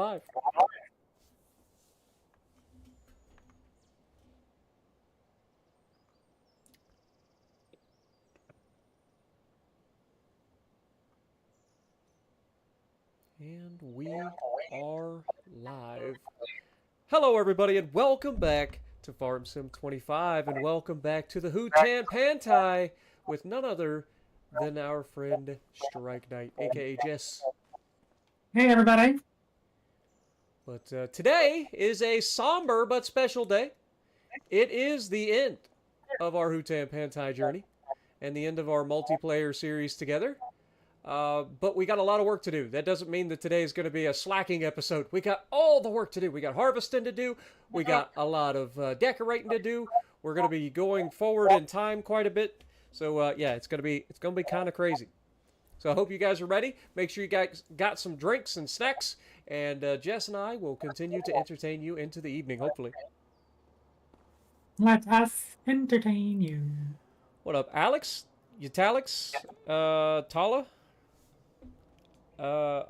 live. And we are live. Hello, everybody, and welcome back to Farm Sim 25, and welcome back to the Hootan Pantai with none other than our friend Strike Knight, aka Jess. Hey, everybody. But today is a somber but special day. It is the end of our Hootan Pantai journey and the end of our multiplayer series together. But we got a lot of work to do. That doesn't mean that today is going to be a slacking episode. We got all the work to do. We got harvesting to do. We got a lot of decorating to do. We're going to be going forward in time quite a bit. So yeah, it's going to be kind of crazy. So I hope you guys are ready. Make sure you guys got some drinks and snacks, and Jess and I will continue to entertain you into the evening, hopefully. Let us entertain you. What up, Alex? Utalix? Tala?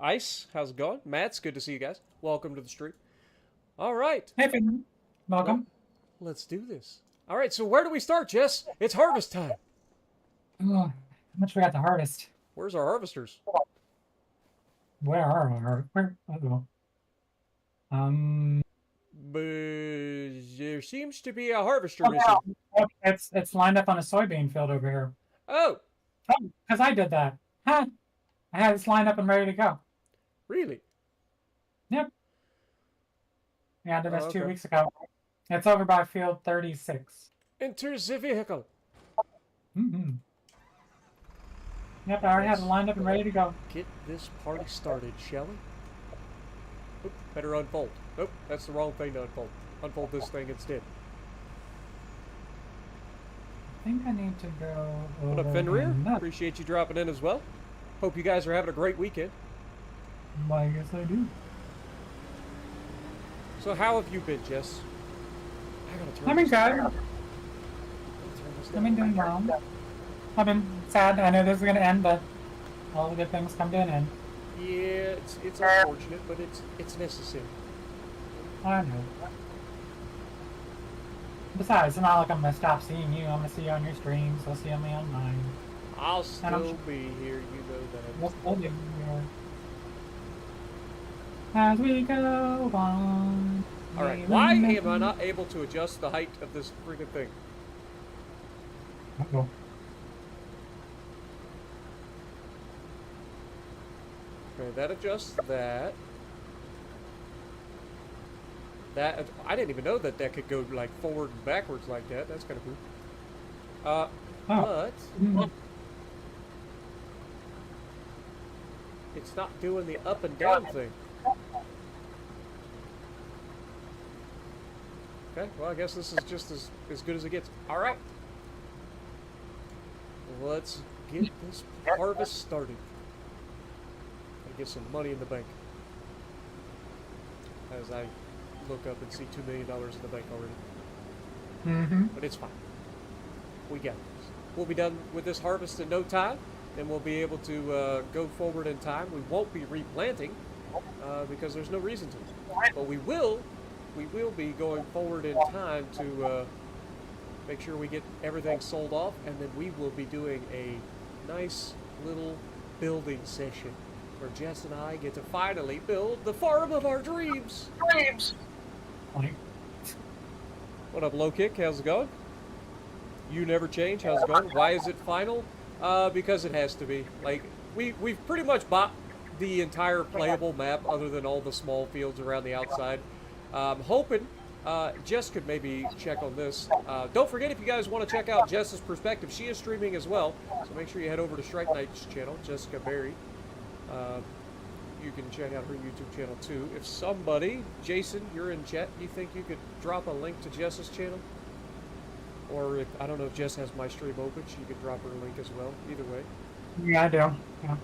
Ice, how's it going? Matt's good to see you guys. Welcome to the stream. All right. Hey, Finn. Welcome. Let's do this. All right, so where do we start, Jess? It's harvest time. Oh, how much we got to harvest? Where's our harvesters? Where are our? Where? Uh-oh. There seems to be a harvester missing. Oh, it's lined up on a soybean field over here. Oh. Oh, because I did that. Huh? I had this lined up and ready to go. Really? Yep. Yeah, I did this 2 okay. weeks ago. It's over by field 36. Enter the vehicle. Mm-hmm. Yep, I already had it lined up and ready to go. Get this party started, shall we? Oop, better unfold. Nope, that's the wrong thing to unfold. Unfold this thing instead. I think I need to go over. What up, Fender? Appreciate you dropping in as well. Hope you guys are having a great weekend. Well, I guess I do. So how have you been, Jess? I've been good. I've been doing well. I've been sad. I know this is going to end, but all the good things come to an end. Yeah, it's unfortunate, but it's necessary. I know. Besides, it's not like I'm going to stop seeing you. I'm going to see you on your streams. I'll see you on me on mine. I'll still be here, you know that. We'll still be here. As we go on. Alright, why am I not able to adjust the height of this freaking thing? Uh-oh. Okay, that adjusts that. I didn't even know that could go like forward and backwards like that. That's kind of cool. But it's not doing the up and down thing. Okay, well, I guess this is just as good as it gets. All right. Let's get this harvest started. And get some money in the bank. As I look up and see $2 million in the bank already. Mm-hmm. But it's fine. We got this. We'll be done with this harvest in no time. Then we'll be able to go forward in time. We won't be replanting because there's no reason to. But we will be going forward in time to make sure we get everything sold off, and then we will be doing a nice little building session where Jess and I get to finally build the farm of our dreams. What up, Low Kick? How's it going? You never change. How's it going? Why is it final? Because it has to be. Like, we've pretty much bought the entire playable map other than all the small fields around the outside. Hoping Jess could maybe check on this. Don't forget, if you guys want to check out Jess's perspective, she is streaming as well. So make sure you head over to Strike Knight's channel, Jessica Berry. You can check out her YouTube channel too. If somebody, Jason, you're in chat, you think you could drop a link to Jess's channel? Or if, I don't know if Jess has my stream open, she could drop her a link as well. Either way. Yeah, I do. Yeah.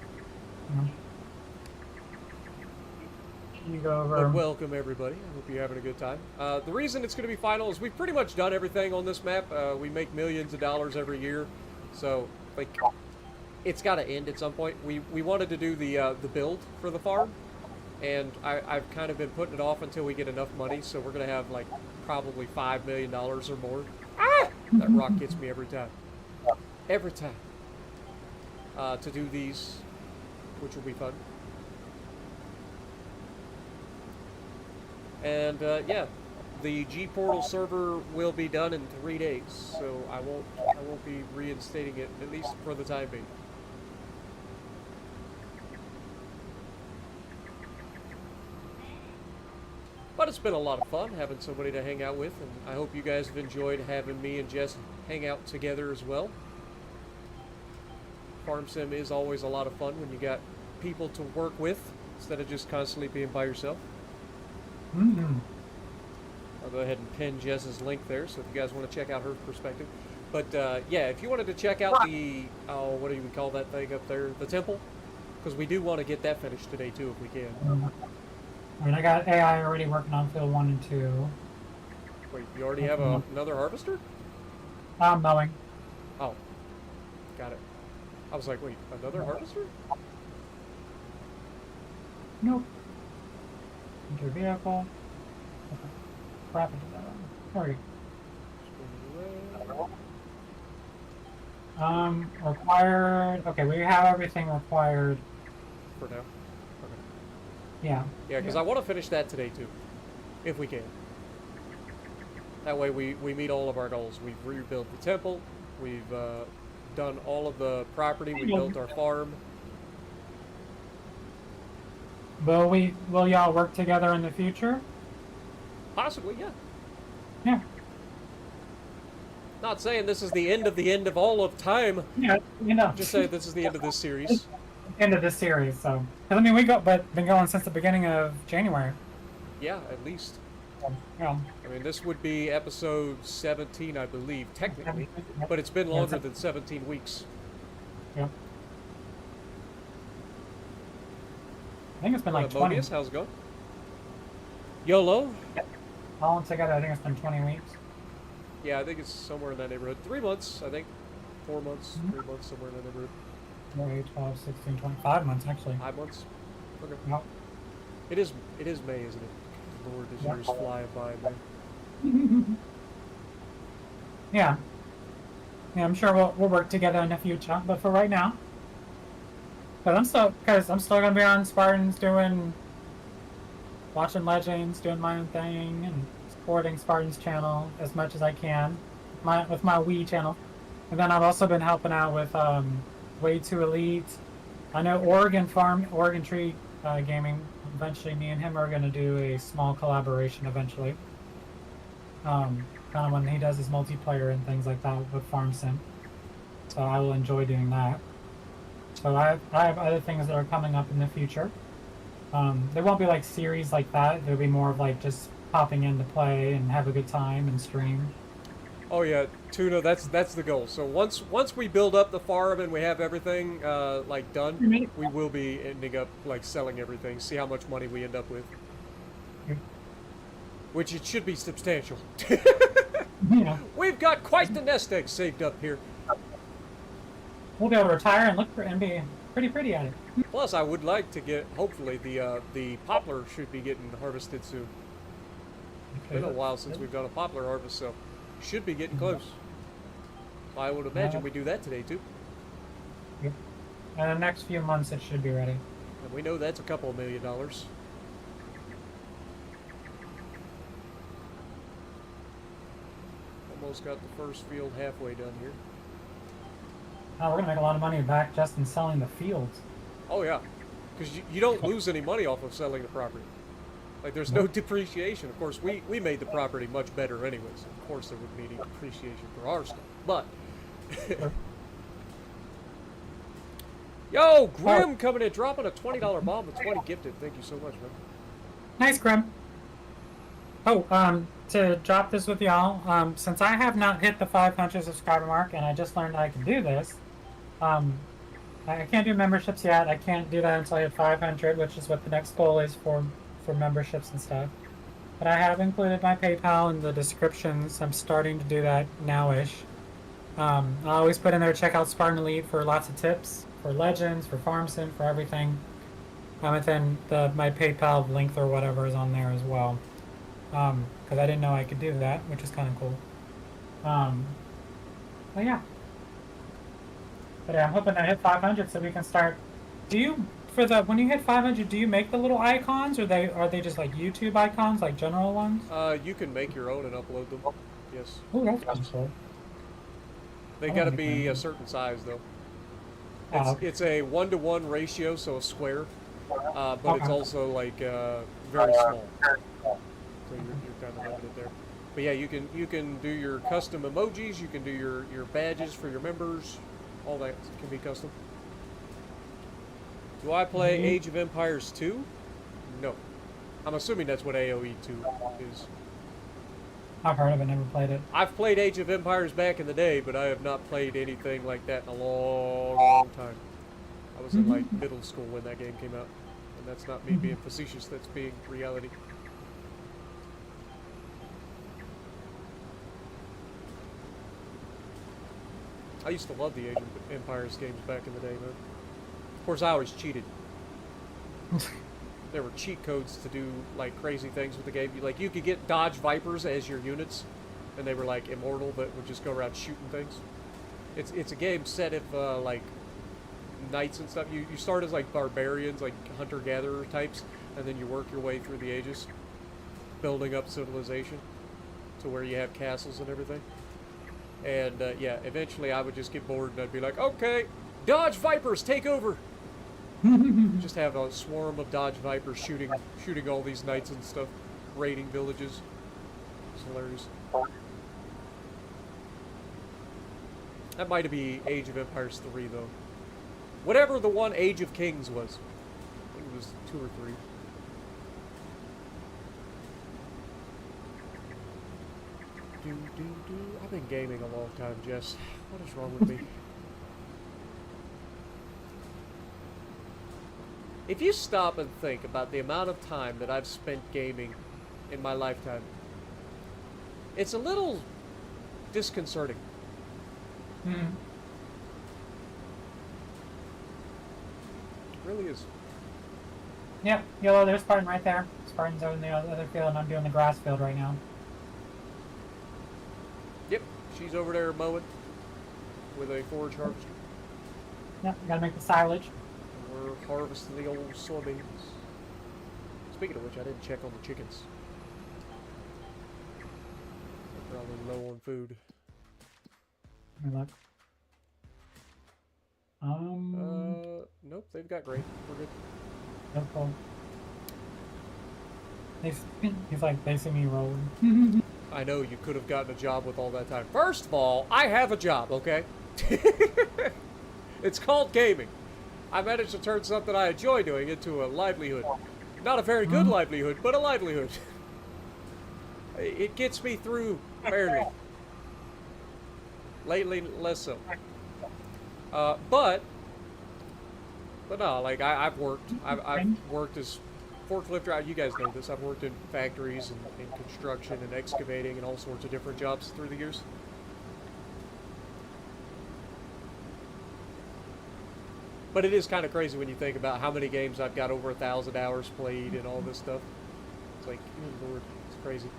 You go over. But welcome everybody. I hope you're having a good time. The reason it's going to be final is we've pretty much done everything on this map. We make millions of dollars every year, so like it's got to end at some point. We wanted to do the build for the farm, and I've kind of been putting it off until we get enough money. So we're gonna have like probably $5 million or more. Ah! That rock gets me every time. Every time. To do these, which will be fun. And yeah, the GPortal server will be done in 3 days, so I won't be reinstating it, at least for the time being. But it's been a lot of fun having somebody to hang out with, and I hope you guys have enjoyed having me and Jess hang out together as well. Farm sim is always a lot of fun when you got people to work with instead of just constantly being by yourself. Mm-hmm. I'll go ahead and pin Jess's link there, so if you guys want to check out her perspective. But yeah, if you wanted to check out the, oh, what do you call that thing up there? The temple? Because we do want to get that finished today too, if we can. I mean, I got AI already working on field 1 and 2. Wait, you already have another harvester? I'm mowing. Oh, got it. I was like, wait, another harvester? Nope. Enter vehicle. Okay. Crap into that one. Sorry. Required. Okay, we have everything required. For now? Okay. Yeah. Yeah, because I want to finish that today too, if we can. That way we meet all of our goals. We've rebuilt the temple. We've done all of the property. We built our farm. Will y'all work together in the future? Possibly, yeah. Yeah. Not saying this is the end of all of time. Yeah, you know. Just saying this is the end of this series. End of this series, so. Because, I mean, been going since the beginning of January. Yeah, at least. Yeah. I mean, this would be episode 17, I believe, technically. But it's been longer than 17 weeks. Yeah. I think it's been like 20. Mobius, how's it going? YOLO? All together, I think it's been 20 weeks. Yeah, I think it's somewhere in that neighborhood. 3 months, I think. 4 months, 3 months, somewhere in that neighborhood. 8, 12, 16, 25 months, actually. 5 months? Okay. Yep. It is May, isn't it? Lord, this year's flying by, man. Yeah. Yeah, I'm sure we'll work together in the future, but for right now. But I'm still gonna be on Spartans watching Legends, doing my own thing, and supporting Spartans channel as much as I can, with my Wii channel. And then I've also been helping out with Way Too Elite. I know Oregon Tree Gaming. Eventually, me and him are gonna do a small collaboration eventually. Kind of when he does his multiplayer and things like that with Farm Sim. So I will enjoy doing that. So I have other things that are coming up in the future. There won't be like series like that. There'll be more of like just popping in to play and have a good time and stream. Oh yeah, Tuna, that's the goal. So once we build up the farm and we have everything like done, we will be ending up like selling everything. See how much money we end up with. Which it should be substantial. Yeah. We've got quite the nest egg saved up here. We'll be able to retire and be pretty at it. Plus, I would like to get, hopefully, the poplar should be getting harvested soon. It's been a while since we've done a poplar harvest, so should be getting close. I would imagine we do that today, too. Yep. In the next few months, it should be ready. And we know that's a couple $1 million. Almost got the first field halfway done here. Oh, we're gonna make a lot of money back just in selling the fields. Oh yeah, because you don't lose any money off of selling the property. Like there's no depreciation. Of course, we made the property much better anyways. Of course, there wouldn't be any depreciation for our stuff. But yo, Grim coming in, dropping a $20 bomb with 20 gifted. Thank you so much, man. Nice, Grim. Oh, to drop this with y'all, since I have not hit the 500 subscriber mark, and I just learned I can do this, I can't do memberships yet. I can't do that until I hit 500, which is what the next goal is for memberships and stuff. But I have included my PayPal in the descriptions. I'm starting to do that now-ish. I always put in there, check out Spartan Elite for lots of tips, for Legends, for Farm Sim, for everything. within my PayPal link or whatever is on there as well. Because I didn't know I could do that, which is kind of cool. But yeah. But yeah, I'm hoping to hit 500 so we can start. Do you when you hit 500, do you make the little icons, or are they just like YouTube icons, like general ones? You can make your own and upload them. Yes. Oh, that's kind of cool. They got to be a certain size though. It's a 1-to-1 ratio, so a square, but it's also like very small. So you're kind of limited there. But yeah, you can do your custom emojis. You can do your badges for your members. All that can be custom. Do I play Age of Empires 2? No. I'm assuming that's what AoE 2 is. I've heard of it, never played it. I've played Age of Empires back in the day, but I have not played anything like that in a long time. I was in like middle school when that game came out. And that's not me being facetious, that's being reality. I used to love the Age of Empires games back in the day, man. Of course, I always cheated. There were cheat codes to do like crazy things with the game. You could get Dodge Vipers as your units, and they were like immortal, but would just go around shooting things. It's a game set of like knights and stuff. You start as like barbarians, like hunter-gatherer types, and then you work your way through the ages, building up civilization to where you have castles and everything. And yeah, eventually I would just get bored and I'd be like, okay, Dodge Vipers, take over. Just have a swarm of Dodge Vipers shooting all these knights and stuff, raiding villages. It's hilarious. That might be Age of Empires 3 though. Whatever the one Age of Kings was. I think it was 2 or 3. I've been gaming a long time, Jess. What is wrong with me? If you stop and think about the amount of time that I've spent gaming in my lifetime, it's a little disconcerting. It really is. Yep, Yellow, there's Spartan right there. Spartan's over in the other field, and I'm doing the grass field right now. Yep, she's over there mowing with a forage harvester. Yep, gotta make the silage. We're harvesting the old soybeans. Speaking of which, I didn't check on the chickens. They're probably low on food. Let me look. Nope, they've got grain. We're good. That's cool. He's like, they see me rolling. I know you could have gotten a job with all that time. First of all, I have a job, okay? It's called gaming. I managed to turn something I enjoy doing into a livelihood. Not a very good livelihood, but a livelihood. It gets me through barely. Lately, less so. But no, like I've worked. I've worked as forklift driver. You guys know this. I've worked in factories and in construction and excavating and all sorts of different jobs through the years. But it is kind of crazy when you think about how many games I've got over 1,000 hours played and all this stuff. It's like, good Lord, it's crazy.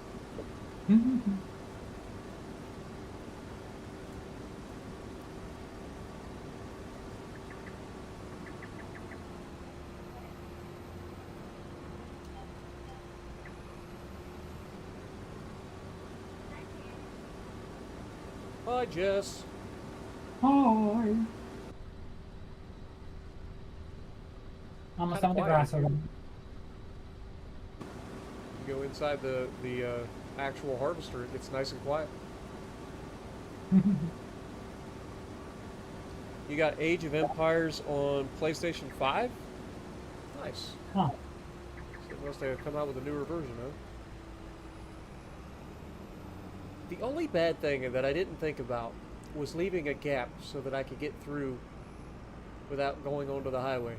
Hi, Jess. Hi. Almost on the grass over. You go inside the actual harvester, it gets nice and quiet. You got Age of Empires on PlayStation 5? Nice. Huh. So they must have come out with a newer version, huh? The only bad thing that I didn't think about was leaving a gap so that I could get through without going onto the highway.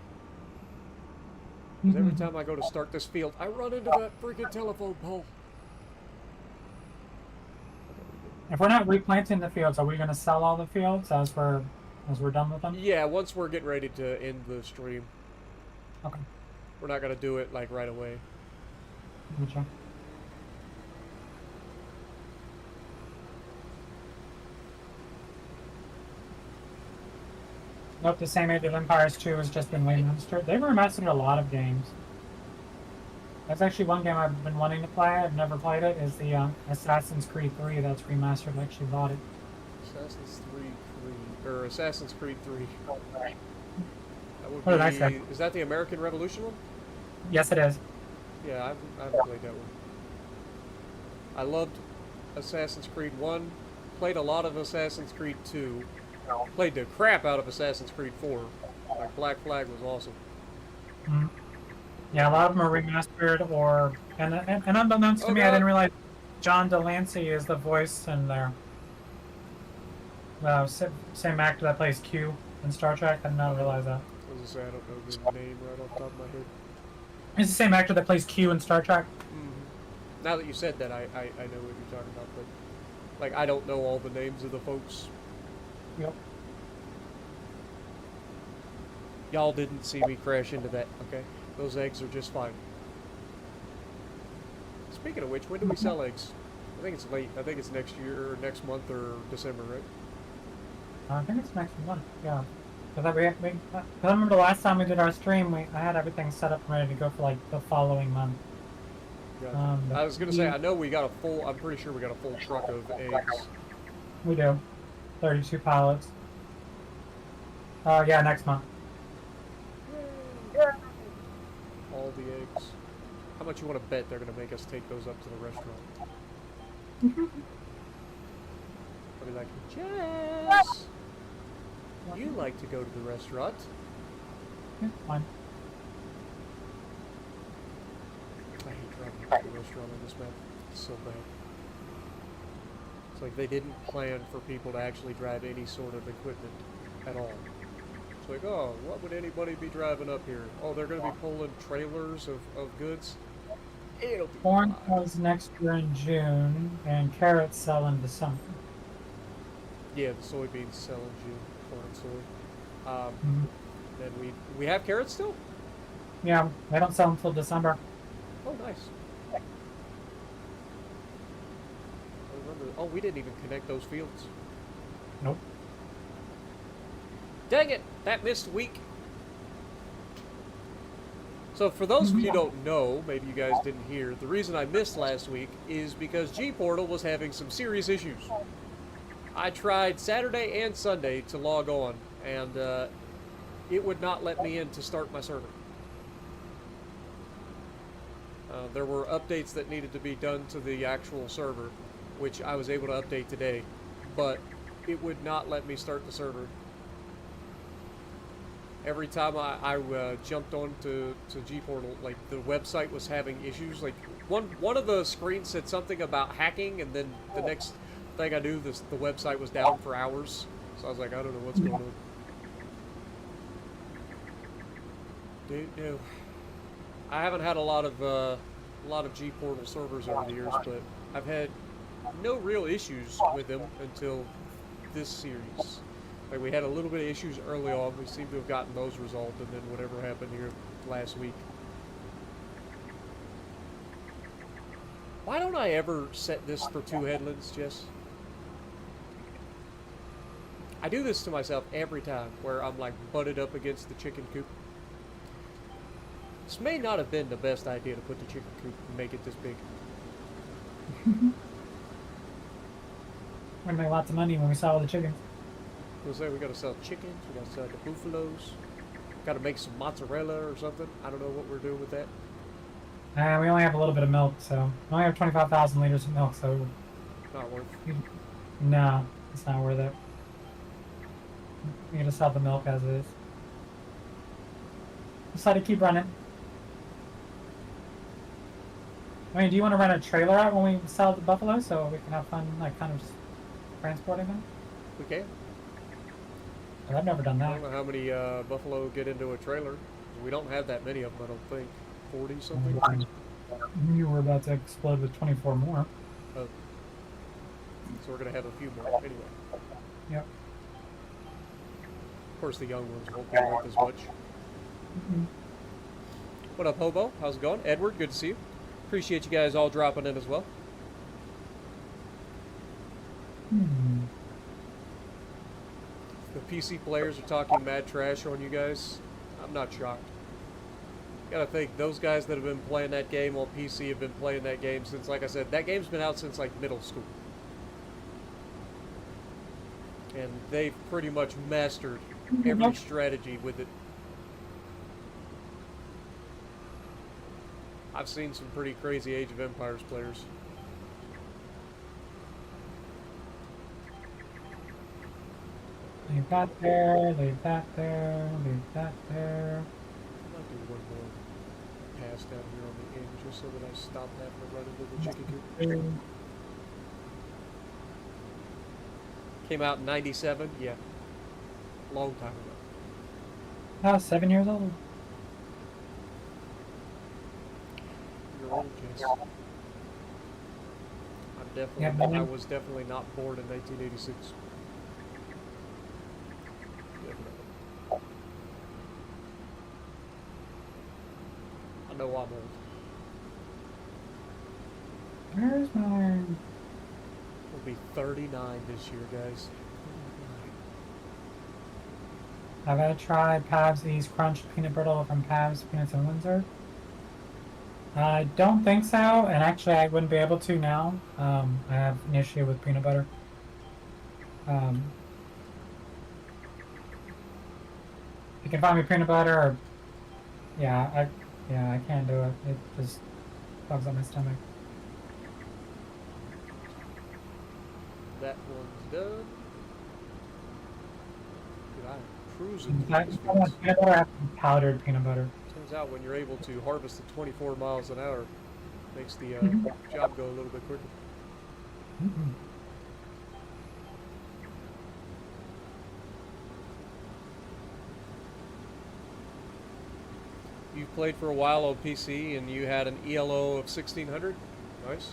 Because every time I go to start this field, I run into that freaking telephone pole. If we're not replanting the fields, are we going to sell all the fields as we're done with them? Yeah, once we're getting ready to end the stream. Okay. We're not gonna do it like right away. Gotcha. Nope, the same Age of Empires 2 has just been remastered. They've remastered a lot of games. That's actually one game I've been wanting to play. I've never played it. Is the Assassin's Creed 3 that's remastered. I actually bought it. Assassin's Creed 3. That would What did I say? be. Is that the American Revolution one? Yes, it is. Yeah, I haven't played that one. I loved Assassin's Creed 1. Played a lot of Assassin's Creed 2. Played the crap out of Assassin's Creed 4. Like Black Flag was awesome. Mm-hmm. Yeah, a lot of them are remastered, or and unbeknownst to me, I didn't realize John Delancey is the voice in there. Same actor that plays Q in Star Trek. I did not realize that. I was gonna say I don't know the name right off the top of my head. It's the same actor that plays Q in Star Trek. Mm-hmm. Now that you said that, I know what you're talking about, but like I don't know all the names of the folks. Yep. Y'all didn't see me crash into that, okay? Those eggs are just fine. Speaking of which, when do we sell eggs? I think it's late. I think it's next year, or next month, or December, right? I think it's next month. Yeah. Because I remember the last time we did our stream, I had everything set up and ready to go for like the following month. Gotcha. I was gonna say, I know we got a full. I'm pretty sure we got a full truck of eggs. We do. 32 pallets. Yeah, next month. All the eggs. How much you want to bet they're gonna make us take those up to the restaurant? I'll be like, Jess, you like to go to the restaurant? Yeah, fine. I hate driving to the restaurant on this map. It's so bad. It's like they didn't plan for people to actually drive any sort of equipment at all. It's like, oh, what would anybody be driving up here? Oh, they're going to be pulling trailers of goods? It'll be Corn fine. goes next year in June, and carrots sell in December. Yeah, the soybeans sell in June. Corn and soy. Then we have carrots still? Yeah, they don't sell until December. Oh, nice. I remember. Oh, we didn't even connect those fields. Nope. Dang it! That missed week. So for those of you who don't know, maybe you guys didn't hear, the reason I missed last week is because GPortal was having some serious issues. I tried Saturday and Sunday to log on, and it would not let me in to start my server. There were updates that needed to be done to the actual server, which I was able to update today, but it would not let me start the server. Every time I jumped on to GPortal, like the website was having issues. Like one of the screens said something about hacking, and then the next thing I knew, the website was down for hours. So I was like, I don't know what's going on. Don't know. I haven't had a lot of GPortal servers over the years, but I've had no real issues with them until this series. Like, we had a little bit of issues early on. We seem to have gotten those resolved, and then whatever happened here last week. Why don't I ever set this for 2 headlands, Jess? I do this to myself every time, where I'm, like, butted up against the chicken coop. This may not have been the best idea to put the chicken coop and make it this big. We're gonna make lots of money when we sell all the chickens. We'll say we gotta sell chickens, we gotta sell the buffaloes, gotta make some mozzarella or something. I don't know what we're doing with that. We only have a little bit of milk, so we only have 25,000 liters of milk, so Not worth. no, it's not worth it. We can just sell the milk as is. Decided to keep running. I mean, do you want to rent a trailer out when we sell the buffalo so we can have fun, like, kind of just transporting them? We can. I've never done I that. don't know how many buffalo get into a trailer. We don't have that many of them, I don't think. 40 something? You were about to explode with 24 more. Oh. So we're gonna have a few more anyway. Yep. Of course, the young ones won't be worth as much. What up, Hobo? How's it going? Edward, good to see you. Appreciate you guys all dropping in as well. The PC players are talking mad trash on you guys. I'm not shocked. Gotta think, those guys that have been playing that game on PC have been playing that game since, like I said, that game's been out since like middle school. And they've pretty much mastered every strategy with it. I've seen some pretty crazy Age of Empires players. Leave that there, leave that there, leave that there. I might do one more pass down here on the end just so that I stop having to run into the chicken coop. Came out in 97, yeah. Long time ago. 7 years old. You're old, Jess. I was definitely not born in 1986. I know I'm old. Where's my... We'll be 39 this year, guys. Have I tried Pabs' crunched peanut brittle from Pabs Peanuts in Windsor? I don't think so, and actually I wouldn't be able to now. I have an issue with peanut butter. You can find me peanut butter, or I can't do it. It just bugs up my stomach. That one's done. Dude, I'm cruising through I these want fields. peanut butter after powdered peanut butter. Turns out when you're able to harvest at 24 miles an hour, makes the job go a little bit quicker. You've played for a while on PC and you had an ELO of 1600? Nice.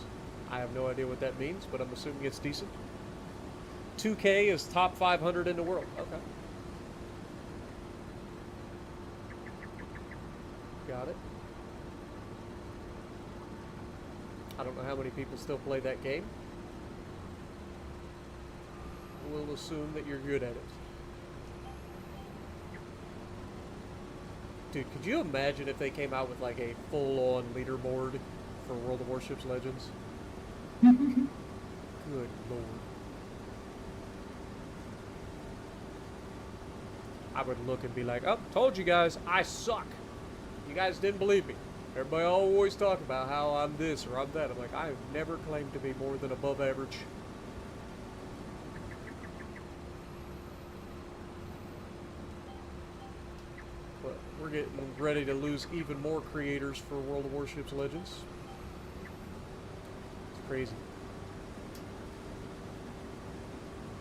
I have no idea what that means, but I'm assuming it's decent. 2K is top 500 in the world. Okay. Got it. I don't know how many people still play that game. We'll assume that you're good at it. Dude, could you imagine if they came out with like a full-on leaderboard for World of Warships Legends? Good lord. I would look and be like, oh, told you guys, I suck. You guys didn't believe me. Everybody always talk about how I'm this or I'm that. I'm like, I have never claimed to be more than above average. But we're getting ready to lose even more creators for World of Warships Legends. It's crazy.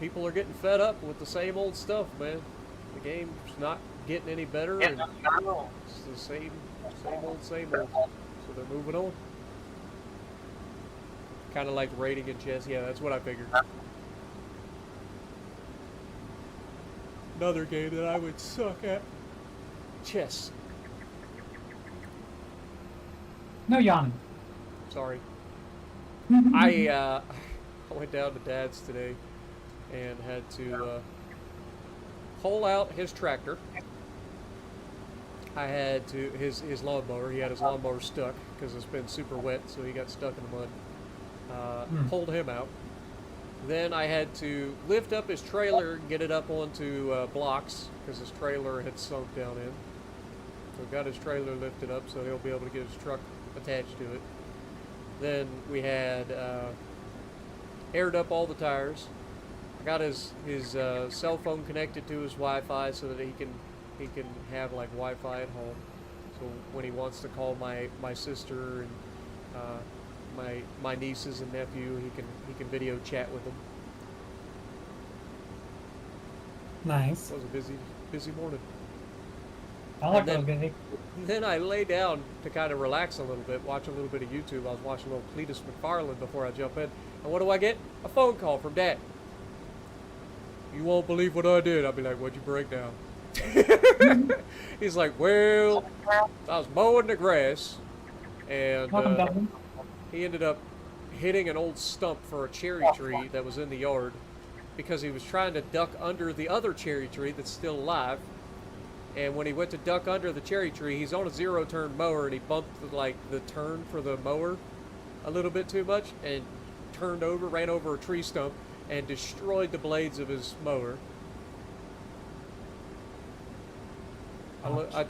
People are getting fed up with the same old stuff, man. The game's not getting any better, and it's the same old. So they're moving on. Kind of like rating in chess. Yeah, that's what I figured. Another game that I would suck at. Chess. No yawning. Sorry. I went down to Dad's today and had to pull out his tractor. I had to, his lawnmower, he had his lawnmower stuck because it's been super wet, so he got stuck in the mud. Pulled him out. Then I had to lift up his trailer and get it up onto blocks because his trailer had sunk down in. So got his trailer lifted up so he'll be able to get his truck attached to it. Then we had aired up all the tires. I got his cell phone connected to his Wi-Fi so that he can have like Wi-Fi at home. So when he wants to call my sister and my nieces and nephew, he can video chat with them. Nice. It was a busy morning. I like those busy. Then I lay down to kind of relax a little bit, watch a little bit of YouTube. I was watching a little Cletus McFarland before I jump in. And what do I get? A phone call from Dad. You won't believe what I did. I'll be like, what'd you break down? He's like, well, I was mowing the grass, and Welcome, Devin. he ended up hitting an old stump for a cherry tree that was in the yard because he was trying to duck under the other cherry tree that's still alive. And when he went to duck under the cherry tree, he's on a zero-turn mower, and he bumped the turn for the mower a little bit too much, and ran over a tree stump, and destroyed the blades of his mower.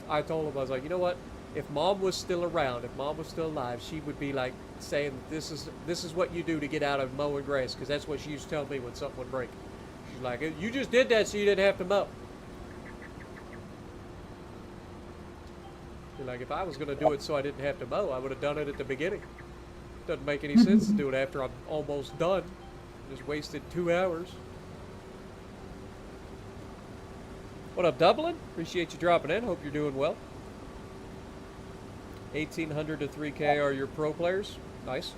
I told him, I was like, you know what? If Mom was still around, if Mom was still alive, she would be like saying, this is what you do to get out of mowing grass, because that's what she used to tell me when something would break. She's like, you just did that so you didn't have to mow. Like, if I was going to do it so I didn't have to mow, I would have done it at the beginning. Doesn't make any sense to do it after I'm almost done. Just wasted 2 hours. What up, Dublin? Appreciate you dropping in. Hope you're doing well. 1,800 to 3K are your pro players. Nice.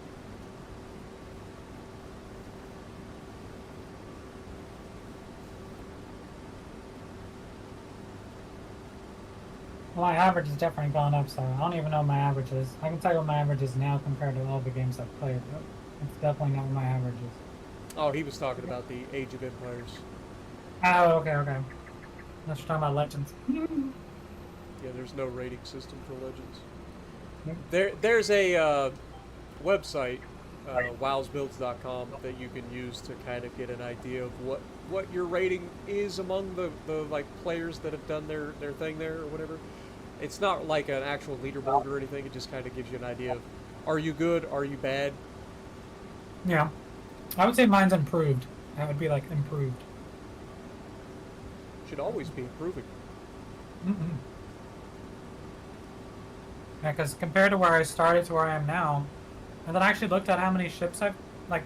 My average has definitely gone up, so I don't even know what my average is. I can tell you what my average is now compared to all the games I've played, but it's definitely not what my average is. Oh, he was talking about the Age of Empires. Oh, okay. Unless you're talking about Legends. Yeah, there's no rating system for Legends. There's a website, wowsbuilds.com, that you can use to kind of get an idea of what your rating is among the like players that have done their thing there or whatever. It's not like an actual leaderboard or anything. It just kind of gives you an idea of, are you good, are you bad? Yeah. I would say mine's improved. That would be like improved. Should always be improving. Yeah, because compared to where I started to where I am now, and then I actually looked at how many ships I've, the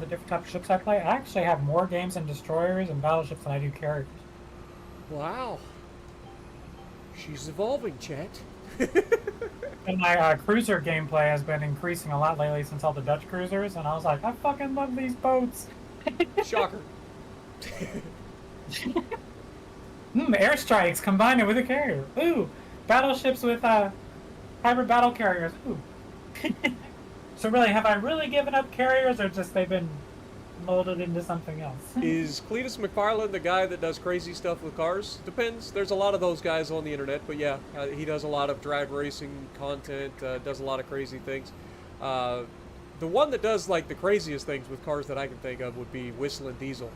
different type of ships I play, I actually have more games in destroyers and battleships than I do carriers. Wow. She's evolving, chat. And my cruiser gameplay has been increasing a lot lately since all the Dutch cruisers, and I was like, I fucking love these boats. Shocker. Airstrikes combined with a carrier. Ooh, battleships with hybrid battle carriers. Ooh. So really, have I really given up carriers, or just they've been molded into something else? Is Cletus McFarland the guy that does crazy stuff with cars? Depends. There's a lot of those guys on the internet, but yeah, he does a lot of drag racing content, does a lot of crazy things. The one that does like the craziest things with cars that I can think of would be Whistling Diesel.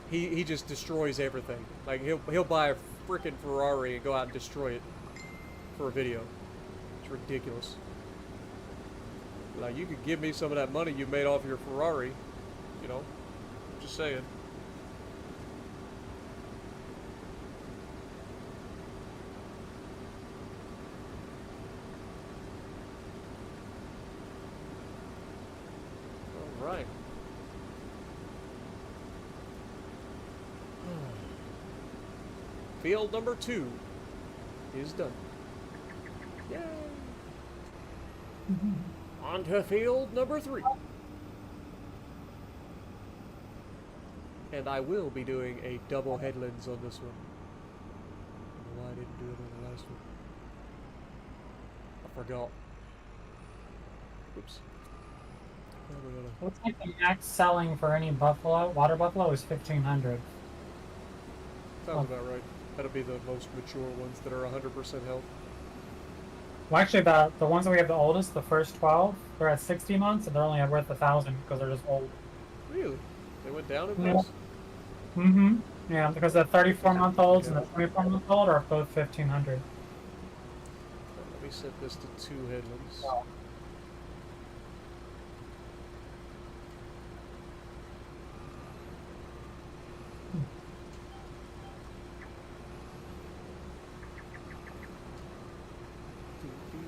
He just destroys everything. Like he'll buy a freaking Ferrari and go out and destroy it for a video. It's ridiculous. Like, you could give me some of that money you made off your Ferrari, you know, just saying. All right. Field number 2 is done. Yay! On to field number 3. And I will be doing a double headlands on this one. I don't know why I didn't do it on the last one. I forgot. Oops. Looks like the max selling for any water buffalo is 1,500. Sounds about right. That'll be the most mature ones that are 100% health. Well, actually, the ones that we have the oldest, the first 12, they're at 60 months, and they're only worth 1,000 because they're just old. Really? They went down in Yeah. price? Mm-hmm. Yeah, because the 34-month-olds and the 24-month-old are both 1,500. Let me set this to 2 headlands.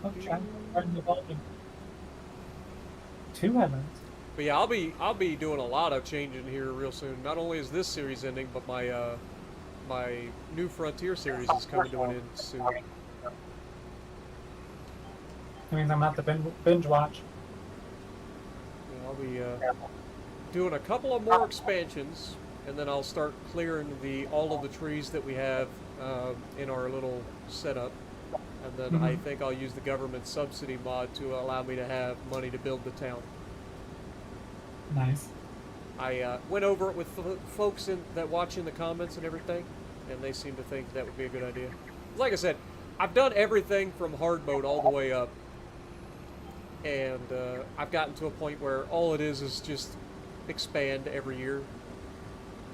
Okay. Two headlands. But yeah, I'll be doing a lot of changing here real soon. Not only is this series ending, but my my New Frontier series is coming to an end soon. That means I'm gonna have to binge watch. Yeah, I'll be doing a couple of more expansions and then I'll start clearing all of the trees that we have in our little setup. And then I think I'll use the government subsidy mod to allow me to have money to build the town. Nice. I went over it with folks that watch in the comments and everything, and they seem to think that would be a good idea. Like I said, I've done everything from hard mode all the way up, and I've gotten to a point where all it is just expand every year.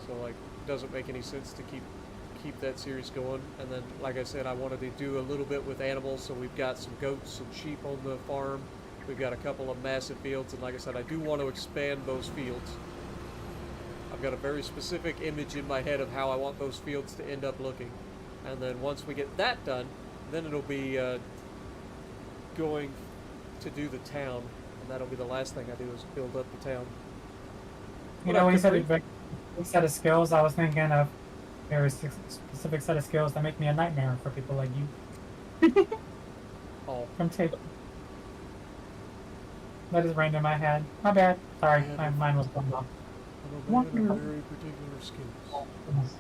So like, it doesn't make any sense to keep that series going. And then, like I said, I wanted to do a little bit with animals, so we've got some goats and sheep on the farm. We've got a couple of massive fields, and like I said, I do want to expand those fields. I've got a very specific image in my head of how I want those fields to end up looking. And then once we get that done, then it'll be going to do the town, and that'll be the last thing I do is build up the town. You know, when you said a set of skills, I was thinking of very specific set of skills that make me a nightmare for people like you. Oh. From tape. That just ran in my head. My bad. Sorry, mine was blown off. Very particular skills.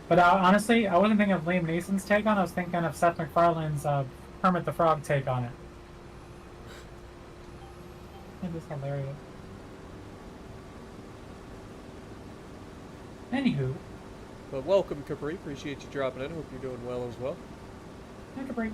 But honestly, I wasn't thinking of Liam Neeson's take on it. I was thinking of Seth MacFarlane's Kermit the Frog take on it. It was hilarious. Anywho. But welcome, Capri. Appreciate you dropping in. Hope you're doing well as well. Hi, Capri.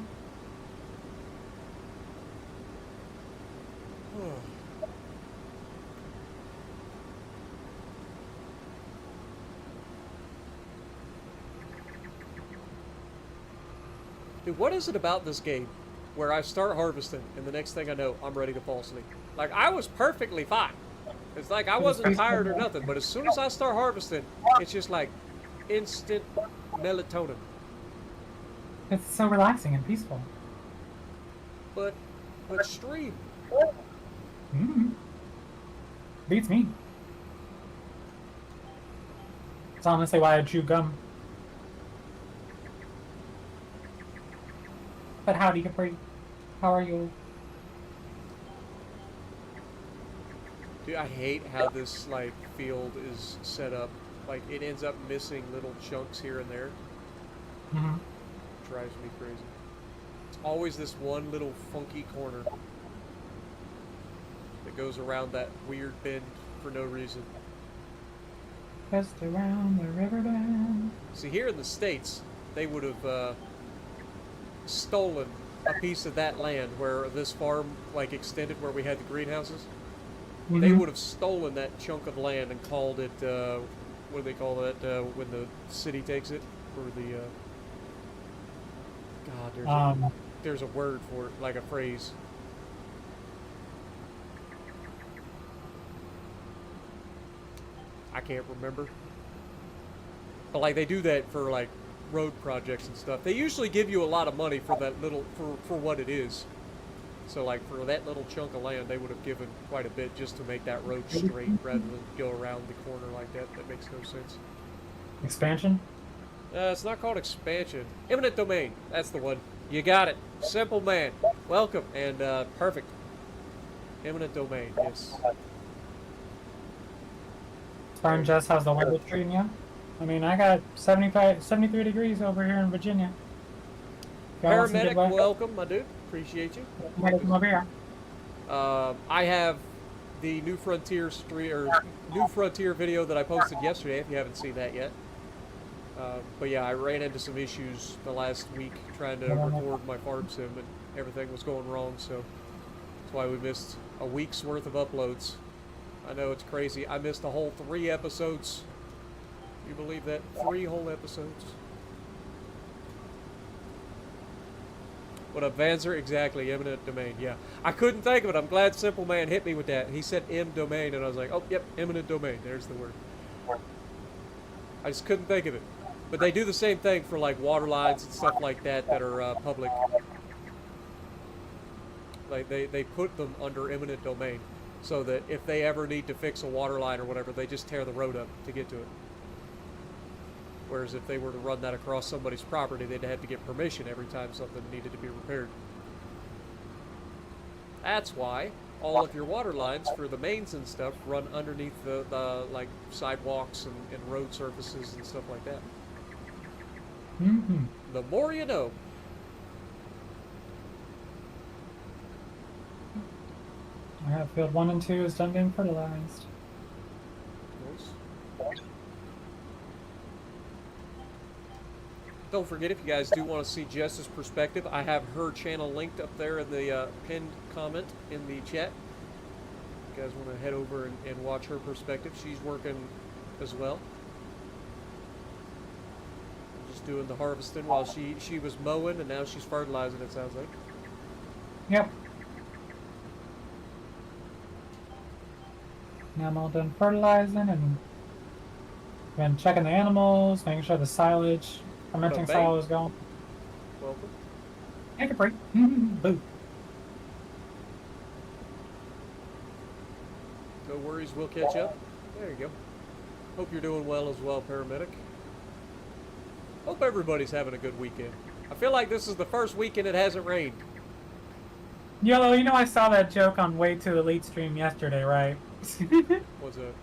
Dude, what is it about this game where I start harvesting and the next thing I know, I'm ready to fall asleep? Like, I was perfectly fine. It's like I wasn't tired or nothing, but as soon as I start harvesting, it's just like instant melatonin. It's so relaxing and peaceful. But stream. Beats me. It's honestly why I chew gum. But howdy, Capri. How are you? Dude, I hate how this, like, field is set up. Like, it ends up missing little chunks here and there. Drives me crazy. It's always this one little funky corner that goes around that weird bend for no reason. Just around the river bend. See, here in the States, they would have stolen a piece of that land where this farm, like, extended where we had the greenhouses. They would have stolen that chunk of land and called it, what do they call that when the city takes it? For the, God, there's a word for it, like a phrase. I can't remember. But, like, they do that for, like, road projects and stuff. They usually give you a lot of money for that little, for what it is. So, like, for that little chunk of land, they would have given quite a bit just to make that road straight rather than go around the corner like that. That makes no sense. Expansion? It's not called expansion. Eminent domain. That's the one. You got it. Simple man. Welcome. And, perfect. Eminent domain, yes. Farm Jess, how's the weather treating you? I mean, I got 73 degrees over here in Virginia. Paramedic, welcome, my dude. Appreciate you. Come over here. I have the New Frontier New Frontier video that I posted yesterday. If you haven't seen that yet, but yeah, I ran into some issues the last week trying to record my farm sim, and everything was going wrong. So that's why we missed a week's worth of uploads. I know it's crazy. I missed a whole 3 episodes. You believe that? 3 whole episodes. What up, Vanzer? Exactly, eminent domain, yeah. I couldn't think of it. I'm glad Simple Man hit me with that. He said M domain, and I was like, oh, yep, eminent domain. There's the word. I just couldn't think of it. But they do the same thing for, like, water lines and stuff like that that are public. Like, they put them under eminent domain so that if they ever need to fix a water line or whatever, they just tear the road up to get to it. Whereas if they were to run that across somebody's property, they'd have to get permission every time something needed to be repaired. That's why all of your water lines for the mains and stuff run underneath the like sidewalks and road surfaces and stuff like that. Mm-hmm. The more you know. I have field 1 and 2 is done being fertilized. Nice. Don't forget, if you guys do want to see Jess's perspective, I have her channel linked up there in the pinned comment in the chat. If you guys want to head over and watch her perspective, she's working as well. Just doing the harvesting while she was mowing, and now she's fertilizing, it sounds like. Yep. Now I'm all done fertilizing and been checking the animals, making sure the silage, fermenting silo is going. Welcome. Take a break. Boo. No worries, we'll catch up. There you go. Hope you're doing well as well, paramedic. Hope everybody's having a good weekend. I feel like this is the first weekend it hasn't rained. Yellow, you know I saw that joke on Way to Elite stream yesterday, right? What's that?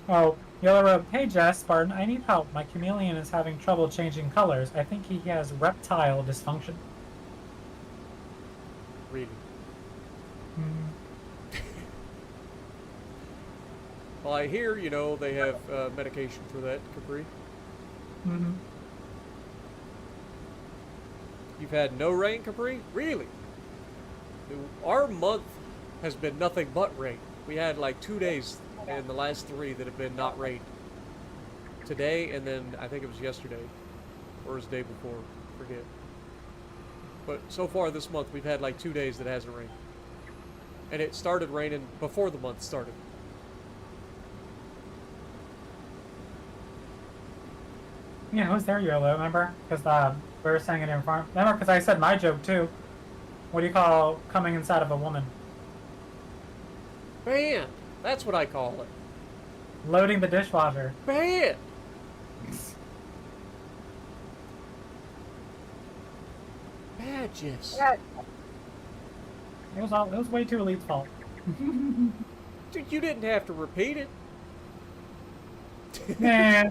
Oh, Yellow wrote, "Hey Jess, Spartan, I need help. My chameleon is having trouble changing colors. I think he has reptile dysfunction." Reading. Mm. Well, I hear, you know, they have medication for that, Capri. Mm-hmm. You've had no rain, Capri? Really? Our month has been nothing but rain. We had like 2 days in the last 3 that have been not rain. Today, and then I think it was yesterday, or it was the day before, forget. But so far this month, we've had like 2 days that hasn't rained. And it started raining before the month started. Yeah, who's there, Yellow? Remember? Because we were saying it in farm. Remember? Because I said my joke too. What do you call coming inside of a woman? Man, that's what I call it. Loading the dishwasher. Man! Badges. It was Way Too Elite's fault. Dude, you didn't have to repeat it. Nah.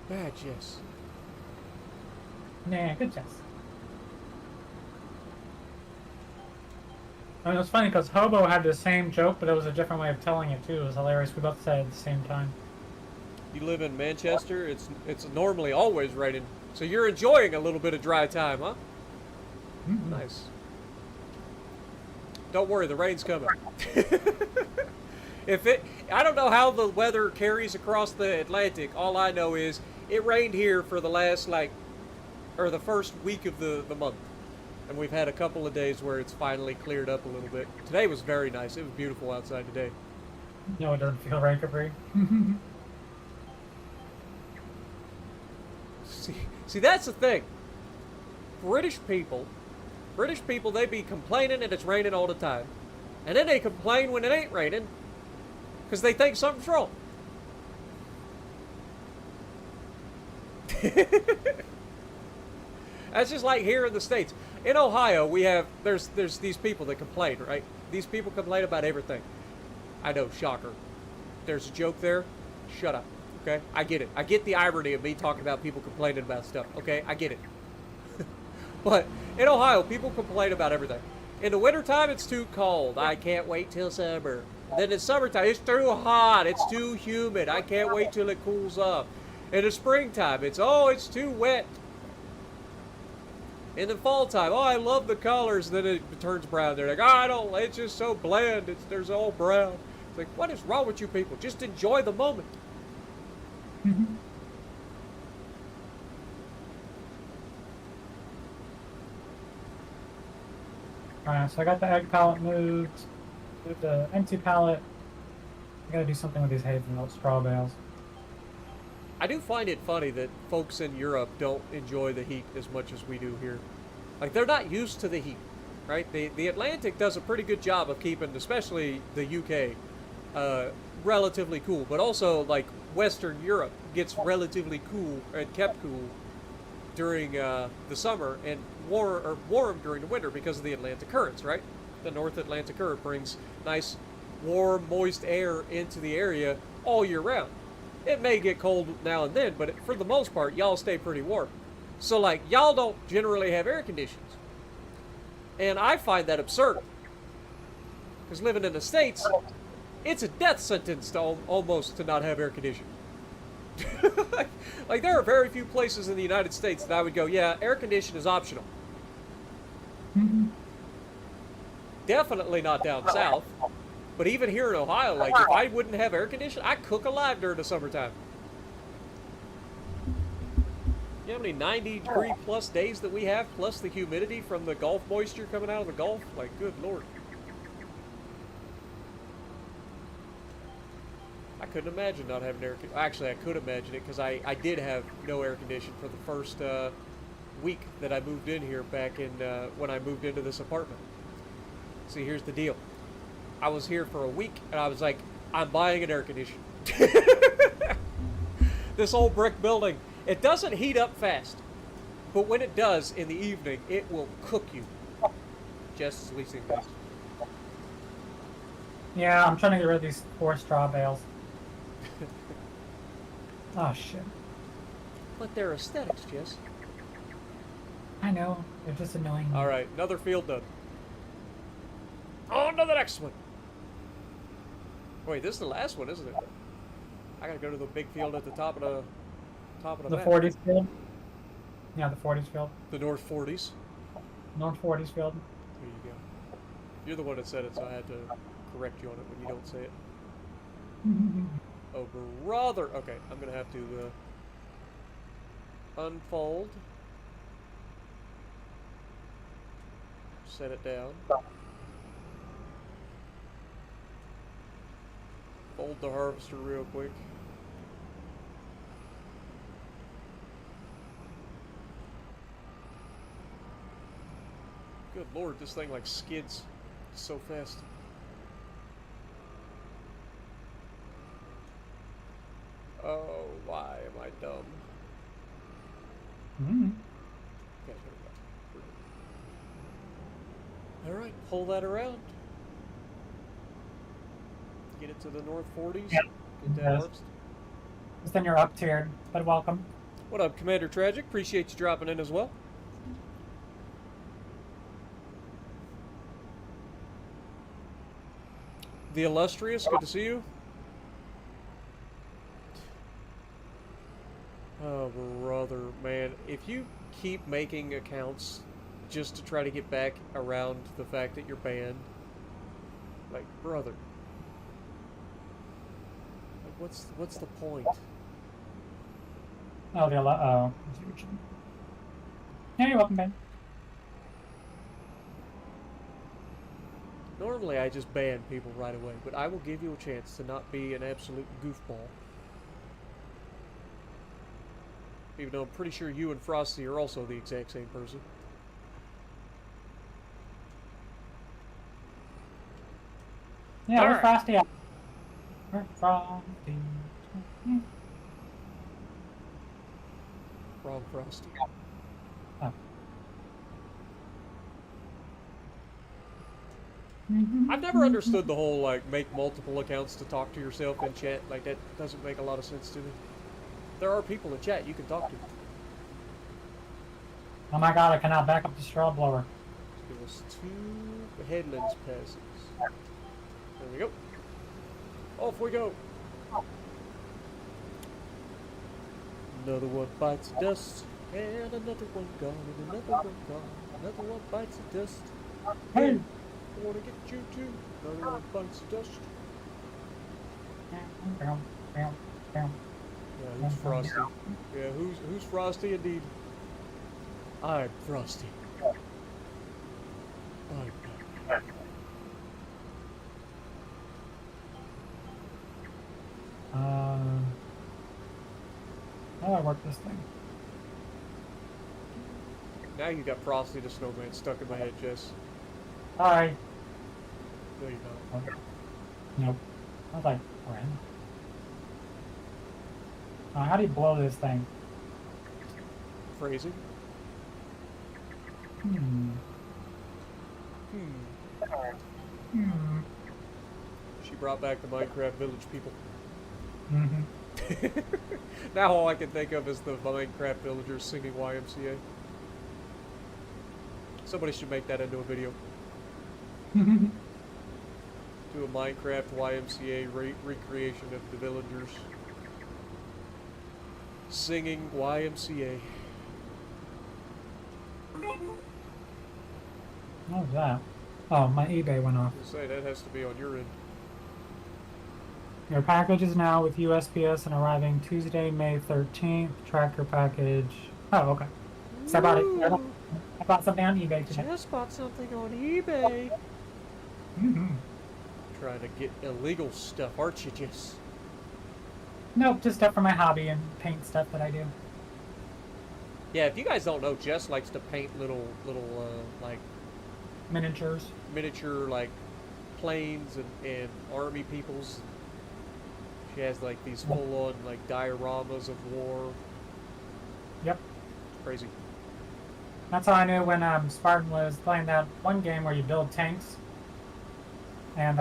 Badges. Nah, good Jess. I mean, it was funny because Hobo had the same joke, but it was a different way of telling it too. It was hilarious. We both said it at the same time. You live in Manchester. It's normally always raining, so you're enjoying a little bit of dry time, huh? Mm-hmm. Nice. Don't worry, the rain's coming. I don't know how the weather carries across the Atlantic. All I know is it rained here for the last the first week of the month. And we've had a couple of days where it's finally cleared up a little bit. Today was very nice. It was beautiful outside today. No, it doesn't feel right, Capri. See, that's the thing. British people, they be complaining that it's raining all the time. And then they complain when it ain't raining because they think something's wrong. That's just like here in the States. In Ohio, there's these people that complain, right? These people complain about everything. I know, shocker. There's a joke there. Shut up, okay? I get it. I get the irony of me talking about people complaining about stuff, okay? I get it. But in Ohio, people complain about everything. In the wintertime, it's too cold. I can't wait till summer. Then in summertime, it's too hot. It's too humid. I can't wait till it cools off. In the springtime, it's too wet. In the fall time, I love the colors. Then it turns brown. They're like, it's just so bland. There's all brown. It's like, what is wrong with you people? Just enjoy the moment. Mm-hmm. Alright, so I got the egg pallet moved the empty pallet. I gotta do something with these hazelnut straw bales. I do find it funny that folks in Europe don't enjoy the heat as much as we do here. Like, they're not used to the heat, right? The Atlantic does a pretty good job of keeping, especially the UK, relatively cool. But also, like, Western Europe gets relatively cool and kept cool during the summer. And warm during the winter because of the Atlantic currents, right? The North Atlantic current brings nice, warm, moist air into the area all year round. It may get cold now and then, but for the most part, y'all stay pretty warm. So, like, y'all don't generally have air conditions. And I find that absurd. Because living in the States, it's a death sentence to almost to not have air conditioning. Like, there are very few places in the United States that I would go, yeah, air conditioning is optional. Definitely not down south. But even here in Ohio, like, if I wouldn't have air conditioning, I'd cook alive during the summertime. You know how many 90-degree plus days that we have, plus the humidity from the Gulf moisture coming out of the Gulf? Like, good Lord. I couldn't imagine not having air conditioning. Actually, I could imagine it because I did have no air conditioning for the first week that I moved in here back in when I moved into this apartment. See, here's the deal. I was here for a week and I was like, I'm buying an air conditioner. This old brick building, it doesn't heat up fast. But when it does in the evening, it will cook you. Just as leasing things. Yeah, I'm trying to get rid of these 4 straw bales. Oh, shit. But they're aesthetics, Jess. I know. They're just annoying. Alright, another field done. On to the next one. Wait, this is the last one, isn't it? I gotta go to the big field at the top of the map. 40s field? Yeah, the 40s field. The North 40s. North 40s field. There you go. You're the one that said it, so I had to correct you on it when you don't say it. Oh, brother. Okay, I'm gonna have to unfold. Set it down. Fold the harvester real quick. Good Lord, this thing like skids so fast. Oh, why am I dumb? Okay, there we go. Alright, pull that around. Get it to the North 40s. Yep. Get that harvest. Just then you're up tiered, but welcome. What up, Commander Tragic? Appreciate you dropping in as well. The Illustrious, good to see you. Oh, brother, man. If you keep making accounts just to try to get back around the fact that you're banned, like, brother. Like, what's the point? Oh, oh. Yeah, you're welcome, Ben. Normally, I just ban people right away, but I will give you a chance to not be an absolute goofball. Even though I'm pretty sure you and Frosty are also the exact same person. Yeah, where's Alright. Frosty at? Where's Frosty? Wrong Frosty. Oh. I've never understood the whole, like, make multiple accounts to talk to yourself in chat. Like, that doesn't make a lot of sense to me. There are people in chat you can talk to. Oh my god, I cannot back up the straw blower. Give us 2 headlands passes. There we go. Off we go. Another one bites the dust, and another one gone, and another one gone. Another one bites the dust. Hey! I wanna get you too. Another one bites the dust. Yeah, who's Frosty? Yeah, who's Frosty indeed? I'm Frosty. I'm How do I work this thing? Now you got Frosty the Snowman stuck in my head, Jess. Hi. No, you're not. Okay. Nope. I was like, friend. How do you blow this thing? Phrasing. Hmm. Hmm. She brought back the Minecraft Village people. Mm-hmm. Now all I can think of is the Minecraft villagers singing YMCA. Somebody should make that into a video. Do a Minecraft YMCA recreation of the villagers singing YMCA. What was that? Oh, my eBay went off. I say that has to be on your end. Your package is now with USPS and arriving Tuesday, May 13th. Track your package. Oh, okay. So I bought it. I bought something on eBay today. Just bought something on eBay. Mm-hmm. Trying to get illegal stuff, aren't you, Jess? Nope, just stuff for my hobby and paint stuff that I do. Yeah, if you guys don't know, Jess likes to paint little like Miniatures. miniature like planes and army peoples. She has like these full-on like dioramas of war. Yep. Crazy. That's how I knew when Spartan was playing that one game where you build tanks and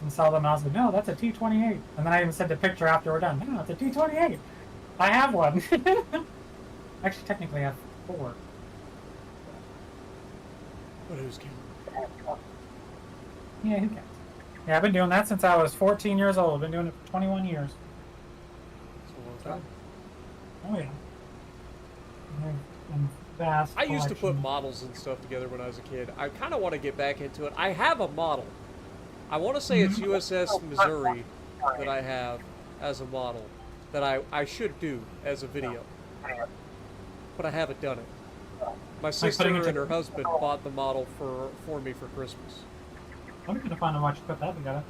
sell them. And I was like, no, that's a T-28. And then I even sent a picture after we're done. No, it's a T-28. I have one. Actually, technically, I have 4. But who's counting? Yeah, who cares? Yeah, I've been doing that since I was 14 years old. I've been doing it for 21 years. That's a long time. Oh, yeah. And vast I used to put collection. models and stuff together when I was a kid. I kind of want to get back into it. I have a model. I want to say it's USS Missouri that I have as a model that I should do as a video. But I haven't done it. My sister and her husband bought the model for me for Christmas. I'm gonna find out how much to put that together.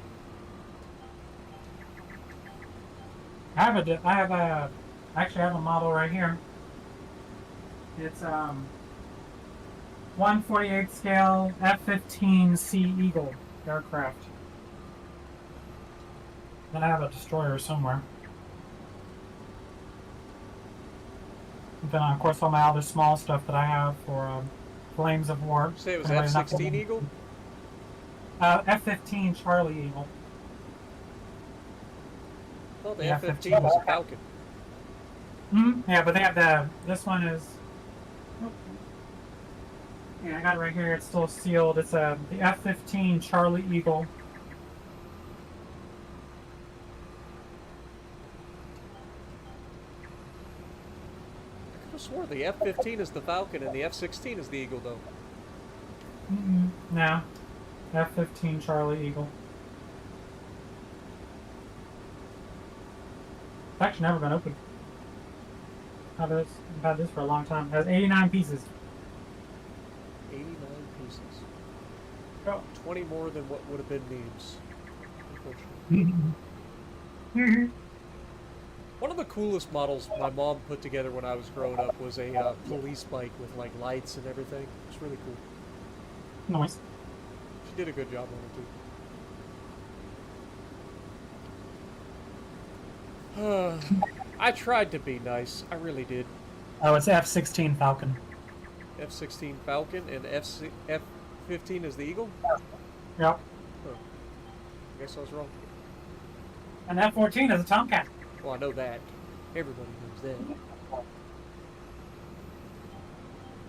I actually have a model right here. It's 1/48 scale F-15C Eagle aircraft. Then I have a destroyer somewhere. And then of course all my other small stuff that I have for Flames of War. You say it was Anybody's not F-16 gonna- Eagle? F-15 Charlie Eagle. I thought the Yeah, F-15 was a Falcon. Yeah, but they have this one is, yeah, I got it right here, it's still sealed. It's the F-15 Charlie Eagle. I could have swore the F-15 is the Falcon and the F-16 is the Eagle, though. No. F-15 Charlie Eagle. It's actually never been opened. I've had this for a long time. It has 89 pieces. 89 pieces. Oh. 20 more than what would have been memes. Unfortunately. One of the coolest models my mom put together when I was growing up was a police bike with like lights and everything. It's really cool. Nice. She did a good job on it too. I tried to be nice. I really did. Oh, it's F-16 Falcon. F-16 Falcon and F-15 is the Eagle? Yep. Huh. I guess I was wrong. And F-14 is a Tomcat. Well, I know that. Everybody knows that.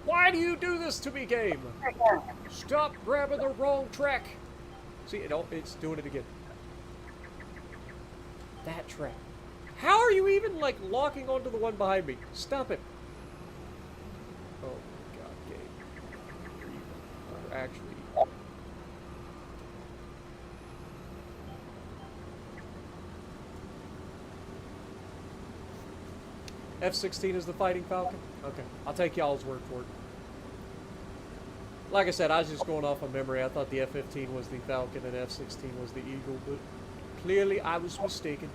Why do you do this to me, game? Stop grabbing the wrong track. See, it's doing it again. That track. How are you even, like, locking onto the one behind me? Stop it. Oh, my God, game. You're actually... F-16 is the Fighting Falcon? Okay, I'll take y'all's word for it. Like I said, I was just going off of memory. I thought the F-15 was the Falcon and F-16 was the Eagle, but clearly I was mistaken.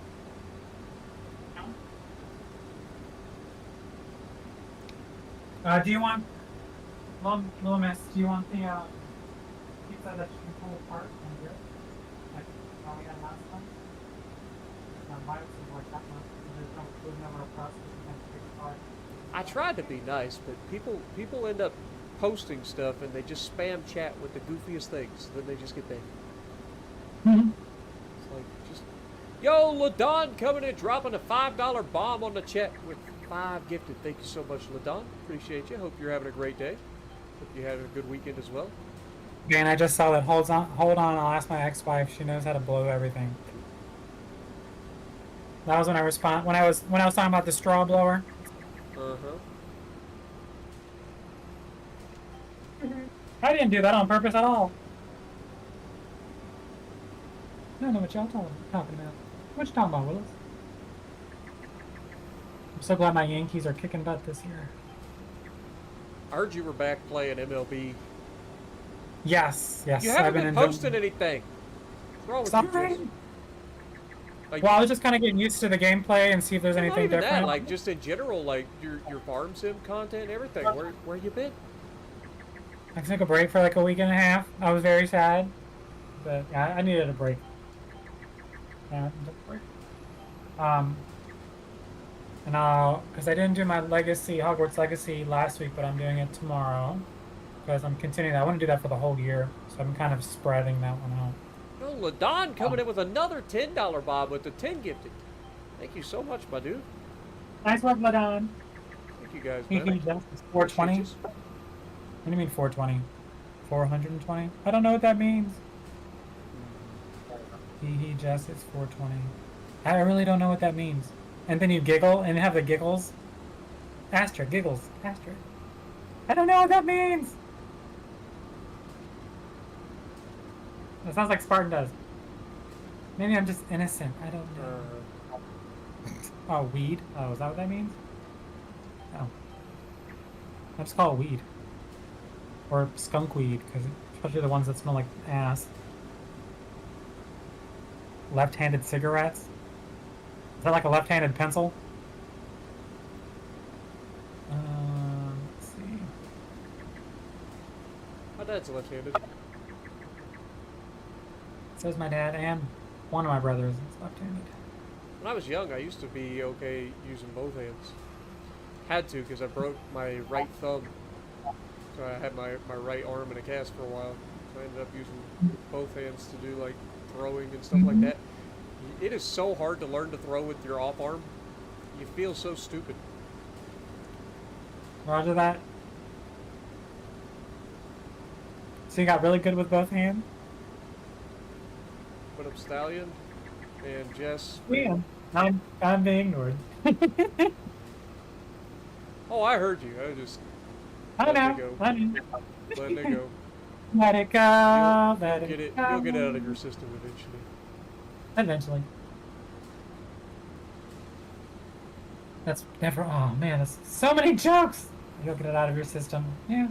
Do you want, little miss, do you want the pizza that you can pull apart and grip? Like how we had last time? Mine was like that much. There's no food, never a crust, you can't take it apart. I tried to be nice, but people end up posting stuff and they just spam chat with the goofiest things. Then they just get banned. Mhm. It's like, just, yo, LaDon coming in, dropping a $5 bomb on the chat with 5 gifted. Thank you so much, LaDon. Appreciate you. Hope you're having a great day. Hope you're having a good weekend as well. And I just saw that. Hold on, I'll ask my ex-wife. She knows how to blow everything. That was when I when I was talking about the straw blower. I didn't do that on purpose at all. I don't know what y'all talking about. What you talking about, Willis? I'm so glad my Yankees are kicking butt this year. I heard you were back playing MLB. Yes. You haven't been posting anything. What's wrong with you, Jason? Like, well, I was just kind of getting used to the gameplay and see if there's anything different. That, like, just in general, like your farm sim content and everything. Where you been? I took a break for like a week and a half. I was very sad, but yeah, I needed a break. Yeah, I took a break. And because I didn't do my Hogwarts Legacy last week, but I'm doing it tomorrow because I'm continuing that. I want to do that for the whole year, so I'm kind of spreading that one out. Oh, LaDon coming in with another $10 bob with the 10 gifted. Thank you so much, my dude. Nice work, LaDon. Thank you guys, man. It's 420. What do you mean 420? 420? I don't know what that means. He just is 420. I really don't know what that means. And then you giggle and have the giggles. Astra, giggles, Astra. I don't know what that means. That sounds like Spartan does. Maybe I'm just innocent. I don't know. Oh, weed? Oh, is that what that means? Oh. I just call it weed. Or skunk weed, because especially the ones that smell like ass. Left-handed cigarettes? Is that like a left-handed pencil? Let's see. My dad's left-handed. Says my dad, and one of my brothers is left-handed. When I was young, I used to be okay using both hands. Had to, because I broke my right thumb. So I had my right arm in a cast for a while. So I ended up using both hands to do like throwing and stuff like that. It is so hard to learn to throw with your off arm. You feel so stupid. Roger that. So you got really good with both hands? What up, Stallion? And Jess? Yeah, I'm being ignored. Oh, I heard you. I just... I know. Letting it go. Let it go. Let You'll it go. You'll get it out of your system eventually. Eventually. That's never. Oh man, that's so many jokes. You'll get it out of your system. Yeah.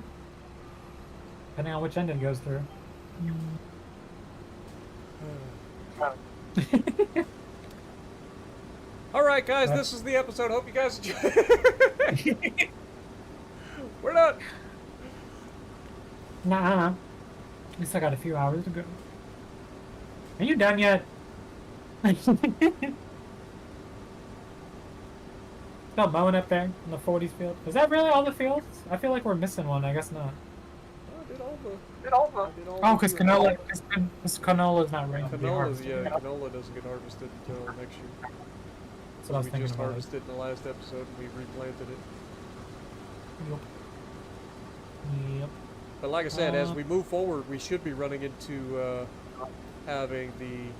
Depending on which end it goes through. Alright guys, this is the episode. Hope you guys enjoy. We're done. Nah. We still got a few hours to go. Are you done yet? Still mowing up there in the 40s field. Is that really all the fields? I feel like we're missing one. I guess not. I did all the. Oh, because canola. Because canola's not ready to be Canola harvested. doesn't get harvested until next year. That's what I was We thinking just about. harvested in the last episode and we replanted it. Yep. But like I said, as we move forward, we should be running into having the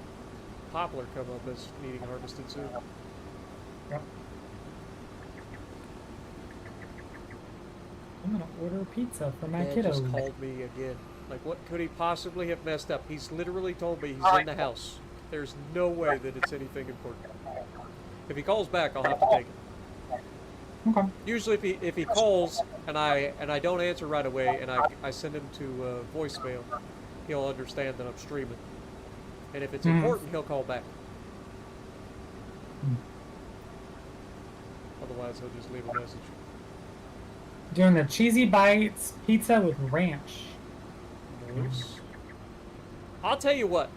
poplar come up as needing harvested soon. Yep. I'm gonna order pizza for my Dad kiddos. just called me again. Like, what could he possibly have messed up? He's literally told me he's in the house. There's no way that it's anything important. If he calls back, I'll have to take it. Okay. Usually, if he calls and I don't answer right away and I send him to voicemail, he'll understand that I'm streaming. And if it's important, he'll call back. Otherwise, he'll just leave a message. Doing the cheesy bites pizza with ranch. Nice. I'll tell you what.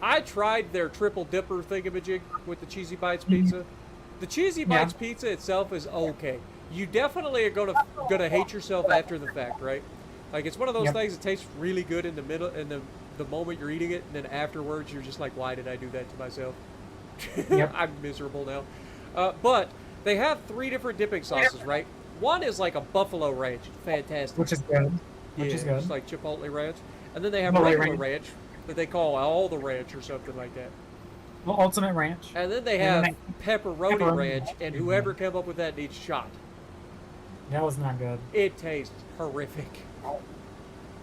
I tried their triple dipper thingamajig with the Cheesy Bites pizza. The Cheesy Bites pizza itself is okay. you definitely are gonna hate yourself after the fact, right? Like it's one of those Yep. things that tastes really good in the middle, in the moment you're eating it, and then afterwards you're just like, why did I do that to myself? Yep. I'm miserable now. But they have 3 different dipping sauces, right? One is like a buffalo ranch, fantastic. Which is good. Which Yeah, is good. it's like Chipotle ranch. And then they have Chipotle regular ranch. ranch that they call all the ranch or something like that. Well, Ultimate Ranch. And then they And have then pepperoni ranch, and whoever came up with that needs shot. That was not good. It tastes horrific.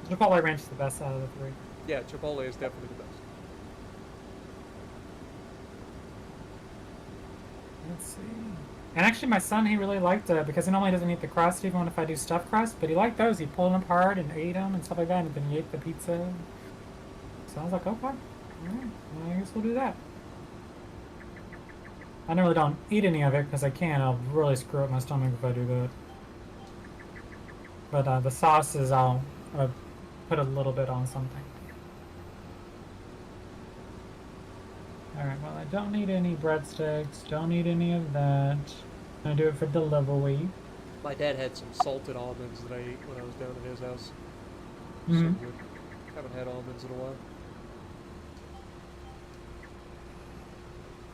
Chipotle Ranch is the best out of the 3. Yeah, Chipotle is definitely the best. Let's see. And actually, my son, he really liked it because he normally doesn't eat the crust, even if I do stuffed crust. But he liked those. He pulled them apart and ate them and stuff like that. And then he ate the pizza. So I was like, okay, all right, well, I guess we'll do that. I really don't eat any of it because I can. I'll really screw up my stomach if I do that. But the sauces, I'll put a little bit on something. Alright, well, I don't need any breadsticks. Don't need any of that. I'm gonna do it for delivery. My dad had some salted almonds that I ate when I was down at his house. Mhm. So good. Haven't had almonds in a while.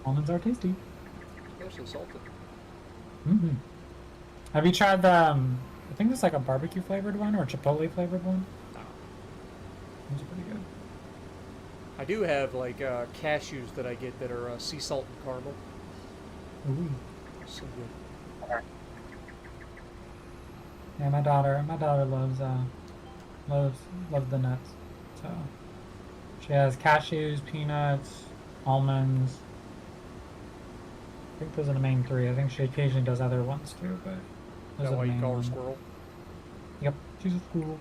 Almonds are tasty. Especially salted. Mm-hmm. Have you tried the, I think there's like a barbecue flavored one or a chipotle flavored one? No. Those are pretty good. I do have like cashews that I get that are sea salt and caramel. Ooh. So good. Yeah, my daughter loves loves the nuts. So she has cashews, peanuts, almonds. I think those are the main 3. I think she occasionally does other ones too, but Is those that are why the you main call her ones. squirrel? Yep, she's a squirrel.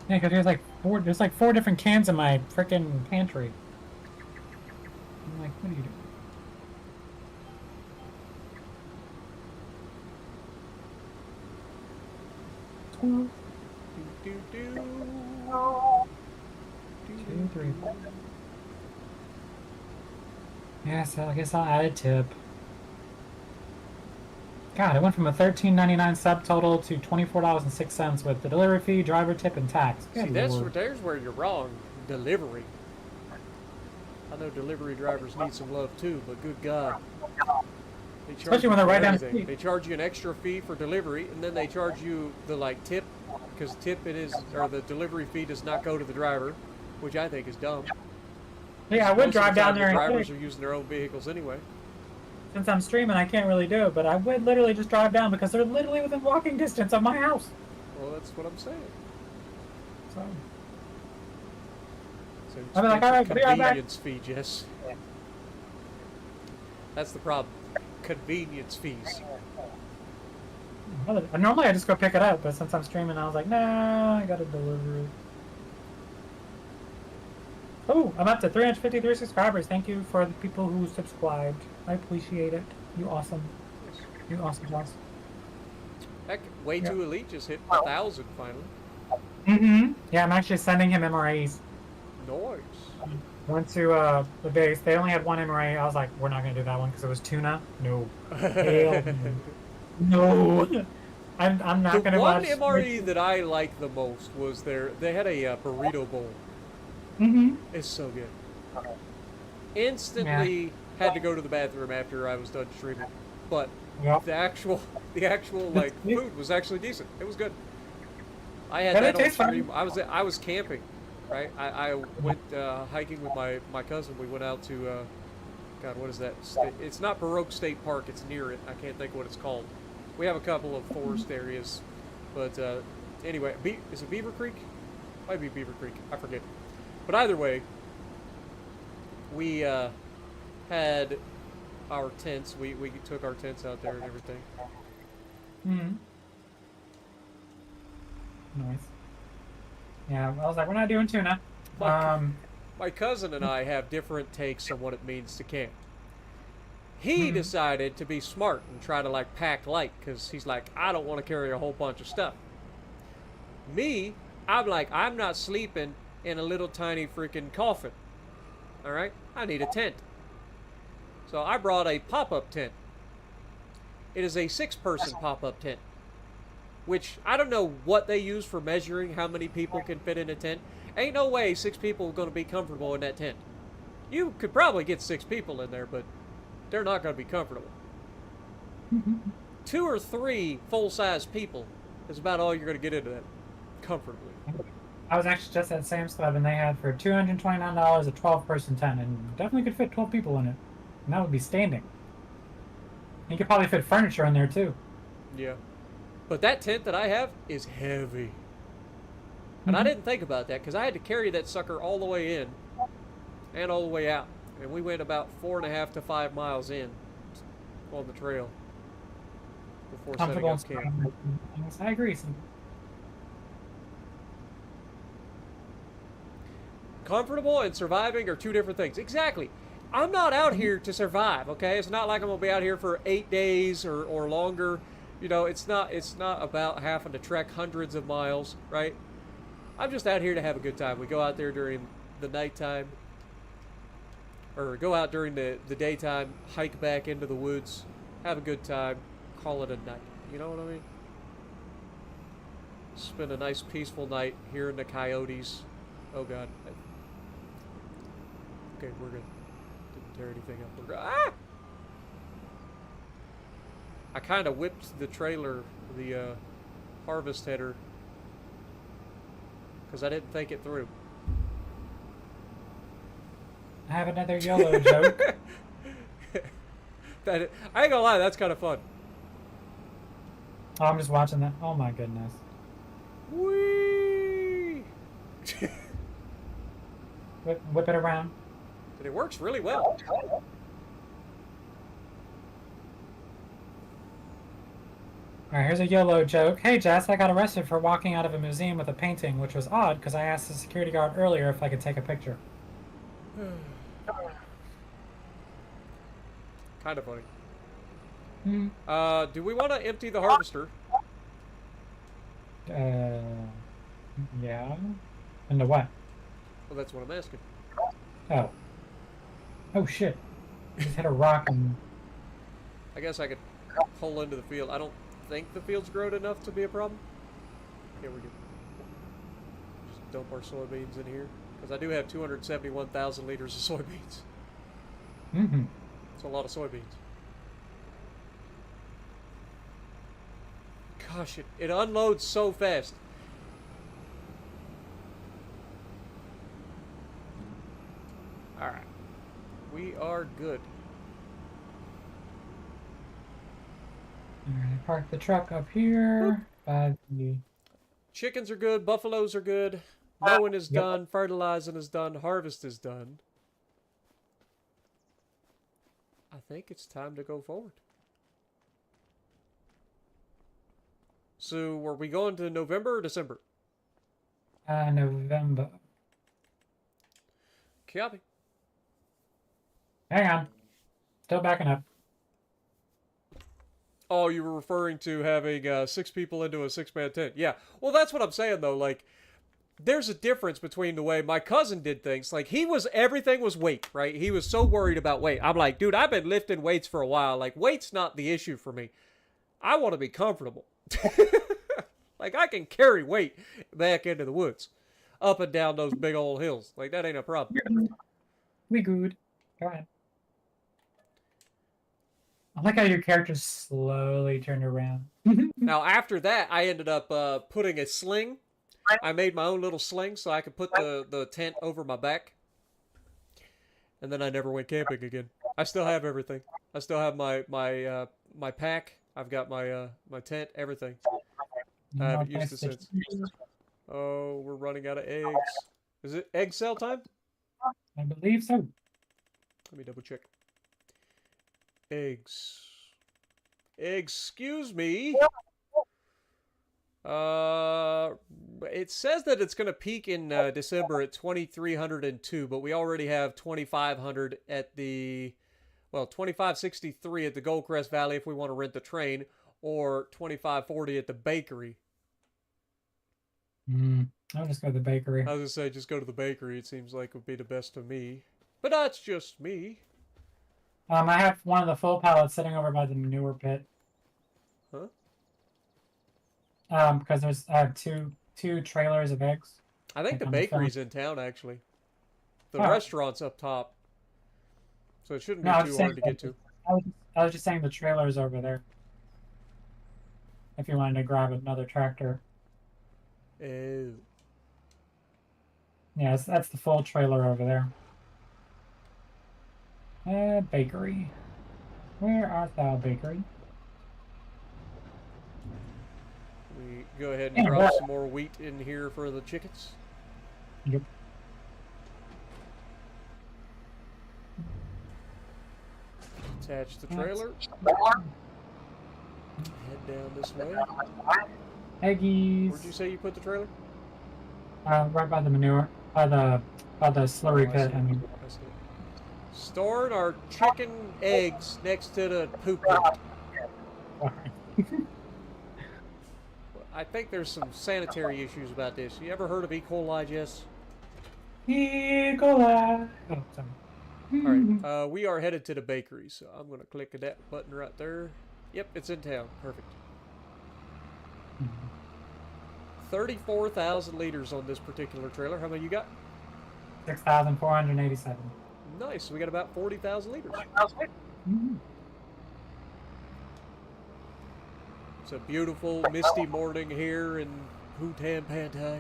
Yeah, because there's like 4 different cans in my frickin' pantry. I'm like, what are you doing? Squirrel. Do, do, do. 2, 3, 4. Yeah, so I guess I'll add a tip. God, it went from a $13.99 subtotal to $24.06 with the delivery fee, driver tip, and tax. See, Good Lord. there's where you're wrong. Delivery. I know delivery drivers need some love too, but good God. They charge Especially you when they're for right down the everything. street. They charge you an extra fee for delivery, and then they charge you the like tip, because tip it is, or the delivery fee does not go to the driver, which I think is dumb. Yeah, I would Most of drive the down time there the and drivers pick. are using their own vehicles anyway. Since I'm streaming, I can't really do it, but I would literally just drive down because they're literally within walking distance of my house. Well, that's what I'm saying. So, It's an I'll be like, all right, expensive be right back. convenience fee, Jess. That's the problem. Convenience fees. normally I just go pick it up, but since I'm streaming, I was like, nah, I gotta deliver it. Oh, I'm up to 353 subscribers. Thank you for the people who subscribed. I appreciate it. You awesome. You awesome, Joss. Heck, Way Too Elite just hit 1,000 finally. Mm-hmm. Yeah, I'm actually sending him MREs. Noise. Went to the base. They only had one MRE. I was like, we're not going to do that one because it was tuna. No. Hell no. No. I'm not going The to one watch. MRE that I liked the most was they had a burrito bowl. Mm-hmm. It's so good. Instantly had to go to the bathroom after I was done streaming, but Yep. the actual like food was actually decent. It was good. I had Yeah, that it on tastes fine. stream. I was camping, right? I went hiking with my cousin. We went out to God, what is that? It's not Baroque State Park. It's near it. I can't think of what it's called. We have a couple of forest areas, but anyway, is it Beaver Creek? Might be Beaver Creek. I forget. But either way, we had our tents. We took our tents out there and everything. Mm-hmm. Nice. Yeah, I was like, we're not doing tuna. My cousin and I have different takes on what it means to camp. He decided to be smart and try to like pack light because he's like, I don't want to carry a whole bunch of stuff. Me, I'm like, I'm not sleeping in a little tiny freaking coffin. All right, I need a tent. So I brought a pop-up tent. It is a 6-person pop-up tent, which I don't know what they use for measuring how many people can fit in a tent. Ain't no way 6 people are going to be comfortable in that tent. You could probably get 6 people in there, but they're not going to be comfortable. 2 or 3 full-size people is about all you're going to get into that comfortably. I was actually just at Sam's Club, and they had for $229 a 12-person tent, and definitely could fit 12 people in it. And that would be standing. You could probably fit furniture in there, too. Yeah. But that tent that I have is heavy. And I didn't think about that, because I had to carry that sucker all the way in and all the way out. And we went about 4.5 to 5 miles in on the trail before setting up camp. I agree. Comfortable and surviving are 2 different things. Exactly. I'm not out here to survive, okay? It's not like I'm going to be out here for 8 days or longer. You know, it's not about having to trek hundreds of miles, right? I'm just out here to have a good time. We go out there during the nighttime, or go out during the daytime, hike back into the woods, have a good time, call it a night. You know what I mean? Spend a nice peaceful night hearing the coyotes. Oh God. Okay, we're good. Didn't tear anything up. We're good. Ah! I kind of whipped the trailer, the harvest header, because I didn't think it through. I have another YOLO joke. I ain't gonna lie, that's kind of fun. Oh, I'm just watching that. Oh my goodness. Whee! Whip it around. But it works really well. Alright, here's a YOLO joke. Hey Jess, I got arrested for walking out of a museum with a painting, which was odd because I asked the security guard earlier if I could take a picture. Kind of funny. Hmm. Do we want to empty the harvester? Yeah. Into what? Well, that's what I'm asking. Oh. Oh shit. I just hit a rock and... I guess I could pull into the field. I don't think the field's grown enough to be a problem. Here we go. Just dump our soybeans in here. Because I do have 271,000 liters of soybeans. Mm-hmm. It's a lot of soybeans. Gosh, it unloads so fast. Alright. We are good. Alright, park the truck up here. By the... Chickens are good. Buffaloes are good. Mowing is done. Fertilizing is done. Harvest is done. I think it's time to go forward. So, were we going to November or December? November. Copy. Hang on. Still backing up. Oh, you were referring to having 6 people into a 6-man tent. Yeah. Well, that's what I'm saying, though. Like, there's a difference between the way my cousin did things. Like, everything was weight, right? He was so worried about weight. I'm like, dude, I've been lifting weights for a while. Like, weight's not the issue for me. I want to be comfortable. Like, I can carry weight back into the woods. Up and down those big old hills. Like, that ain't a problem. We good. Go ahead. I like how your character slowly turned around. Now, after that, I ended up putting a sling. I made my own little sling so I could put the tent over my back. And then I never went camping again. I still have everything. I still have my pack. I've got my my tent, everything. I haven't used it since. Oh, we're running out of eggs. Is it egg sale time? I believe so. Let me double check. Eggs. Excuse me. It says that it's going to peak in December at 2,302, but we already have 2,500 at the, well, 2,563 at the Goldcrest Valley if we want to rent the train, or 2,540 at the bakery. I'll just go to the bakery. I was going to say, just go to the bakery. It seems like would be the best to me. But that's just me. I have one of the full pallets sitting over by the manure pit. Because there's two trailers of eggs. I think Like the on the film. bakery's in town, actually. The Oh, restaurant's up top, so it shouldn't no, be I was too just hard saying. to get to. I was just saying the trailer's over there. If you wanted to grab another tractor, Oh. yes, that's the full trailer over there. Bakery. Where art thou, bakery? We go ahead and Yeah, drop what? some more wheat in here for the chickens. Yep. Attach the trailer. Head down this way. Eggies. Where'd you say you put the trailer? Right by the manure, by the slurry Oh, I pit. see I it. mean, I see it. Storing our chicken eggs next to the poop pit. I think there's some sanitary issues about this. You ever heard of E. coli, Jess? E. coli. Oh, sorry. Alright, we are headed to the bakery, so I'm going to click that button right there. Yep, it's in town. Perfect. 34,000 liters on this particular trailer. How many you got? 6,487. Nice. We got about 40,000 liters. It's a beautiful, misty morning here in Bhutan, Pantai.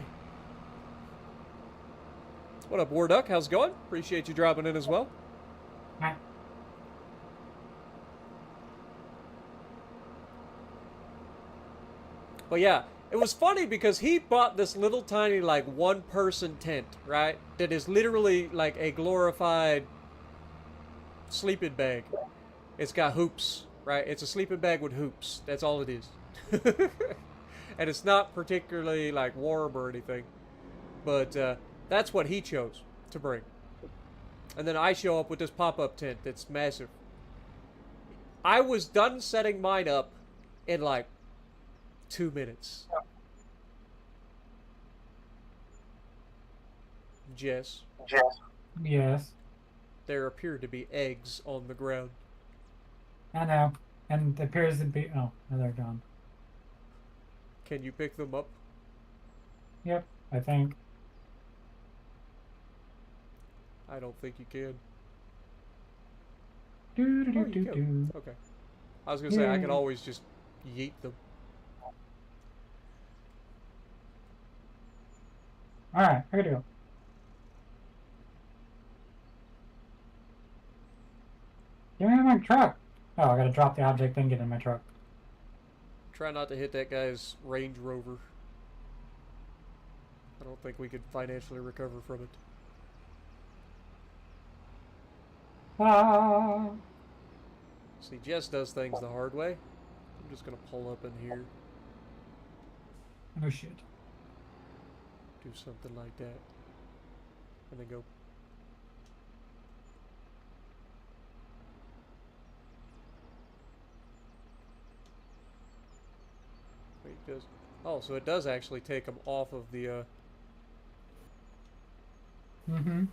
What up, War Duck? How's it going? Appreciate you dropping in as well. Right. But yeah, it was funny because he bought this little tiny, like, one-person tent, right? That is literally like a glorified sleeping bag. It's got hoops, right? It's a sleeping bag with hoops. That's all it is. And it's not particularly, like, warm or anything. But that's what he chose to bring. And then I show up with this pop-up tent that's massive. I was done setting mine up in, like, 2 minutes. Jess, Yes, there appear to be eggs on the ground. I know. And it appears to be. Oh, no, they're gone. Can you pick them up? Yep, I think. I don't think you can. Do do Oh, do you do can. do. Okay. I was gonna say I could Yay. always just yeet them. All right, I gotta go. Give me my truck. Oh, I gotta drop the object, then get in my truck. Try not to hit that guy's Range Rover. I don't think we could financially recover from it. Ah. See, Jess does things the hard way. I'm just gonna pull up in here, Oh shit. do something like that, and then go. Wait, does. Oh, so it does actually take them off of the, Mm-hmm.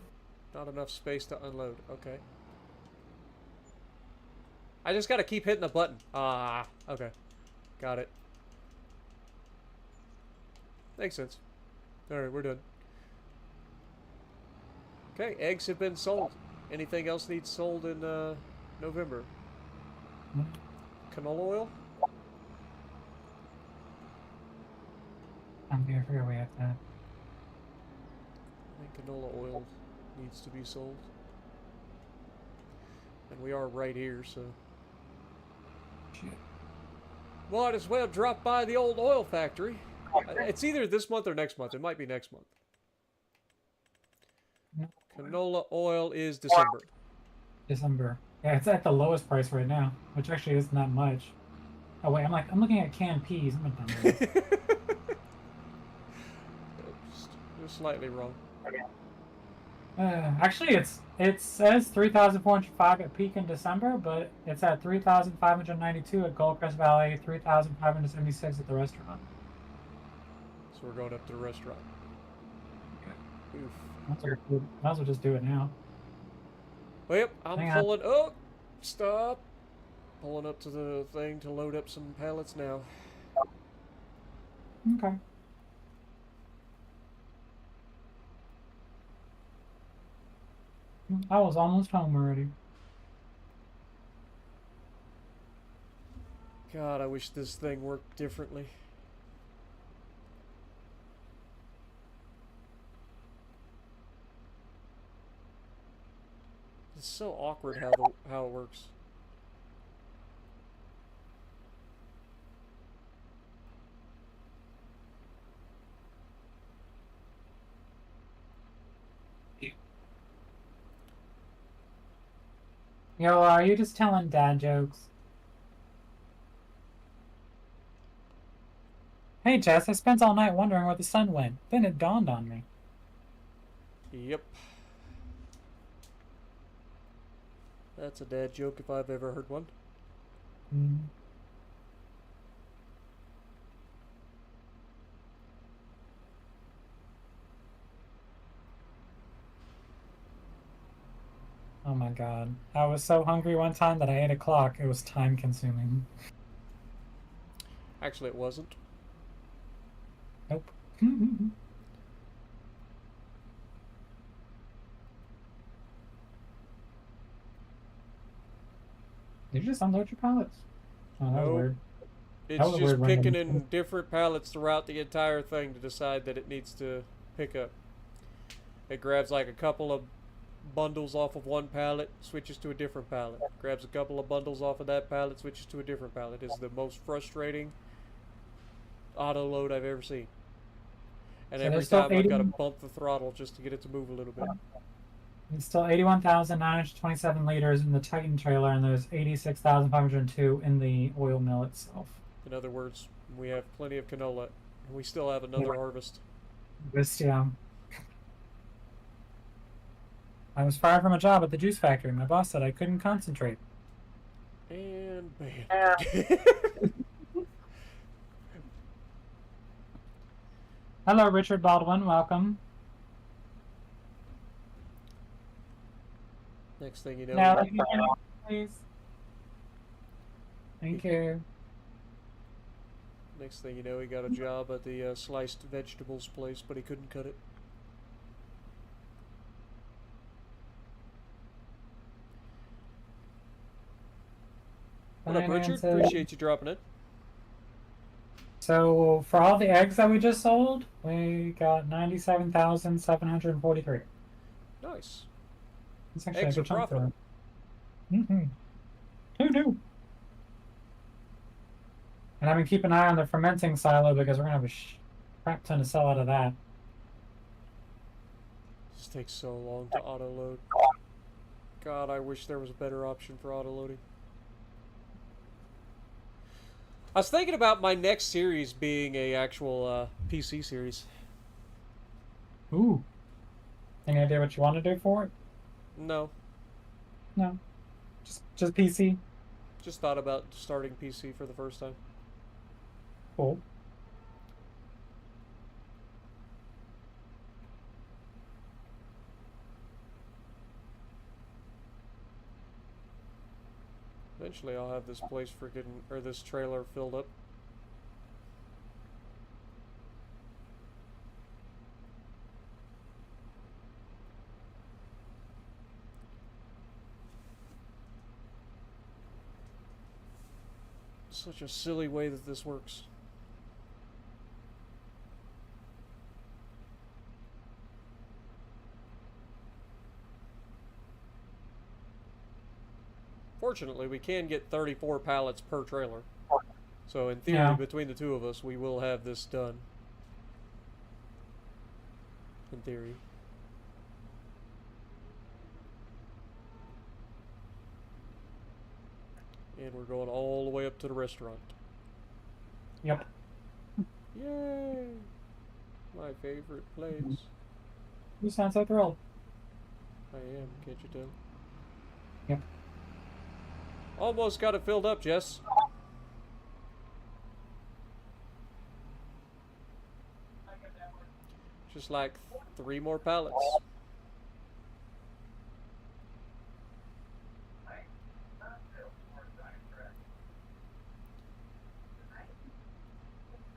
not enough space to unload. Okay. I just gotta keep hitting the button. Ah, okay. Got it. Makes sense. Alright, we're done. Okay, eggs have been sold. Anything else needs sold in, November? Canola oil? I'm here. I forgot we have that. I think canola oil needs to be sold. And we are right here, so... Shit. Might as well drop by the old oil factory. It's either this month or next month. It might be next month. Canola oil is December. December. Yeah, it's at the lowest price right now, which actually isn't that much. Oh wait, I'm looking at canned peas. I'm not done with it. Just slightly wrong. Actually, it says 3,405 at peak in December, but it's at 3,592 at Goldcrest Valley, 3,576 at the restaurant. So we're going up to the restaurant. Oof. Might as well just do it now. Well, yep, I'm Hang on. pulling. Oh, stop! Pulling up to the thing to load up some pallets now. Okay. I was almost home already. God, I wish this thing worked differently. It's so awkward how it works. Yo, are you just telling dad jokes? Hey, Jess, I spent all night wondering where the sun went. Then it dawned on me. Yep. That's a dad joke if I've ever heard one. Mm. Oh my god. I was so hungry one time that I ate a clock. It was time consuming. Actually, it wasn't. Nope. Did you just unload your pallets? Oh, that was Nope. weird. That It's was a weird just picking random. in different pallets throughout the entire thing to decide that it needs to pick up. It grabs like a couple of bundles off of one pallet, switches to a different pallet. Grabs a couple of bundles off of that pallet, switches to a different pallet. It's the most frustrating auto load I've ever seen. And So every there's still time I've 80. got to bump the throttle just to get it to move a little bit. There's still 81,927 liters in the Titan trailer, and there's 86,502 in the oil mill itself. In other words, we have plenty of canola, and we still have another harvest. This, yeah. I was fired from a job at the juice factory. My boss said I couldn't concentrate. And bam. Yeah. Hello, Richard Baldwin. Welcome. Next thing you know, Now, please. Thank you. next thing you know, he got a job at the sliced vegetables place, but he couldn't cut it. What up, Richard? Appreciate you dropping it. So, for all the eggs that we just sold, we got 97,743. Nice. That's actually Eggs a are good chunk for profitable. them. Who knew? And I'm going to keep an eye on the fermenting silo because we're going to have a crap ton to sell out of that. This takes so long to auto load. God, I wish there was a better option for auto loading. I was thinking about my next series being a actual PC series. Ooh. Any idea what you want to do for it? No. No. Just PC. Just thought about starting PC for the first time. Cool. Eventually I'll have this place or this trailer filled up. Such a silly way that this works. Fortunately, we can get 34 pallets per trailer. So in theory, Yeah. between the two of us, we will have this done. In theory. And we're going all the way up to the restaurant. Yep. Yay! My favorite place. You sound so thrilled. I am, can't you tell? Yep. Almost got it filled up, Jess. Just like 3 more pallets.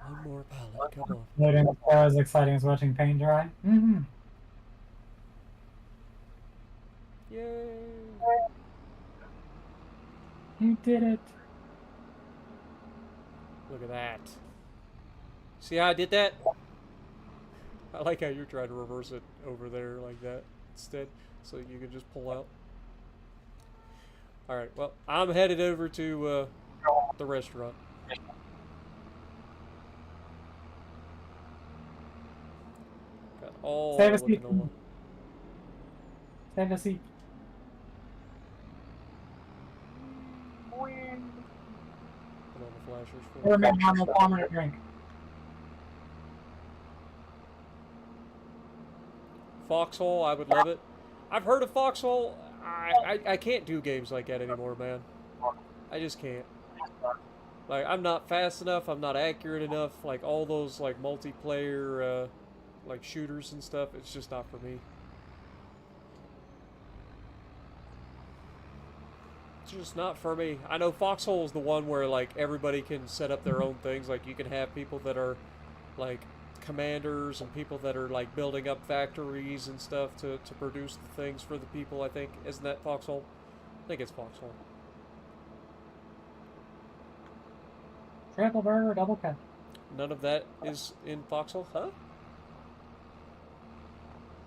One more pallet, come Loading the floor is exciting as watching paint dry. Mm-hmm. Yay! You did it. Look at that. See how I did that? I like how you're trying to reverse it over there like that instead, so you can just pull out. Alright, well, I'm headed over to the restaurant. Got all Save a the seat. canola. Save a seat. Put on the flashers for Or me. maybe on the warmer drink. Foxhole, I would love it. I've heard of Foxhole. I can't do games like that anymore, man. I just can't. Like, I'm not fast enough. I'm not accurate enough. Like, all those, like, multiplayer, like, shooters and stuff. It's just not for me. It's just not for me. I know Foxhole is the one where, like, everybody can set up their own things. Like, you can have people that are, like, commanders and people that are, like, building up factories and stuff to produce the things for the people, I think. Isn't that Foxhole? I think it's Foxhole. Triple burger, double cut. None of that is in Foxhole? Huh?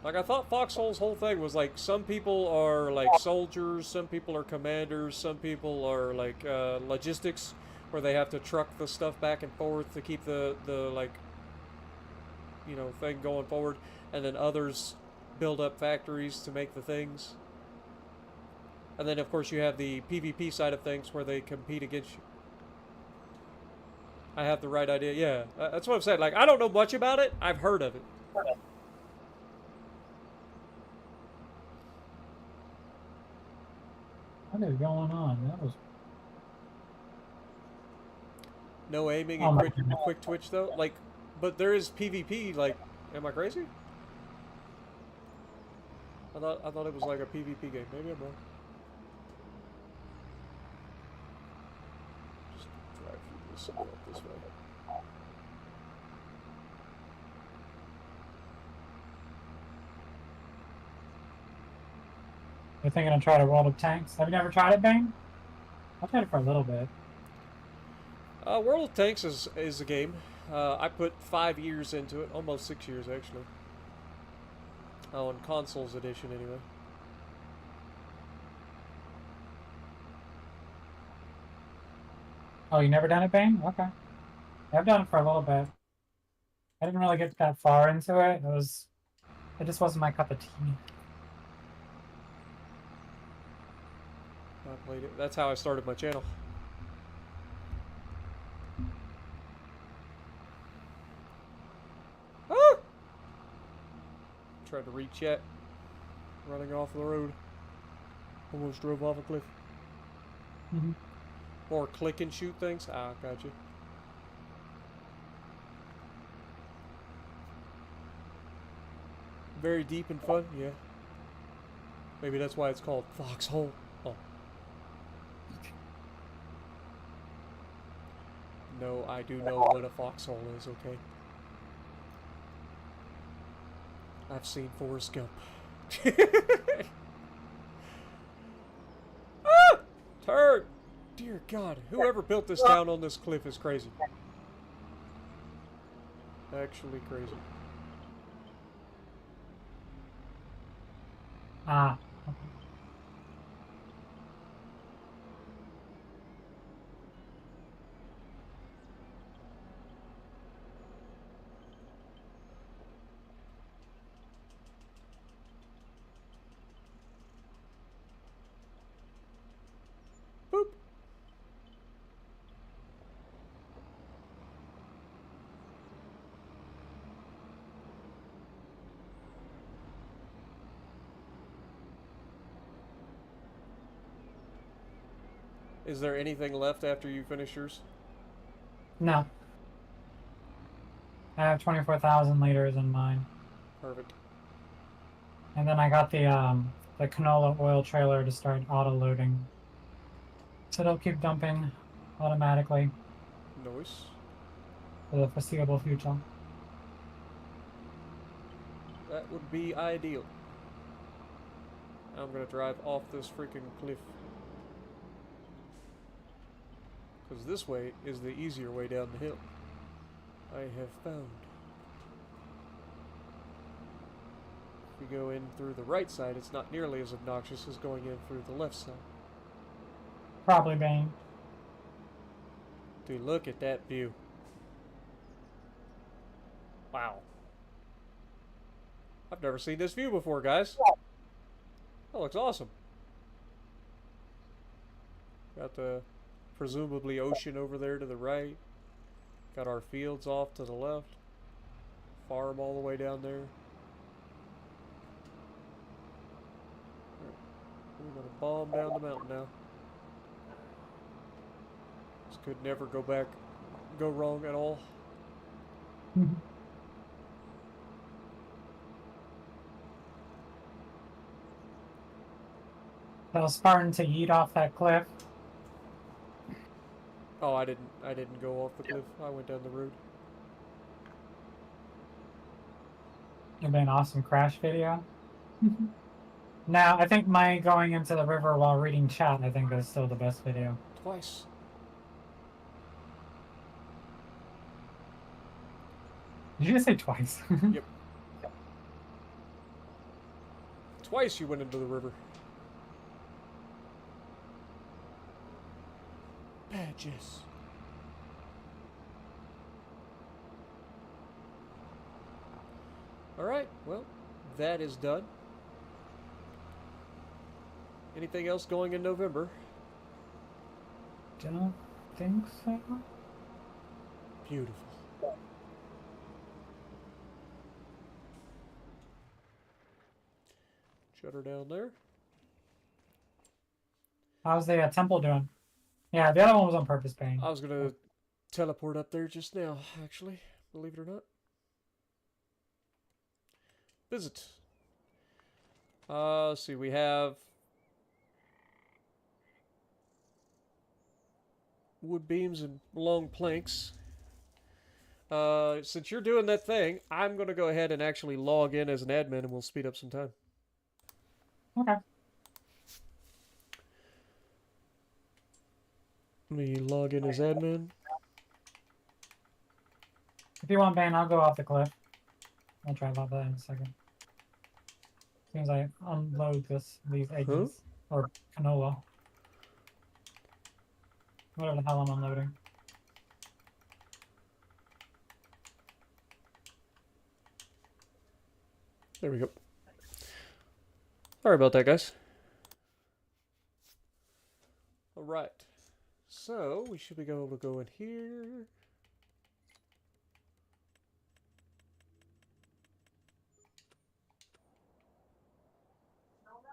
Like, I thought Foxhole's whole thing was, like, some people are, like, soldiers, some people are commanders, some people are, like, logistics, where they have to truck the stuff back and forth to keep the like, you know, thing going forward, and then others build up factories to make the things. And then, of course, you have the PvP side of things where they compete against you. I have the right idea. Yeah, that's what I'm saying. Like, I don't know much about it. I've heard of it. What is going on? That was. No aiming Oh and my quick, goodness. quick twitch, though. Like, but there is PvP. Like, am I crazy? I thought it was like a PvP game. Maybe I'm wrong. Just drive through this and go up this way. You're thinking of trying to World of Tanks? Have you never tried it, Bang? I tried it for a little bit. World of Tanks is a game. I put 5 years into it, almost 6 years actually. Oh, on consoles edition anyway. Oh, you never done it, Bang? Okay. I've done it for a little bit. I didn't really get that far into it. It just wasn't my cup of tea. I played it. That's how I started my channel. Ah! Tried to reach yet. Running off the road. Almost drove off a cliff. Mm-hmm. Or click and shoot things. Ah, gotcha. Very deep and fun, yeah. Maybe that's why it's called Foxhole. Oh. No, I do know what a foxhole is, okay? I've seen Forrest Gump. Ah! Turn! Dear God, whoever built this town on this cliff is crazy. Actually crazy. Ah. Boop. Is there anything left after you finish yours? No. I have 24,000 liters in mine. Perfect. And then I got the canola oil trailer to start auto loading. So it'll keep dumping automatically Nice. for the foreseeable future. That would be ideal. I'm gonna drive off this freaking cliff. Because this way is the easier way down the hill. I have found. If you go in through the right side, it's not nearly as obnoxious as going in through the left side. Probably Bane. Dude, look at that view. Wow. I've never seen this view before, guys. That looks awesome. Got the presumably ocean over there to the right. Got our fields off to the left. Farm all the way down there. We're gonna bomb down the mountain now. This could never go wrong at all. Tell Spartan to yeet off that cliff. Oh, I didn't go off the cliff. I went down the road. It'd be an awesome crash video. Now, I think my going into the river while reading chat, I think is still the best video. Twice. Did you just say twice? Yep. Twice you went into the river. Badges. Alright, well, that is done. Anything else going in November? Don't think so. Beautiful. Shut her down there. How's the temple doing? Yeah, the other one was on purpose, Bane. I was gonna teleport up there just now, actually, believe it or not. Visit. Let's see, we have wood beams and long planks. Since you're doing that thing, I'm gonna go ahead and actually log in as an admin and we'll speed up some time. Okay. Let me log in as admin. If you want, Bane, I'll go off the cliff. I'll drive off that in a second. As soon as I unload these eggs. Or canola. Whatever the hell I'm unloading. There we go. Sorry about that, guys. Alright. So, we should be able to go in here.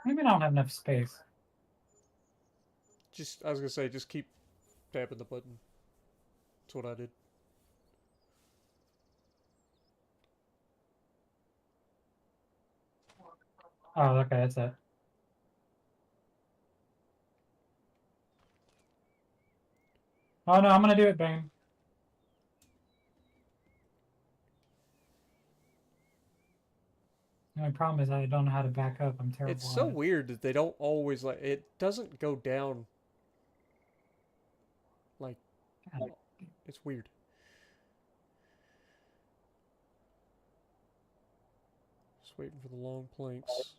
Maybe I don't have enough space. I was gonna say, just keep tapping the button. That's what I did. Oh, okay, that's it. Oh no, I'm gonna do it, Bane. The only problem is I don't know how to back up. I'm terrible. It's so weird that they don't always like it doesn't go down like it's weird. Just waiting for the long planks.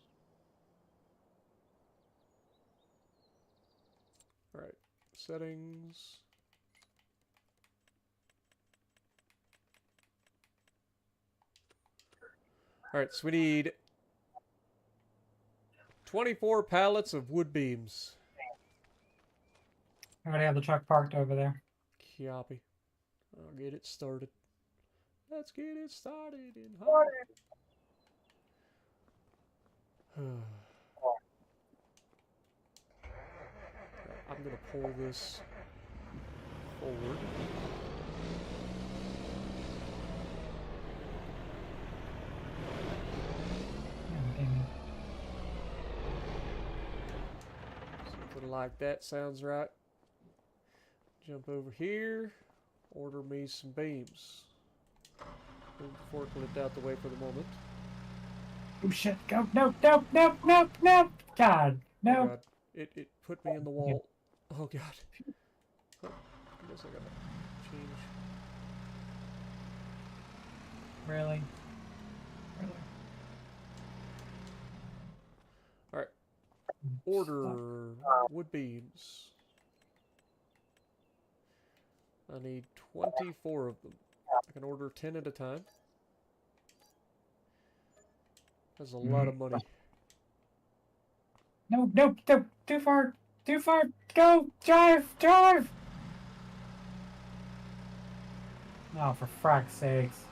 Alright, settings. Alright, so we need 24 pallets of wood beams. I already have the truck parked over there. Copy. I'll get it started. Let's get it started in hard. I'm gonna pull this forward. Something like that sounds right. Jump over here. Order me some beams. Move the forklift out the way for the moment. Oh shit, go, no, no, no, no, no, God, Oh no. god. It put me in the wall. Oh god. Huh. I guess I gotta change. Really? Really? Alright. Order wood beams. I need 24 of them. I can order 10 at a time. That's a lot of money. No, no, no, too far, too far, go, drive, drive! Oh, for frack's sakes.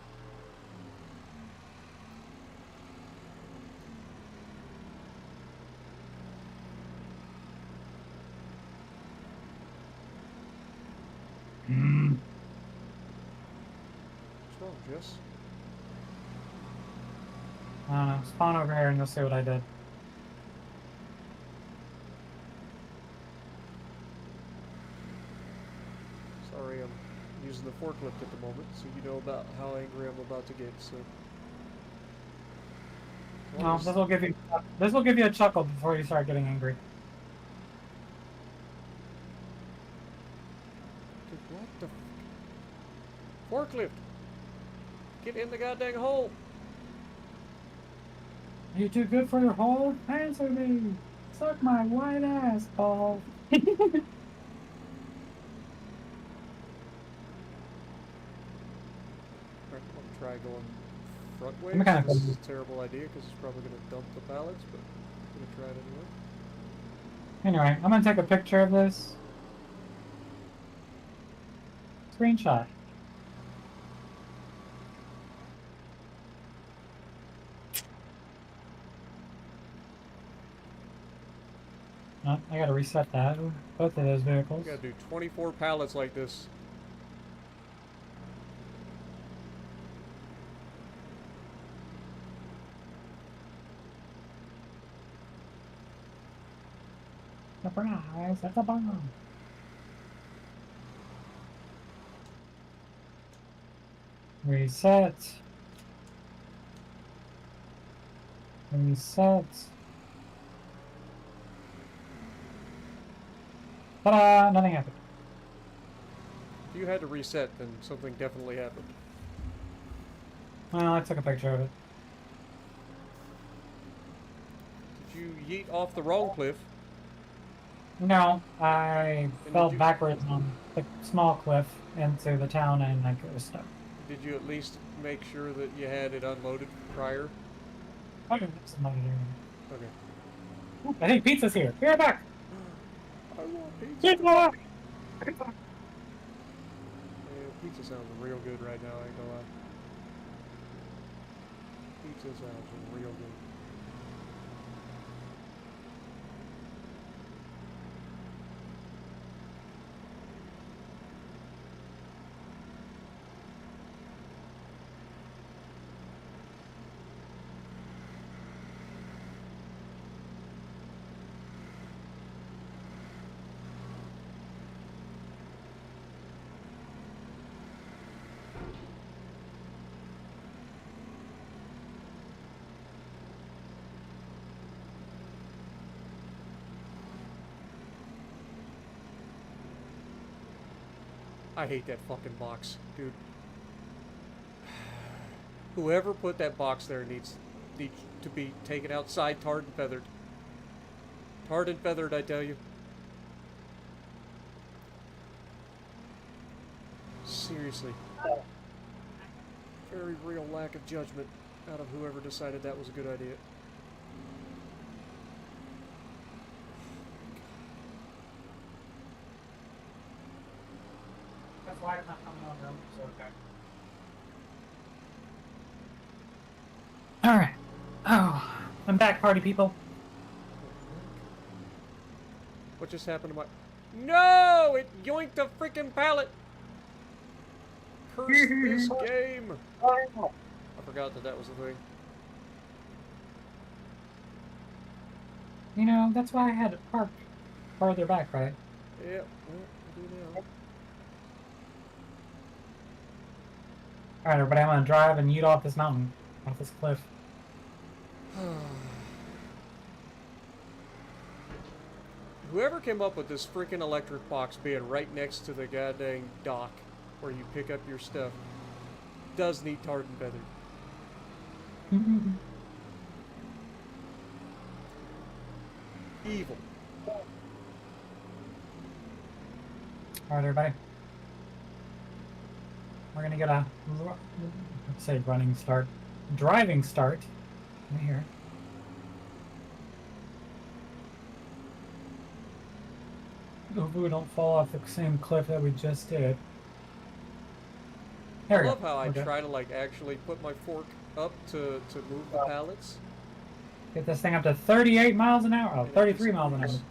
What's wrong, Jess? I don't know, spawn over here and you'll see what I did. Sorry, I'm using the forklift at the moment, so you know about how angry I'm about to get, so... No, this will give you a chuckle before you start getting angry. Dude, what the forklift! Get in the goddamn hole! Are you too good for your hole? Answer me! Suck my white ass, ball. I'm gonna try going front ways. kinda This is a terrible idea because it's probably gonna dump the pallets, but I'm gonna try it anyway. Anyway, I'm gonna take a picture of this. Screenshot. Oh, I gotta reset that. Both of those vehicles. We gotta do 24 pallets like this. Surprise! That's a bomb. Reset. Reset. Ta-da! Nothing happened. If you had to reset, then something definitely happened. Well, I took a picture of it. Did you yeet off the wrong cliff? No, I And fell did you- backwards on the small cliff into the town and I was stuck. Did you at least make sure that you had it unloaded prior? I don't know somebody doing Okay. it. Ooh, I think pizza's here. Be right back. I want pizza. Pizza! Yeah, pizza sounds real good right now, I ain't gonna lie. Pizza sounds real good. I hate that fucking box, dude. Whoever put that box there needs to be taken outside, tarred and feathered. Tarred and feathered, I tell you. Seriously. Very real lack of judgment out of whoever decided that was a good idea. That's why I'm not coming over. So okay. Alright. Oh, I'm back, party people. What just happened to my... No! It yoinked a freaking pallet! Curse this game! I forgot that was the thing. You know, that's why I had it parked farther back, right? Yeah, well, I do now. Alright, everybody, I'm gonna drive and yeet off this mountain, off this cliff. Oh Whoever came up with this freaking electric box being right next to the goddamn dock where you pick up your stuff does need tarred and feathered. Evil. Alright, everybody. We're gonna get a, let's say, running start, driving start. Right here. Hopefully we don't fall off the same cliff that we just did. There I we love go. how I Okay. try to like actually put my fork up to move the pallets. Get this thing up to 38 miles an hour. Oh, And it 33 miles an hour. disappears.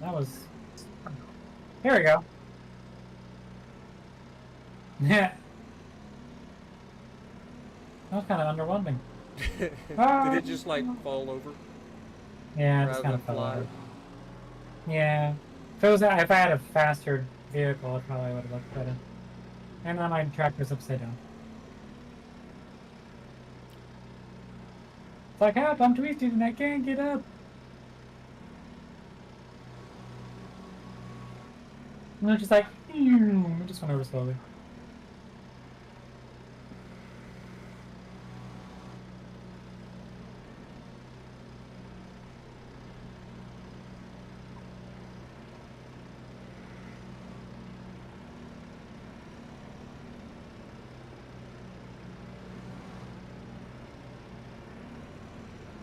That was... Here we go. Yeah. That was kind of underwhelming. Did it just like fall over? Yeah, it just rather kind than of fell fly? over. Yeah. If I had a faster vehicle, it probably would have looked better. And then my tractor's upside down. It's like, help, I'm twisted and I can't get up. And it's just like, it just went over slowly.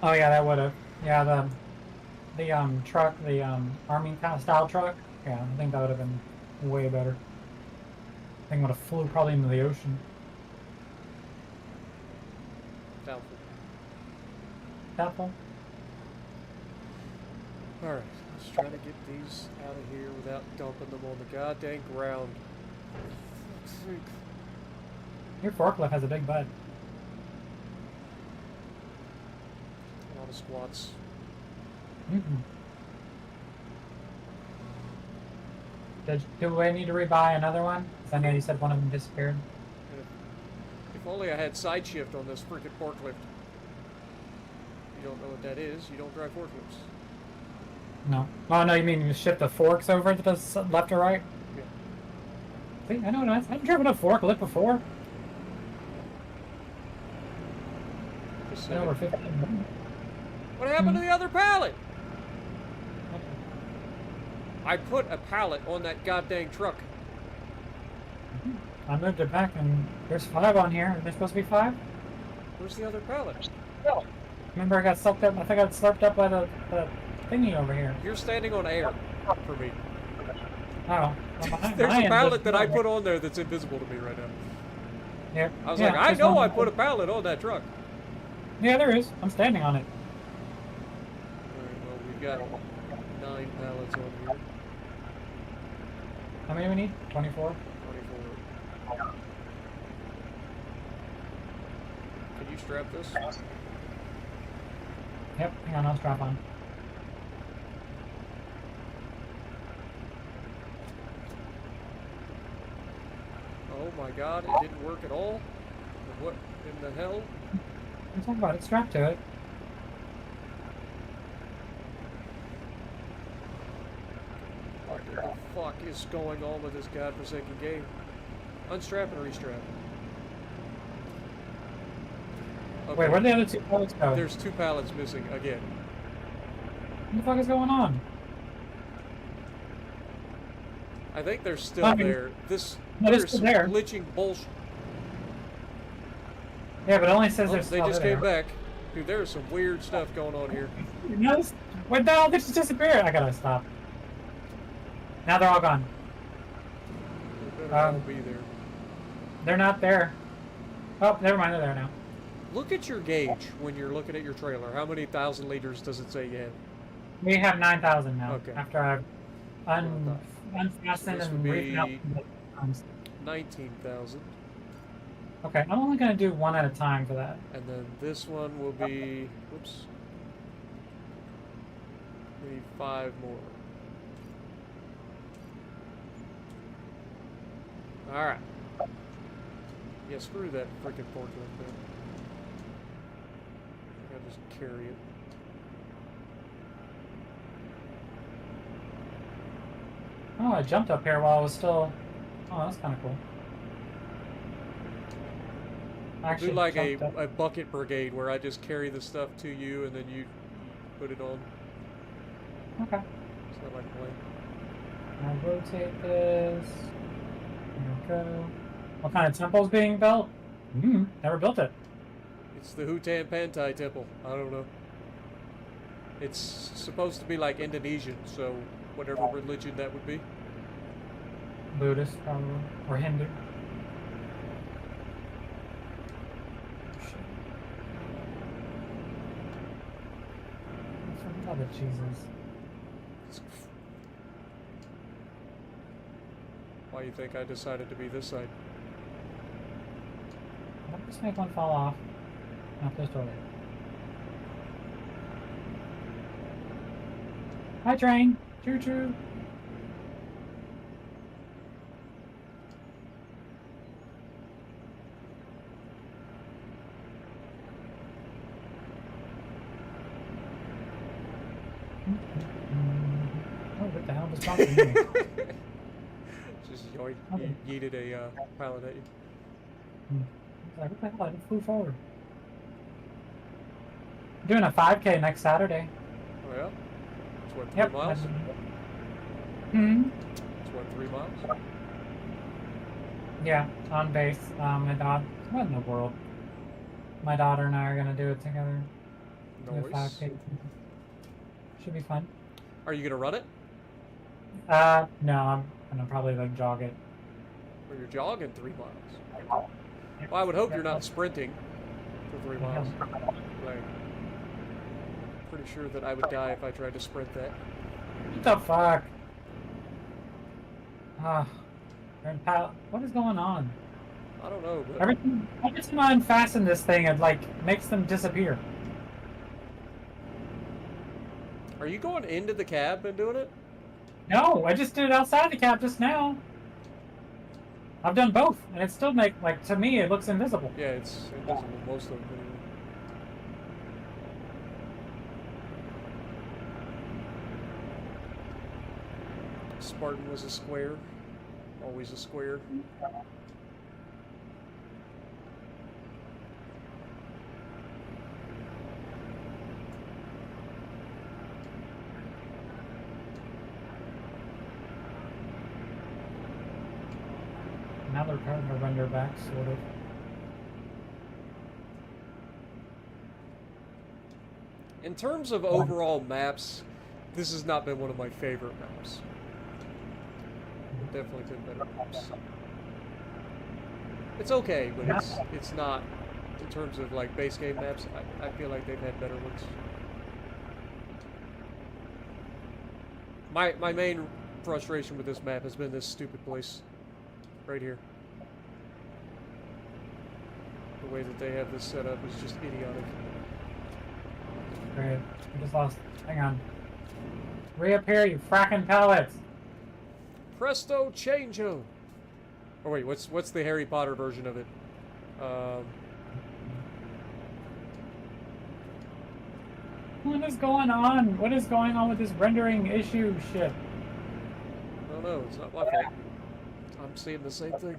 Oh yeah, that would have. Yeah, the truck, the army kind of style truck. Yeah, I think that would have been way better. I think would have flew probably into the ocean. Doubtful. Doubtful. Alright, let's try to get these out of here without dumping them on the goddamn ground. For fuck's sake. Your forklift has a big butt. A lot of squats. Do I need to rebuy another one? 'Cause I know you said one of them disappeared. If only I had side shift on this freaking forklift. You don't know what that is, you don't drive forklifts. No. Oh no, you mean you shift the forks over to the left or right? Yeah. See, I know what I've driven a forklift before. Just Been over saying. 15. What happened to the other pallet? I put a pallet on that goddamn truck. I moved it back and there's 5 on here. Are there supposed to be 5? Where's the other pallet? Remember I got sucked up, I think I got slurped up by the thingy over here. You're standing on air for me. Oh. Well, There's my a end pallet just- that I put on there that's invisible to me right now. Yeah. I was Yeah, like, I there's know one- I put a pallet on that truck. Yeah, there is. I'm standing on it. Alright, well, we've got 9 pallets on here. How many do we need? 24? 24. Can you strap this? Yep, hang on, I'll strap on. Oh my god, it didn't work at all? What in the hell? I'm talking about it, strapped to it. What the fuck is going on with this godforsaken game? Unstrap and restrap. Okay. Wait, where'd the other 2 pallets go? There's 2 pallets missing again. What the fuck is going on? I think they're still I mean, there. This no, they're there's still some there. glitching bullshit. Yeah, but it only says Oh, there's they still just there. came back. Dude, there's some weird stuff going on here. No, what the hell? They just disappeared. I gotta stop. Now they're all gone. They better all Um, be there. They're not there. Oh, never mind, they're there now. Look at your gauge when you're looking at your trailer. How many thousand liters does it say you have? We have 9,000 now. Okay. After I've unfastened this and would briefed up. be- 19,000. Okay, I'm only gonna do one at a time for that. And then this one will be, whoops, we need 5 more. Alright. Yeah, screw that freaking forklift, man. I gotta just carry it. Oh, I jumped up here while I was still... Oh, that's kind of cool. Do like a jumped up. bucket brigade where I just carry the stuff to you and then you put it on. Okay. Sound like a plan. I rotate this. There we go. What kind of temple's being built? Never built it. It's the Hutan Pantai Temple. I don't know. It's supposed to be like Indonesian, so whatever religion that would be. Buddhist, probably. Or Hindu. Other Jesus. Why you think I decided to be this side? I'll just make one fall off. Not this door. Hi, train. Choo choo. Oh, what the hell was talking to me? Just yeeted a pilot at you. Like, what the hell? I just flew forward. I'm doing a 5K next Saturday. Oh yeah? It's what, 3 Yep. miles? It's what, 3 miles? Yeah, on base. My daughter. What in the world? My daughter and I are gonna do it together. Do a Nice. 5K. Should be fun. Are you gonna run it? No, I'm gonna probably like jog it. Or you're jogging 3 miles? Well, I would hope you're not sprinting for 3 miles. Like, pretty sure that I would die if I tried to sprint that. What the fuck? What is going on? I don't know, but Every time I unfasten this thing, it like makes them disappear. are you going into the cab and doing it? No, I just did it outside the cab just now. I've done both, and it still like to me it looks invisible. Yeah, it's invisible, most of them anyway. Spartan was a square. Always a square. Now they're trying to render back, sort of. In terms of overall maps, this has not been one of my favorite maps. Definitely been better maps. It's okay, but it's not, in terms of like base game maps, I feel like they've had better ones. My main frustration with this map has been this stupid place right here. The way that they have this set up is just idiotic. Great. I just lost. Hang on. Reappear, you fracking pellets! Presto changeo. Oh wait, what's the Harry Potter version of it? What is going on? What is going on with this rendering issue shit? I don't know. It's not my fault. I'm seeing the same thing.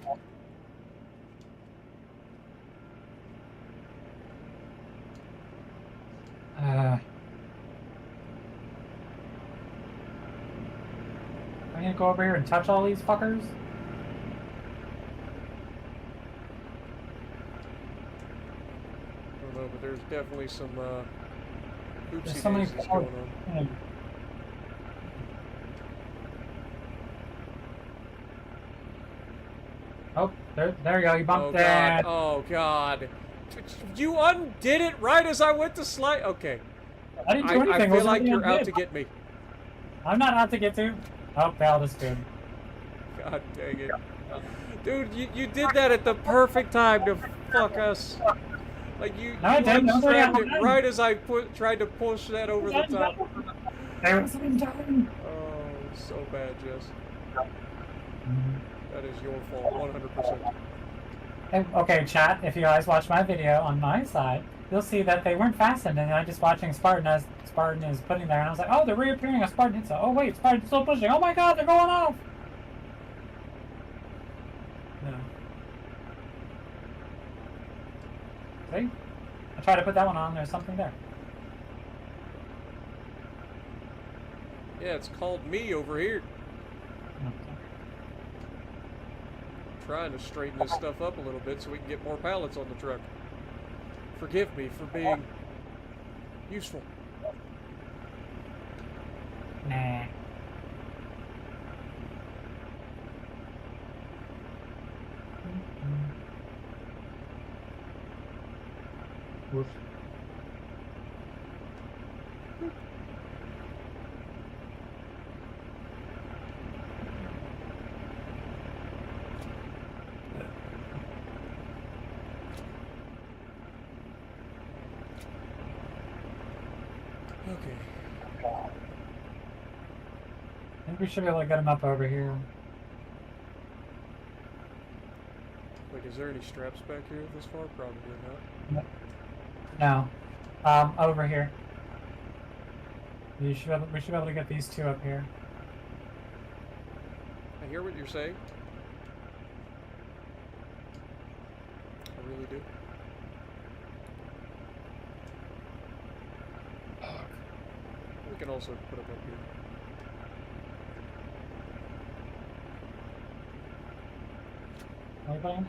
I'm gonna go over here and touch all these fuckers. I don't know, but there's definitely some There's oopsie so many daisies going on. Oh, there you go. You bumped Oh that. god! Oh god! You undid it right as I went to slide. Okay. I didn't do anything. I feel Wasn't like really you're out undid. to get me. I'm not out to get to. Oh, Val, that's good. God dang it. Dude, you did that at the perfect time to fuck us. Like you unstrapped it right as I tried to push that over the top. There was some time. Oh, so bad, Jess. That is your fault, 100%. Okay, chat, if you guys watch my video on my side, you'll see that they weren't fastened, and I'm just watching Spartan as Spartan is putting there, and I was like, oh, they're reappearing as Spartan hits it. Oh, wait, Spartan's still pushing. Oh my god, they're going off! No. See? I tried to put that one on, there's something there. Yeah, it's called me over here. Okay. Trying to straighten this stuff up a little bit so we can get more pallets on the truck. Forgive me for being useful. Nah. Woof. Okay. I think we should be able to get him up over here. Wait, is there any straps back here this far? Probably not. No. Over here. We should be able to get these two up here. I hear what you're saying. I really do. We can also put them up here. Anybody?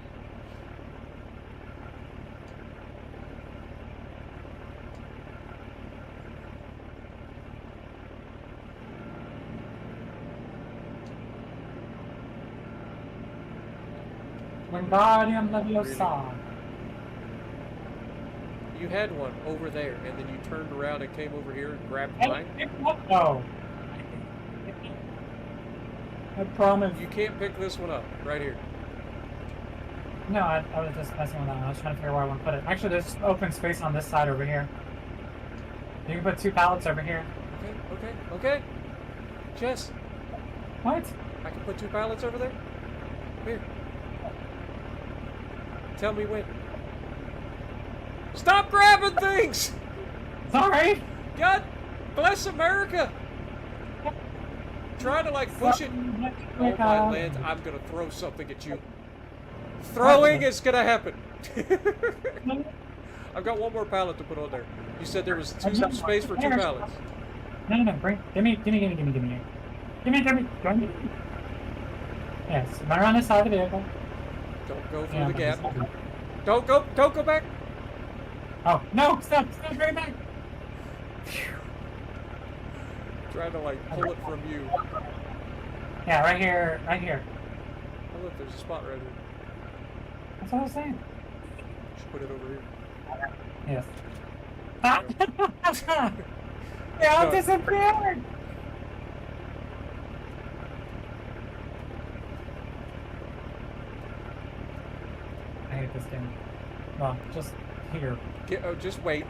Wingardium Leviosa. You had one over there, and then you turned around and came over here and grabbed Hey, mine. no. I promise. You can't pick this one up right here. No, I was just messing with that one. I was trying to figure out where I want to put it. Actually, there's open space on this side over here. You can put 2 pallets over here. Okay. Jess, What? I can put 2 pallets over there? Here. Tell me when. Stop grabbing things! Sorry. God bless America! Try to like push it. Oh my land, I'm gonna throw something at you. Throwing is gonna happen. I've got 1 more pallet to put on there. You said there was space for 2 pallets. No, gimme. Yes, run around the side of the vehicle. Don't go through the gap. Don't go back. Oh, no, stop right back. Trying to like pull it from you. Yeah, right here. Oh look, there's a spot right here. That's what I was saying. Should put it over here. Yes. They all disappeared! I hate this game. Well, just here. Just wait.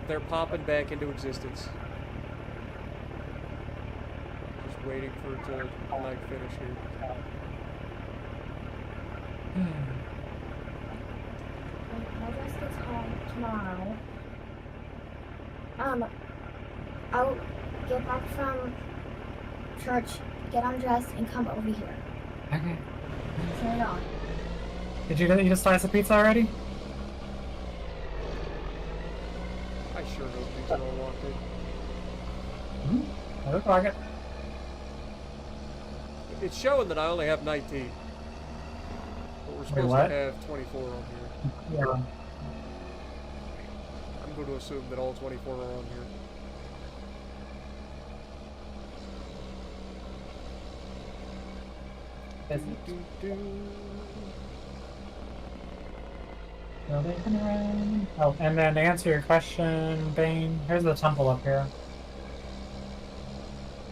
They're popping back into existence. Just waiting for it to like finish here. My dress gets home tomorrow. I'll get back from church, get undressed, and come over here. Okay. Turn it on. Did you eat a slice of pizza already? I sure hope these are all locked in. I look like it. It's showing that I only have 19. But we're supposed what? to have 24 on here. Yeah. I'm going to assume that all 24 are on here. Oh, and then to answer your question, Bane, here's the temple up here.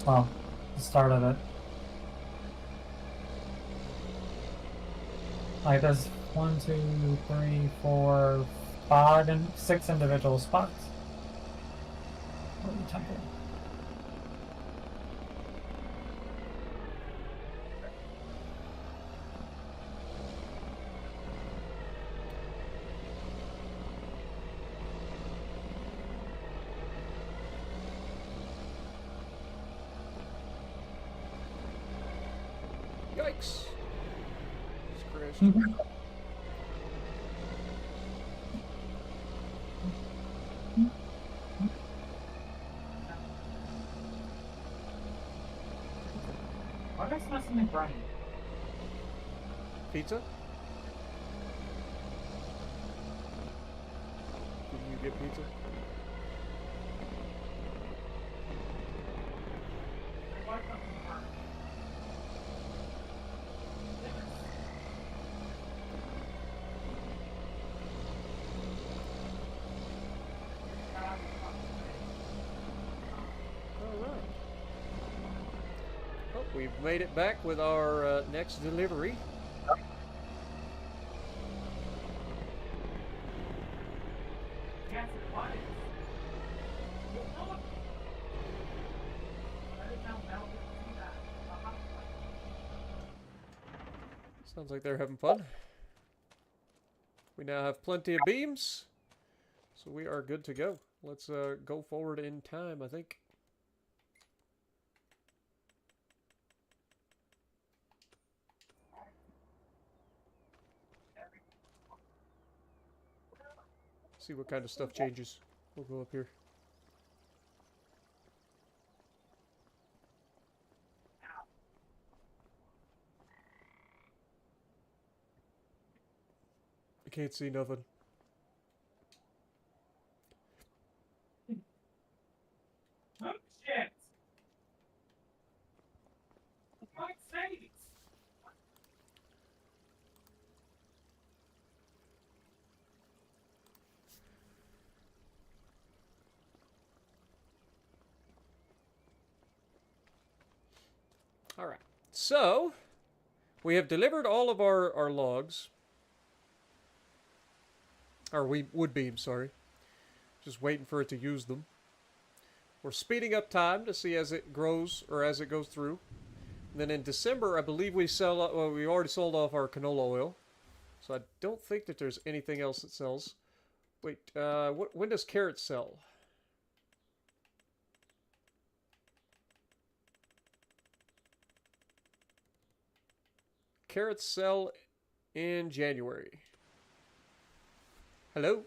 Well, the start of it. Like there's 1, 2, 3, 4, 5, and 6 individual spots for the temple. Yikes. Just crashed. Why do I smell something burning? Pizza? Did you get pizza? Alright. Well, we've made it back with our next delivery. Yes, it was. Sounds like they're having fun. We now have plenty of beams, so we are good to go. Let's go forward in time, I think. See what kind of stuff changes. We'll go up here. I can't see nothing. Oh, shit! For fuck's sakes! Alright, so we have delivered all of our logs. Or wood beams, sorry. Just waiting for it to use them. We're speeding up time to see as it grows or as it goes through. And then in December, I believe we sell. Well, we already sold off our canola oil, so I don't think that there's anything else that sells. Wait, when does carrots sell? Carrots sell in January. Hello?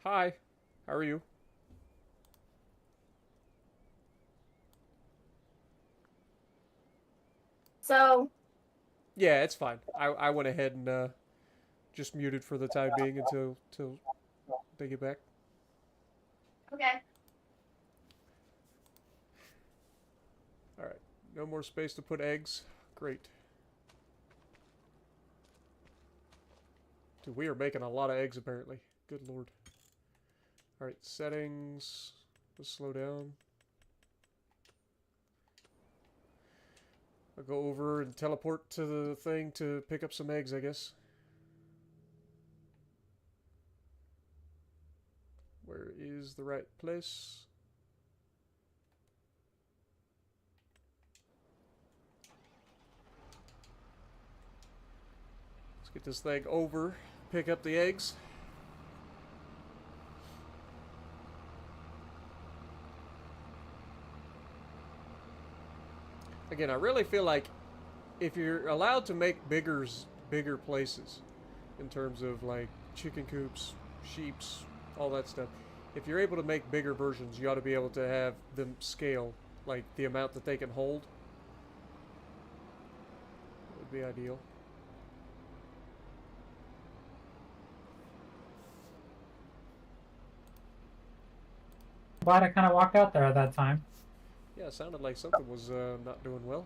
Hi. How are you? So, Yeah, it's fine. I went ahead and just muted for the time being until they get back. okay. Alright. No more space to put eggs. Great. Dude, we are making a lot of eggs apparently. Good lord. Alright, settings. Let's slow down. I'll go over and teleport to the thing to pick up some eggs, I guess. Where is the right place? Let's get this thing over, pick up the eggs. Again, I really feel like if you're allowed to make bigger places in terms of like chicken coops, sheeps, all that stuff, if you're able to make bigger versions, you ought to be able to have them scale like the amount that they can hold. That would be ideal. Glad I kind of walked out there at that time. Yeah, it sounded like something was not doing well.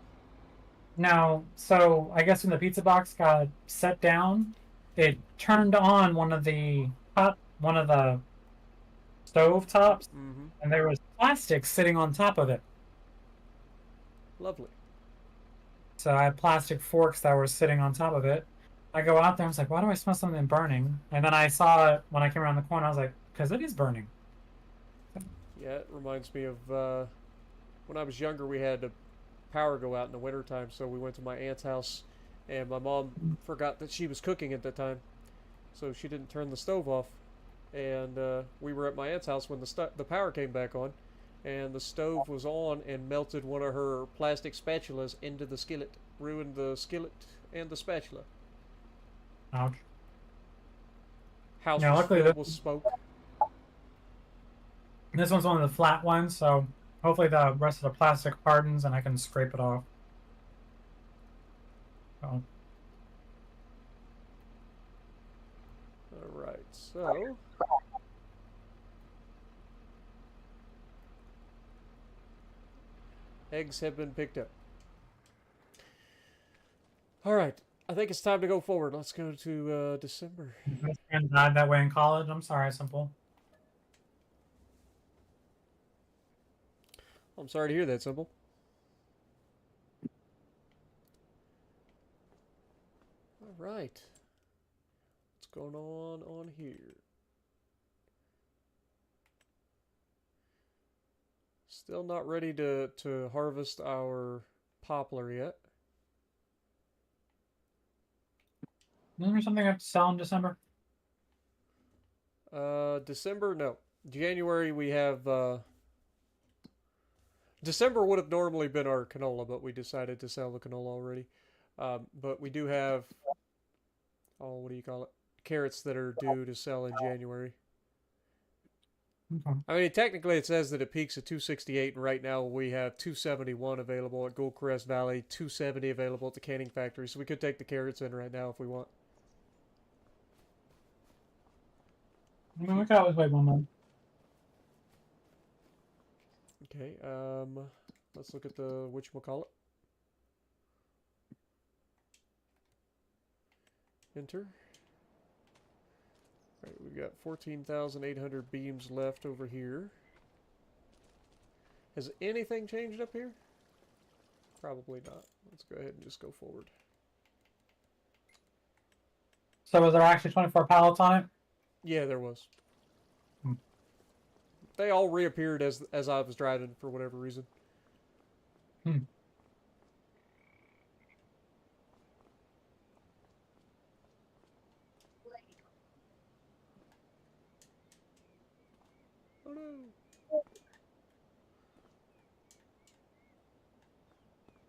Now, so I guess when the pizza box got set down, it turned on one of the stove tops, Mm-hmm. and there was plastic sitting on top of it. Lovely. So I had plastic forks that were sitting on top of it. I go out there, I was like, why do I smell something burning? And then I saw it when I came around the corner, I was like, because it is burning. Yeah, it reminds me of when I was younger, we had the power go out in the wintertime, so we went to my aunt's house, and my mom forgot that she was cooking at the time, so she didn't turn the stove off, and we were at my aunt's house when the power came back on, and the stove was on and melted one of her plastic spatulas into the skillet, ruined the skillet and the spatula. Ouch. House Yeah, was luckily filled with smoke. this one's one of the flat ones, so hopefully the rest of the plastic hardens and I can scrape it off. Oh. All right, so eggs have been picked up. All right, I think it's time to go forward. Let's go to December. My friend died that way in college. I'm sorry, Simple. I'm sorry to hear that, Simple. All right. What's going on here? Still not ready to harvest our poplar yet. Isn't there something I have to sell in December? December, no. January we have December would have normally been our canola, but we decided to sell the canola already. But we do have, oh, what do you call it? Carrots that are due to sell in January. Okay. I mean, technically it says that it peaks at 268, and right now we have 271 available at Goldcrest Valley, 270 available at the canning factory, so we could take the carrots in right now if we want. I mean, we could always wait 1 month. Okay, let's look at the whatchamacallit. Enter. All right, we've got 14,800 beams left over here. Has anything changed up here? Probably not. Let's go ahead and just go forward. So was there actually 24 pallets on it? Yeah, there was. Hmm. They all reappeared as I was driving for whatever reason. Hmm. Oh no!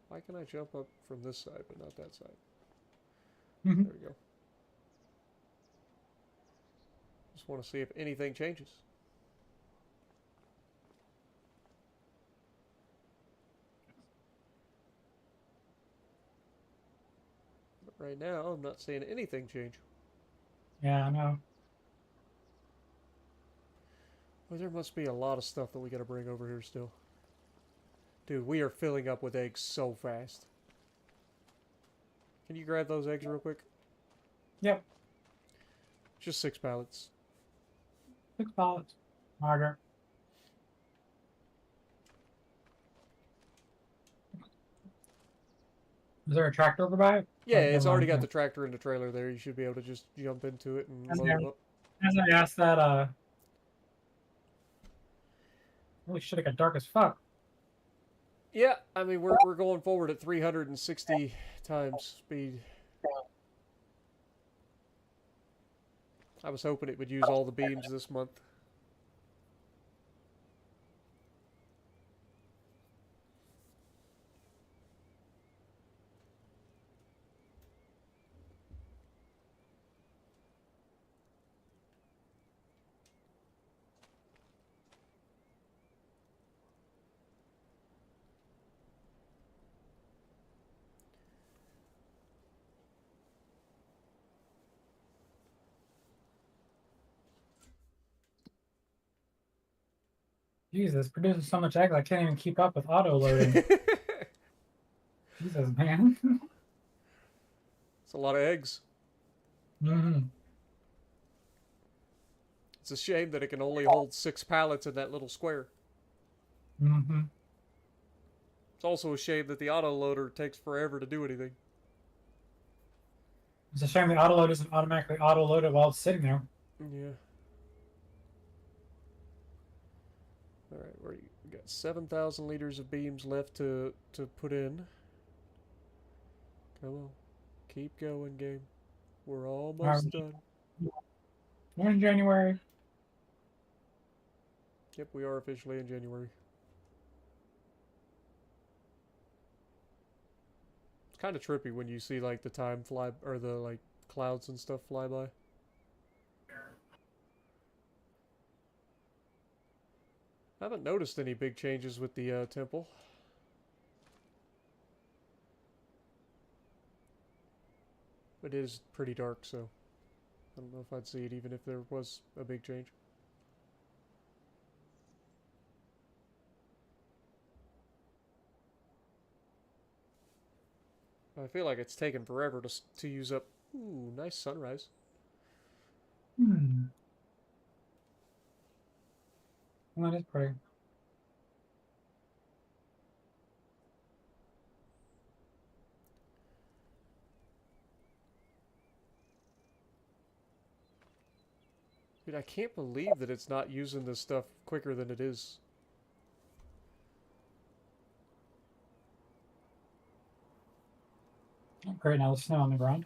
Why can I jump up from this side but not that side? Mm-hmm. There we go. Just want to see if anything changes. But right now, I'm not seeing anything change. Yeah, I know. Well, there must be a lot of stuff that we gotta bring over here still. Dude, we are filling up with eggs so fast. Can you grab those eggs real quick? Yep. Just 6 pallets. 6 pallets. Harder. Is there a tractor over by it? Yeah, Oh, it's never already mind. got the tractor and the trailer there. You should be able to just jump into it and As load them up. I asked that, holy shit, it got dark as fuck. Yeah, I mean, we're going forward at 360 times speed. I was hoping it would use all the beams this month. Jesus, produces so much egg I can't even keep up with auto loading. Jesus, man. It's a lot of eggs. Mm-hmm. It's a shame that it can only hold 6 pallets in that little square. Mm-hmm. It's also a shame that the auto loader takes forever to do anything. It's a shame the auto load doesn't automatically auto load it while it's sitting there. Yeah. All right, we got 7,000 liters of beams left to put in. Come on, keep going, game. We're almost done. We're in January. Yep, we are officially in January. It's kind of trippy when you see like the time fly or the like clouds and stuff fly by. I haven't noticed any big changes with the temple. But it is pretty dark, so I don't know if I'd see it even if there was a big change. I feel like it's taken forever to use up. Ooh, nice sunrise. Hmm. That is pretty. Dude, I can't believe that it's not using this stuff quicker than it is. Oh, great, now there's snow on the ground.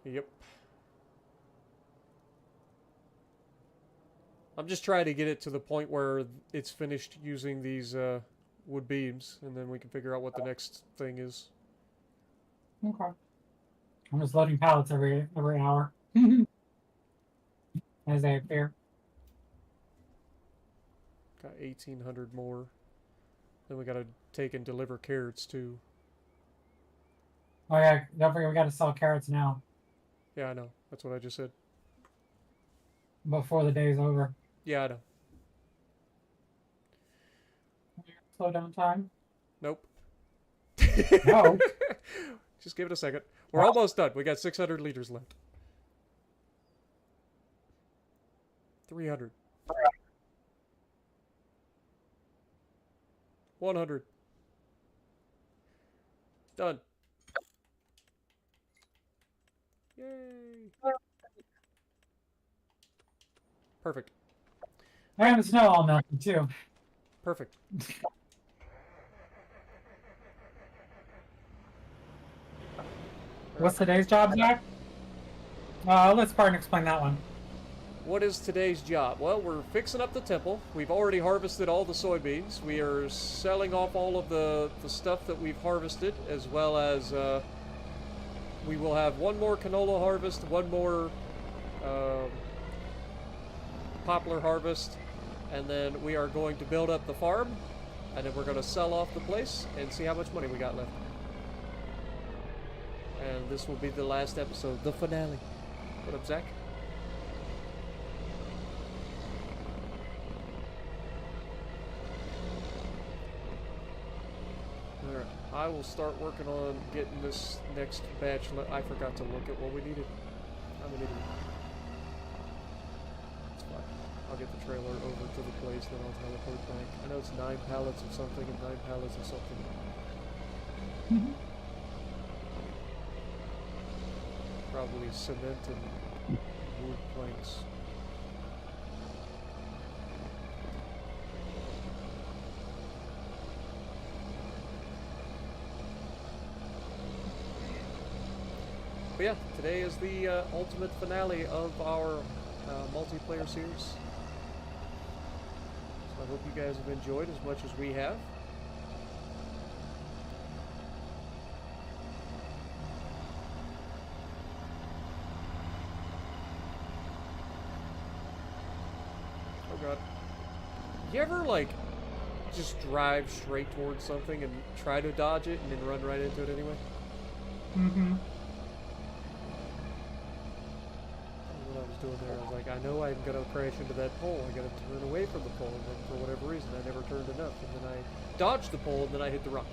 Yep. I'm just trying to get it to the point where it's finished using these wood beams, and then we can figure out what the next thing is. Okay. I'm just loading pallets every hour. As they appear. Got 1,800 more. Then we gotta take and deliver carrots too. Oh yeah, don't forget we gotta sell carrots now. Yeah, I know. That's what I just said. Before the day's over. Yeah, I know. Slow down time. Nope. No. Just give it a second. We're almost done. We got 600 liters left. 300. 100. Done. Yay. Perfect. And the snow all melted too. Perfect. What's today's job, Zach? Let's part and explain that one. What is today's job? Well, we're fixing up the temple. We've already harvested all the soybeans. We are selling off all of the stuff that we've harvested, as well as we will have one more canola harvest, one more poplar harvest, and then we are going to build up the farm, and then we're going to sell off the place and see how much money we got left. And this will be the last episode, the finale. What up, Zach? Alright, I will start working on getting this next batch. I forgot to look at what we needed. I'm an idiot. It's fine. I'll get the trailer over to the place, then I'll teleport back. I know it's 9 pallets of something and 9 pallets of something. Probably cement and wood planks. But yeah, today is the ultimate finale of our multiplayer series. So I hope you guys have enjoyed as much as we have. Oh god. You ever like just drive straight towards something and try to dodge it and then run right into it anyway? Mm-hmm. What I was doing there, I was like, I know I'm gonna crash into that pole. I gotta turn away from the pole, and then for whatever reason, I never turned enough, and then I dodged the pole, and then I hit the rock.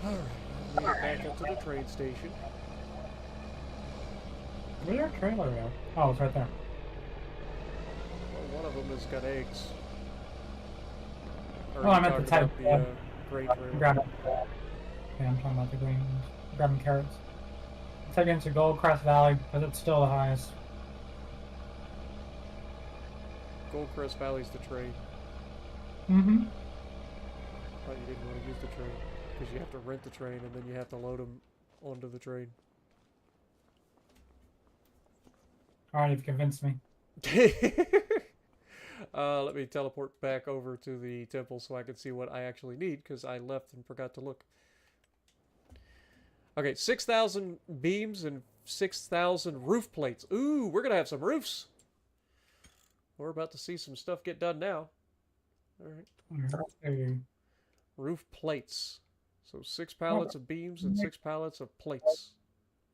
Alright, I'm gonna back up to the train station. Where's our trailer go? Oh, it's right there. Well, one of them has got eggs. Or Oh, are I you meant the talking type. about the grain trailer? Grab it. Yeah, I'm talking about the green ones. Grabbing carrots. Taking it to Goldcrest Valley because it's still the highest. Goldcrest Valley's the train. Mm-hmm. Thought you didn't want to use the train because you have to rent the train and then you have to load them onto the train. Alright, you've convinced me. Let me teleport back over to the temple so I can see what I actually need, because I left and forgot to look. Okay, 6,000 beams and 6,000 roof plates. Ooh, we're going to have some roofs. We're about to see some stuff get done now. All right. Okay. Roof plates. So 6 pallets of beams and 6 pallets of plates.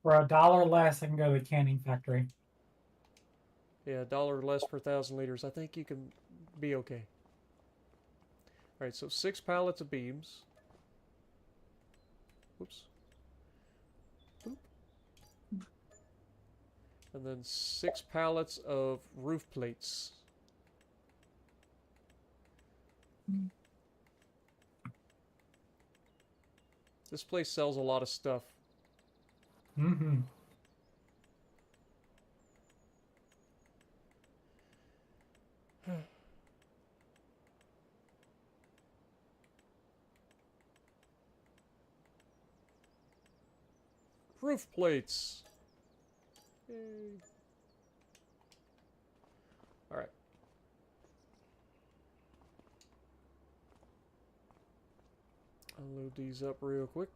For $1 less, I can go to the canning factory. Yeah, $1 less per 1,000 liters. I think you can be okay. All right, so 6 pallets of beams. Whoops. Boop. And then 6 pallets of roof plates. This place sells a lot of stuff. Mm-hmm. Roof plates. Yay. All right. I'll load these up real quick.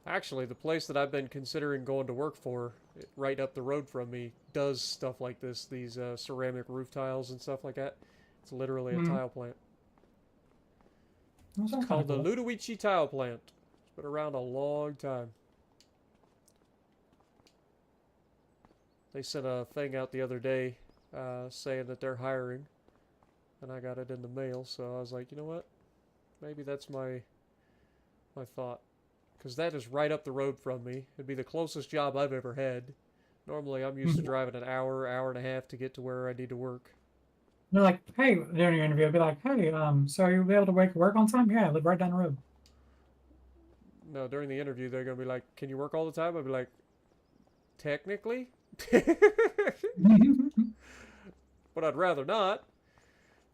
Actually, the place that I've been considering going to work for, right up the road from me, does stuff like this. These ceramic roof tiles and stuff like that. It's literally a tile plant. It's called the Ludowici Tile Plant. It's been around a long time. They sent a thing out the other day saying that they're hiring. And I got it in the mail, so I was like, you know what? Maybe that's my thought. Because that is right up the road from me. It'd be the closest job I've ever had. Normally, I'm used to driving an hour, hour and a half to get to where I need to work. They're like, hey, during your interview, I'll be like, hey, so you'll be able to work on time? Yeah, I live right down the road. No, during the interview, they're going to be like, can you work all the time? I'd be like, technically? But I'd rather not.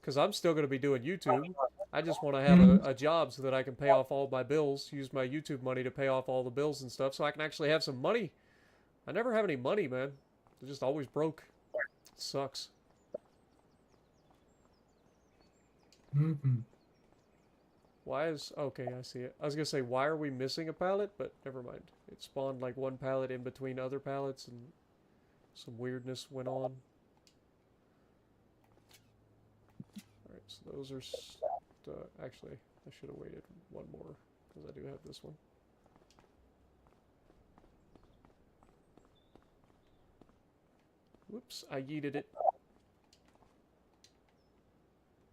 Because I'm still going to be doing YouTube. I just want to have a job so that I can pay off all my bills, use my YouTube money to pay off all the bills and stuff, so I can actually have some money. I never have any money, man. I'm just always broke. It sucks. Why is... Okay, I see it. I was going to say, why are we missing a pallet? But never mind. It spawned like one pallet in between other pallets, and some weirdness went on. Alright, so those are... actually, I should have waited one more, because I do have this one. Whoops, I yeeted it.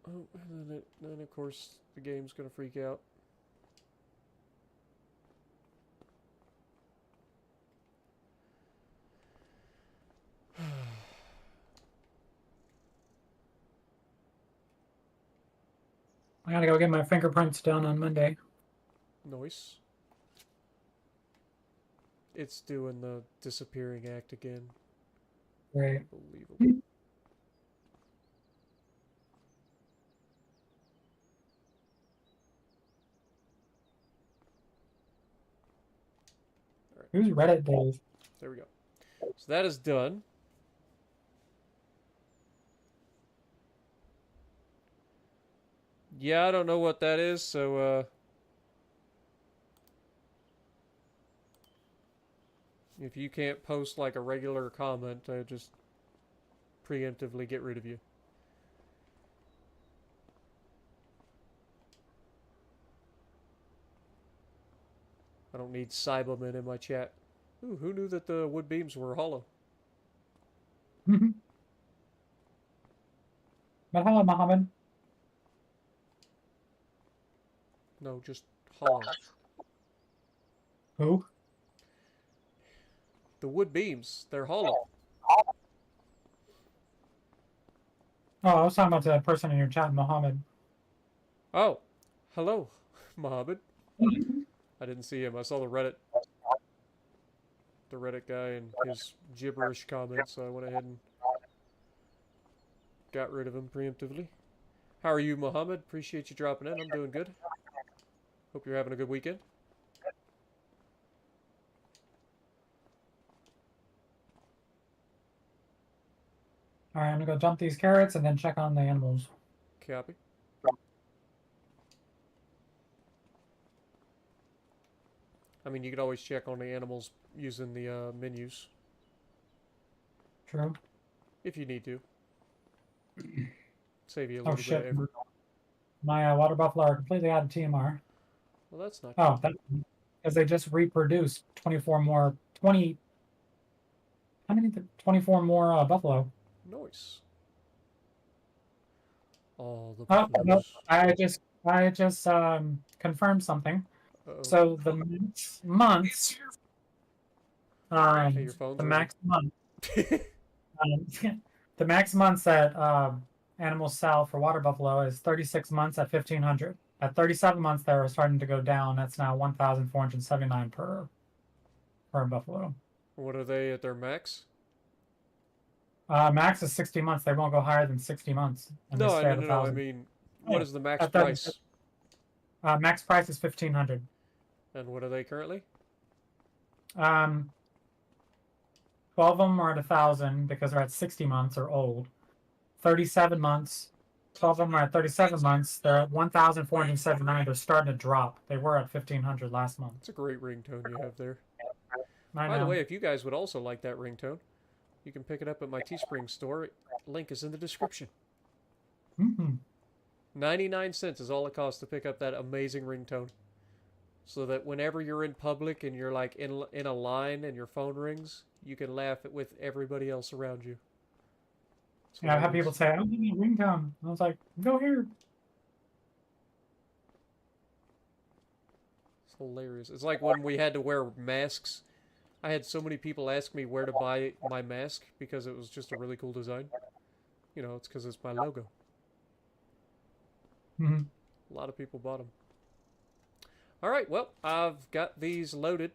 Oh, and then of course the game's gonna freak out. I gotta go get my fingerprints done on Monday. Nice. It's doing the disappearing act again. Right. Unbelievable. Who's Reddit Dave? There we go. So that is done. Yeah, I don't know what that is, so if you can't post like a regular comment, I just preemptively get rid of you. I don't need Cybermen in my chat. Ooh, who knew that the wood beams were hollow? But hello, Mohammed. No, just hollow. Who? The wood beams, they're hollow. Oh, I was talking about the person in your chat, Mohammed. Oh, hello, Mohammed. I didn't see him. I saw the Reddit guy and his gibberish comments, so I went ahead and got rid of him preemptively. How are you, Mohammed? Appreciate you dropping in. I'm doing good. Hope you're having a good weekend. All right, I'm gonna go dump these carrots and then check on the animals. Copy. I mean, you could always check on the animals using the menus True. if you need to. Save you a Oh little bit shit. of effort. My water buffalo are completely out of TMR. Well, that's not Oh, good. because they just reproduced 24 more, 20, how many, 24 more buffalo. Nice. All the Oh, no, buffaloes. I just confirmed something. Uh-oh. So the max months, Hey, your phone's the ringing. max month, the max months that animals sell for water buffalo is 36 months at 1,500. At 37 months, they were starting to go down. That's now 1,479 per buffalo. What are they at their max? Max is 60 months. They won't go higher than 60 months, and they No, stay no, at no, no. I 1,000. mean, what is the max At 30, price? max price is 1,500. And what are they currently? 12 of them are at 1,000 because they're at 60 months or old. 37 months. 12 of them are at 37 months. They're at 1,479. They're starting to drop. They were at 1,500 last month. It's a great ringtone you have there. I By the know. way, if you guys would also like that ringtone, you can pick it up at my Teespring store. Link is in the description. 99 cents is all it costs to pick up that amazing ringtone. So that whenever you're in public and you're like in a line and your phone rings, you can laugh with everybody else around you. Yeah, I've had people say, I don't need a ringtone. I was like, go here. It's hilarious. It's like when we had to wear masks. I had so many people ask me where to buy my mask because it was just a really cool design. You know, it's because it's my logo. Mm-hmm. A lot of people bought them. All right, well, I've got these loaded.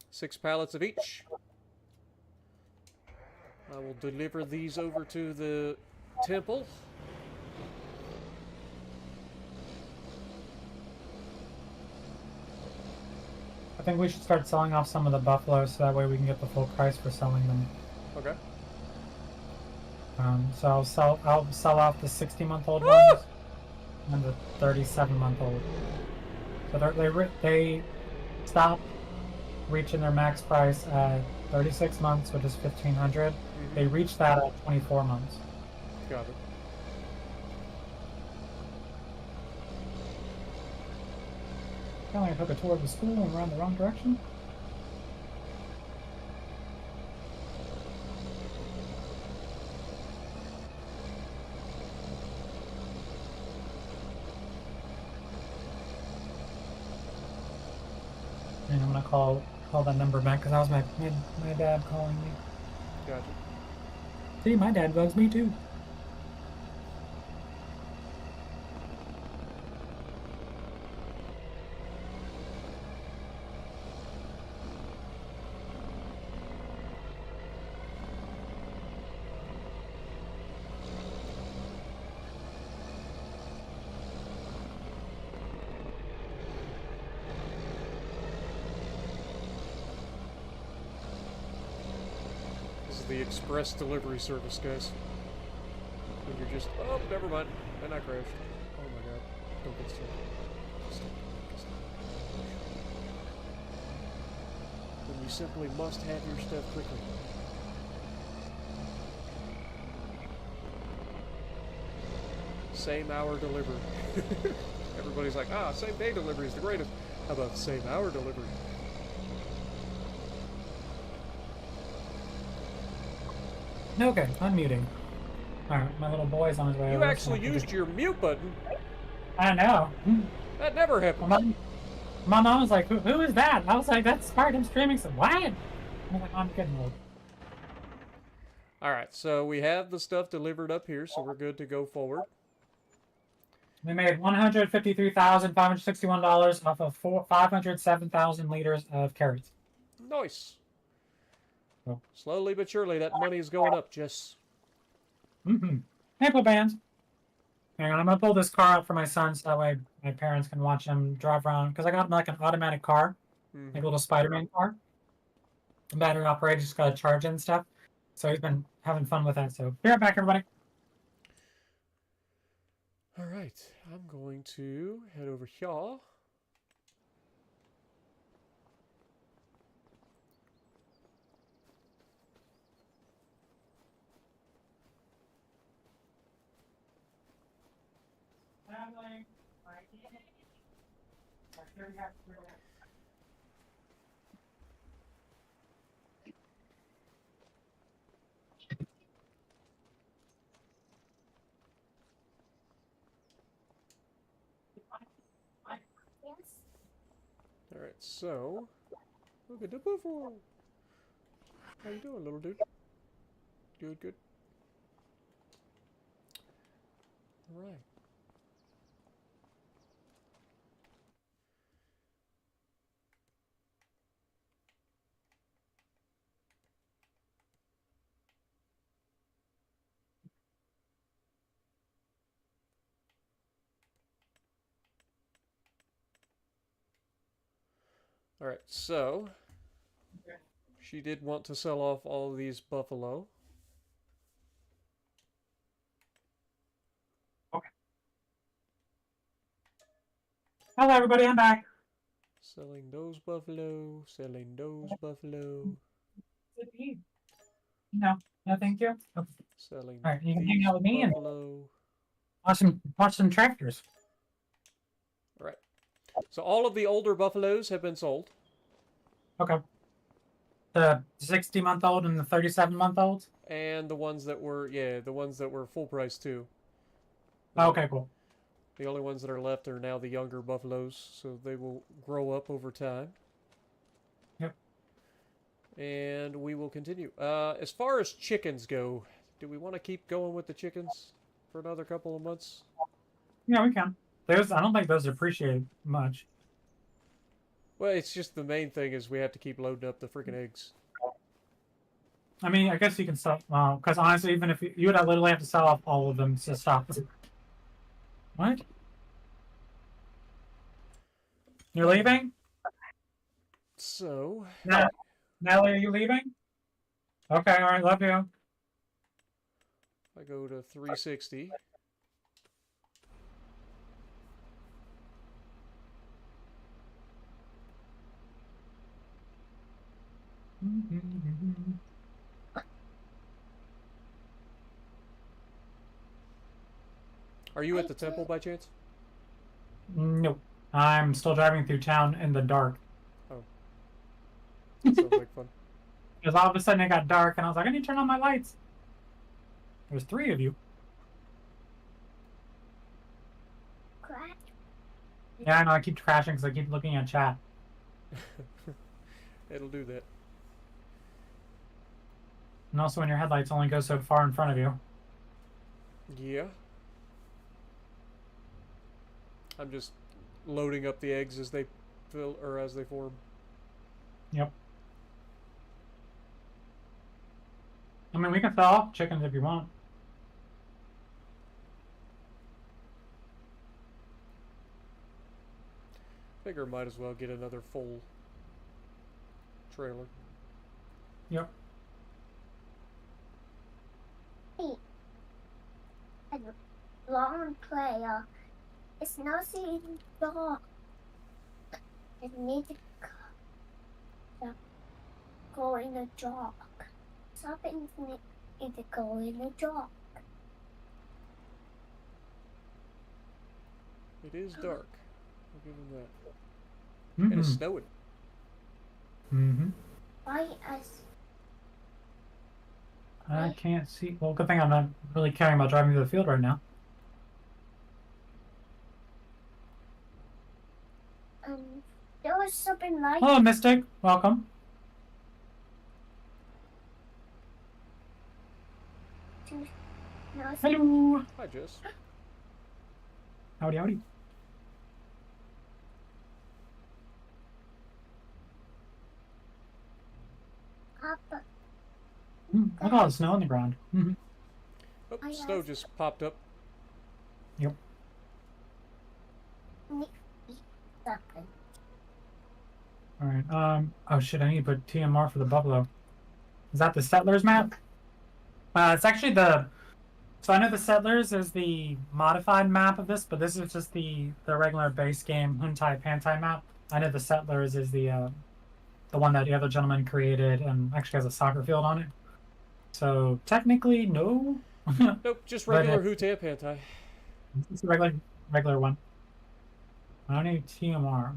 6 pallets of each. I will deliver these over to the temple. I think we should start selling off some of the buffaloes so that way we can get the full price for selling them. Okay. So I'll sell off the 60-month-old ones and the 37-month-old. So they stop reaching their max price at 36 months, which is 1,500. Mm-hmm. They reach that at 24 months. Got it. Apparently I took a tour of the school and we're in the wrong direction. And I'm gonna call that number back because that was my dad calling me. Gotcha. See, my dad bugs me too. This is the express delivery service, guys. When you're just, oh, never mind. And I crashed. Oh my god. Don't get stuck. When you simply must have your stuff quickly. Same hour delivery. Everybody's like, same day delivery is the greatest. How about same hour delivery? Okay, unmuting. Alright, my little boy's on his way You over. actually used your mute button. I know. That never happened. My mom was like, who is that? I was like, that's Spartan streaming. So what? I'm like, I'm getting old. Alright, so we have the stuff delivered up here, so we're good to go forward. We made $153,561 off of 507,000 liters of carrots. Nice. Oh. Slowly but surely, that money is going up, Jess. Mm-hmm. Maple bands. Hang on, I'm gonna pull this car up for my son so that way my parents can watch him drive around. Because I got him like an automatic car, like a little Spider-Man car. Battery operated, just gotta charge it and stuff. So he's been having fun with that. So be right back, everybody. All right, I'm going to head over here. Yes. All right, so look at the buffalo. How you doing, little dude? Good, good. All right. All right, so she did want to sell off all of these buffalo. Okay. Hello, everybody. I'm back. Selling those buffalo, selling those buffalo, No, no, thank you. Okay. selling All right, you can hang these out with me and buffalo. watch some tractors. All right. So all of the older buffaloes have been sold. Okay. The 60-month-old and the 37-month-old. And the ones that were, yeah, the ones that were full price too. Okay, cool. The only ones that are left are now the younger buffaloes, so they will grow up over time. Yep. And we will continue. As far as chickens go, do we want to keep going with the chickens for another couple of months? Yeah, we can. Those, I don't think those appreciate much. Well, it's just the main thing is we have to keep loading up the freaking eggs. I mean, I guess you can sell. Well, because honestly, even if you would literally have to sell off all of them to stop. What? You're leaving? So, No. Natalie, are you leaving? Okay, all right, love you. I go to 360. Are you at the temple by chance? Nope. I'm still driving through town in the dark. Oh. That sounds like fun. Because all of a sudden it got dark, and I was like, I need to turn on my lights. There's 3 of you. Crash. Yeah, I know. I keep crashing because I keep looking at chat. It'll do that. And also, when your headlights only go so far in front of you. Yeah. I'm just loading up the eggs as they fill or as they form. Yep. I mean, we can sell off chickens if you want. Figure might as well get another full trailer. Yep. A long player. It's not seeing dog. It needs to go in the dog. Something needs to go in the dog. It is dark. I'll give him that. Mm-hmm. And it's snowing. Mm-hmm. Why us? I can't see. Well, good thing I'm not really caring about driving through the field right now. There was something like. Hello, Mystic. Welcome. Hello. Hi, Jess. Howdy, howdy. Papa. Look at all the snow on the ground. Mm-hmm. Oh, I snow have- just popped up. Yep. Something. Alright, oh shit, I need to put TMR for the buffalo. Is that the settlers map? It's actually so I know the settlers is the modified map of this, but this is just the regular base game Huntai Pantai map. I know the settlers is the one that the other gentleman created and actually has a soccer field on it. So technically, no. Nope, just But, regular Hutan Pantai. it's a regular one. I don't need TMR.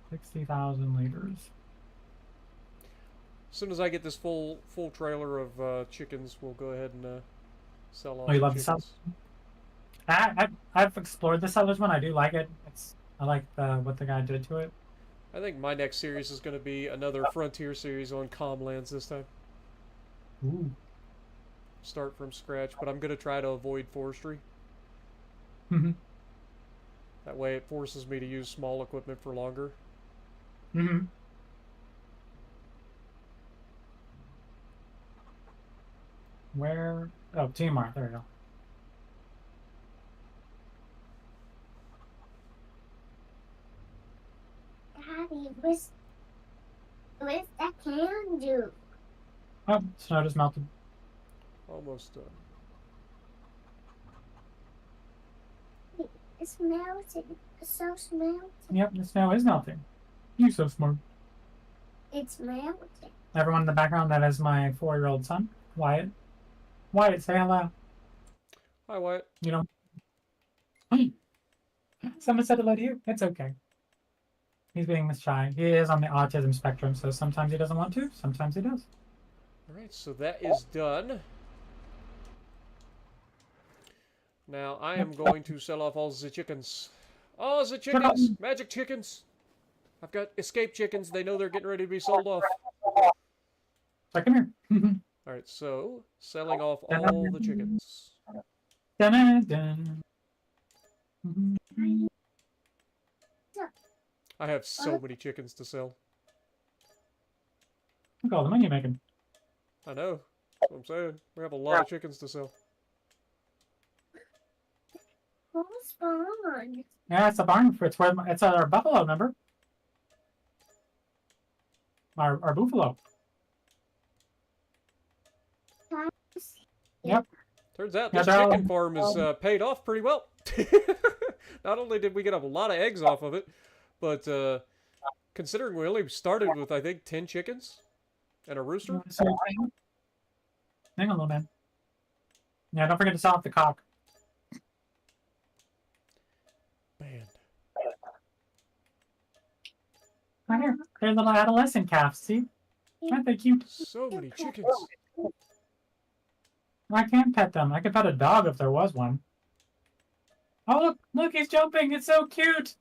60,000 liters. As soon as I get this full trailer of chickens, we'll go ahead and sell off Oh, you the love the chickens. I've explored the settlers one. I do like it. I like what the guy did to it. I think my next series is going to be another Frontier series on Comlands this time. Ooh. Start from scratch, but I'm going to try to avoid forestry. Mm-hmm. That way it forces me to use small equipment for longer. Mm-hmm. Where? Oh, TMR. There we go. Daddy, what's that can do? Oh, snow just melted. Almost done. It's melting. It's so melting. Yep, the snow is melting. You're so smart. It's melting. Everyone in the background, that is my 4-year-old son, Wyatt. Wyatt, say hello. Hi, Wyatt. You know. Someone said hello to you. It's okay. He's being shy. He is on the autism spectrum, so sometimes he doesn't want to, sometimes he does. Alright, so that is done. Now I am going to sell off all the chickens. All the chickens! Magic chickens! I've got escape chickens. They know they're getting ready to be sold off. So come here. Alright, so selling off all the chickens. Dun-dun-dun. I have so many chickens to sell. Look at all the money you're making. I know. That's what I'm saying. We have a lot of chickens to sell. What's wrong? Yeah, it's a barn. It's our buffalo, remember? Our buffalo. Yep. Turns out Yeah, this they're all- chicken farm is paid off pretty well. Not only did we get a lot of eggs off of it, but considering we only started with, I think, 10 chickens and a rooster. Hang on, little man. Yeah, don't forget to sell off the cock. Man. Right here. They're little adolescent calves, see? Aren't they cute? So many chickens. I can't pet them. I could pet a dog if there was one. Oh, look, look, he's jumping. It's so cute.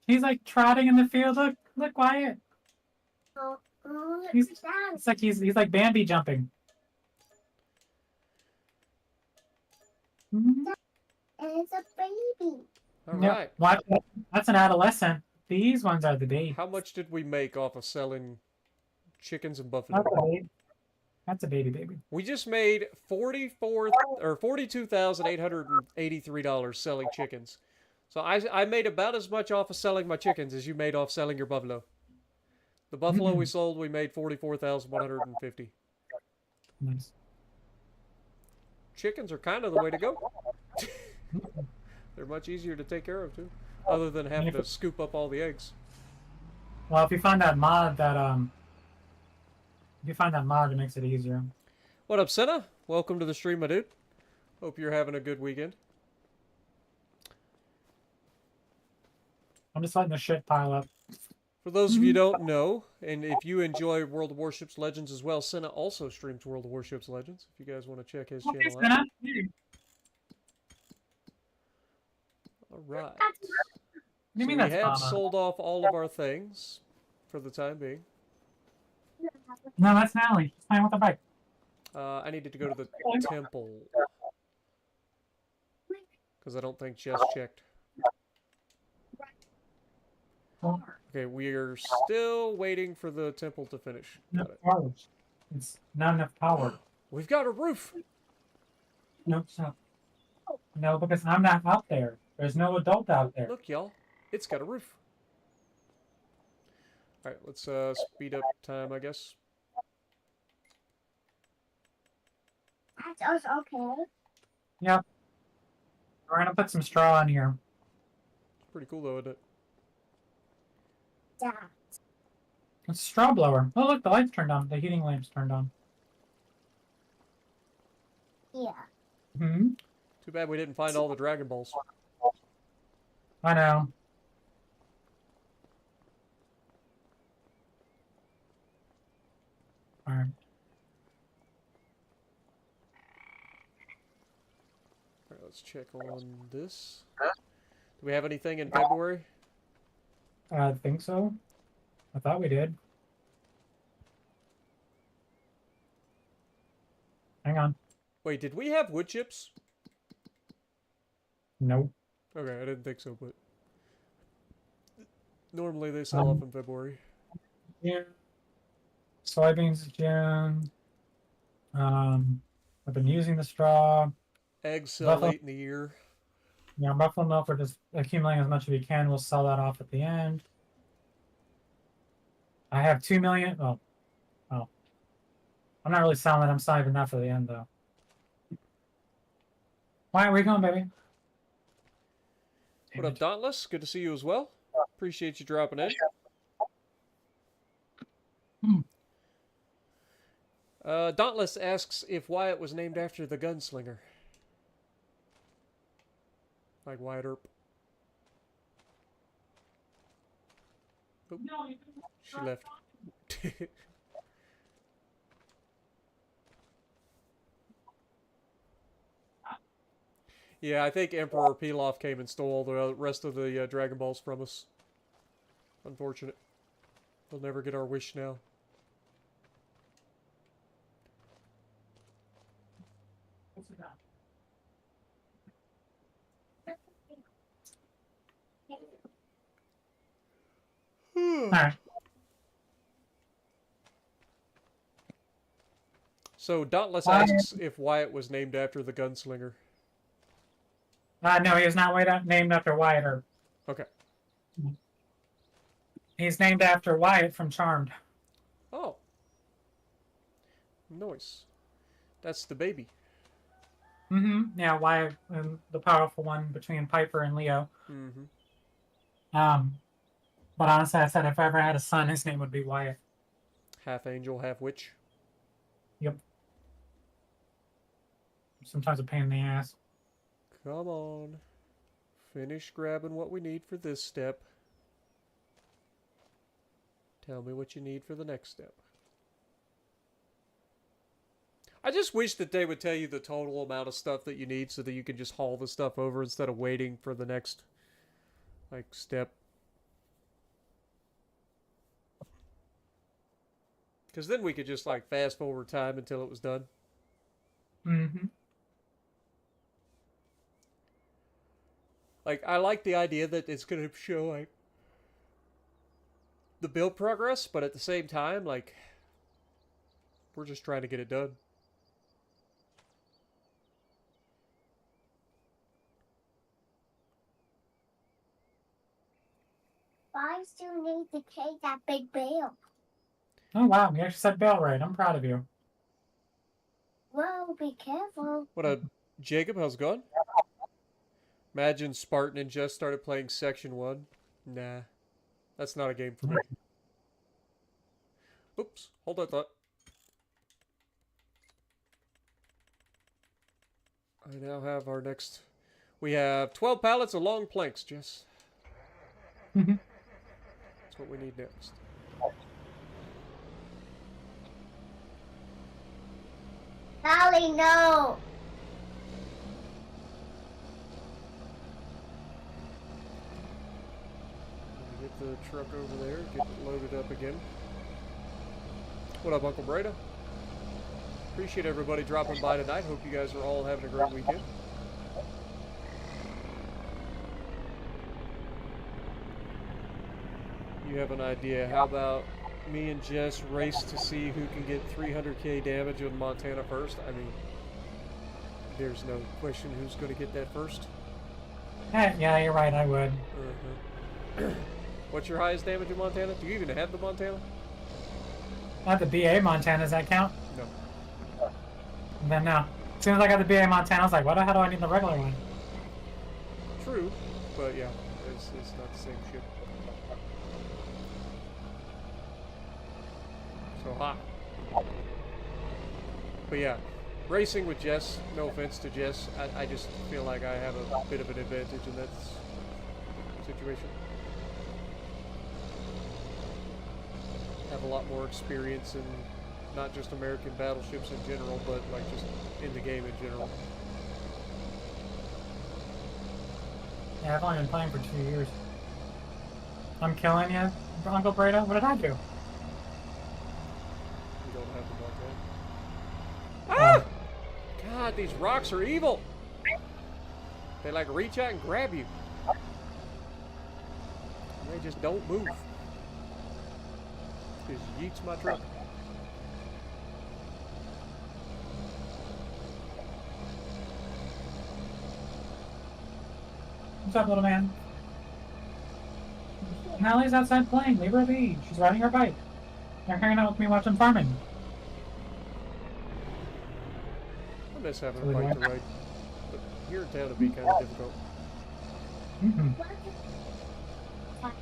He's like trotting in the field. Look, Wyatt. Oh, He's- it's that. It's like he's like Bambi jumping. Mhm. And it's a baby. All Yep. right. Watch that. That's an adolescent. These ones are the baby. How much did we make off of selling chickens and buffalo? That's a baby. That's a baby. We just made $42,883 selling chickens. So I made about as much off of selling my chickens as you made off selling your buffalo. The buffalo we sold, we made $44,150. Nice. Chickens are kind of the way to go. They're much easier to take care of too, other than having to scoop up all the eggs. Well, if you find that mod it makes it easier. What up, Senna? Welcome to the stream, my dude. Hope you're having a good weekend. I'm just letting the shit pile up. For those of you who don't know, and if you enjoy World of Warships Legends as well, Senna also streams World of Warships Legends. If you guys want to check his Okay, channel out. Senna. All right. What do you So mean we that's have Mama? sold off all of our things for the time being. No, that's Natalie. She's playing with the bike. I needed to go to the temple because I don't think Jess checked. Okay, we are still waiting for the temple to finish. Enough Got it. power. It's not enough power. We've got a roof. No, stop. No, because I'm not out there. There's no adult out there. Look, y'all. It's got a roof. Alright, let's speed up time, I guess. That's okay. Yep. We're gonna put some straw in here. It's pretty cool, though, isn't it? Yeah. It's a straw blower. Oh, look, the lights turned on. The heating lamps turned on. Yeah. Hmm. Too bad we didn't find all the Dragon Balls. I know. Alright. Alright, let's check on this. Do we have anything in February? I think so. I thought we did. Hang on. Wait, did we have wood chips? Nope. Okay, I didn't think so, but... Normally they sell off in February. Yeah. Soybeans is June. I've been using the straw. Eggs sell Buffalo- late in the year. Yeah, buffalo milk, we're just accumulating as much as we can. We'll sell that off at the end. I have 2 million. Oh. I'm not really selling it. I'm saving that for the end, though. Why are we going, baby? What up, Dauntless? Good to see you as well. Appreciate you dropping in. Dauntless asks if Wyatt was named after the gunslinger. Like Wyatt Earp. Oh, she left. Yeah, I think Emperor Pilaf came and stole the rest of the Dragon Balls from us. Unfortunate. We'll never get our wish now. Alright. So, Dauntless asks if Wyatt was named after the gunslinger. No, he was not named after Wyatt Earp. Okay. He's named after Wyatt from Charmed. Oh. Nice. That's the baby. Mm-hmm. Yeah, Wyatt, the powerful one between Piper and Leo. Mm-hmm. But honestly, I said if I ever had a son, his name would be Wyatt. Half angel, half witch. Yep. Sometimes a pain in the ass. Come on. Finish grabbing what we need for this step. Tell me what you need for the next step. I just wish that they would tell you the total amount of stuff that you need so that you can just haul the stuff over instead of waiting for the next, like, step. Because then we could just, like, fast forward time until it was done. Mm-hmm. Like, I like the idea that it's going to show, like, the build progress, but at the same time, like, we're just trying to get it done. Why do you need to take that big bale? Oh, wow. You actually said Bell right. I'm proud of you. Well, be careful. What up, Jacob? How's it going? Imagine Spartan and just started playing Section 1. Nah. That's not a game for me. Oops. Hold that thought. I now have our next... We have 12 pallets of long planks, Jess. Mm-hmm. That's what we need next. Sally, no. Get the truck over there, get it loaded up again. What up, Uncle Breda? Appreciate everybody dropping by tonight. Hope you guys are all having a great weekend. you have an idea, how about me and Jess race to see who can get 300k damage on Montana first? I mean, there's no question who's going to get that first. Yeah, you're right. I would. What's your highest damage in Montana? Do you even have the Montana? Not the BA Montana. Does that count? No. And then no. As soon as I got the BA Montana, I was like, what the hell do I need the regular one? True, but yeah, it's not the same shit. So hot. But yeah, racing with Jess, no offense to Jess, I just feel like I have a bit of an advantage in that situation. Have a lot more experience in not just American battleships in general, but like just in the game in general. Yeah, I've only been playing for 2 years. I'm killing you, Uncle Breda. What did I do? You don't have the Montana. Ah! God, these rocks are evil. They like reach out and grab you. And they just don't move. Just yeets my truck. What's up, little man? Hallie's outside playing. Leave her be. She's riding her bike. They're hanging out with me watching farming. I miss having a bike to ride. But here in town it'd be kind of difficult. Mm-hmm.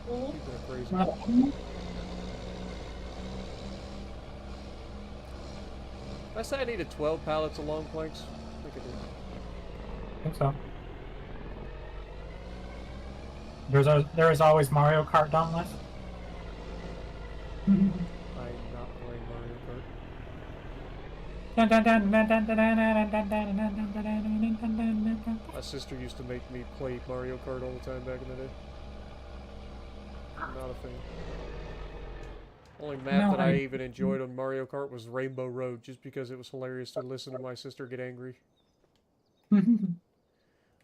People are crazy. I say I needed 12 pallets of long planks. I think I did. I think so. There is always Mario Kart Dauntless. I'm not playing Mario Kart. My sister used to make me play Mario Kart all the time back in the day. I'm not a fan. Only map that I even enjoyed on Mario Kart was Rainbow Road, just because it was hilarious to listen to my sister get angry.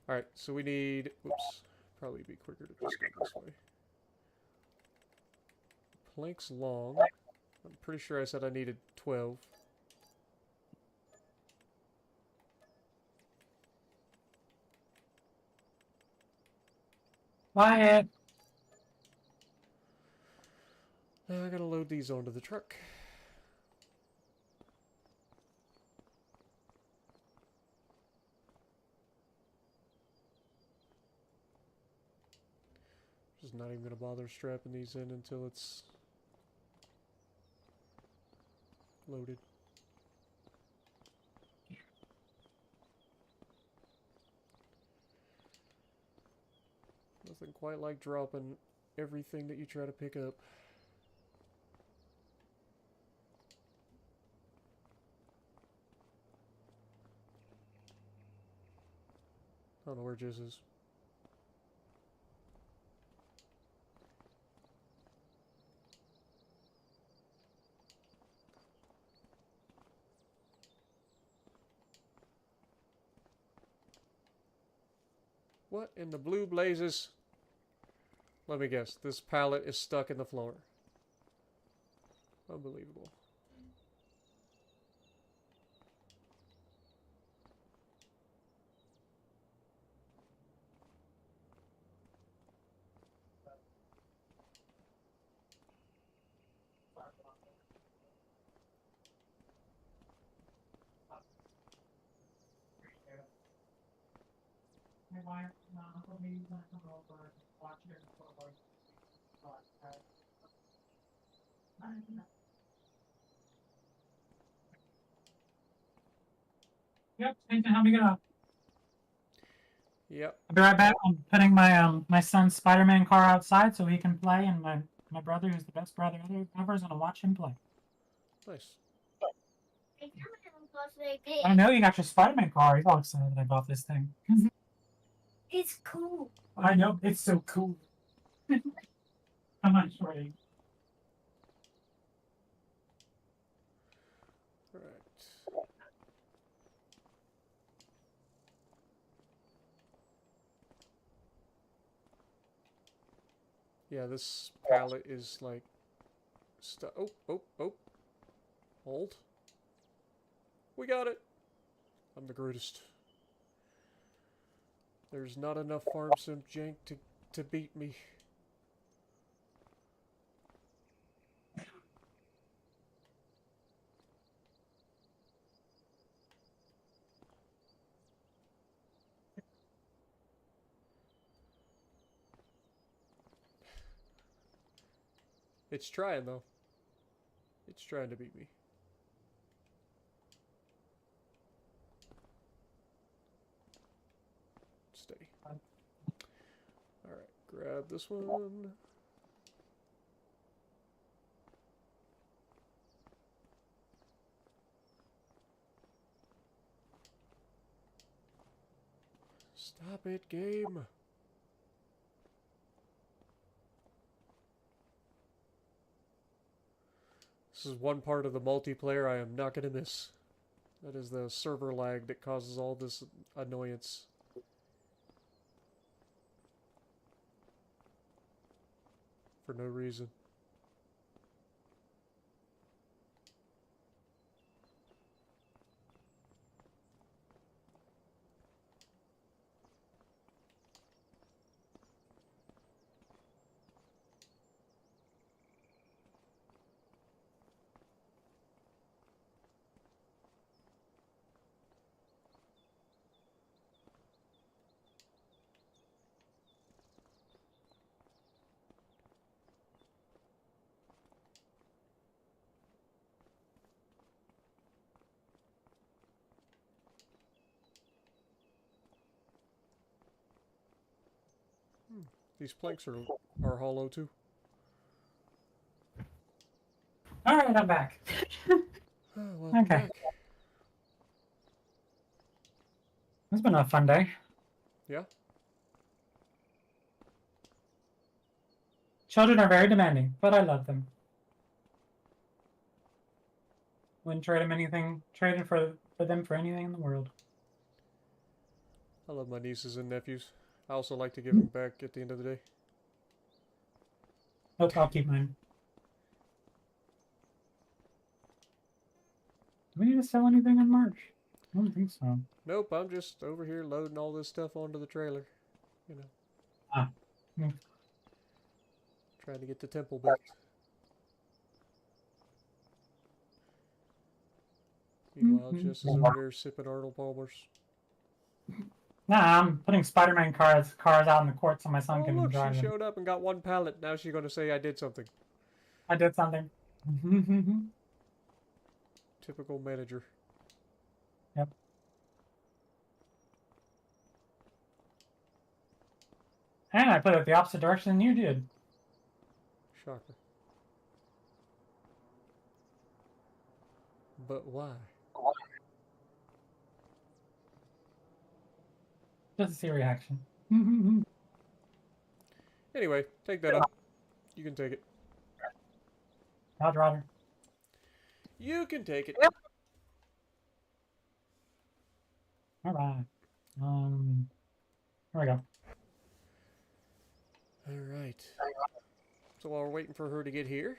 Alright, so we need... Oops. Probably be quicker to just go this way. Planks long. I'm pretty sure I said I needed 12. Wyatt! Now I gotta load these onto the truck. Just not even gonna bother strapping these in until it's loaded. Nothing quite like dropping everything that you try to pick up. I don't know where Jizz is. What in the blue blazes? Let me guess. This pallet is stuck in the floor. Unbelievable. Yep, thanks for helping me get up. Yep. I'll be right back. I'm putting my my son's Spider-Man car outside so he can play, and my brother, who's the best brother ever, is gonna watch him play. Nice. I know you got your Spider-Man car. He's all excited that I bought this thing. It's cool. I know, it's so cool. Come on, Shorty. Alright. Yeah, this pallet is like... Oh. Hold. We got it. I'm the greatest. There's not enough farm sim jank to beat me. It's trying, though. It's trying to beat me. Steady. Alright, grab this one. Stop it, game. This is one part of the multiplayer I am not going to miss. That is the server lag that causes all this annoyance. For no reason. These planks are hollow too. Alright, I'm back. Oh, well, Okay. back. It's been a fun day. Yeah? Children are very demanding, but I love them. Wouldn't trade them for them for anything in the world. I love my nieces and nephews. I also like to give them back at the end of the day. Nope, I'll keep mine. Do we need to sell anything in March? I don't think so. Nope, I'm just over here loading all this stuff onto the trailer. You know. Ah. Trying to get the temple built. Meanwhile, Jess is over there sipping Arnold Palmer's. Nah, I'm putting Spider-Man cars out in the court so my son Oh, can look, drive she them. showed up and got one pallet. Now she's going to say I did something. I did something. Typical manager. Yep. And I put it the opposite direction than you did. Shocker. But why? Just to see a reaction. Anyway, take that up. You can take it. Roger. You can take it. Alright. Here we go. Alright. So while we're waiting for her to get here,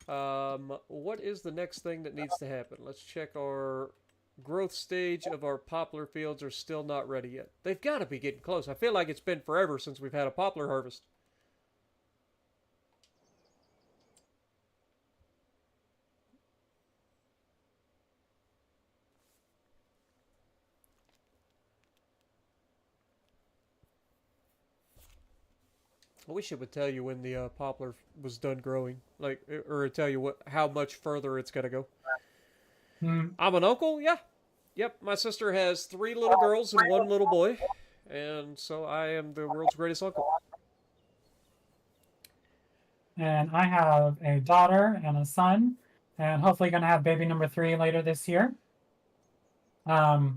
what is the next thing that needs to happen? Let's check our growth stage of our poplar fields are still not ready yet. They've got to be getting close. I feel like it's been forever since we've had a poplar harvest. I wish it would tell you when the poplar was done growing, like, or it'd tell you how much further it's gonna go. I'm an uncle, yeah. Yep, my sister has 3 little girls and 1 little boy, and so I am the world's greatest uncle. And I have a daughter and a son, and hopefully going to have baby number 3 later this year. My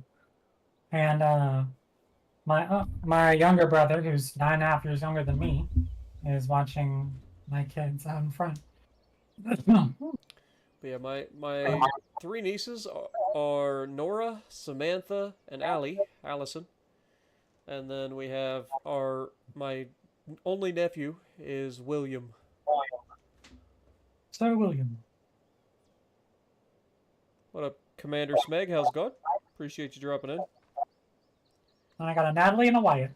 younger brother, who's 9.5 years younger than me, is watching my kids out in front. But yeah, my 3 nieces are Nora, Samantha, and Allison. And then we have my only nephew is William. Sir William. What up, Commander Smeg? How's it going? Appreciate you dropping in. And I got a Natalie and a Wyatt.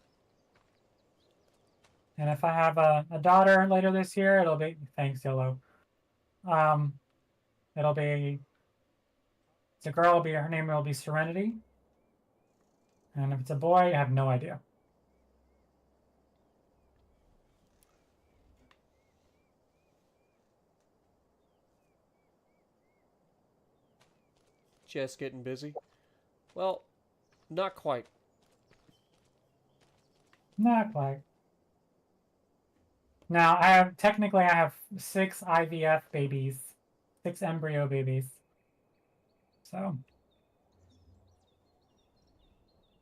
And if I have a daughter later this year, it'll be thanks, YOLO. It'll be it's a girl. Will be her name will be Serenity. And if it's a boy, I have no idea. Just getting busy. Well, not quite. Not quite. Now I have 6 IVF babies, 6 embryo babies. So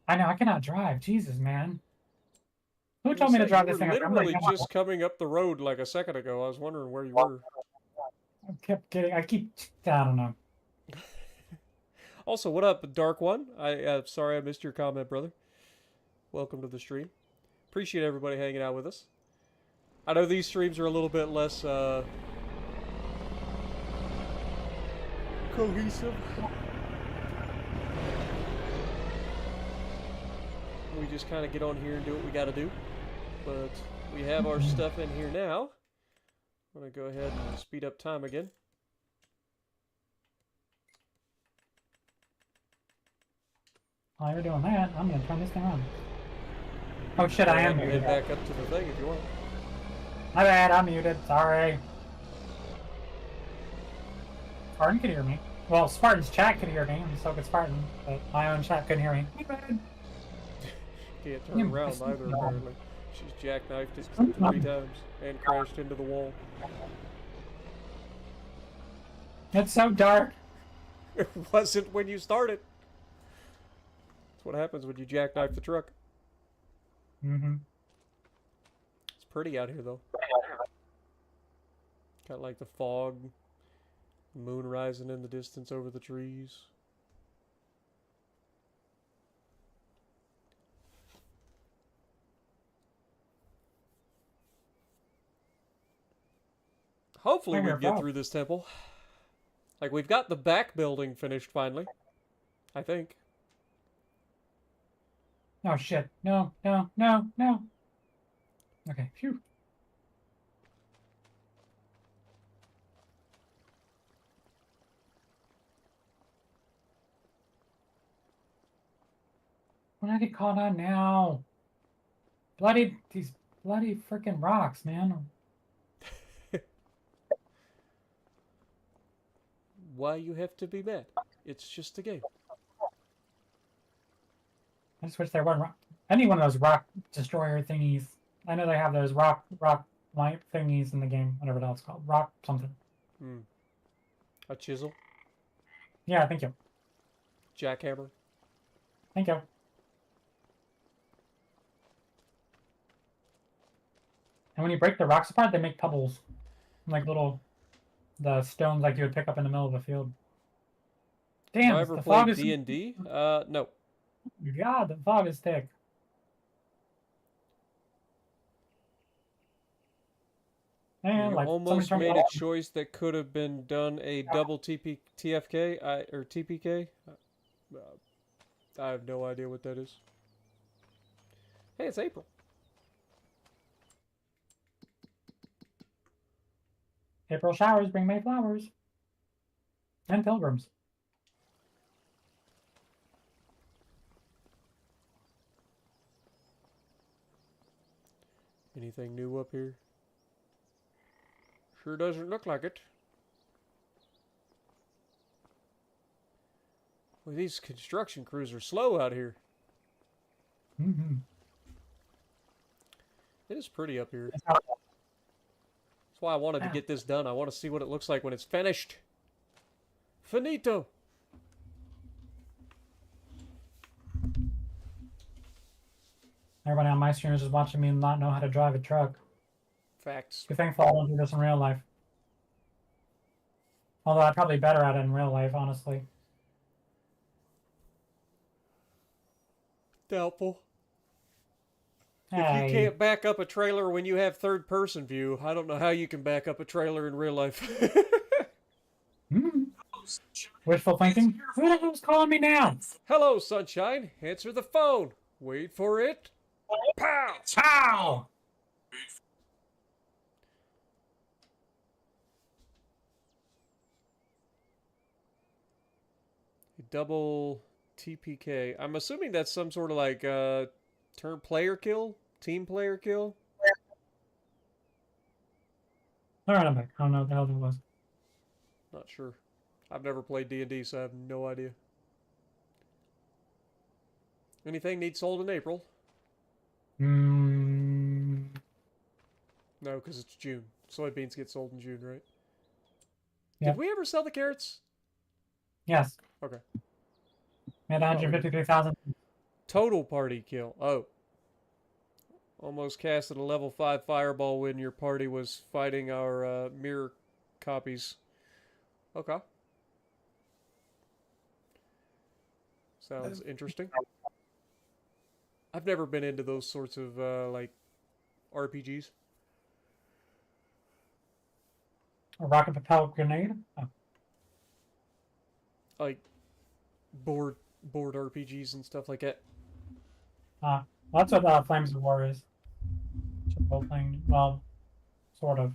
I know I cannot drive. Jesus, man. Who told me to drive this thing? You were literally just coming up the road like a second ago. I was wondering where you were. I don't know. Also, what up, Dark One? Sorry I missed your comment, brother. Welcome to the stream. Appreciate everybody hanging out with us. I know these streams are a little bit less cohesive. We just kind of get on here and do what we got to do. But we have our stuff in here now. I'm going to go ahead and speed up time again. While you're doing that, I'm going to turn this thing on. Oh shit, I am muted. Head back up to the thing if you want. My bad, I'm muted. Sorry. Spartan could hear me. Well, Spartan's chat could hear me, and so could Spartan, but my own chat couldn't hear me. My bad. Can't turn around either, apparently. She's jackknifed it 3 times and crashed into the wall. It's so dark. It wasn't when you started. That's what happens when you jackknife the truck. Mm-hmm. It's pretty out here, though. Got like the fog, moon rising in the distance over the trees. Hopefully we can get through this temple. Like, we've got the back building finished finally. I think. Oh shit. No, no, no, no. Okay, phew. When I get caught on now. These bloody freaking rocks, man. Why you have to be mad? It's just a game. I just wish there wasn't any one of those rock destroyer thingies. I know they have those rock light thingies in the game, whatever the hell it's called. Rock something. Hmm. A chisel? Yeah, thank you. Jackhammer? Thank you. And when you break the rocks apart, they make pebbles. Like the stones like you would pick up in the middle of the field. Damn, Have I ever the fog is... D&D? No. God, the fog is thick. Man, You like, almost made a choice that could have been done a double TFK or TPK. I have no idea what that is. Hey, it's April. April showers bring May flowers. And pilgrims. Anything new up here? Sure doesn't look like it. Well, these construction crews are slow out here. Mm-hmm. It is pretty up here. That's why I wanted to get this done. I want to see what it looks like when it's finished. Finito. Everybody on my stream is just watching me not know how to drive a truck. Facts. Be thankful I don't do this in real life. Although I'm probably better at it in real life, honestly. Doubtful. If you Hey. can't back up a trailer when you have third-person view, I don't know how you can back up a trailer in real life. Hmm. Wishful thinking? Who the hell's calling me now? Hello, Sunshine. Answer the phone. Wait for it. Pow! Ow! Double TPK. I'm assuming that's some sort of like turn player kill? Team player kill? Alright, I'm back. I don't know what the hell that was. Not sure. I've never played D&D, so I have no idea. Anything needs sold in April? Hmm. No, because it's June. Soybeans get sold in June, right? Yep. Did we ever sell the carrots? Yes. Okay. Made 153,000. Total party kill. Oh. Almost casted a level 5 fireball when your party was fighting our mirror copies. Okay. Sounds interesting. I've never been into those sorts of like RPGs. A rocket propelled grenade? Oh. Like board RPGs and stuff like that. Well, that's what Flames of War is. It's a role playing, well, sort of.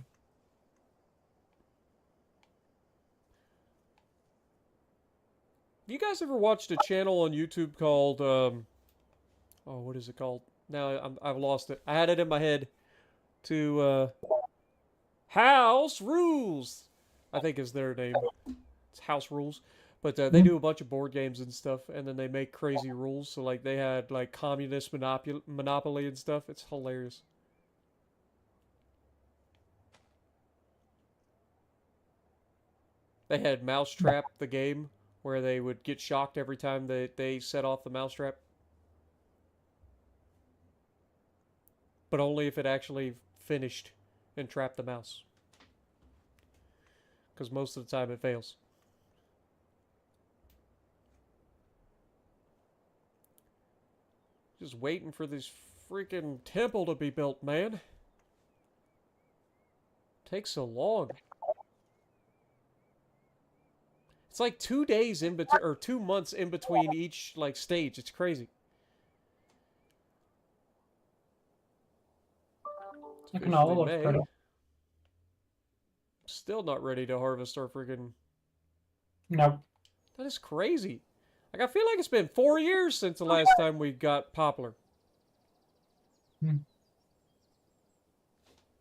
You guys ever watched a channel on YouTube called oh, what is it called? Now I've lost it. I had it in my head to House Rules, I think is their name. It's House Rules. But they do a bunch of board games and stuff, and then they make crazy rules. So like they had like communist Monopoly and stuff. It's hilarious. They had Mousetrap, the game, where they would get shocked every time they set off the mousetrap. But only if it actually finished and trapped the mouse. Because most of the time it fails. Just waiting for this freaking temple to be built, man. Takes so long. It's like 2 days in between, or 2 months in between each like stage. It's crazy. It's Looking all officially looks May. pretty. Still not ready to harvest our freaking. Nope. That is crazy. Like I feel like it's been 4 years since the last time we got poplar. Hmm.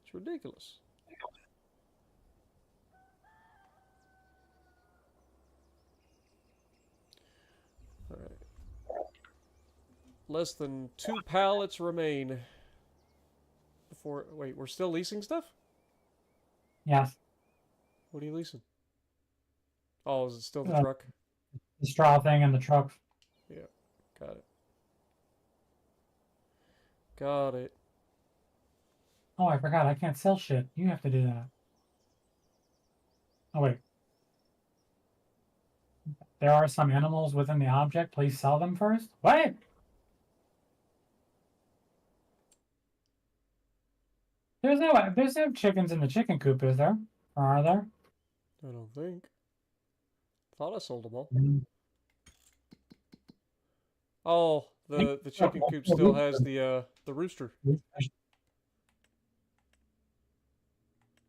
It's ridiculous. Alright. Less than 2 pallets remain. Before. Wait, we're still leasing stuff? Yes. What are you leasing? Oh, is it still the Uh, truck? The straw thing and the truck. Yeah, got it. Got it. Oh, I forgot. I can't sell shit. You have to do that. Oh, wait. There are some animals within the object. Please sell them first. What? There's no chickens in the chicken coop, is there? Or are there? I don't think. Thought I sold them all. Mm. Oh, the chicken coop still has the rooster.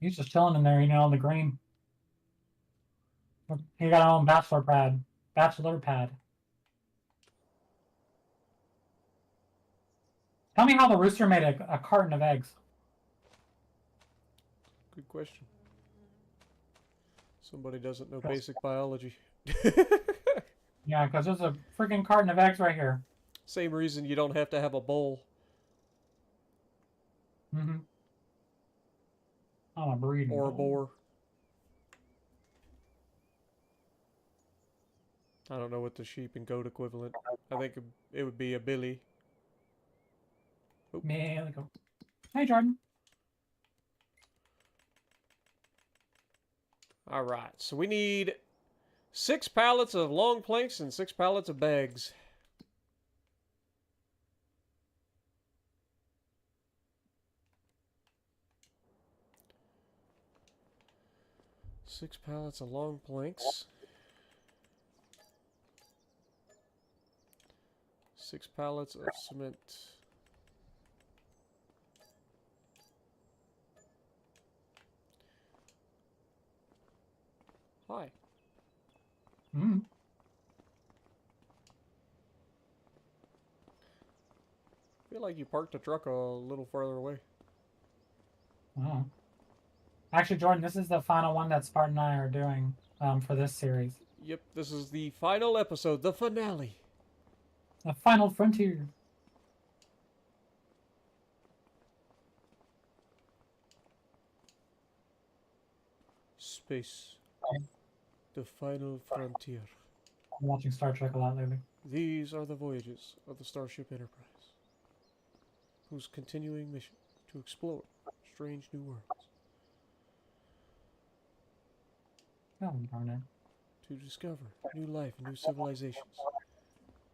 He's just chilling in there, on the green. He got his own bachelor pad. Bachelor pad. Tell me how the rooster made a carton of eggs. Good question. Somebody doesn't know basic biology. Yeah, because there's a freaking carton of eggs right here. Same reason you don't have to have a bowl. Mm-hmm. Oh, a breeding Or a bowl. boar. I don't know what the sheep and goat equivalent. I think it would be a billy. Man, let go. Hey, Jordan. Alright, so we need 6 pallets of long planks and 6 pallets of bags. 6 pallets of long planks. 6 pallets of cement. Hi. Hmm. I feel like you parked the truck a little farther away. Oh. Actually, Jordan, this is the final one that Spartan and I are doing for this series. Yep, this is the final episode, the finale. The final frontier. Space. The final frontier. I'm watching Star Trek a lot lately. These are the voyages of the Starship Enterprise, whose continuing mission to explore strange new worlds, Oh, darn it. to discover new life and new civilizations,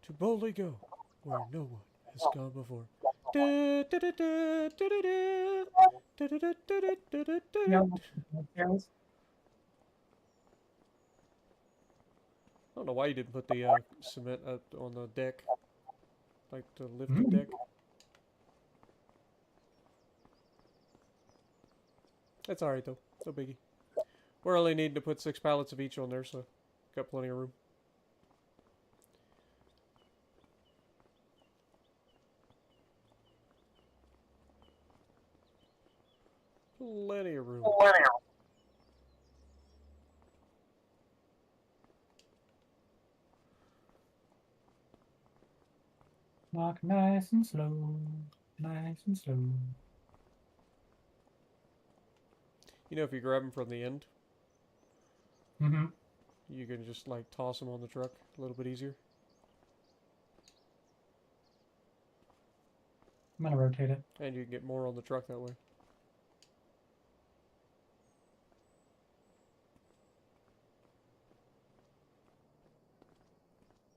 to boldly go where no one has gone before. Yeah. Series? I don't know why you didn't put the cement up on the deck, like to lift the deck. That's alright though, no biggie. We're only needing to put 6 pallets of each on there, so got plenty of room. Plenty of room. Walk nice and slow. Nice and slow. You know, if you grab them from the end, Mm-hmm. you can just like toss them on the truck a little bit easier. I'm gonna rotate it. And you can get more on the truck that way.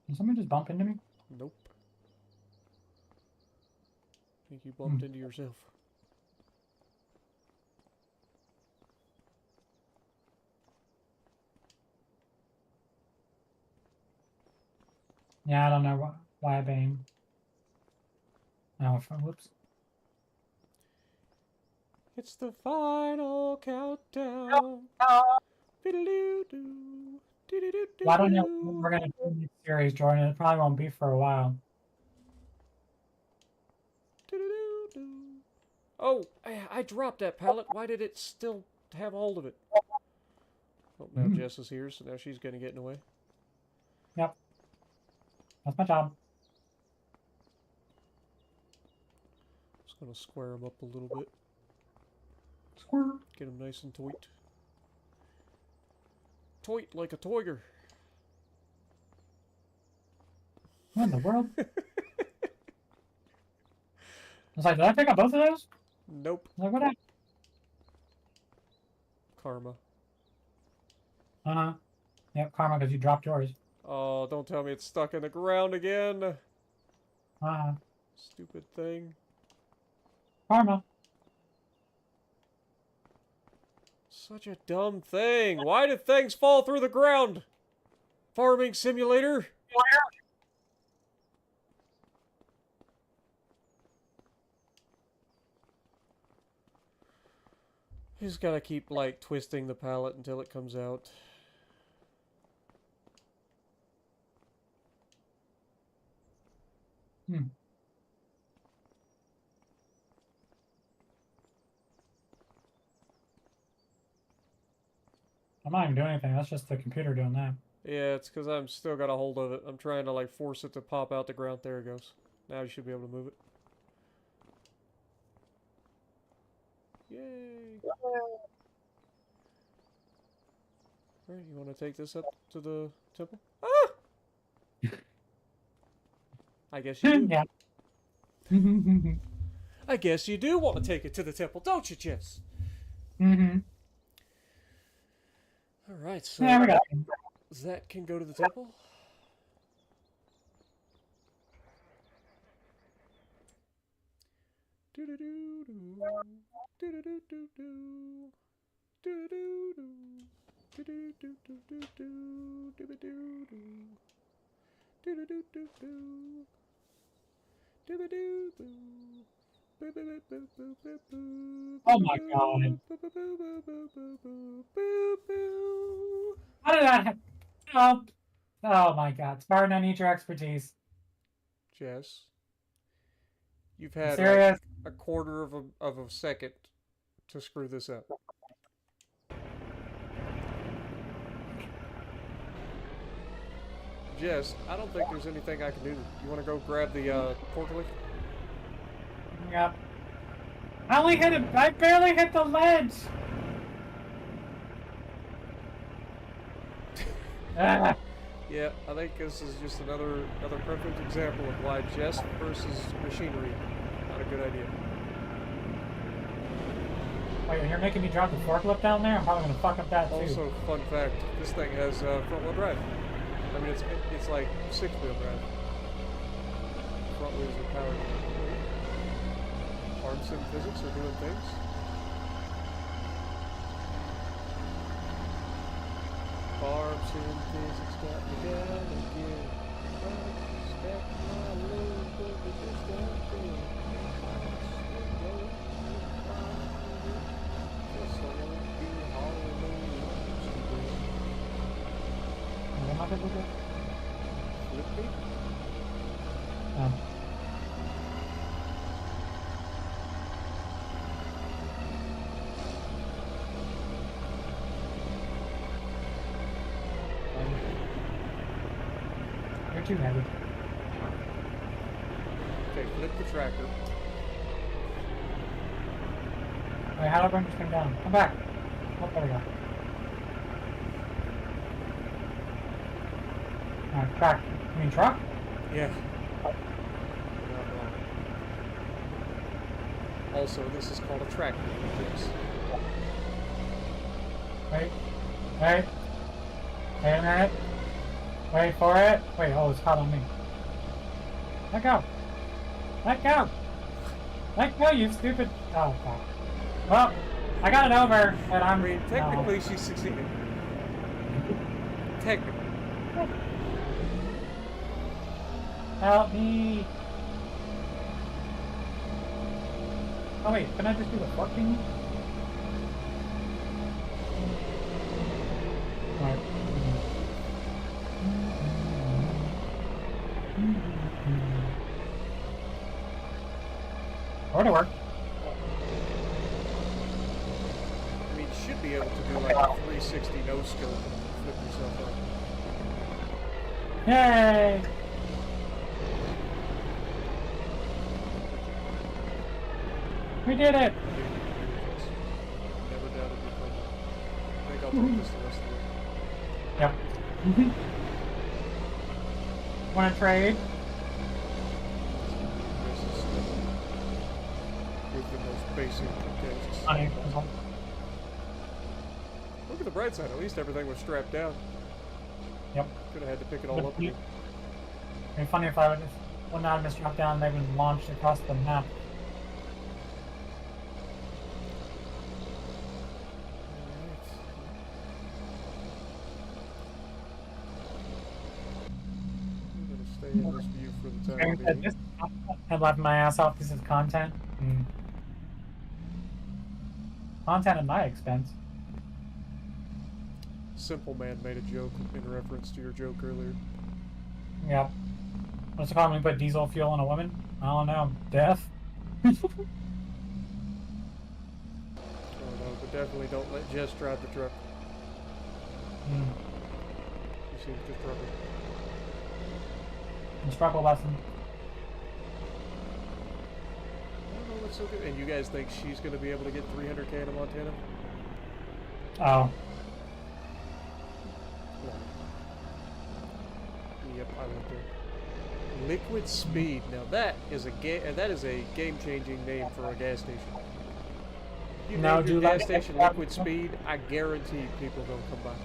Did somebody just bump into me? Nope. I think you bumped into yourself. Yeah, I don't know why I banged. Oh, whoops. It's the final countdown. Well, I don't know what we're gonna do in this series, Jordan. It probably won't be for a while. Oh, I dropped that pallet. Why did it still have hold of it? Oh, now Jess is here, so now she's going to get in the way. Yep. That's my job. Just going to square them up a little bit. Squirt. Get them nice and toit. Toit like a toiger. What in the world? I was like, did I pick up both of those? Nope. I was like, what happened? Karma. Uh-huh. Yep, karma, because you dropped yours. Oh, don't tell me it's stuck in the ground again. Uh-huh. Stupid thing. Karma. Such a dumb thing. Why did things fall through the ground? Farming simulator. You just gotta keep, like, twisting the pallet until it comes out. Hmm. I'm not even doing anything. That's just the computer doing that. Yeah, it's because I'm still got a hold of it. I'm trying to, like, force it to pop out the ground. There it goes. Now you should be able to move it. Yay! Alright, you want to take this up to the temple? Ah! I guess you do. Yeah. I guess you do want to take it to the temple, don't you, Jess? Mm-hmm. Alright, so Yeah, we got it. that can go to the temple. Do-do-do-do. Do-do-do-do-do. Do-do-do-do. Oh my god. How did that happen? Oh, oh my god. Spartan, I need your expertise. Jess, you've I'm had like serious. a quarter of a second to screw this up. Jess, I don't think there's anything I can do. You want to go grab the portal? Yep. I only hit it. I barely hit the ledge. Ah. Yeah, I think this is just another perfect example of why Jess versus machinery not a good idea. Wait, you're making me drop the forklift down there? I'm probably gonna fuck up that too. Also, fun fact: this thing has front-wheel drive. I mean, it's like six-wheel drive. Front wheels are powered. Farm sim physics are doing things. Farm sim physics got me down again. Stack my load, but we just got there. Flip me? Oh. You're too heavy. Okay, flip the tractor. Wait, how do I bring this thing down? Come back. Oh, there we go. Alright, track. You mean truck? Yeah. You're not wrong. Also, this is called a tractor. Yes. Wait. Wait. Wait a minute. Wait for it. Wait, oh, it's caught on me. Let go. Let go. Let go, you stupid. Oh, fuck. Well, I got it over, but I I'm. mean, technically she succeeded. Technically. Help me. Oh, wait, can I just do the fork thing? Alright. Or to work. I mean, you should be able to do like a 360 no scope and flip yourself up. Yay! We did it! Never doubted before. I think I'll take this the rest of the way. Yep. Wanna trade? This is with the most basic tasks. Honey. Look at the bright side. At least everything was strapped down. Yep. Could have had to pick it all up again. It'd be funny if I would not have just dropped down and they would launch across the map. I'm gonna stay in this view for the time being. I'm laughing my ass off. This is content. Content at my expense. Simple Man made a joke in reference to your joke earlier. Yep. What's the problem when you put diesel fuel on a woman? I don't know. Death? Oh no, but definitely don't let Jess drive the truck. She seems to struggle. Struggle lesson. I don't know what's so good. And you guys think she's going to be able to get 300k in Montana? Oh. No. Yep, I went there. Liquid Speed. Now that is a game-changing name for a gas station. You Now, name do your you gas like station it? Liquid Speed, I guarantee people don't come by.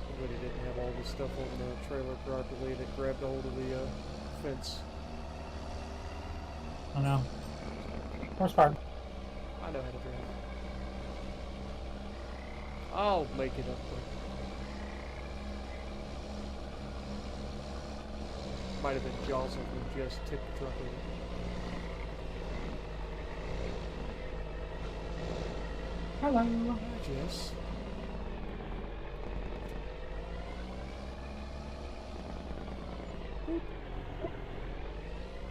Somebody didn't have all this stuff on the trailer properly and it grabbed a hold of the fence. I don't know. Horse part. I know how to drive. I'll make it up quick. Might have been Jaws who just tipped the truck over. Hello. Hi, Jess.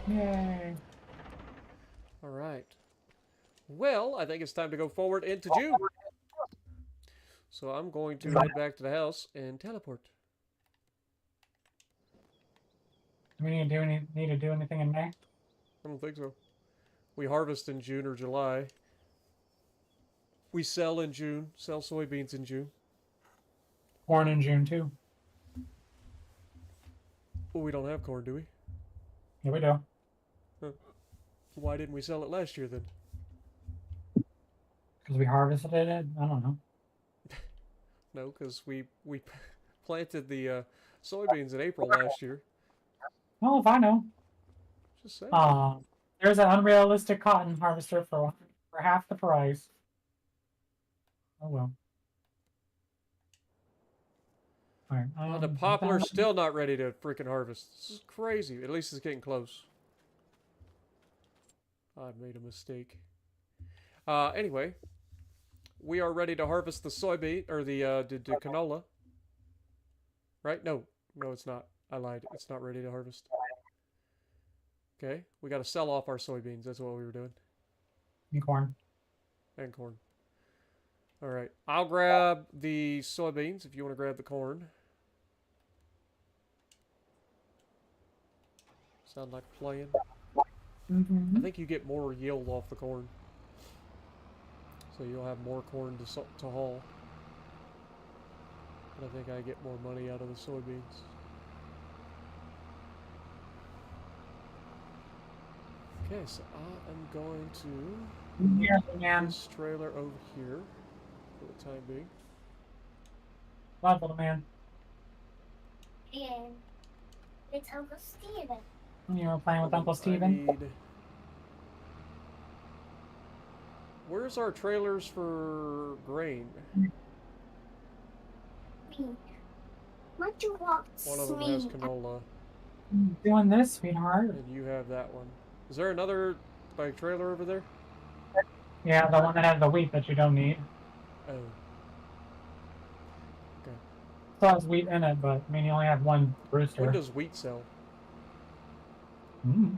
Yay. All right. Well, I think it's time to go forward into June. So I'm going to head back to the house and teleport. Do we need to do anything in May? I don't think so. We harvest in June or July. We sell in June. Sell soybeans in June. Corn in June too. Well, we don't have corn, do we? Yeah, we do. Why didn't we sell it last year then? Because we harvested it. I don't know. No, because we planted the soybeans in April last year. Well, if I know. Just saying. There's an unrealistic cotton harvester for half the price. Oh well. Alright. The poplar's still not ready to freaking harvest. This is crazy. At least it's getting close. I made a mistake. Anyway, we are ready to harvest the soybean or the canola. Right? No, it's not. I lied. It's not ready to harvest. Okay, we got to sell off our soybeans. That's what we were doing. And corn. And corn. All right, I'll grab the soybeans if you want to grab the corn. Sound like playing? I think you get more yield off the corn. So you'll have more corn to haul. But I think I get more money out of the soybeans. Okay, so I am going to put this trailer over here for the time being. Bye, little man. And it's Uncle Steven. You were playing with Uncle Steven? Where's our trailers for grain? Me. What do you want? One of them has canola. Doing this, sweetheart. And you have that one. Is there another like trailer over there? Yeah, the one that has the wheat that you don't need. Oh. Okay. Still has wheat in it, but I mean you only have one rooster. When does wheat sell? Mm.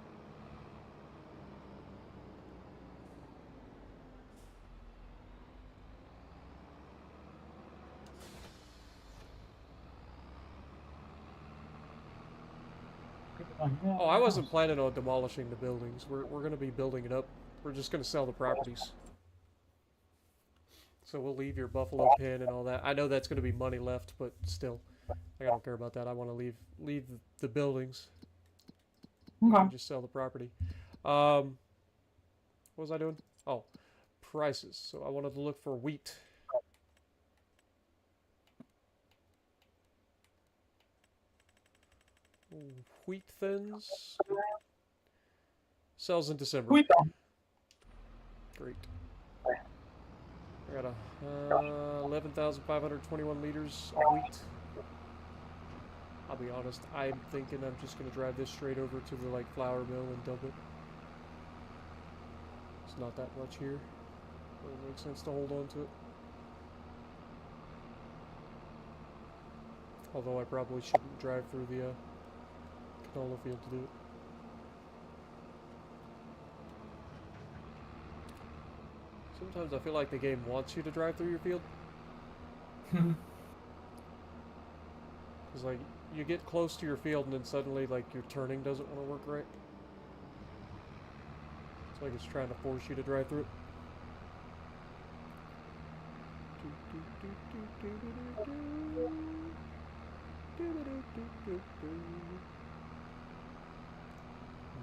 Oh, I wasn't planning on demolishing the buildings. We're going to be building it up. We're just going to sell the properties. So we'll leave your buffalo pen and all that. I know that's going to be money left, but still, I don't care about that. I want to leave the buildings. Okay. And just sell the property. What was I doing? Oh, prices. So I wanted to look for wheat. Wheat thins. Sells in December. Wheat. Great. I got 11,521 liters of wheat. I'll be honest, I'm thinking I'm just going to drive this straight over to the flour mill and dump it. It's not that much here. It makes sense to hold on to it. Although I probably shouldn't drive through the canola field to do it. Sometimes I feel like the game wants you to drive through your field. Because you get close to your field and then suddenly your turning doesn't want to work right. It's like it's trying to force you to drive through it.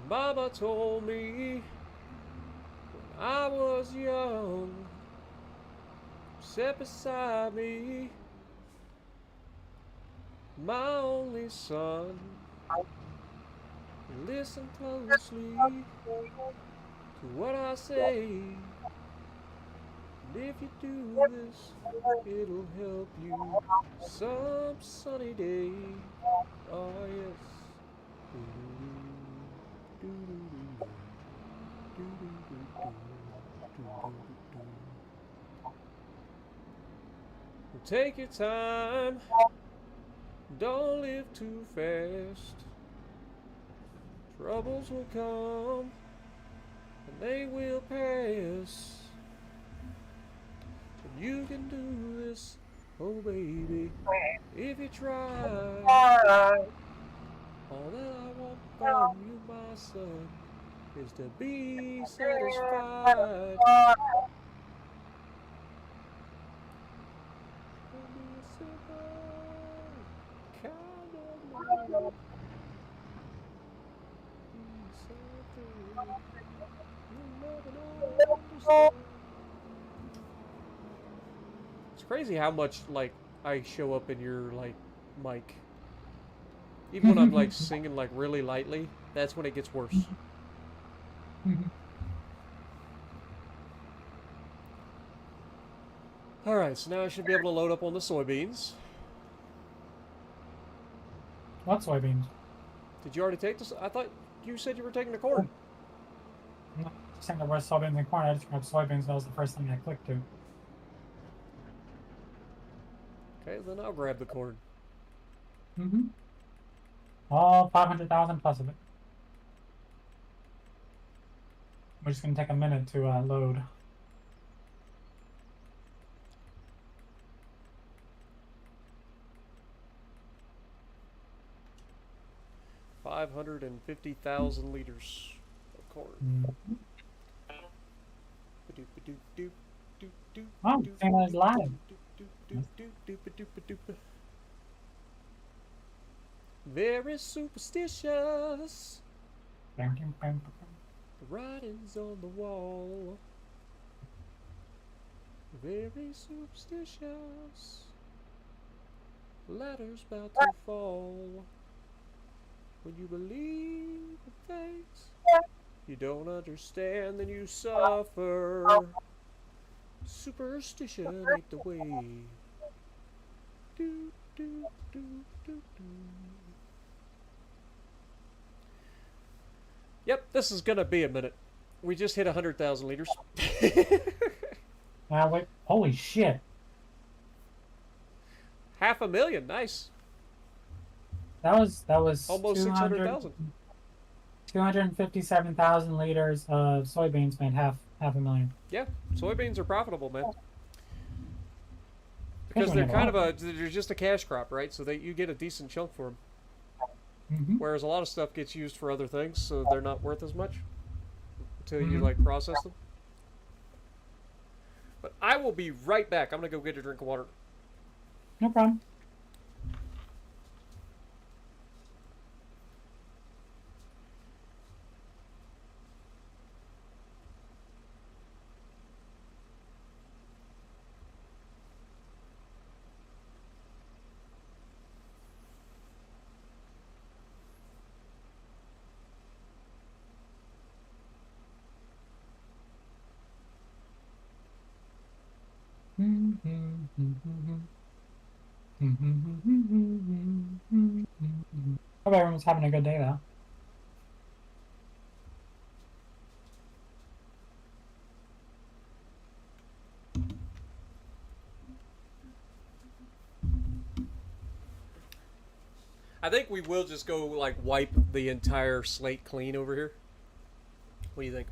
Mama told me when I was young, sat beside me, my only son, listen closely. to what I say. And if you do this, it'll help you some sunny day. Oh yes. Take your time. Don't live too fast. Troubles will come and they will pass. And you can do this, oh baby, if you try. All that I want from you, my son, is to be satisfied. Be a simple kind of love. Be something you'll never understand. It's crazy how much like I show up in your like mic. Even when I'm like singing like really lightly, that's when it gets worse. Alright, so now I should be able to load up on the soybeans. What soybeans? Did you already take this? I thought you said you were taking the corn. I'm not saying there was soybeans and corn. I just grabbed soybeans. That was the first thing I clicked to. Okay, then I'll grab the corn. All 500,000 plus of it. We're just gonna take a minute to load. $550,000 of corn. Oh, this thing is live. Very superstitious. The writings on the wall. Very superstitious. Ladder's about to fall. When you believe in things you don't understand, then you suffer. Superstition ain't the way. Do, do, do, do, do. Yep, this is gonna be a minute. We just hit 100,000 liters. Wait. Holy shit. 500,000, nice. That was Almost 600,000. 257,000 liters of soybeans made half a million. Yeah, soybeans are profitable, man. Because they're kind of they're just a cash crop, right? So you get a decent chunk for them. Whereas a lot of stuff gets used for other things, so they're not worth as much until you like process them. But I will be right back. I'm gonna go get a drink of water. No problem. Hope everyone's having a good day though. I think we will just go like wipe the entire slate clean over here. What do you think?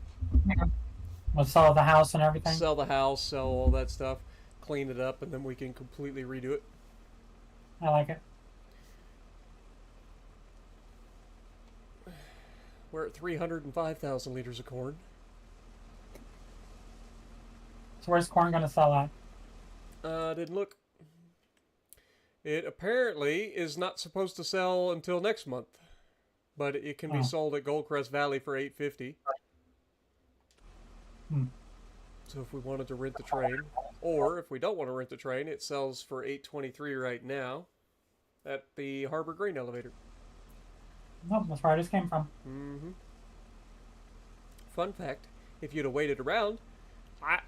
We'll sell the house and everything. Sell the house, sell all that stuff, clean it up, and then we can completely redo it. I like it. We're at 305,000 liters of corn. So where's corn gonna sell at? Didn't look. It apparently is not supposed to sell until next month, but it can be sold at Goldcrest Valley for $850. So if we wanted to rent the train, or if we don't want to rent the train, it sells for $823 right now at the Harbor Grain Elevator. Nope, that's where I just came from. Fun fact, If you'd have waited around,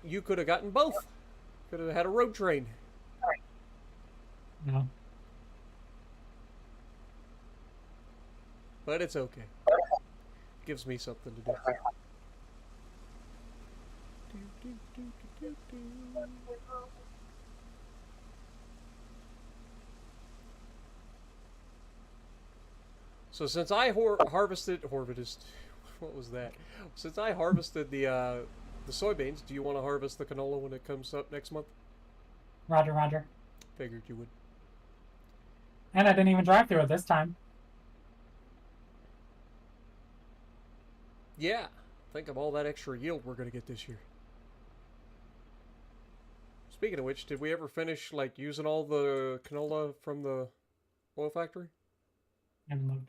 you could have gotten both. Could have had a road train. No. But it's okay. Gives me something to do. So since I harvested, what was that? Since I harvested the soybeans, do you want to harvest the canola when it comes up next month? Roger, Roger. Figured you would. And I didn't even drive through it this time. Yeah, think of all that extra yield we're gonna get this year. Speaking of which, did we ever finish like using all the canola from the oil factory? And looked.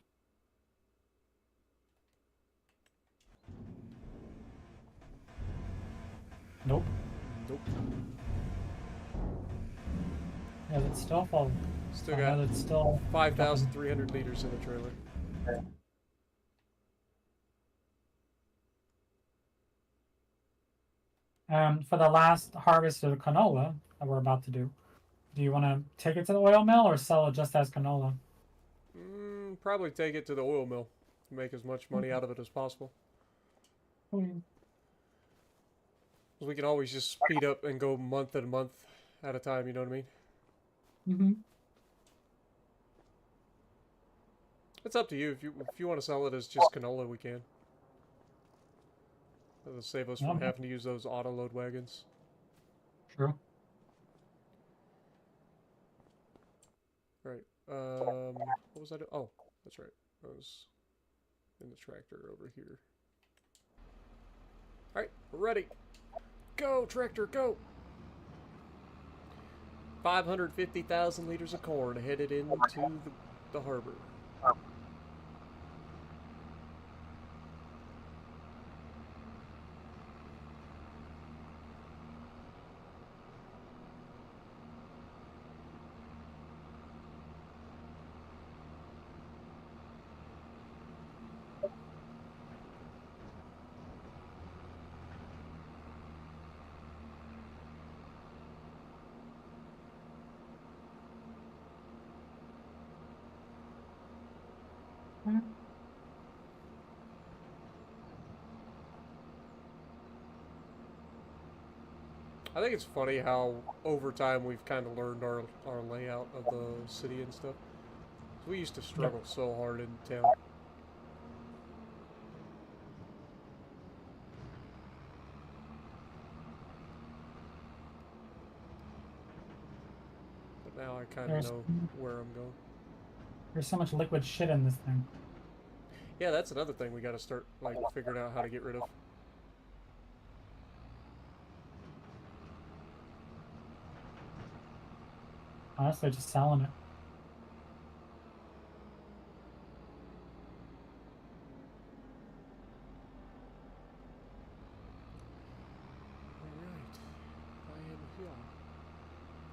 Nope. Nope. Is it still full? Still I got know it's still 5,300 liters in the trailer. For the last harvest of canola that we're about to do you want to take it to the oil mill or sell it just as canola? Probably take it to the oil mill to make as much money out of it as possible. Mm. We can always just speed up and go month and month at a time, you know what I mean? Mm-hmm. It's up to you. If you want to sell it as just canola, we can. That'll save us from having to use those auto load wagons. True. Right. What was I doing? Oh, that's right. I was in the tractor over here. All right, we're ready. Go, tractor, go! 550,000 liters of corn headed into the harbor. I think it's funny how over time we've kind of learned our layout of the city and stuff. We used to struggle so hard in town. But now I kind of know where I'm going. There's so much liquid shit in this thing. Yeah, that's another thing we got to start like figuring out how to get rid of. Honestly, just selling it. Alright. I am here.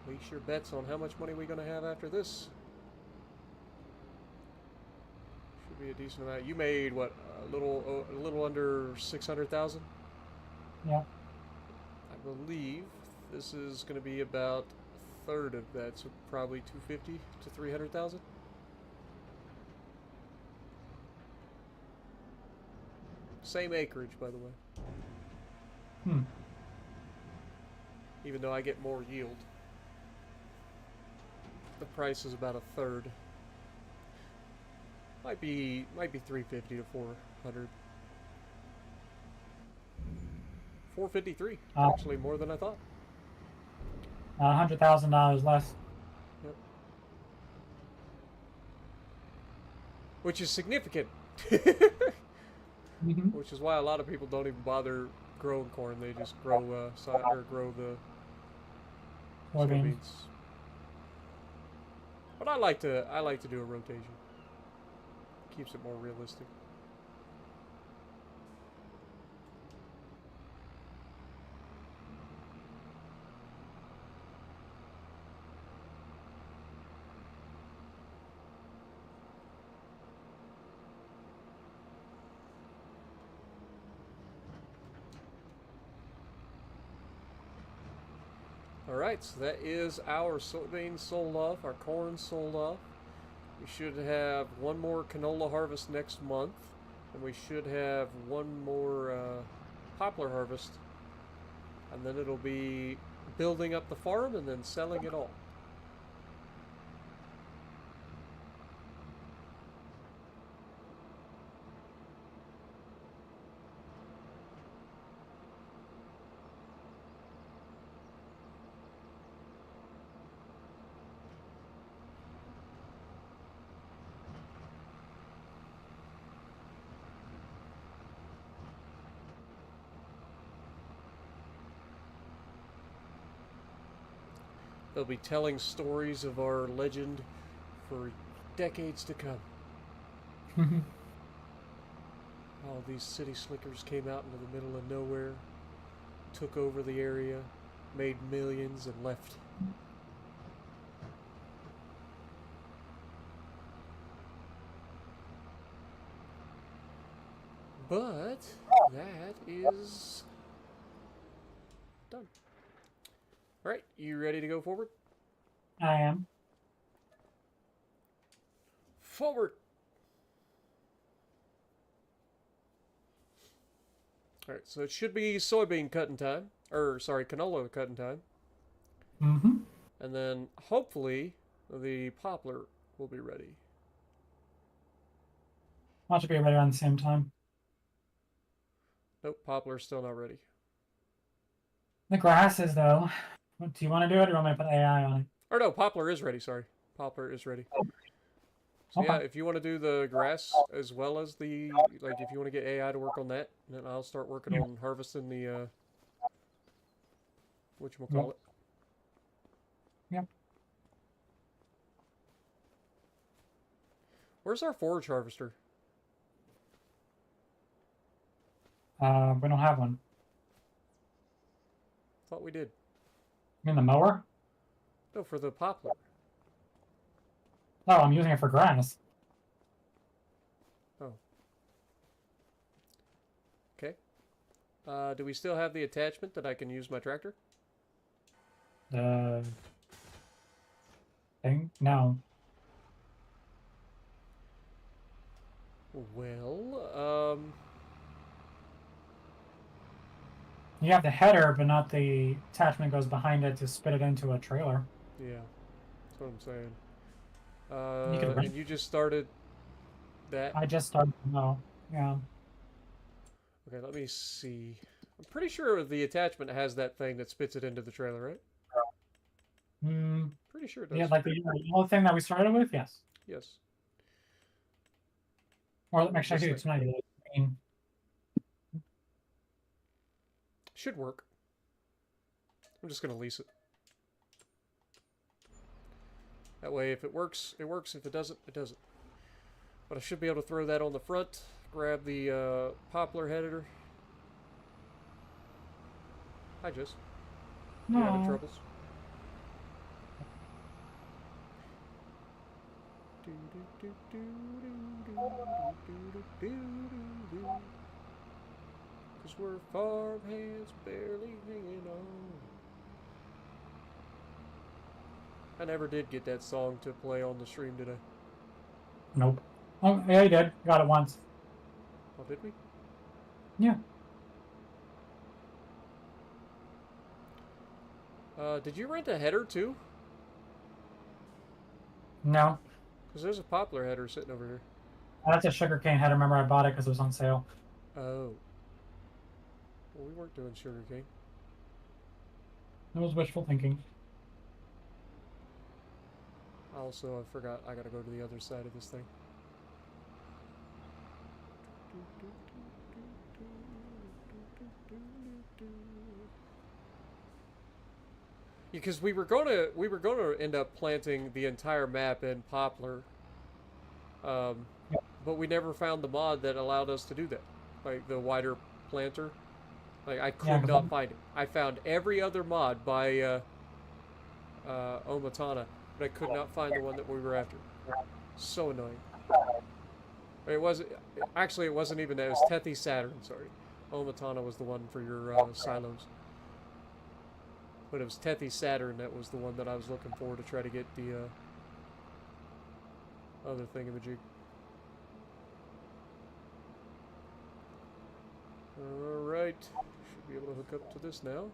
Place your bets on how much money we're going to have after this. Should be a decent amount. You made, what, a little under 600,000? Yeah. I believe this is going to be about a third of that, so probably 250 to 300,000. Same acreage, by the way. Even though I get more yield, the price is about a third. Might be 350 to 400. 453, actually more than I thought. $100,000 less. Yep. Which is significant. Which is why a lot of people don't even bother growing corn. They just grow grow the soybeans. But I like to do a rotation. Keeps it more realistic. Alright, so that is our soybeans sold off, our corn sold off. We should have one more canola harvest next month, and we should have one more poplar harvest, and then it'll be building up the farm and then selling it all. They'll be telling stories of our legend for decades to come. All these city slickers came out into the middle of nowhere, took over the area, made millions, and left. But that is done. Alright, you ready to go forward? I am. Forward! Alright, so it should be soybean cutting time. Or, sorry, canola cutting time. Mm-hmm. And then, hopefully, the poplar will be ready. Watch it be ready around the same time. Nope, poplar's still not ready. The grasses, though. What, do you want to do it, or do you want me to put AI on it? Or no, poplar is ready, sorry. Poplar is ready. So Okay. yeah, if you want to do the grass as well as the, like if you want to get AI to work on that, then I'll start working on harvesting the, whatchamacallit. Yep. Where's our forage harvester? We don't have one. Thought we did. You mean the mower? No, for the poplar. No, I'm using it for grass. Oh. Okay. Do we still have the attachment that I can use my tractor? The thing? No. Well, You have the header, but not the attachment that goes behind it to spit it into a trailer. yeah. That's what I'm saying. You can rent- And you just started that? I just started. No. Yeah. Okay, let me see. I'm pretty sure the attachment has that thing that spits it into the trailer, right? Hmm. Pretty sure it does. Yeah, like the yellow thing that we started with. Yes. Yes. Or actually, Just it's not yellow. Green. Should work. I'm just going to lease it. That way, if it works, it works. If it doesn't, it doesn't. But I should be able to throw that on the front, grab the poplar header. Hi, Jess. You having No. troubles? Cause we're farm hands barely hanging on. I never did get that song to play on the stream, did I? Nope. Oh, yeah, you did. Got it once. Oh, did we? Yeah. Did you rent a header too? No. Because there's a poplar header sitting over here. That's a sugarcane header. Remember, I bought it because it was on sale. Oh. Well, we weren't doing sugarcane. It was wishful thinking. Also, I forgot I gotta go to the other side of this thing. Because we were gonna end up planting the entire map in poplar, but we never found the mod that allowed us to do that, like the wider planter. Like I could not find it. I found every other mod by Omatana, but I could not find the one that we were after. So annoying. It wasn't actually. It wasn't even that. It was Tethi Saturn. Sorry, Omatana was the one for your silos. But it was Tethys Saturn that was the one that I was looking for to try to get the other thingamajig. Alright, should be able to hook up to this now.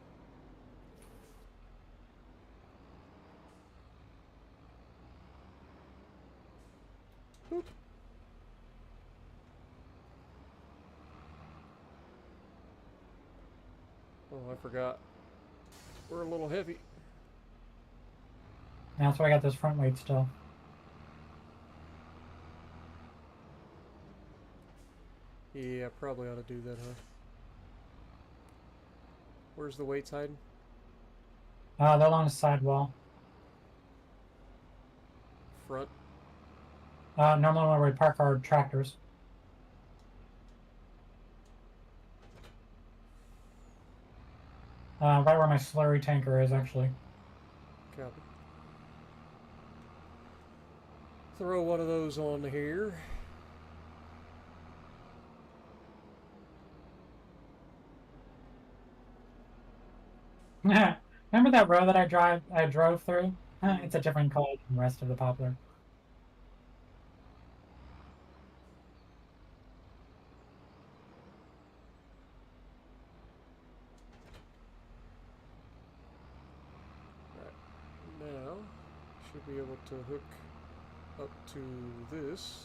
Boop. Oh, I forgot. We're a little heavy. That's why I got this front weight still. Yeah, probably ought to do that, huh? Where's the weights hiding? They're along the sidewall. Front. Normally where we park our tractors. Right where my slurry tanker is, actually. Copy. Throw one of those on here. Remember that road that I drove through? It's a different color than the rest of the poplar. Right. Now, should be able to hook up to this.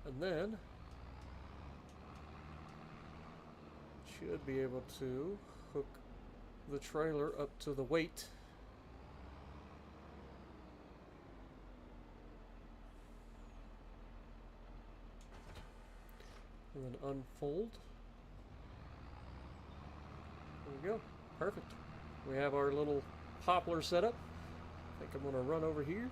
And then should be able to hook the trailer up to the weight. And then unfold. There we go. Perfect. We have our little poplar set up. I think I'm going to run over here.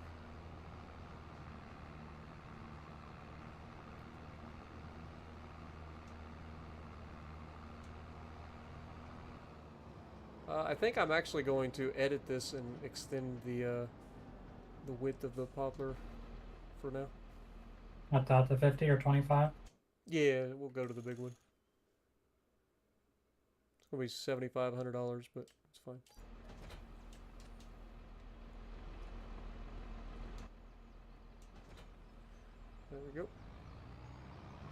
I think I'm actually going to edit this and extend the width of the poplar for now. What, the 50 or 25? Yeah, we'll go to the big one. It's gonna be $7,500, but it's fine. There we go.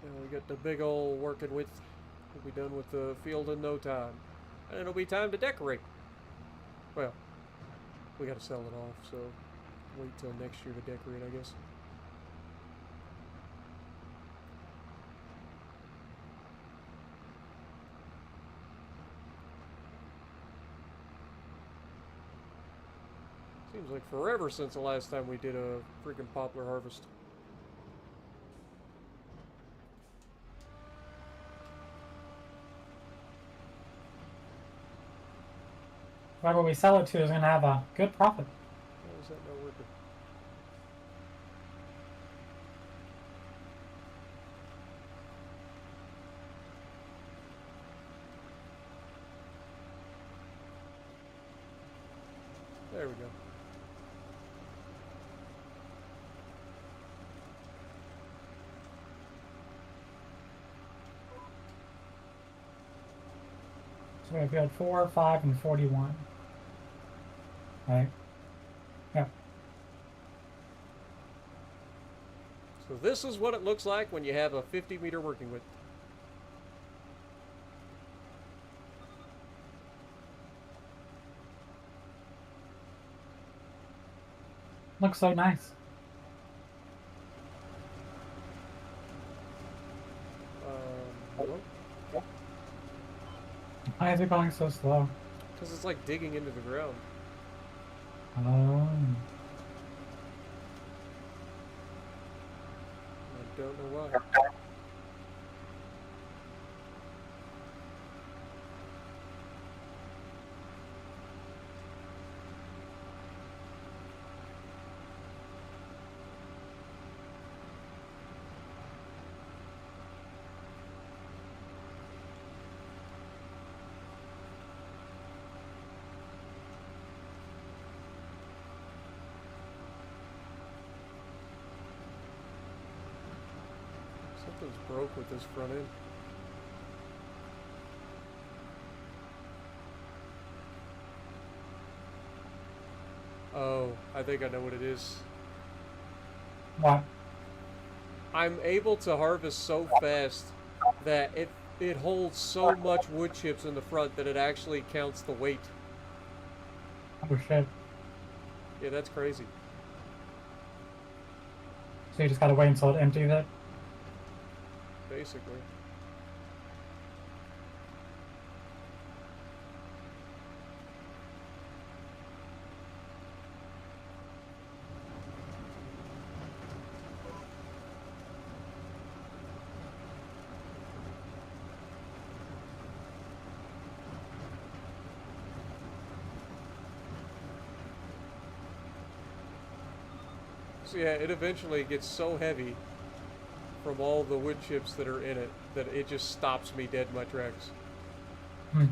Now we got the big old working width. We'll be done with the field in no time. And it'll be time to decorate. Well, we gotta sell it off, so wait till next year to decorate, I guess. Seems like forever since the last time we did a freaking poplar harvest. Whoever we sell it to is going to have a good profit. Why is that not working? There we go. So we have 4, 5, and 41. Right? Yeah. So this is what it looks like when you have a 50-meter working width. Looks so nice. Hello? Why is it going so slow? Because it's like digging into the ground. Oh. I don't know why. Something's broke with this front end. Oh, I think I know what it is. What? I'm able to harvest so fast that it holds so much wood chips in the front that it actually counts the weight. Oh shit. Yeah, that's crazy. So you just gotta wait until it empties it? Basically. So yeah, it eventually gets so heavy from all the wood chips that are in it that it just stops me dead in my tracks. Hmm.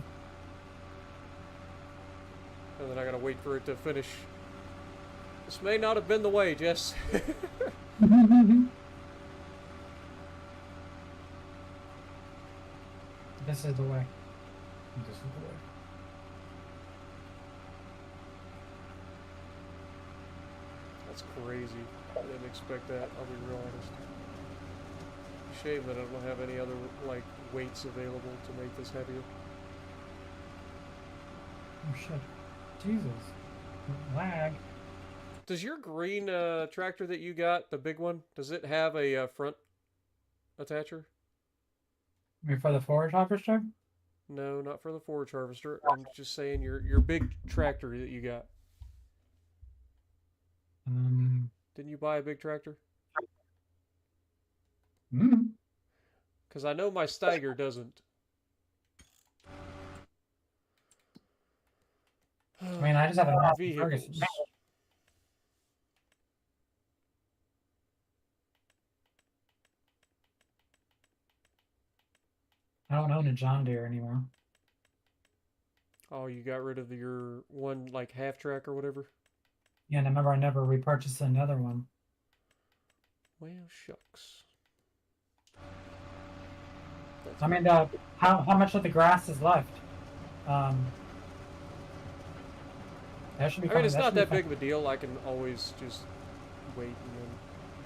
And then I gotta wait for it to finish. This may not have been the way, Jess. This is the way. This is the way. That's crazy. I didn't expect that, I'll be real honest. Shame that I don't have any other, like, weights available to make this heavier. Oh shit. Jesus. Lag. Does your green tractor that you got, the big one, does it have a front attacher? I mean, for the forage harvester? No, not for the forage harvester. I'm just saying your big tractor that you got. Didn't you buy a big tractor? Mm. Because I know my Steiger doesn't. I mean, I just have a massive Vehicles. Ferguson. I don't own a John Deere anymore. Oh, you got rid of your one, like, half track or whatever? Yeah, and I remember I never repurchased another one. Well, shucks. I mean, how much of the grass is left? That should be I mean, fine. it's That not should be that fine. big of a deal. I can always just wait and then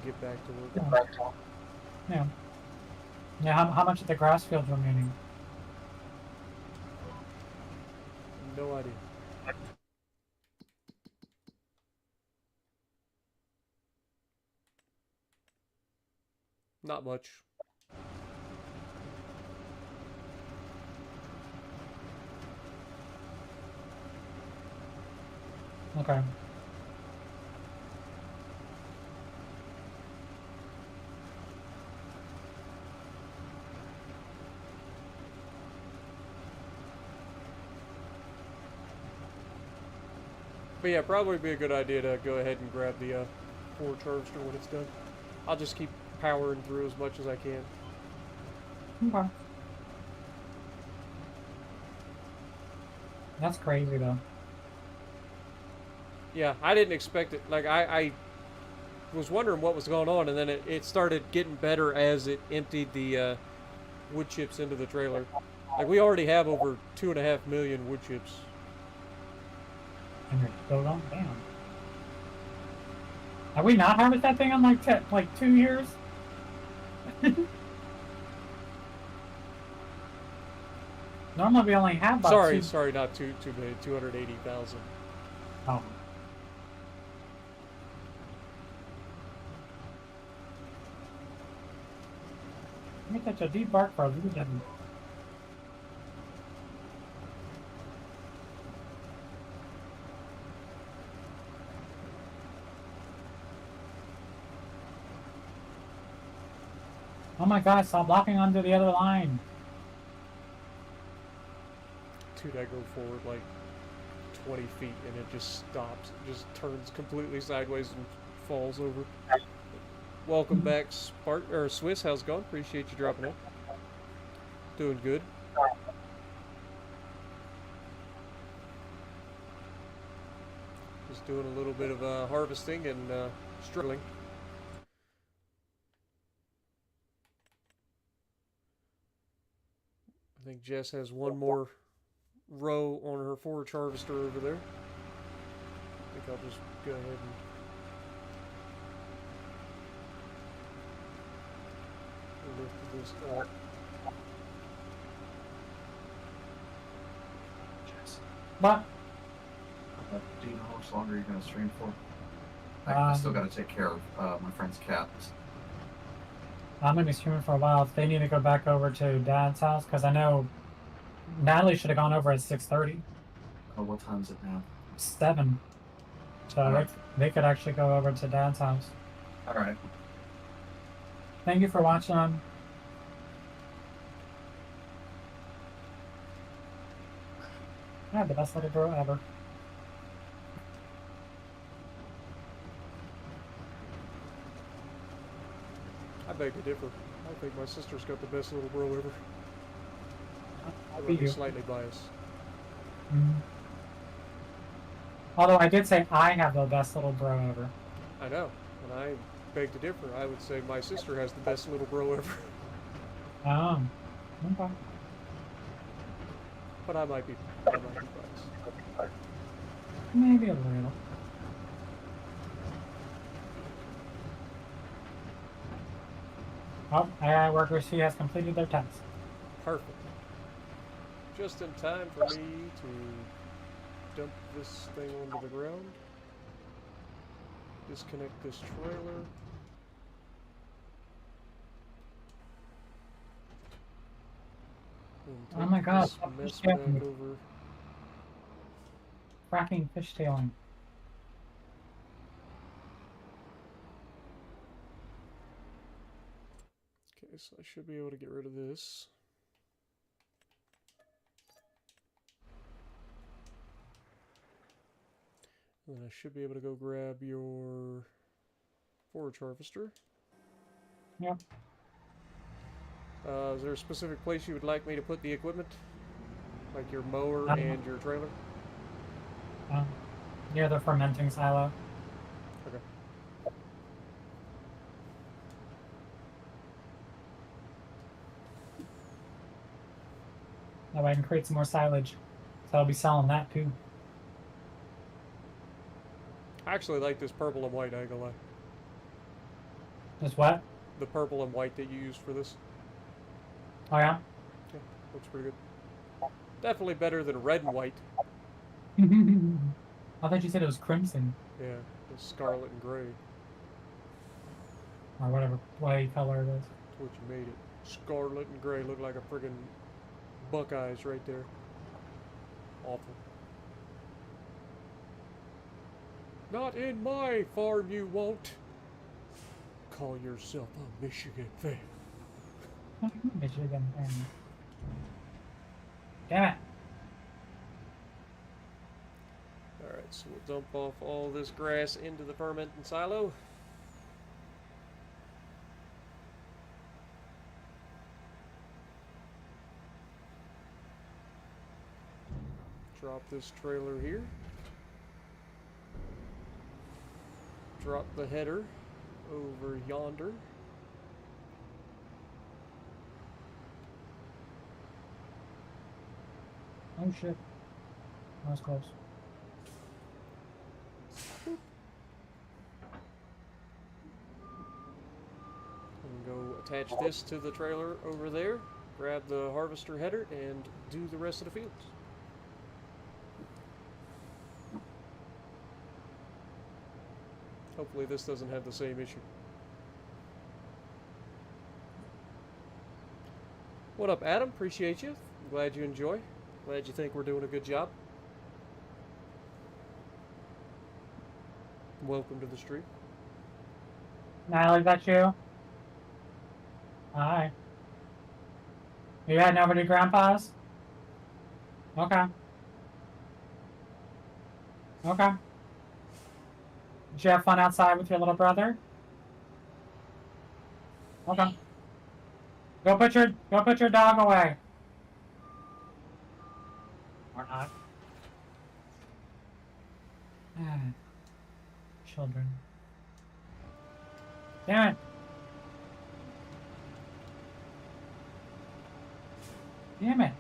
get back to work. Yeah. Yeah, how much of the grass field's remaining? No idea. Not much. Okay. But yeah, probably be a good idea to go ahead and grab the forage harvester when it's done. I'll just keep powering through as much as I can. Okay. That's crazy, though. Yeah, I didn't expect it. Like, I was wondering what was going on, and then it started getting better as it emptied the wood chips into the trailer. Like, we already have over 2.5 million wood chips. And you're still going? Damn. Have we not harvested that thing in like 2 years? Normally we only have about Sorry, not 2 million, 280,000. Oh. Look at such a deep bark for a little bit. Oh my god, stop blocking onto the other line. Dude, I go forward like 20 feet and it just stops. It just turns completely sideways and falls over. Welcome back, Swiss. How's it going? Appreciate you dropping in. Doing good. Just doing a little bit of harvesting and struggling. I think Jess has one more row on her forage harvester over there. think I'll just go ahead and lift this up. What? Do you know how much longer you're going to stream for? I still got to take care of my friend's cats. I'm gonna be streaming for a while. If they need to go back over to Dad's house, because I know Natalie should have gone over at 6:30. Oh, what time is it now? 7. So Alright. they could actually go over to Dad's house. All right. Thank you for watching. Yeah, the best little girl ever. I beg to differ. I think my sister's got the best little bro ever. I'll I be might be you. slightly biased. Mhm. Although I did say I have the best little bro ever. I know, and I beg to differ. I would say my sister has the best little bro ever. Oh, okay. But I might be biased. Maybe a little. Oh, AI worker C has completed their task. Perfect. Just in time for me to dump this thing onto the ground. Disconnect this trailer. And Oh my take God, this stop mess fishing. back over. Fracking fishtailing. Okay, so I should be able to get rid of this. And then I should be able to go grab your forage harvester. Yep. Is there a specific place you would like me to put the equipment? Like your mower Um, and your trailer? Near the fermenting silo. Okay. That way I can create some more silage. So I'll be selling that too. I actually like this purple and white, I ain't gonna lie. Just what? The purple and white that you used for this. Oh yeah? Yeah, looks pretty good. Definitely better than red and white. I thought you said it was crimson. Yeah, the scarlet and gray. Or whatever white color it is. That's what you made it. Scarlet and gray look like a friggin' Buckeyes right there. Awful. Not in my farm, you won't. Call yourself a Michigan fan. Michigan. Damn it. Alright, so we'll dump off all this grass into the fermenting silo. Drop this trailer here. Drop the header over yonder. Oh shit. That was close. And go attach this to the trailer over there. Grab the harvester header and do the rest of the fields. Hopefully this doesn't have the same issue. What up, Adam? Appreciate you. Glad you enjoy. Glad you think we're doing a good job. Welcome to the stream. Natalie, that you? Hi. You heading over to Grandpa's? Okay. Okay. Did you have fun outside with your little brother? Okay. Go put your dog away. Or not. Children. Damn it. Damn it.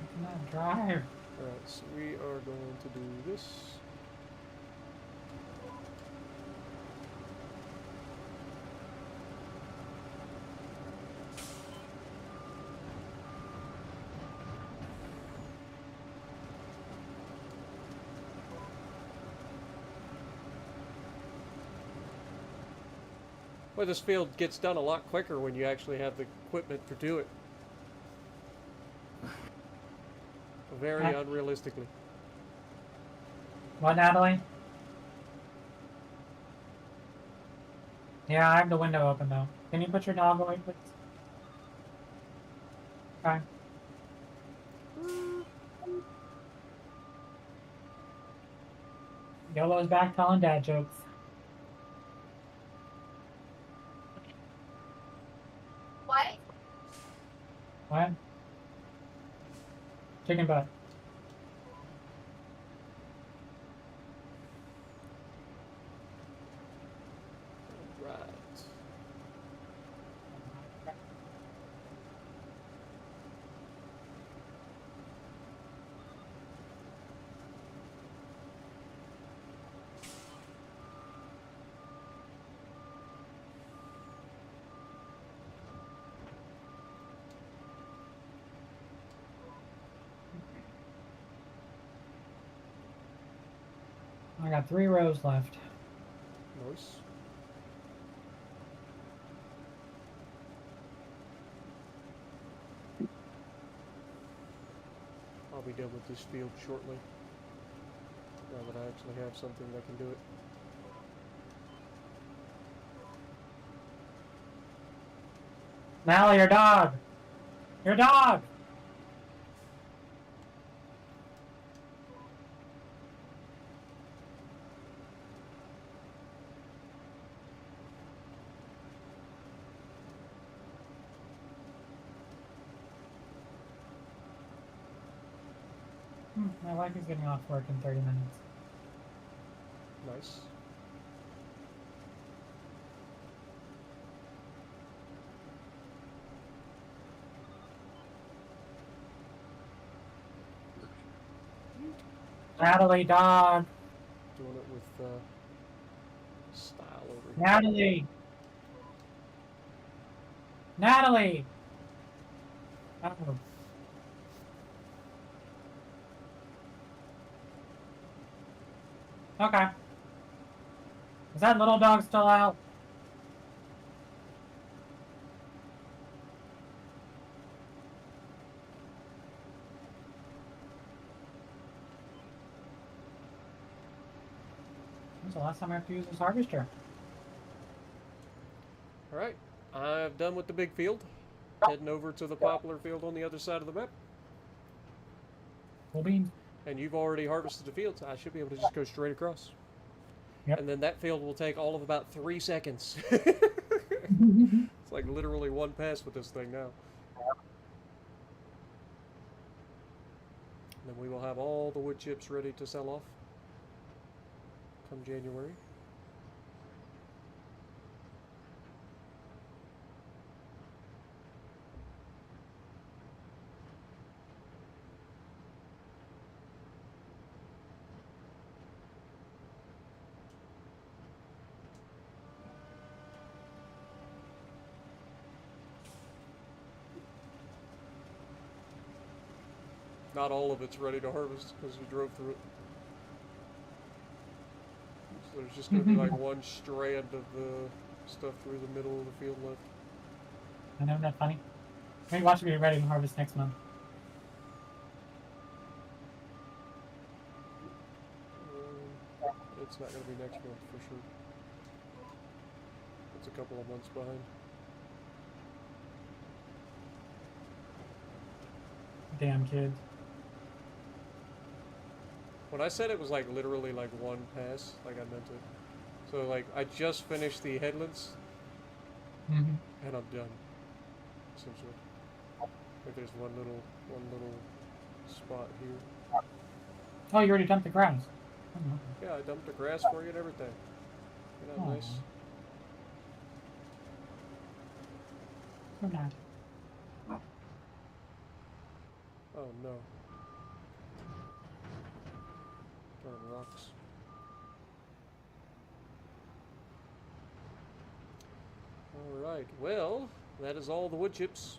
I cannot drive. Alright, so we are going to do this. Well, this field gets done a lot quicker when you actually have the equipment to do it. Very unrealistically. What, Natalie? Yeah, I have the window open though. Can you put your dog away, please? Okay. Yolo's back telling dad jokes. What? What? Chicken butt. Right. I got 3 rows left. Nice. I'll be done with this field shortly. Now that I actually have something that can do it. Natalie, your dog! Your dog! My wife is getting off work in 30 minutes. Nice. Natalie, dog! Doing it with style over here. Natalie! Natalie! Oh. Okay. Is that little dog still out? When's the last time I have to use this harvester? Alright, I've done with the big field. Heading over to the poplar field on the other side of the map. Cool beans. And you've already harvested the field, so I should be able to just go straight across. Yep. And then that field will take all of about 3 seconds. It's like literally one pass with this thing now. And then we will have all the wood chips ready to sell off come January. Not all of it's ready to harvest because you drove through it. So there's just going to be like one strand of the stuff through the middle of the field left. I know, not funny. Maybe watch me ready to harvest next month. It's not going to be next month for sure. It's a couple of months behind. Damn kids. When I said it was like literally like one pass, like I meant it. So like I just finished the headlands Mm-hmm. and I'm done. Essentially. Like there's one little spot here. Oh, you already dumped the grass. Oh, okay. Yeah, I dumped the grass for you and everything. Isn't that Aw. nice? So nice. Oh no. Darn rocks. Alright, well, that is all the wood chips.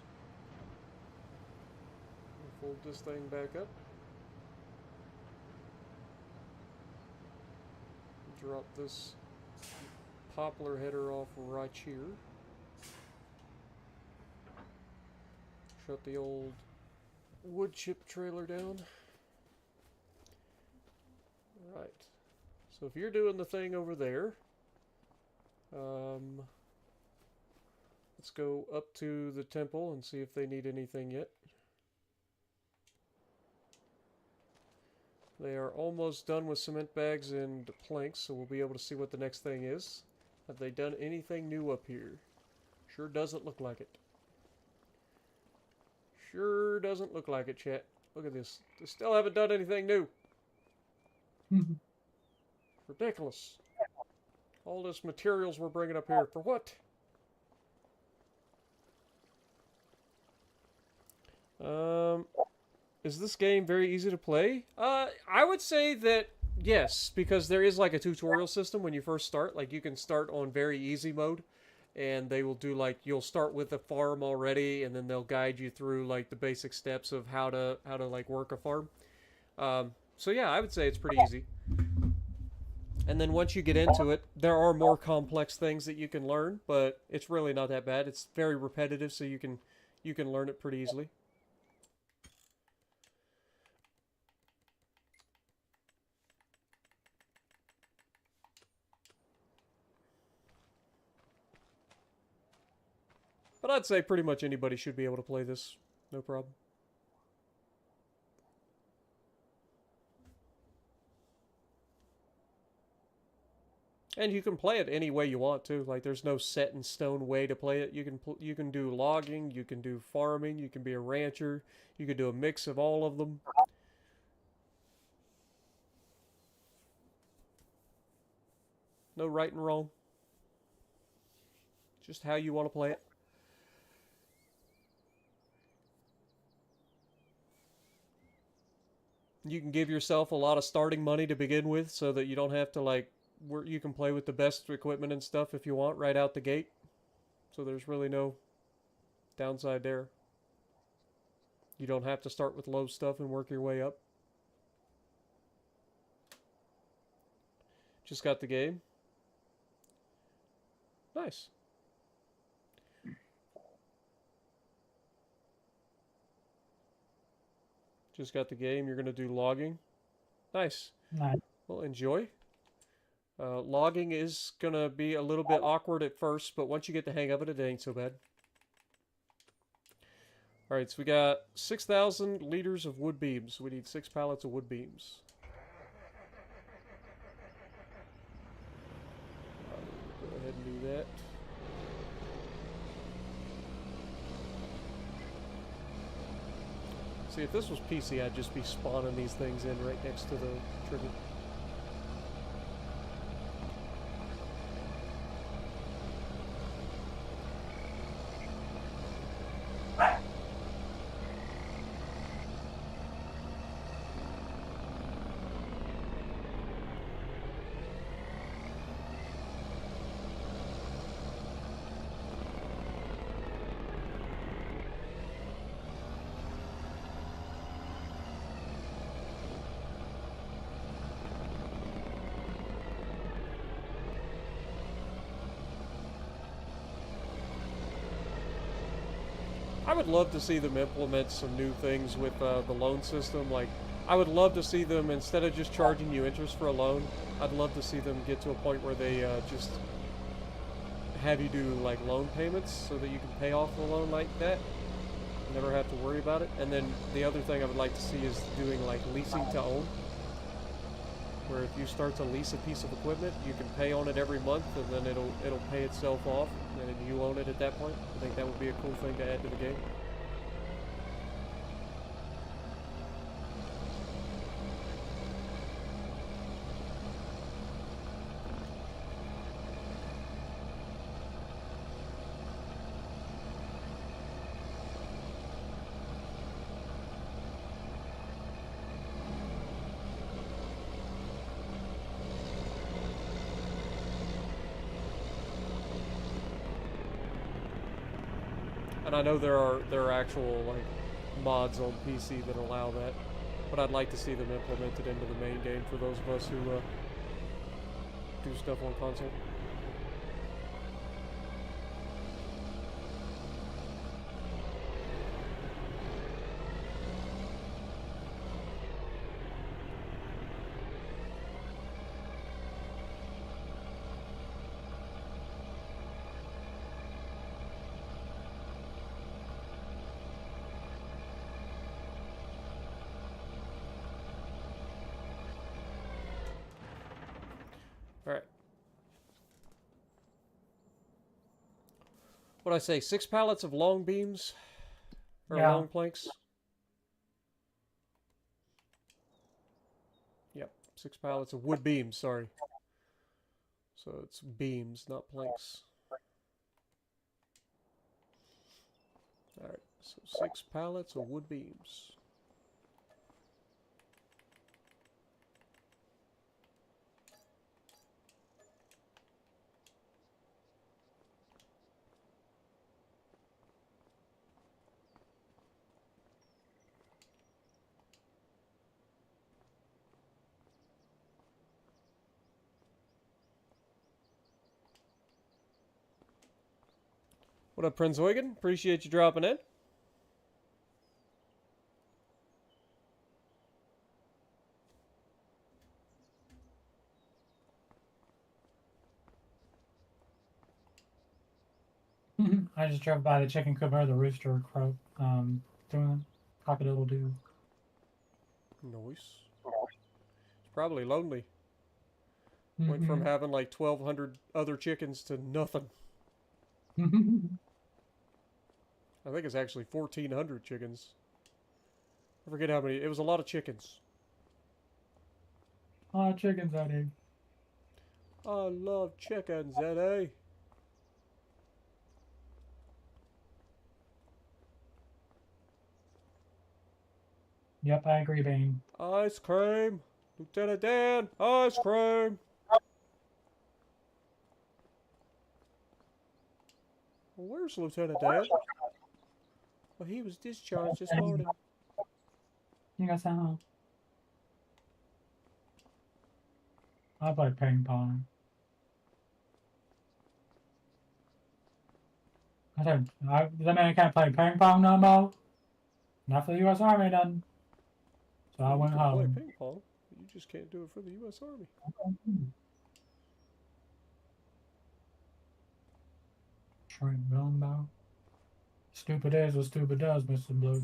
We'll fold this thing back up. Drop this poplar header off right here. Shut the old wood chip trailer down. Right. So if you're doing the thing over there, let's go up to the temple and see if they need anything yet. They are almost done with cement bags and planks, so we'll be able to see what the next thing is. Have they done anything new up here? Sure doesn't look like it. Sure doesn't look like it, chat. Look at this. They still haven't done anything new. Ridiculous. All this materials we're bringing up here. For what? Is this game very easy to play? I would say that yes, because there is like a tutorial system when you first start. Like you can start on very easy mode, and they will do like you'll start with a farm already, and then they'll guide you through like the basic steps of how to like work a farm. So yeah, I would say it's pretty easy. And then once you get into it, there are more complex things that you can learn, but it's really not that bad. It's very repetitive, so you can learn it pretty easily. But I'd say pretty much anybody should be able to play this, no problem. And you can play it any way you want to. Like there's no set in stone way to play it. You can do logging, you can do farming, you can be a rancher, you can do a mix of all of them. No right and wrong. Just how you want to play it. You can give yourself a lot of starting money to begin with so that you don't have to like you can play with the best equipment and stuff if you want right out the gate. So there's really no downside there. You don't have to start with low stuff and work your way up. Just got the game. Nice. Just got the game. You're going to do logging. Nice. Nice. Well, enjoy. Logging is going to be a little bit awkward at first, but once you get the hang of it, it ain't so bad. Alright, so we got 6,000 liters of wood beams. We need 6 pallets of wood beams. Go ahead and do that. See, if this was PC, I'd just be spawning these things in right next to the trigger. I would love to see them implement some new things with the loan system. Like, I would love to see them, instead of just charging you interest for a loan, I'd love to see them get to a point where they just have you do, like, loan payments so that you can pay off the loan like that. Never have to worry about it. And then the other thing I would like to see is doing, like, leasing to own. Where if you start to lease a piece of equipment, you can pay on it every month, and then it'll pay itself off, and then you own it at that point. I think that would be a cool thing to add to the game. And I know there are actual like mods on PC that allow that, but I'd like to see them implemented into the main game for those of us who do stuff on console. What'd I say? 6 pallets of long beams? Or Yeah. long planks? Yep, 6 pallets of wood beams, sorry. So it's beams, not planks. Alright, so 6 pallets of wood beams. What up, Prince Huygen? Appreciate you dropping in. I just drove by the chicken coop or the rooster crow, doing cock-a-doodle-doo. Nice. It's probably lonely. Went from having like 1,200 other chickens to nothing. I think it's actually 1,400 chickens. I forget how many. It was a lot of chickens. A lot of chickens out here. I love chickens, Eddie. Yep, I agree, Bane. Ice cream. Lieutenant Dan, ice cream. Well, where's Lieutenant Dan? Well, he was discharged this morning. You got some? I play ping pong. That man can't play ping pong no more. Not for the U.S. Army, done. So I went You can home. play ping pong. You just can't do it for the U.S. Army. Trent Billenbow. Stupid is what stupid does, Mr. Blue.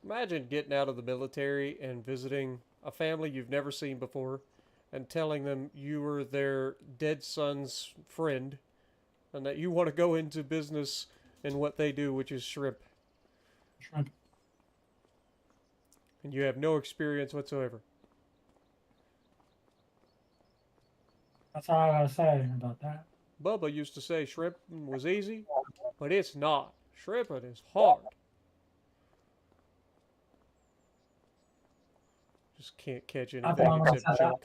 Imagine getting out of the military and visiting a family you've never seen before and telling them you were their dead son's friend and that you want to go into business in what they do, which is shrimp. Shrimp. And you have no experience whatsoever. That's all I gotta say about that. Bubba used to say shrimping was easy, but it's not. Shrimping is hard. Just can't catch anything except junk.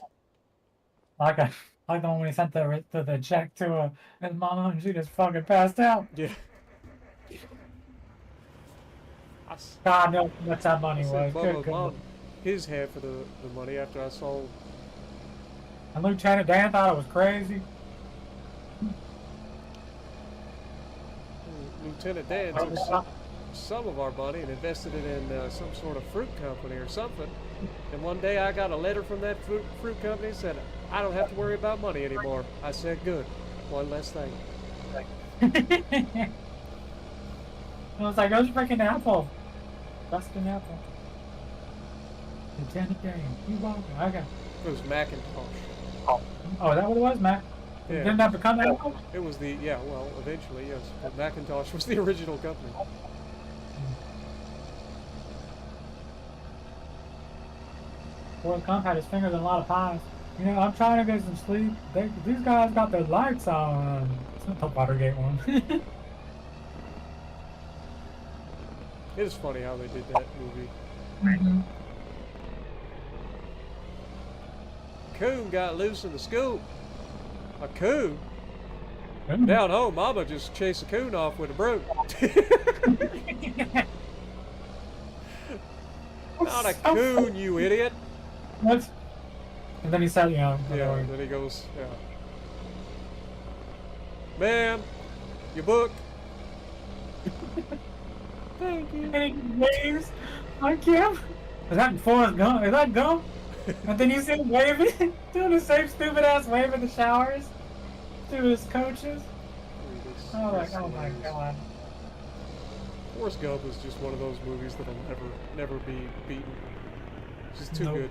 Like the one when he sent the check to his mama and she just fucking passed out. Yeah. God knows how much that money I was. sent Bubba Good, good. Mom his half of the money after I sold. And Lieutenant Dan thought it was crazy. Lieutenant Dan took some of our money and invested it in some sort of fruit company or something. And one day I got a letter from that fruit company that said, I don't have to worry about money anymore. I said, good. One less thing. I was like, I was freaking apple. Busting apple. Lieutenant Dan, you welcome. Okay. It was Macintosh. Oh, is that what it was, Mac? Yeah. Didn't that become Apple? It was the, yeah, well, eventually, yes. But Macintosh was the original company. Forrest Gump had his fingers in a lot of pies. You know, I'm trying to get some sleep. These guys got their lights on. It's not the Watergate one. It is funny how they did that movie. Mm-hmm. Coon got loose in the school. A coon? Down home, Mama just chased a coon off with a broom. Not a coon, you idiot. What? And then he said, you know. Yeah, and then he goes, yeah. Ma'am, your book. Thank you. And he waves on Kim. Is that Forrest Gump? Is that Gump? And then you see him waving, doing the same stupid ass wave in the showers to his coaches. Oh my god. Forrest Gump is just one of those movies that'll never be beaten. It's just too good.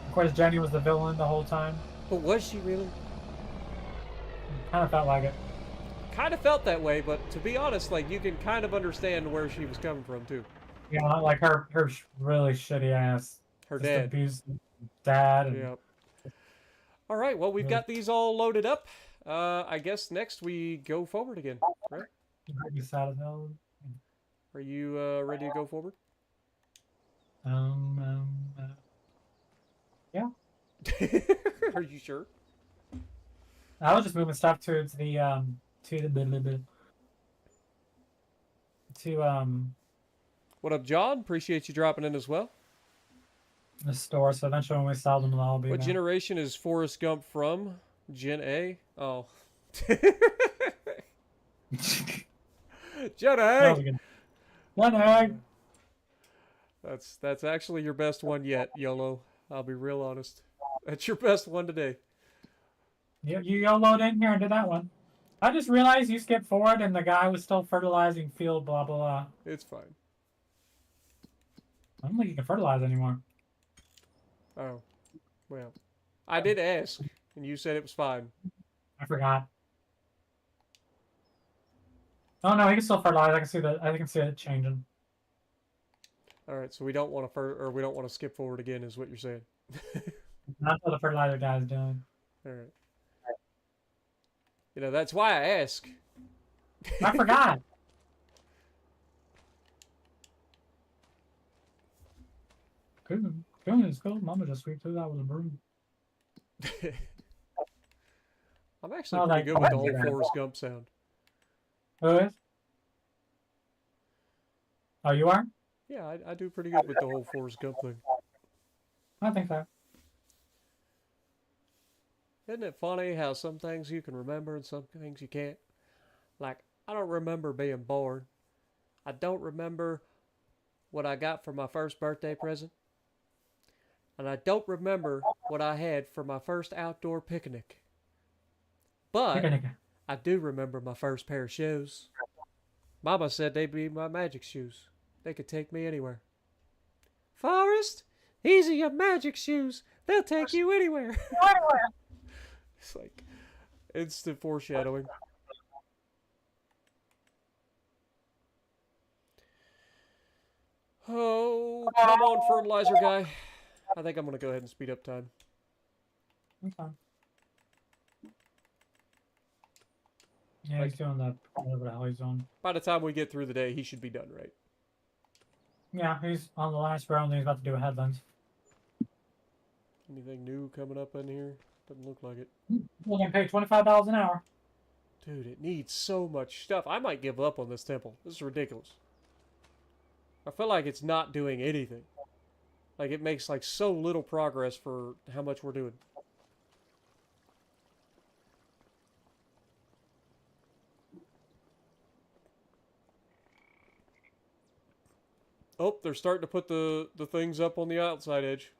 Of course, Jenny was the villain the whole time. But was she really? Kind of felt like it. Kind of felt that way, but to be honest, like, you can kind of understand where she was coming from too. Yeah, like her really shitty ass. Her just dad. Abused dad. And Yep. All right. Well, we've got these all loaded up. I guess next we go forward again, right? Be sad as hell. Are you ready to go forward? Yeah. Are you sure? I was just moving stuff to the What up, John? Appreciate you dropping in as well. the store. So eventually, when we sell them, they'll all be. What there. generation is Forrest Gump from? Gen A? Oh. Gen A! One egg. That's actually your best one yet, YOLO. I'll be real honest. That's your best one today. You YOLO'd in here and did that one. I just realized you skipped forward and the guy was still fertilizing field, blah, blah, blah. It's fine. I don't think you can fertilize anymore. Oh. Well. I did ask, and you said it was fine. I forgot. Oh no, he can still fertilize. I can see it changing. Alright, so we don't want to skip forward again is what you're saying. That's what the fertilizer guy's doing. Alright. You know, that's why I ask. I forgot. Goodness, go. Mama just sweep through that with a broom. I'm actually pretty good with the whole Forrest Gump sound. Who is? Oh, you are? Yeah, I do pretty good with the whole Forrest Gump thing. I think so. Isn't it funny how some things you can remember and some things you can't? Like, I don't remember being born. I don't remember what I got for my first birthday present. And I don't remember what I had for my first outdoor picnic. But I do remember my first pair of shoes. Mama said they'd be my magic shoes. They could take me anywhere. Forrest, these are your magic shoes. They'll take you anywhere. It's like instant foreshadowing. Oh, come on, fertilizer guy. I think I'm going to go ahead and speed up time. Okay. Yeah, he's doing that, whatever the hell he's on. By the time we get through the day, he should be done, right? Yeah, he's on the last round and he's about to do a headlands. Anything new coming up in here? Doesn't look like it. We're getting paid $25 an hour. Dude, it needs so much stuff. I might give up on this temple. This is ridiculous. I feel like it's not doing anything. Like, it makes, like, so little progress for how much we're doing. Oh, they're starting to put the things up on the outside edge.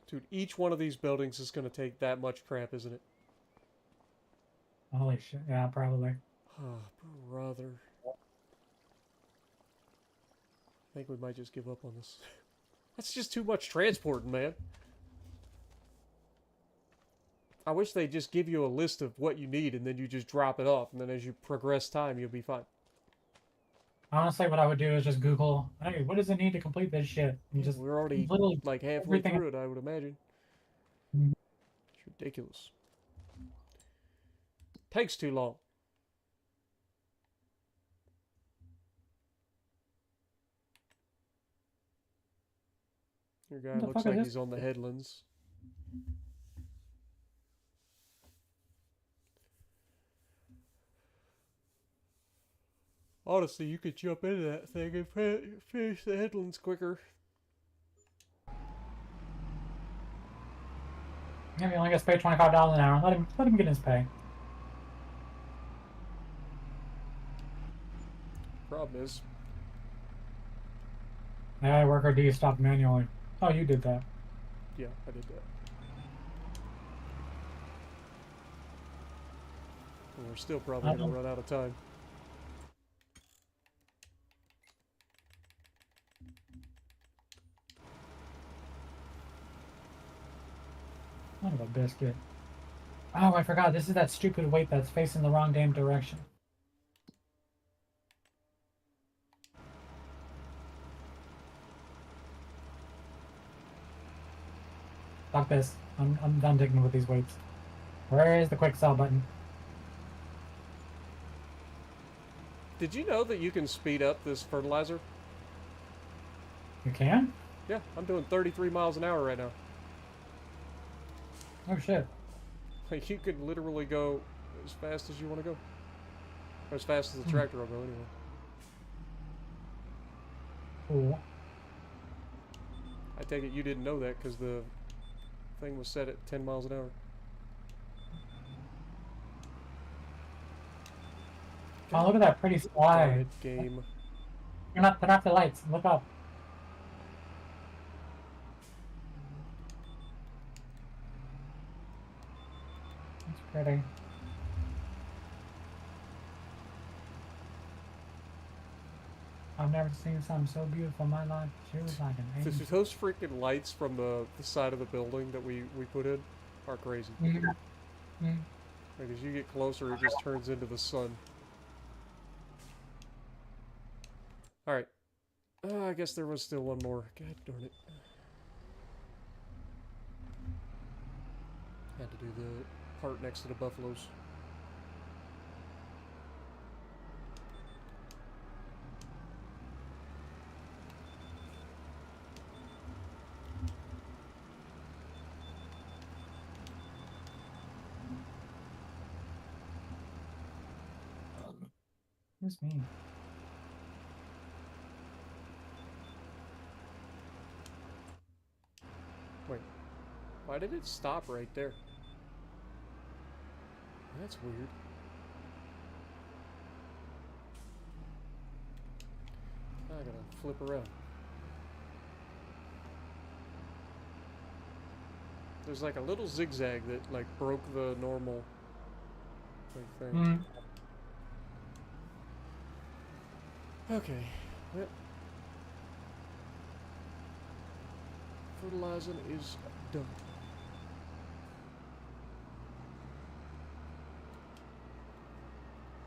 Dude, each one of these buildings is going to take that much crap, isn't it? Holy shit, yeah, probably. Oh, brother. I think we might just give up on this. That's just too much transporting, man. I wish they'd just give you a list of what you need and then you just drop it off. And then as you progress time, you'll be fine. Honestly, what I would do is just Google, hey, what does it need to complete this shit? And just We're already like halfway everything. through it, I would imagine. Mhm. It's ridiculous. Takes too long. Your guy What the looks fuck is like this? he's on the headlands. Honestly, you could jump into that thing and finish the headlands quicker. Yeah, he only gets paid $25 an hour. Let him get his pay. Problem is, Hey, worker, do you stop manually? Oh, you did that. yeah, I did that. And we're still probably going to run out of time. Son of a biscuit. Oh, I forgot. This is that stupid weight that's facing the wrong damn direction. Fuck this. I'm done digging with these weights. Where is the quick sell button? Did you know that you can speed up this fertilizer? You can? Yeah, I'm doing 33 miles an hour right now. Oh shit. Like, you could literally go as fast as you want to go. Or as fast as the tractor will go, anyway. Cool. I take it you didn't know that because the thing was set at 10 miles an hour. Oh, look at that pretty Darn slide. it, game. Turn off the lights. Look up. That's pretty. I've never seen something so beautiful in my life. She was like an angel. Those freaking lights from the side of the building that we put in are crazy. Mhm. Mhm. Like, as you get closer, it just turns into the sun. Alright. I guess there was still one more. God darn it. Had to do the part next to the buffaloes. Who's me? Wait. Why did it stop right there? That's weird. I gotta flip around. There's like a little zigzag that like broke the normal thing. Mm. Okay. Yep. Fertilizing is done.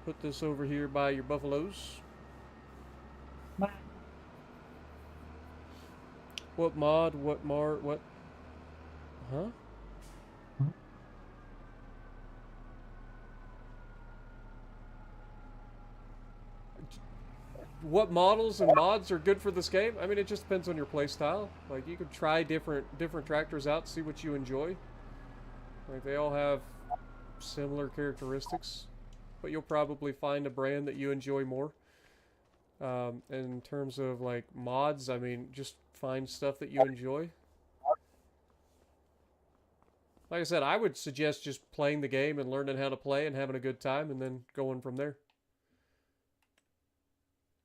Put this over here by your buffaloes. Bye. What mod? What mar? What? Huh? Hmm? What models and mods are good for this game? I mean, it just depends on your playstyle. Like, you could try different tractors out, see what you enjoy. Like, they all have similar characteristics, but you'll probably find a brand that you enjoy more. In terms of like mods, I mean, just find stuff that you enjoy. Like I said, I would suggest just playing the game and learning how to play and having a good time, and then going from there.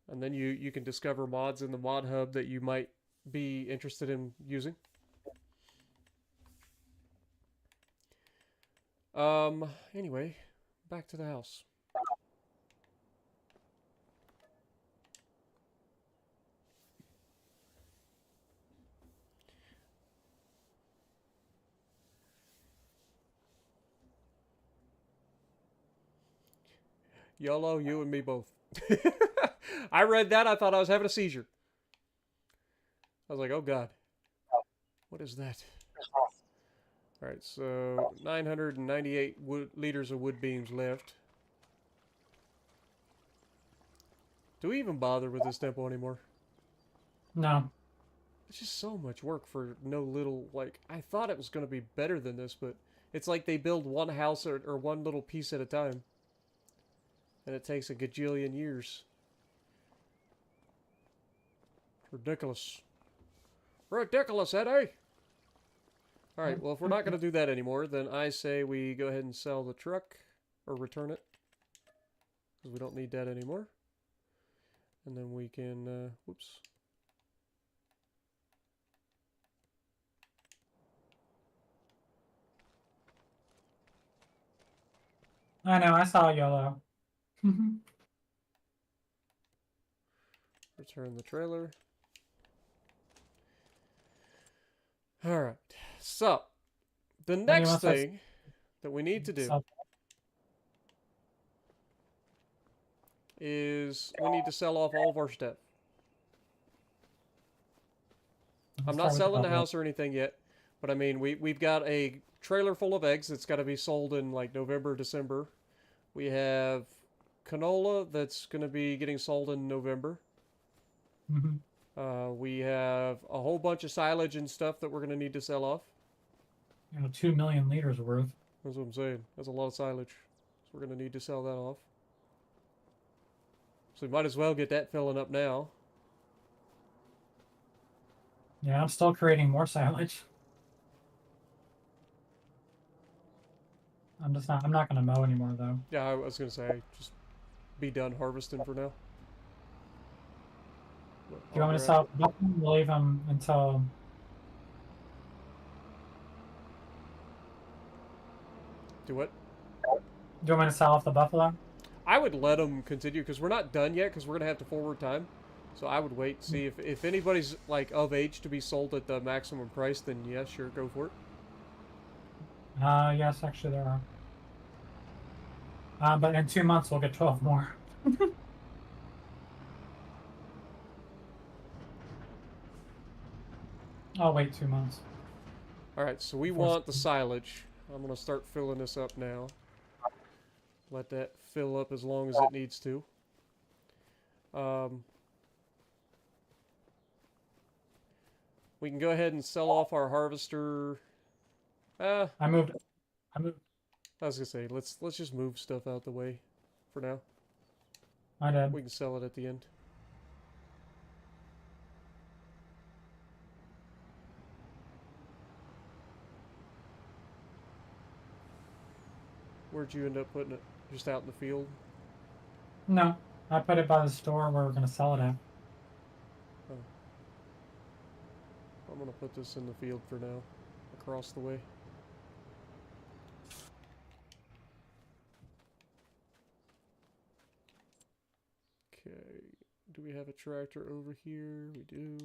And then you can discover mods in the mod hub that you might be interested in using. Anyway, back to the house. YOLO, you and me both. I read that, I thought I was having a seizure. I was like, oh god. What is that? Alright, so 998 liters of wood beams left. Do we even bother with this tempo anymore? No. It's just so much work for no little, like, I thought it was going to be better than this, but it's like they build one house or one little piece at a time. And it takes a gajillion years. Ridiculous. Ridiculous, Eddie! Alright, well, if we're not going to do that anymore, then I say we go ahead and sell the truck, or return it. Because we don't need that anymore. And then we can, whoops. I know, I saw YOLO. Return the trailer. Alright. So, the When he next wants us thing that we need to do sell, is we need to sell off all of our stuff. I'm not start with the selling the buffalo. house or anything yet, but I mean, we've got a trailer full of eggs that's got to be sold in like November, December. We have canola that's going to be getting sold in November. Mm-hmm. We have a whole bunch of silage and stuff that we're going to need to sell off. 2 million liters worth. That's what I'm saying. That's a lot of silage. So we're going to need to sell that off. So we might as well get that filling up now. Yeah, I'm still creating more silage. I'm not gonna mow anymore though. Yeah, I was going to say, just be done harvesting for now. Do you want me to sell the buffalo? We'll leave them until. Do what? Do you want me to sell off the buffalo? I would let them continue because we're not done yet because we're going to have to forward time. So I would wait, see if anybody's like of age to be sold at the maximum price, then yeah, sure, go for it. Yes, actually there are. But in 2 months we'll get 12 more. I'll wait 2 months. Alright, so we want the silage. I'm going to start filling this up now. Let that fill up as long as it needs to. We can go ahead and sell off our harvester. I moved. I was gonna say let's just move stuff out the way for now. I did. We can sell it at the end. Where'd you end up putting it? Just out in the field? No, I put it by the store where we're gonna sell it at. Oh. I'm gonna put this in the field for now, across the way. Okay, do we have a tractor over here? We do.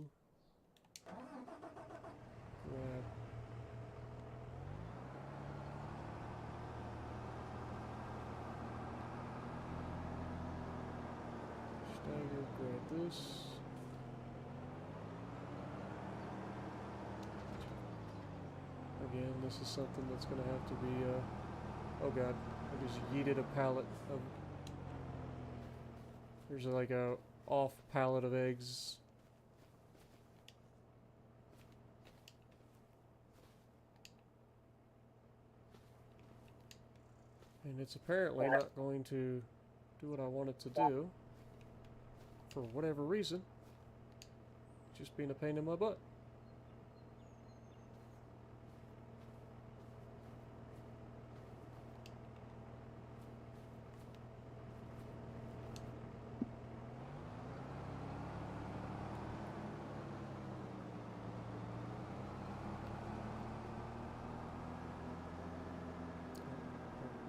Grab. Stagger, grab this. Again, this is something that's gonna have to be, oh god, I just yeeted a pallet of, there's like a off pallet of eggs. And it's apparently not going to do what I want it to do, for whatever reason. Just being a pain in my butt.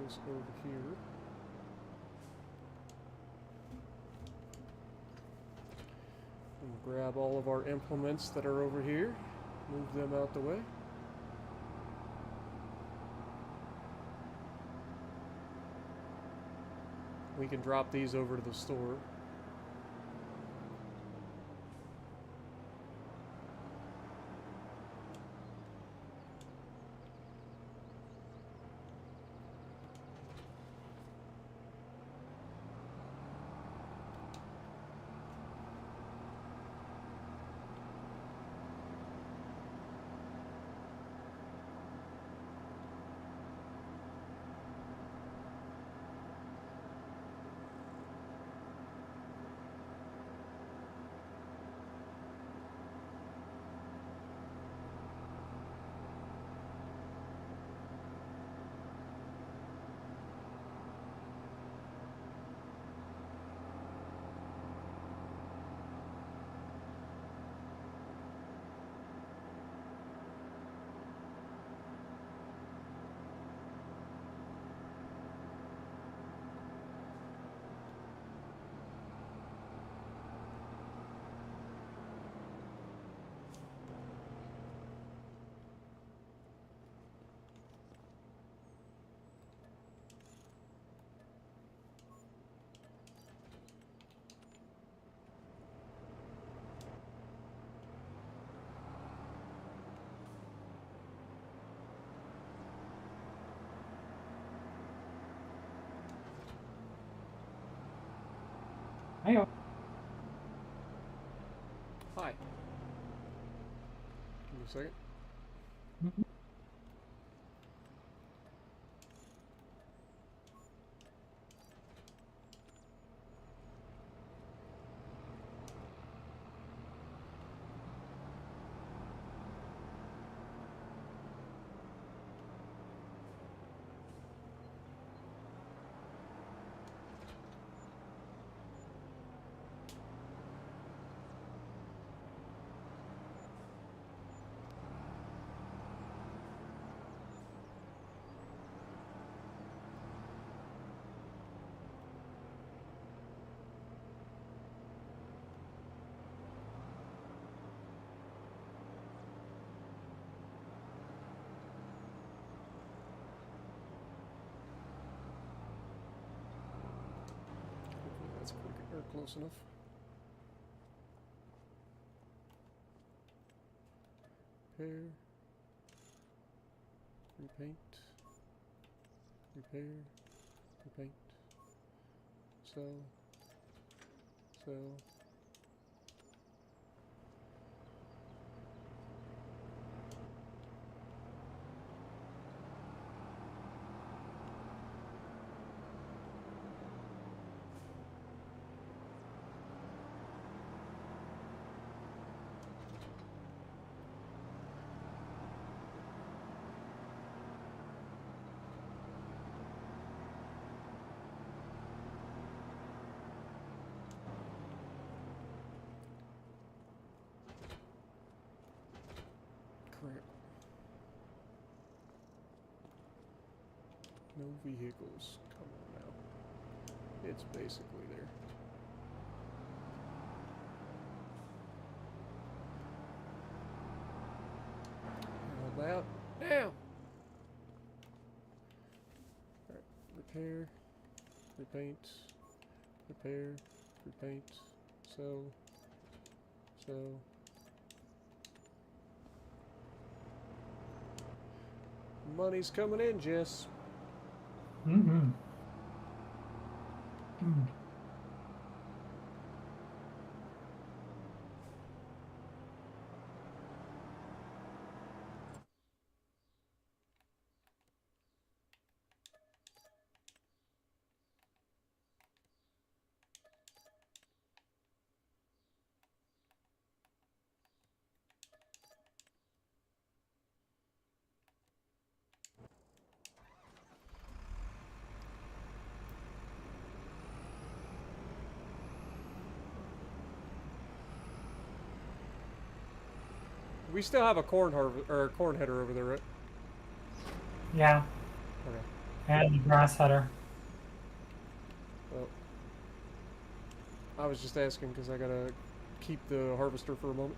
This over here. And grab all of our implements that are over here. Move them out the way. We can drop these over to the store. Hey, Hi. Give me a second. Hopefully that's quick or close enough. Repair. Repaint. Repair. Repaint. Sell. Sell. Crap. No vehicles. Come on now. It's basically there. How about now? Alright. Repair. Repaint. Repair. Repaint. Sell. Sell. Money's coming in, Jess. Mm-hmm. Mm. We still have a corn or a corn header over there, right? Yeah, Okay. and the grass header. Well, I was just asking because I gotta keep the harvester for a moment,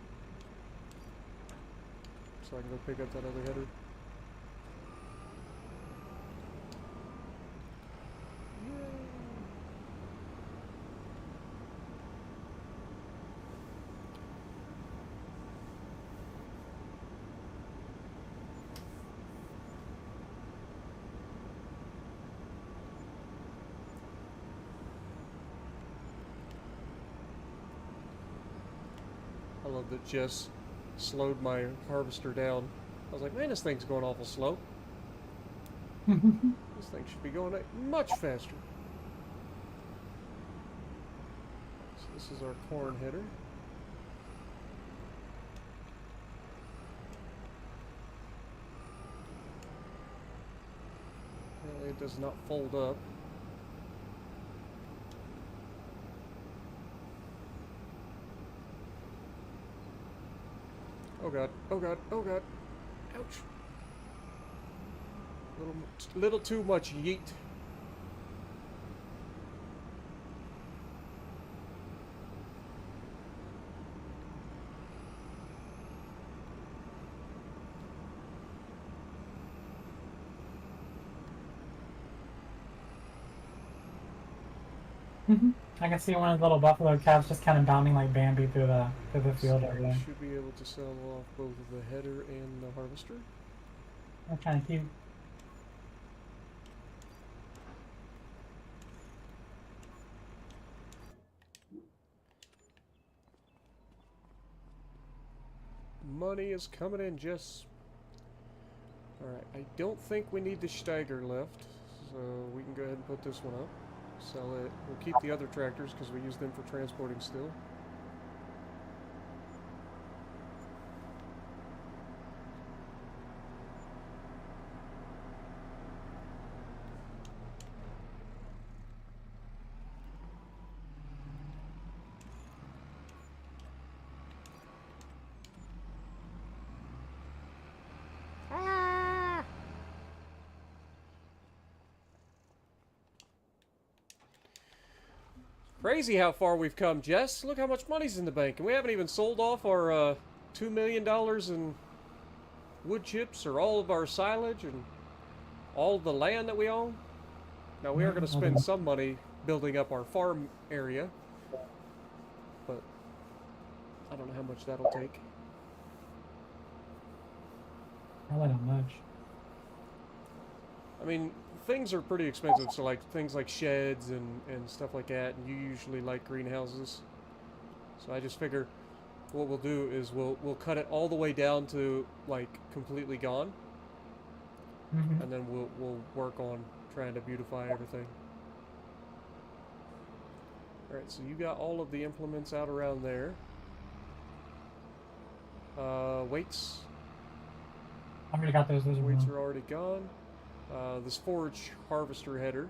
so I can go pick up that other header. I love that Jess slowed my harvester down. I was like, man, this thing's going awful slow. This thing should be going much faster. So this is our corn header. Apparently it does not fold up. Oh god, oh god, oh god. Ouch. Little too much yeet. I can see one of the little buffalo calves just kind of bounding like Bambi through the field So over we there. should be able to sell off both the header and the harvester. That's kind of cute. money is coming in, Jess. Alright, I don't think we need the Steiger lift, so we can go ahead and put this one up. Sell it. We'll keep the other tractors because we use them for transporting still. Crazy how far we've come, Jess. Look how much money's in the bank. And we haven't even sold off our $2 million in wood chips or all of our silage and all of the land that we own. Now, we are going to spend some money building up our farm area. But I don't know how much that'll take. Probably not much. I mean, things are pretty expensive, so like things like sheds and stuff like that, and you usually like greenhouses. So I just figure what we'll do is we'll cut it all the way down to like completely gone, and then we'll work on trying to beautify everything. Alright, so you got all of the implements out around there. Weights. I already got those. Weights are already gone. This forage harvester header,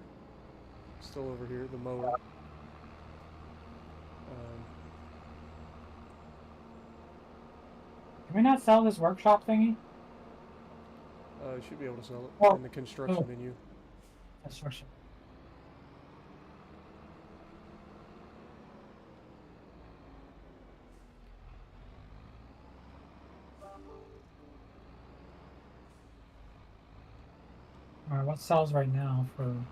still over here, the mower. Can we not sell this workshop thingy? You should be able to sell it Oh. in the construction menu. Construction. Alright, what sells right now for... Alright,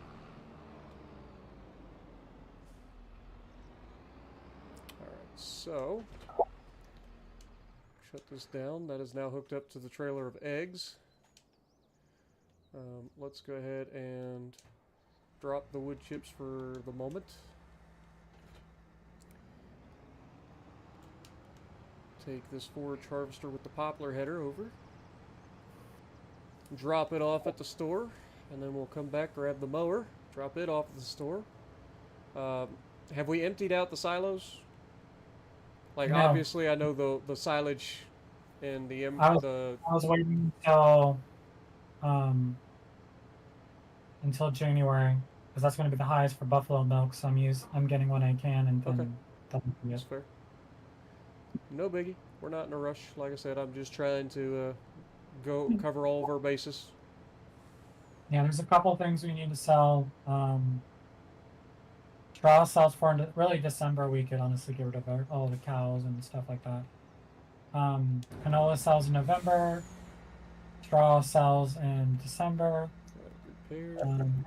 so shut this down. That is now hooked up to the trailer of eggs. Let's go ahead and drop the wood chips for the moment. Take this forage harvester with the poplar header over. Drop it off at the store, and then we'll come back, grab the mower, drop it off at the store. Have we emptied out the silos? Like, No. obviously, I know the silage and the I was waiting until January, because that's going to be the highest for buffalo milk. So I'm getting what I can, and then Okay. that'll be That's it. fair. No biggie. We're not in a rush. Like I said, I'm just trying to go cover all of our bases. Yeah, there's a couple things we need to sell. Straw sells for really December. We could honestly get rid of all the cows and stuff like that. Canola sells in November. Straw sells in December. Repair,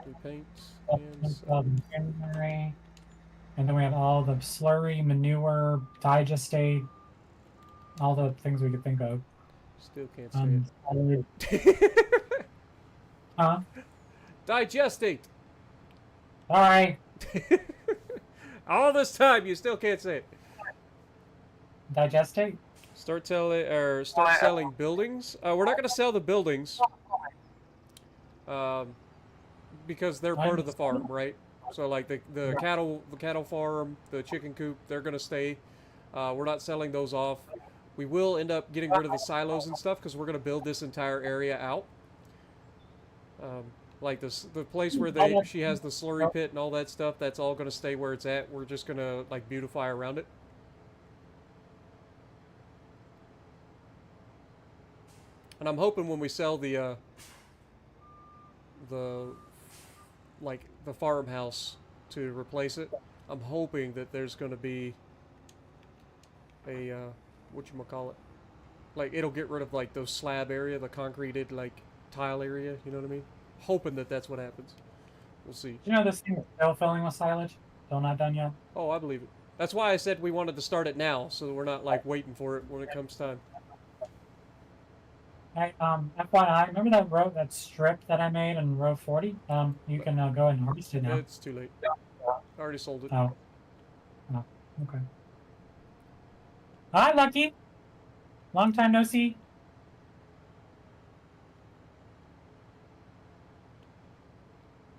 do paint, and Sells in January. And then we have all the slurry, manure, digestate, all the things we could think of. still can't say it. Huh? Digestate. All right. All this time, you still can't say it. Digestate? Start selling buildings. We're not going to sell the buildings because they're part of the farm, right? So like the cattle farm, the chicken coop, they're going to stay. We're not selling those off. We will end up getting rid of the silos and stuff because we're going to build this entire area out. Like the place where she has the slurry pit and all that stuff, that's all going to stay where it's at. We're just going to like beautify around it. And I'm hoping when we sell the farmhouse to replace it, I'm hoping that there's going to be a whatchamacallit, like it'll get rid of like those slab area, the concreted like tile area, you know what I mean? Hoping that that's what happens. We'll see. You know this thing is still filling with silage? Still not done yet? Oh, I believe it. That's why I said we wanted to start it now, so we're not like waiting for it when it comes time. Hey, FYI, remember that strip that I made in row 40? You can go ahead and harvest it now. It's too late. I already sold it. Oh. Oh, okay. Hi, Lucky. Long time no see.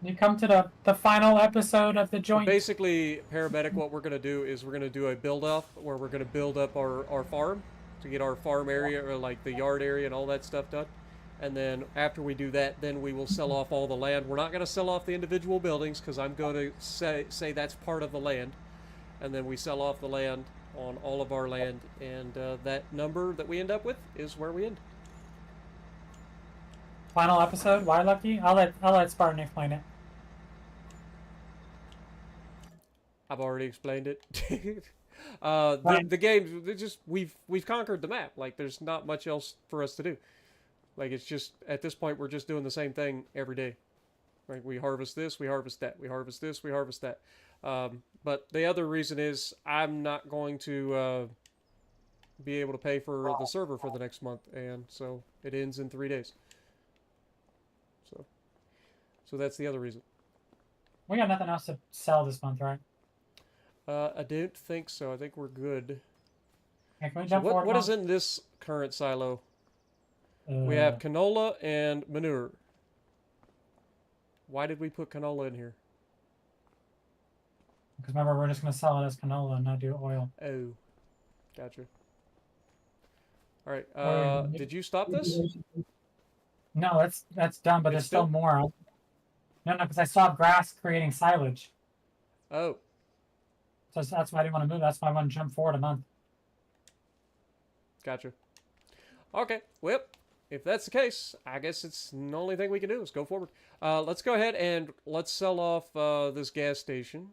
You come to the final episode of the But joint. basically, paramedic, what we're gonna do is we're gonna do a build off where we're gonna build up our farm to get our farm area or like the yard area and all that stuff done. And then after we do that, then we will sell off all the land. We're not gonna sell off the individual buildings because I'm going to say that's part of the land. And then we sell off the land on all of our land, and that number that we end up with is where we end. Final episode. Why lucky? I'll let Spartan explain it. I've already explained it. Fine. The game, we've conquered the map. Like there's not much else for us to do. Like it's just at this point we're just doing the same thing every day. Like we harvest this, we harvest that, we harvest this, we harvest that. But the other reason is I'm not going to be able to pay for the server for the next month, and so it ends in 3 days. So that's the other reason. We got nothing else to sell this month, right? I don't think so. I think we're good. Okay, can we So jump forward what now? is in this current silo? We have canola and manure. Why did we put canola in here? Because remember, we're just going to sell it as canola and not do oil. Oh, gotcha. All right. Or- Did you stop this? No, that's done, but It's there's still still- more. No, because I saw grass creating silage. Oh, So that's why I didn't want to move. That's why I want to jump forward a month. gotcha. Okay. Well, if that's the case, I guess it's the only thing we can do is go forward. Let's go ahead and let's sell off this gas station.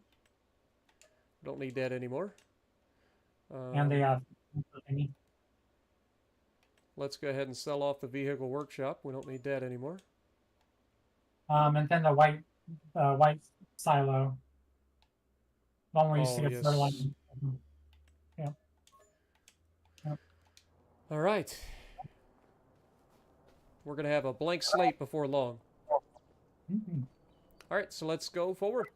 Don't need that anymore. And the Let's go ahead and sell off the vehicle workshop. We don't need that anymore. and then the white silo. One where you see Oh, the yes. fertilizer. All right. We're going to have a blank slate before long. Mhm. All right, so let's go forward.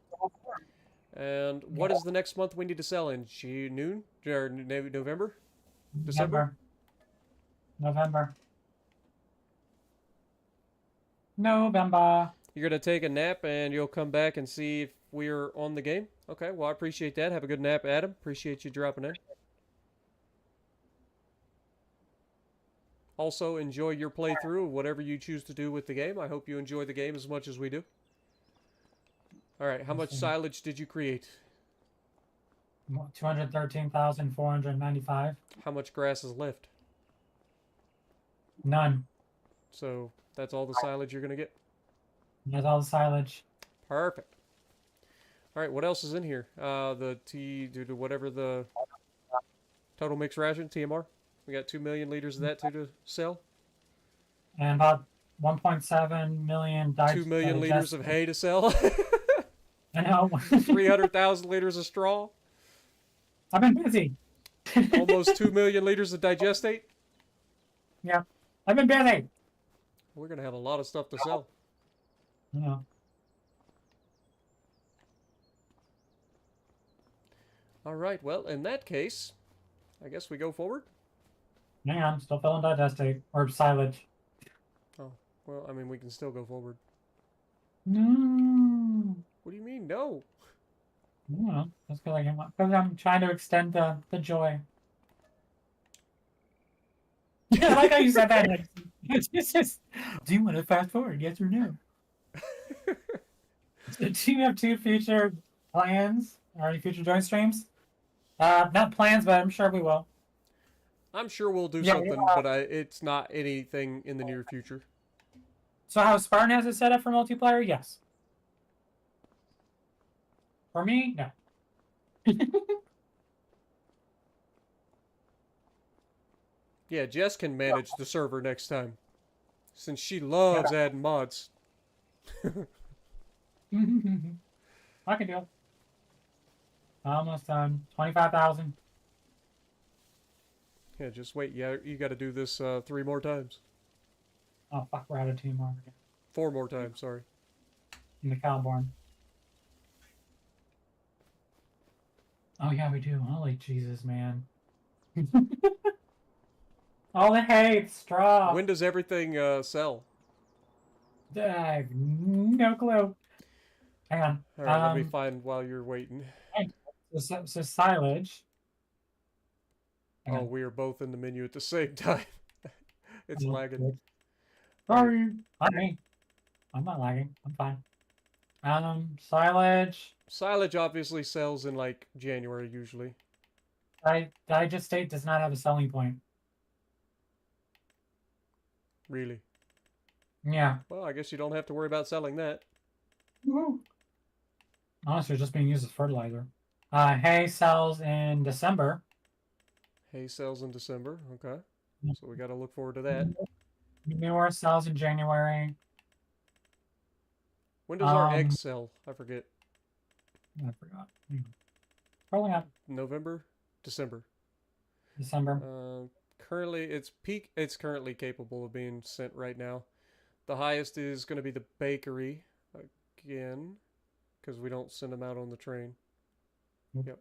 And what is the next month we need to sell in? June? Or November? December? November. November. You're going to take a nap and you'll come back and see if we're on the game? Okay, well, I appreciate that. Have a good nap, Adam. Appreciate you dropping in. Also, enjoy your playthrough of whatever you choose to do with the game. I hope you enjoy the game as much as we do. All right, how much silage did you create? 213,495. How much grass is left? None. So that's all the silage you're going to get? That's all the silage. Perfect. All right, what else is in here? Whatever the total mixed ration, TMR. We got 2 million liters of that too to sell. And about 1.7 million 2 million liters of hay to sell. I know. 300,000 liters of straw. I've been busy. Almost 2 million liters of digestate. Yeah. I've been busy. We're going to have a lot of stuff to sell. Yeah. All right, well, in that case, I guess we go forward. Hang on, still filling digestate or silage. Oh, well, I mean, we can still go forward. No. What do you mean, no? No, that's because I'm trying to extend the joy. I like how you said that. It's just, do you want to fast forward? Yes or no? So do you have two future plans or any future joint streams? Not plans, but I'm sure we will. I'm sure we'll do Yeah, something, yeah. but it's not anything in the near future. So how Spartan has it set up for multiplayer? Yes. For me, no. Yeah, Jess can manage the server next time, since she loves adding mods. I can do it. Almost done. 25,000. Yeah, just wait. Yeah, you got to do this 3 more times. Oh fuck, we're out of 2 more. 4 more times, sorry. In the Cowborn. Oh yeah, we do. Holy Jesus, man. All the hate, straw. When does everything sell? I have no clue. Hang on. All right, let me find while you're waiting. So silage. Hang Oh, on. we are both in the menu at the same time. It's Oh, lagging. good. All right. Sorry. Not me. I'm not lagging. I'm fine. Silage. Silage obviously sells in like January usually. Digestate does not have a selling point. Really? Yeah. Well, I guess you don't have to worry about selling that. Woo. Honestly, it's just being used as fertilizer. Hay sells in December. Hay sells in December. Okay. So we got to look forward to that. Manure sells in January. When does our eggs sell? I forget. I forgot. Probably not November? December. December. Currently, it's currently capable of being sent right now. The highest is going to be the bakery again, because we don't send them out on the train. Nope. Yep.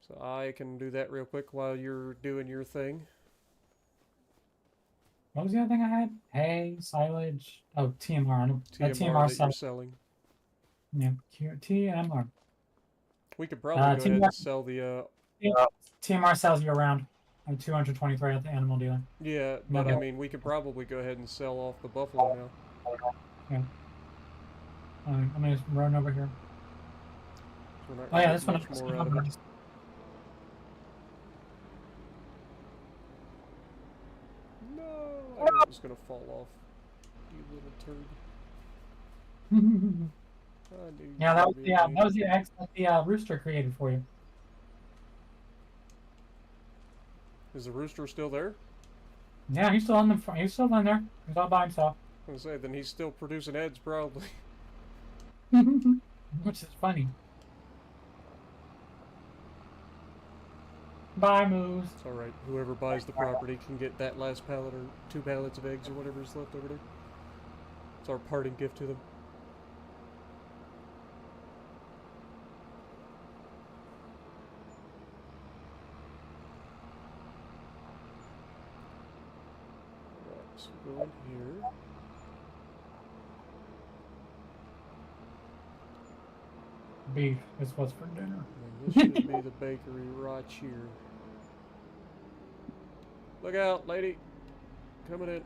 So I can do that real quick while you're doing your thing. What was the other thing I had? Hay, silage. Oh, TMR. TMR that you're selling. Yeah, TMR. We could probably go ahead TMR and sell the... TMR sells year round. I'm 223 at the animal dealer. Yeah, but I mean, we could probably go ahead and sell off the buffalo now. Yeah. I'm gonna just run over here. We're not Oh yeah, gonna this get one. much more out of it. No, I knew it was gonna fall off. You little turd. Yeah, that was the eggs that the rooster created for you. Is the rooster still there? Yeah, he's still on the. He's still in there. He's all by himself. I was gonna say, then he's still producing eggs, probably. Which is funny. Bye, Moose. It's alright. Whoever buys the property can get that last pallet or 2 pallets of eggs or whatever is left over there. It's our parting gift to them. Alright, so go in here. Beef is what's for dinner. And this should be the bakery right here. Look out, lady. Coming in.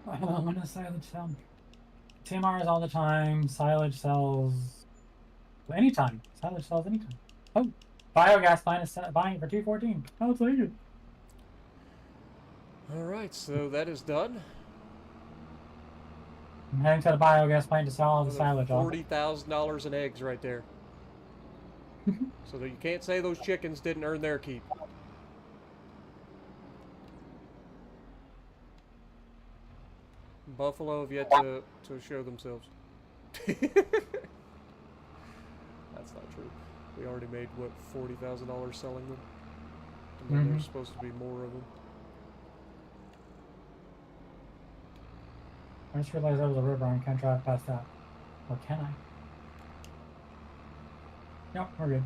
When does silage sell? TMR is all the time. Silage sells anytime. Silage sells anytime. Oh, biogas plant is buying it for $214. I'll take it. Alright, so that is done. I'm heading to the biogas plant to sell all the silage off. $40,000 in eggs right there. So that you can't say those chickens didn't earn their keep. Buffalo have yet to show themselves. That's not true. We already made, what, $40,000 selling them? And then there's supposed to be more of them. I just realized there was a river and I can't drive past that. Or can I? Yep, we're good.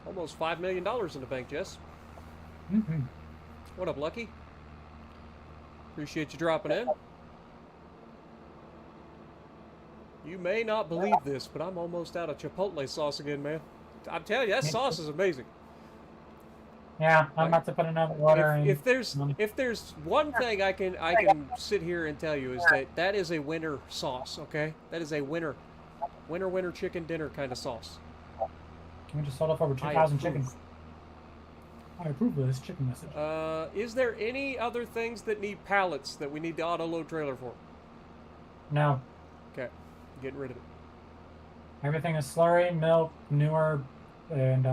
Almost $5 million in the bank, Jess. What up, Lucky? Appreciate you dropping in. You may not believe this, but I'm almost out of Chipotle sauce again, man. I'm telling you, that sauce is amazing. Yeah, I'm about to put another water in. If there's one thing I can sit here and tell you is that is a winter sauce, okay? That is a winter chicken dinner kind of sauce. We just sold off over 2,000 chickens. I approve of this chicken message. Is there any other things that need pallets that we need the auto-load trailer for? No. Okay, getting rid of it. Everything is slurry, milk, manure, and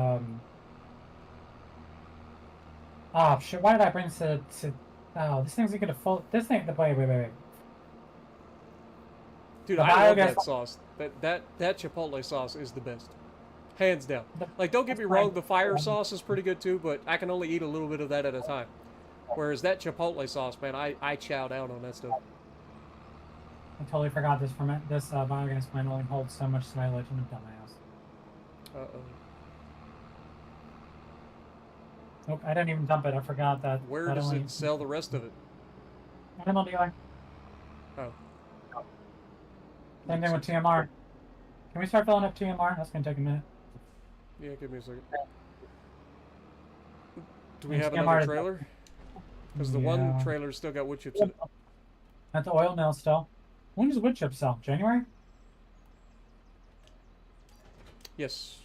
oh shit! Why did I bring to? Oh, this thing's gonna full. This thing. Wait. Dude, The I love biogas- that sauce. That Chipotle sauce is the best. Hands down. Like, don't get me wrong, the fire sauce is pretty good too, but I can only eat a little bit of that at a time. Whereas that Chipotle sauce, man, I chow down on that stuff. I totally forgot this this biogas plant only holds so much silage in a dumbass. Uh-oh. Nope, I didn't even dump it. I forgot that. Where that does only... it sell the rest of it? Animal dealer. Oh. Same Makes thing with sense. TMR. Can we start filling up TMR? That's gonna take a minute. Yeah, give me a second. Do we And have TMR another is- trailer? Because the one trailer's still got wood chips in it. At the oil mill still. When does wood chip sell? January? Yes.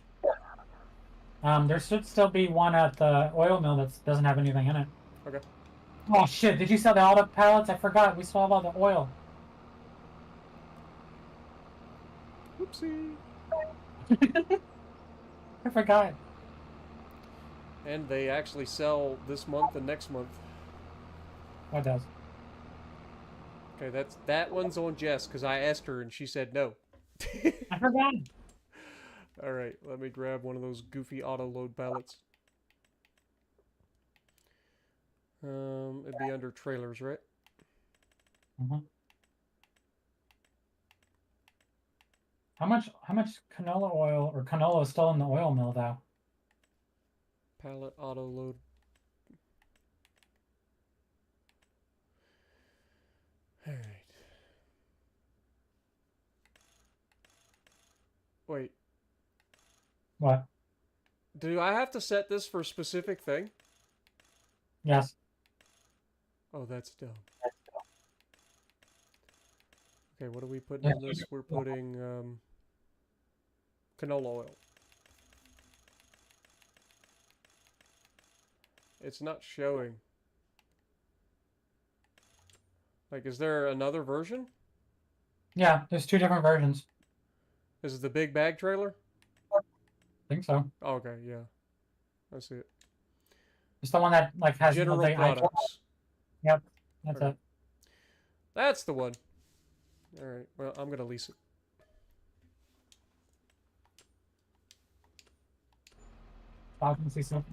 There should still be one at the oil mill that doesn't have anything in it. Okay. Oh shit, did you sell the auto pallets? I forgot, we still have all the oil. Whoopsie. I forgot. And they actually sell this month and next month. What does? Okay, that one's on Jess, because I asked her and she said no. I forgot. Alright, let me grab one of those goofy auto-load pallets. It'd be under trailers, right? How much canola oil or canola is still in the oil mill though? Pallet auto-load. Alright. Wait. What? Do I have to set this for a specific thing? Yes. Oh, that's dumb. Okay, what are we putting in this? We're putting canola oil. It's not showing. Like, is there another version? Yeah, there's two different versions. Is it the big bag trailer? I think so. Oh, okay, yeah. I see it. It's the one that like has General the Products. Yep, that's Okay. it. That's the one. Alright, well, I'm gonna lease it.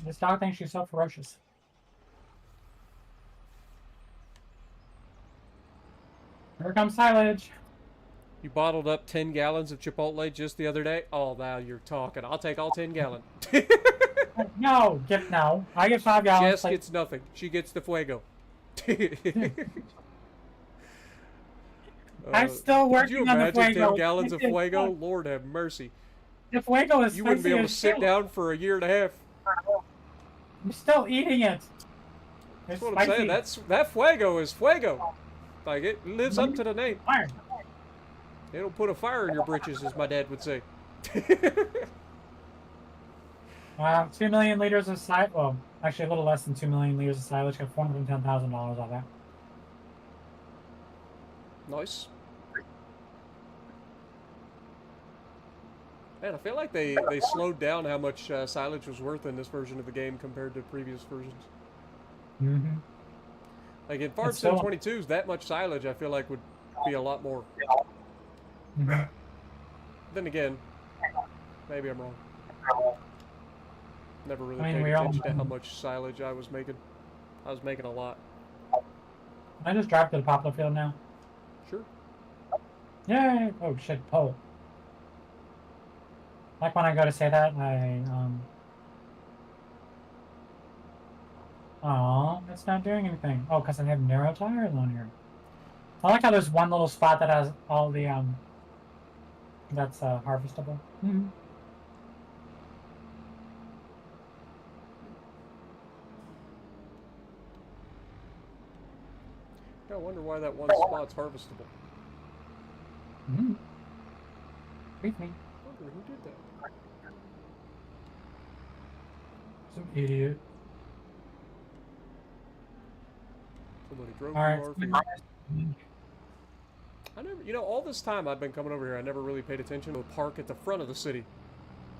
This dog thinks she's so ferocious. Here comes silage. You bottled up 10 gallons of Chipotle just the other day? Oh, now you're talking. I'll take all 10 gallon. No, no. I get 5 gallons. Jess gets nothing. She gets the fuego. I'm still working Could you on the imagine fuego. 10 gallons of fuego? Lord have mercy. The fuego is You wouldn't be spicy able to as sit shit. down for a year and a half. I'm still eating it. That's what I'm saying. That fuego is fuego. Like, it lives up to the name. Fire. It'll put a fire in your britches, as my dad would say. 2 million liters of silage. Well, actually a little less than 2 million liters of silage. Got $410,000 on that. Nice. Man, I feel like they slowed down how much silage was worth in this version of the game compared to previous versions. Mm-hmm. Like in Farm Sim 22's, that much silage I feel like would be a lot more. Mm-hmm. Then again, maybe I'm wrong. Never really I mean, paid attention to how much silage I was making. I was making a lot. I just dropped to the poplar field now. Sure. Yay! Oh shit, pole. Like when I go to say that, oh, it's not doing anything. Oh, because I have narrow tires on here. I like how there's one little spot that has all the, that's, harvestable. Mm-hmm. Yeah, I wonder why that one spot's harvestable. Mm-hmm. Beat me. I wonder who did that. Some idiot. Somebody drove Alright. through our field. I never, you know, all this time I've been coming over here, I never really paid attention to the park at the front of the city.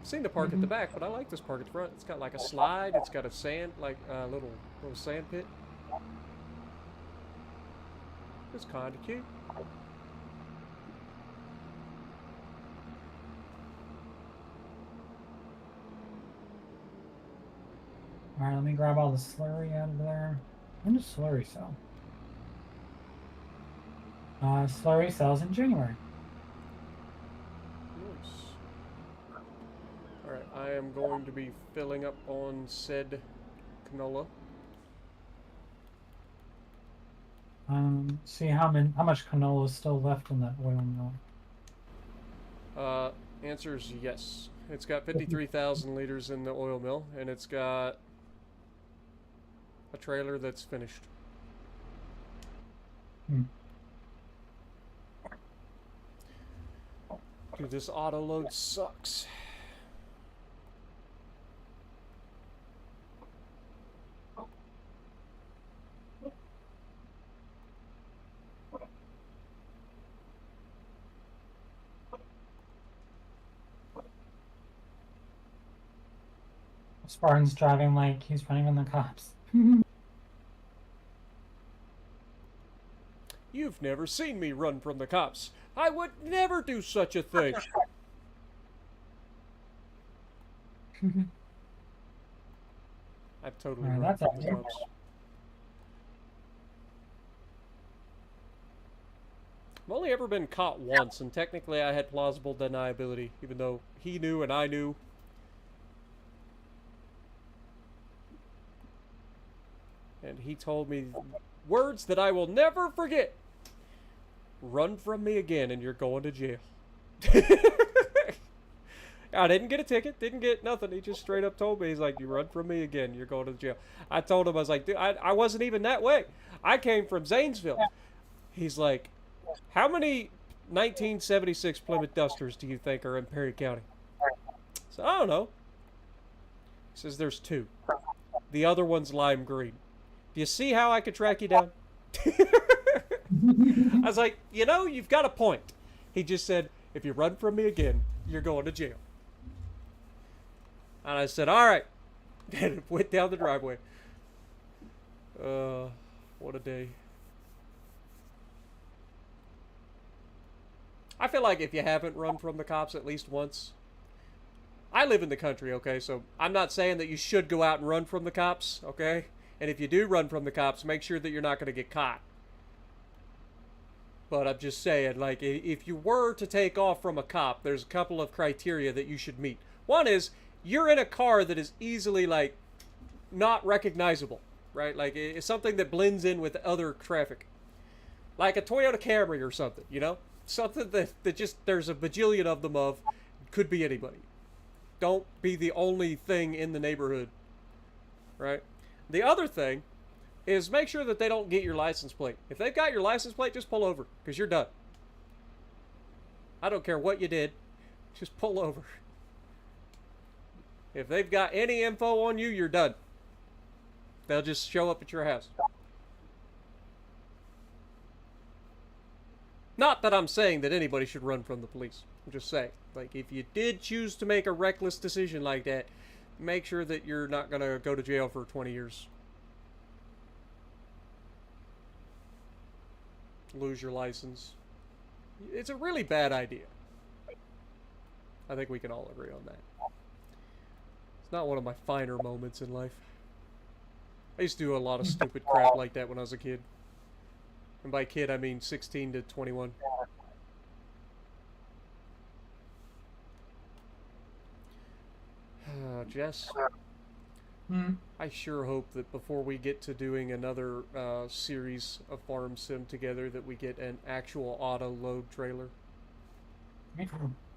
I've seen the park at the back, but I like this park at the front. It's got like a slide. It's got a sand, like a little sand pit. It's kind of cute. Alright, let me grab all the slurry out of there. When does slurry sell? Slurry sells in January. Nice. Alright, I am going to be filling up on said canola. See how much canola is still left in that oil mill. Answer is yes. It's got 53,000 liters in the oil mill, and it's got a trailer that's finished. Dude, this auto load sucks. Spartan's driving like he's running from the cops. You've never seen me run from the cops. I would never do such a thing. I've totally run That's from the it. cops. I've only ever been caught once, and technically I had plausible deniability, even though he knew and I knew. And he told me words that I will never forget. Run from me again and you're going to jail. I didn't get a ticket, didn't get nothing. He just straight up told me, he's like, you run from me again, you're going to jail. I told him, I was like, dude, I wasn't even that way. I came from Zanesville. He's like, how many 1976 Plymouth Dusters do you think are in Perry County? So I don't know. He says there's 2. The other one's lime green. Do you see how I could track you down? I was like, you know, you've got a point. He just said, if you run from me again, you're going to jail. And I said, all right. And went down the driveway. What a day. I feel like if you haven't run from the cops at least once, I live in the country, okay? So I'm not saying that you should go out and run from the cops, okay? And if you do run from the cops, make sure that you're not going to get caught. But I'm just saying, like, if you were to take off from a cop, there's a couple of criteria that you should meet. One is, you're in a car that is easily, like, not recognizable, right? Like, it's something that blends in with other traffic. Like a Toyota Camry or something, you know? Something that just, there's a bajillion of them of, could be anybody. Don't be the only thing in the neighborhood, right? The other thing is make sure that they don't get your license plate. If they've got your license plate, just pull over, because you're done. I don't care what you did, just pull over. If they've got any info on you, you're done. They'll just show up at your house. Not that I'm saying that anybody should run from the police. I'm just saying, like, if you did choose to make a reckless decision like that, make sure that you're not going to go to jail for 20 years. Lose your license. It's a really bad idea. I think we can all agree on that. It's not one of my finer moments in life. I used to do a lot of stupid crap like that when I was a kid. And by kid, I mean 16 to 21. Jess, I sure hope that before we get to doing another series of Farm Sim together that we get an actual auto load trailer.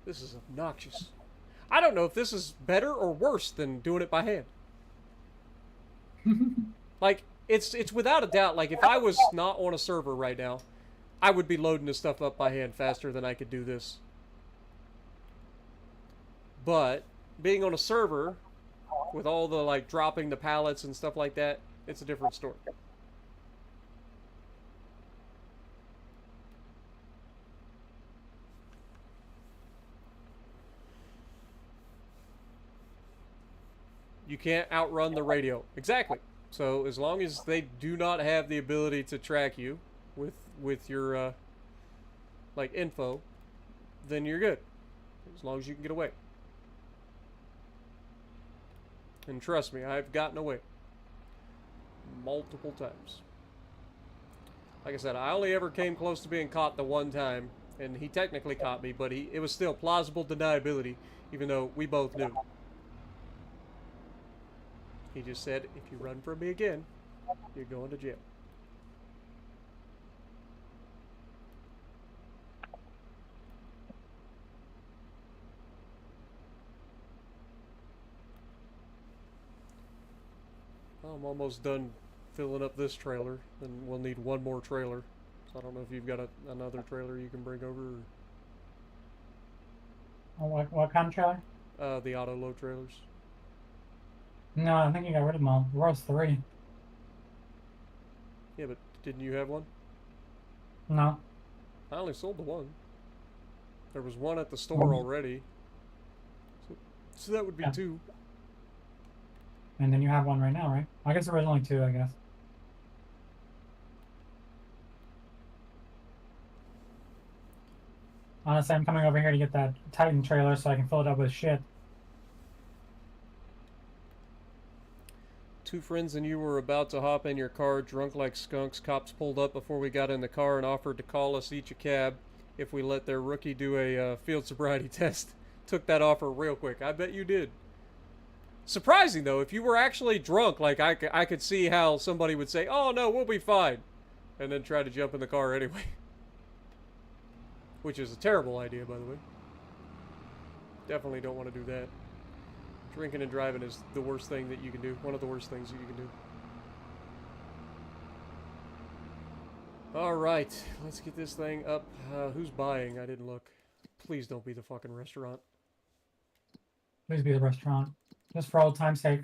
This is obnoxious. I don't know if this is better or worse than doing it by hand. Like, it's without a doubt, like, if I was not on a server right now, I would be loading this stuff up by hand faster than I could do this. But being on a server with all the, like, dropping the pallets and stuff like that, it's a different story. You can't outrun the radio. Exactly. So as long as they do not have the ability to track you with your like info, then you're good. As long as you can get away. And trust me, I've gotten away multiple times. Like I said, I only ever came close to being caught the one time, and he technically caught me, but it was still plausible deniability, even though we both knew. He just said, if you run from me again, you're going to jail. I'm almost done filling up this trailer, and we'll need one more trailer. So I don't know if you've got another trailer you can bring over, What kind of trailer? or the auto load trailers. No, I think you got rid of them all. There was 3. Yeah, but didn't you have one? No. I only sold the one. There was one at the store already. So that would be 2. And then you have one right now, right? I guess there was only 2, I guess. Honestly, I'm coming over here to get that Titan trailer so I can fill it up with shit. 2 friends and you were about to hop in your car, drunk like skunks. Cops pulled up before we got in the car and offered to call us each a cab if we let their rookie do a field sobriety test. Took that offer real quick. I bet you did. Surprising, though, if you were actually drunk, like I could see how somebody would say, oh, no, we'll be fine, and then try to jump in the car anyway. Which is a terrible idea, by the way. Definitely don't want to do that. Drinking and driving is the worst thing that you can do. One of the worst things that you can do. Alright, let's get this thing up. Who's buying? I didn't look. Please don't be the fucking restaurant. Please be the restaurant. Just for old time's sake.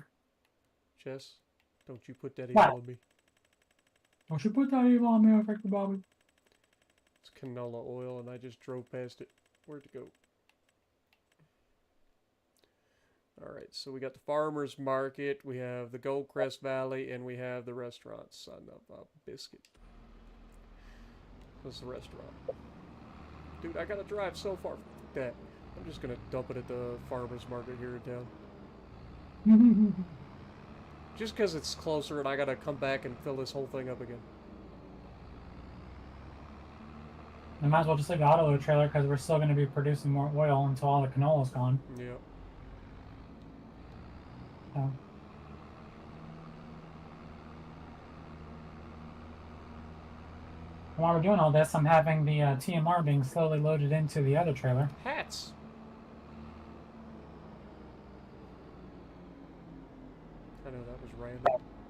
Chess, don't you put that evil on me. Don't you put that evil on me, Victor Bobby. It's canola oil and I just drove past it. Where'd it go? Alright, so we got the farmer's market, we have the Goldcrest Valley, and we have the restaurant. Son of a biscuit. What's the restaurant? Dude, I gotta drive so far. Fuck that. I'm just gonna dump it at the farmer's market here in town. Just because it's closer and I gotta come back and fill this whole thing up again. I might as well just leave the auto load trailer because we're still going to be producing more oil until all the canola's gone. Yep. So. While we're doing all this, I'm having the TMR being slowly loaded into the other trailer. Hats! I know that was random,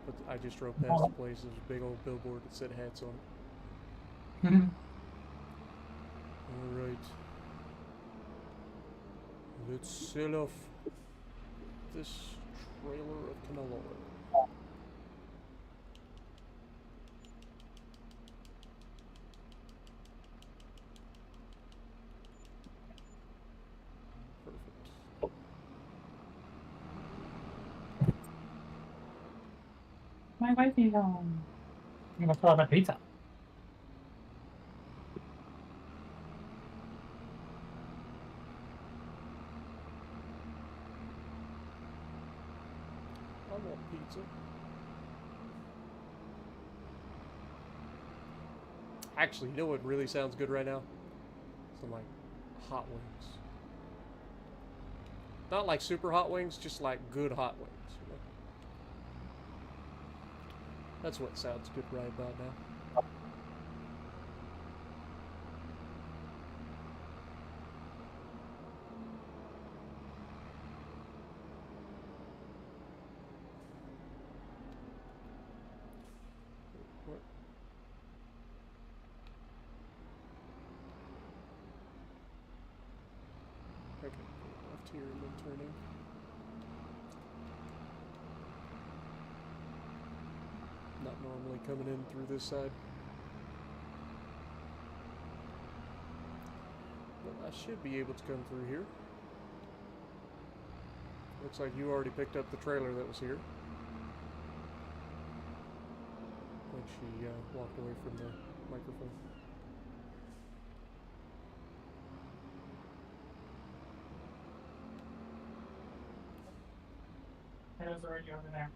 but I just drove past the place. There's a big old billboard that said hats on it. Alright. Let's sell off this trailer of canola oil. Perfect. My wifey's home. I'm going to throw out my pizza. I want pizza. Actually, you know what really sounds good right now? Some, like, hot wings. Not like super hot wings, just like good hot wings, you know? That's what sounds good right about now. What? Okay, go left here and then turn in. Not normally coming in through this side. But I should be able to come through here. Looks like you already picked up the trailer that was here. When she walked away from the microphone. It was already over there.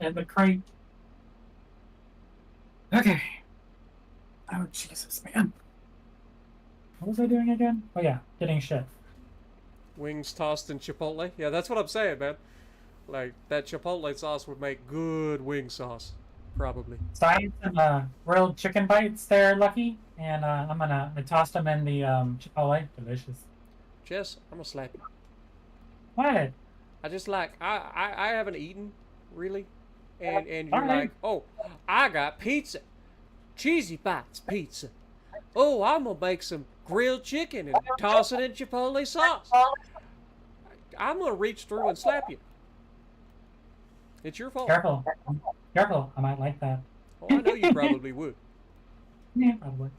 And the crate. Okay. Oh, Jesus, man. What was I doing again? Oh, yeah, getting shit. Wings tossed in Chipotle. Yeah, that's what I'm saying, man. Like, that Chipotle sauce would make good wing sauce. Probably. So I ate some grilled chicken bites there, Lucky, and I tossed them in the Chipotle. Delicious. Jess, I'm gonna slap you. What? I just like, I haven't eaten, really. And you're Alright. like, oh, I got pizza. Cheesy bites pizza. Oh, I'm gonna make some grilled chicken and toss it in Chipotle sauce. I'm gonna reach through and slap you. It's your fault. Careful. Careful. I might like that. Oh, I know you probably would. Yeah, probably.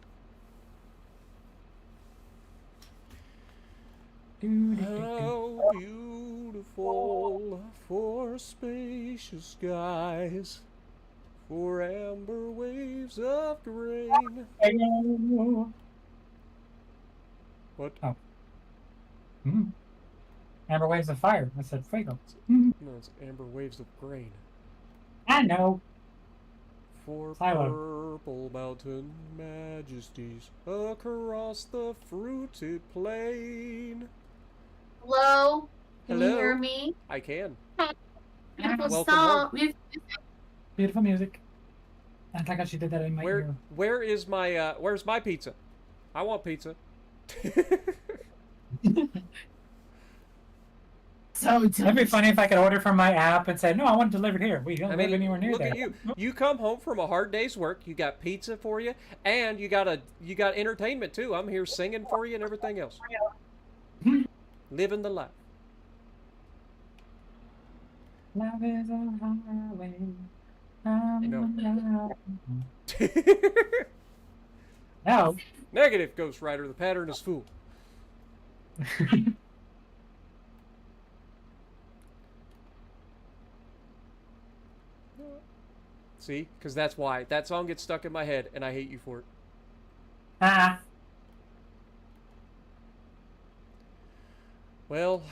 How beautiful for spacious skies, for amber waves of grain. Fuego. What? Oh. Mm. Amber waves of fire. I said fuego. Mm. No, it's amber waves of grain. I know. For Silo. purple mountain majesties across the fruited plain. Hello? Can Hello? you hear me? I can. Beautiful Welcome song. Beautiful music. I think I should did that in my ear. Where's my pizza? I want pizza. So It'd be funny if I could order from my app and say, no, I want it delivered here. We don't I live mean, anywhere near look there. at you. You come home from a hard day's work. You got pizza for you, and you got entertainment too. I'm here singing for you and everything else. Living the life. Love is a highway. No. No. Negative, Ghost Rider. The pattern is fool. See? Because that's why. That song gets stuck in my head, and I hate you for it. Ah. Well,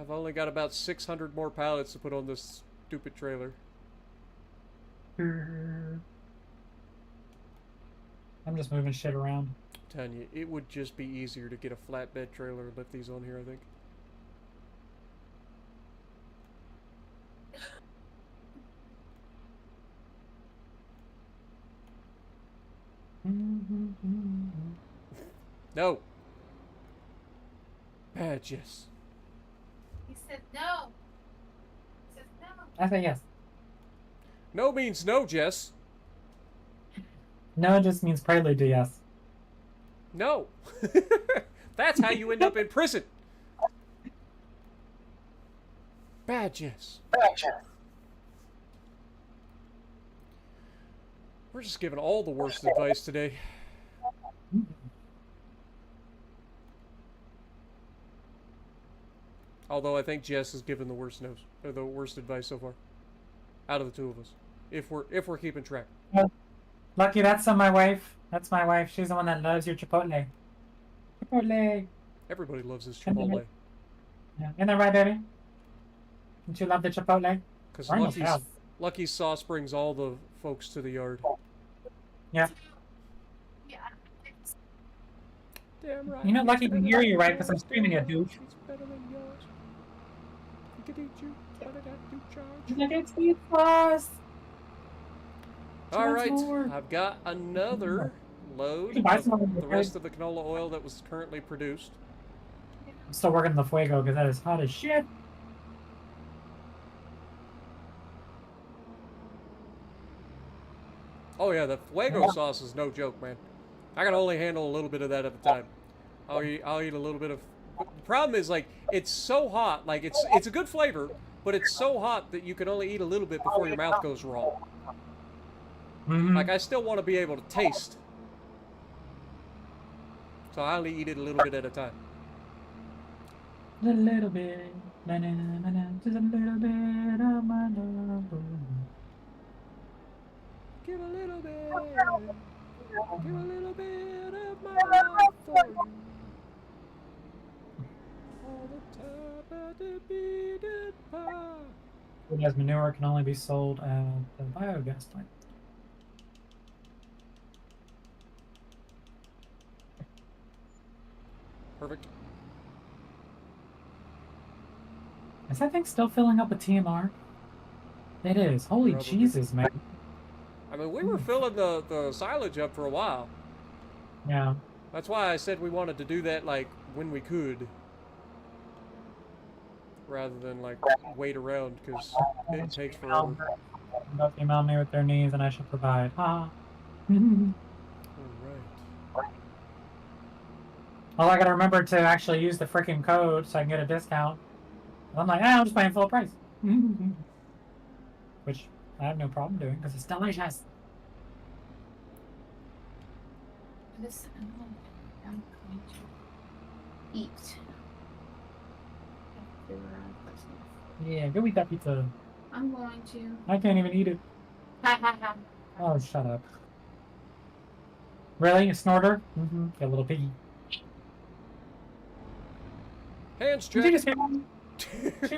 I've only got about 600 more pallets to put on this stupid trailer. I'm just moving shit around. I'm telling you, it would just be easier to get a flatbed trailer and lift these on here, I think. No. Badges. He said no. He said no. I say yes. No means no, Jess. No just means prelude to yes. No. That's how you end up in prison. Badges. We're just giving all the worst advice today. Although I think Jess has given the worst news, or the worst advice so far, out of the two of us, if we're keeping track. Lucky, that's my wife. That's my wife. She's the one that loves your Chipotle. Chipotle. Everybody loves this Chipotle. Yeah. Isn't that right, baby? Don't you love the Chipotle? Because Lucky's sauce brings all the folks to the yard. Yeah. Yeah. Damn right. You know, Lucky can hear you, right? Because I'm screaming at douche. It's better than yours. You can eat you, but I got to charge. She's like, it's sweet sauce. All right, more. I've got another load can buy of some of the the rest of the canola oil that was currently produced. I'm still working the fuego because that is hot as shit. Oh yeah, the fuego sauce is no joke, man. I can only handle a little bit of that at a time. I'll eat a little bit of. But the problem is, like, it's so hot. Like, it's a good flavor, but it's so hot that you can only eat a little bit before your mouth goes raw. Like, I still want to be able to taste. So I only eat it a little bit at a time. A little bit. Just a little bit of my love. Give a little bit. Give a little bit of my life for you. All the time at the beaded bar. Food as manure can only be sold at the biogas plant. Perfect. Is that thing still filling up with TMR? It is. Holy Probably. Jesus, man. I mean, we were filling the silage up for a while. Yeah. That's why I said we wanted to do that, like, when we could. Rather than, like, wait around, because it takes forever. Both email me with their needs and I should provide. Ha. Alright. Well, I gotta remember to actually use the freaking code so I can get a discount. I'm like, I'm just paying full price. Which I have no problem doing because it's delicious. Listen, I'm going to eat. Yeah, go eat that pizza. I'm going to. I can't even eat it. Ha ha ha. Oh, shut up. Really? A snorter? Mm-hmm. You little piggy. Hands Did you check. just hear me? She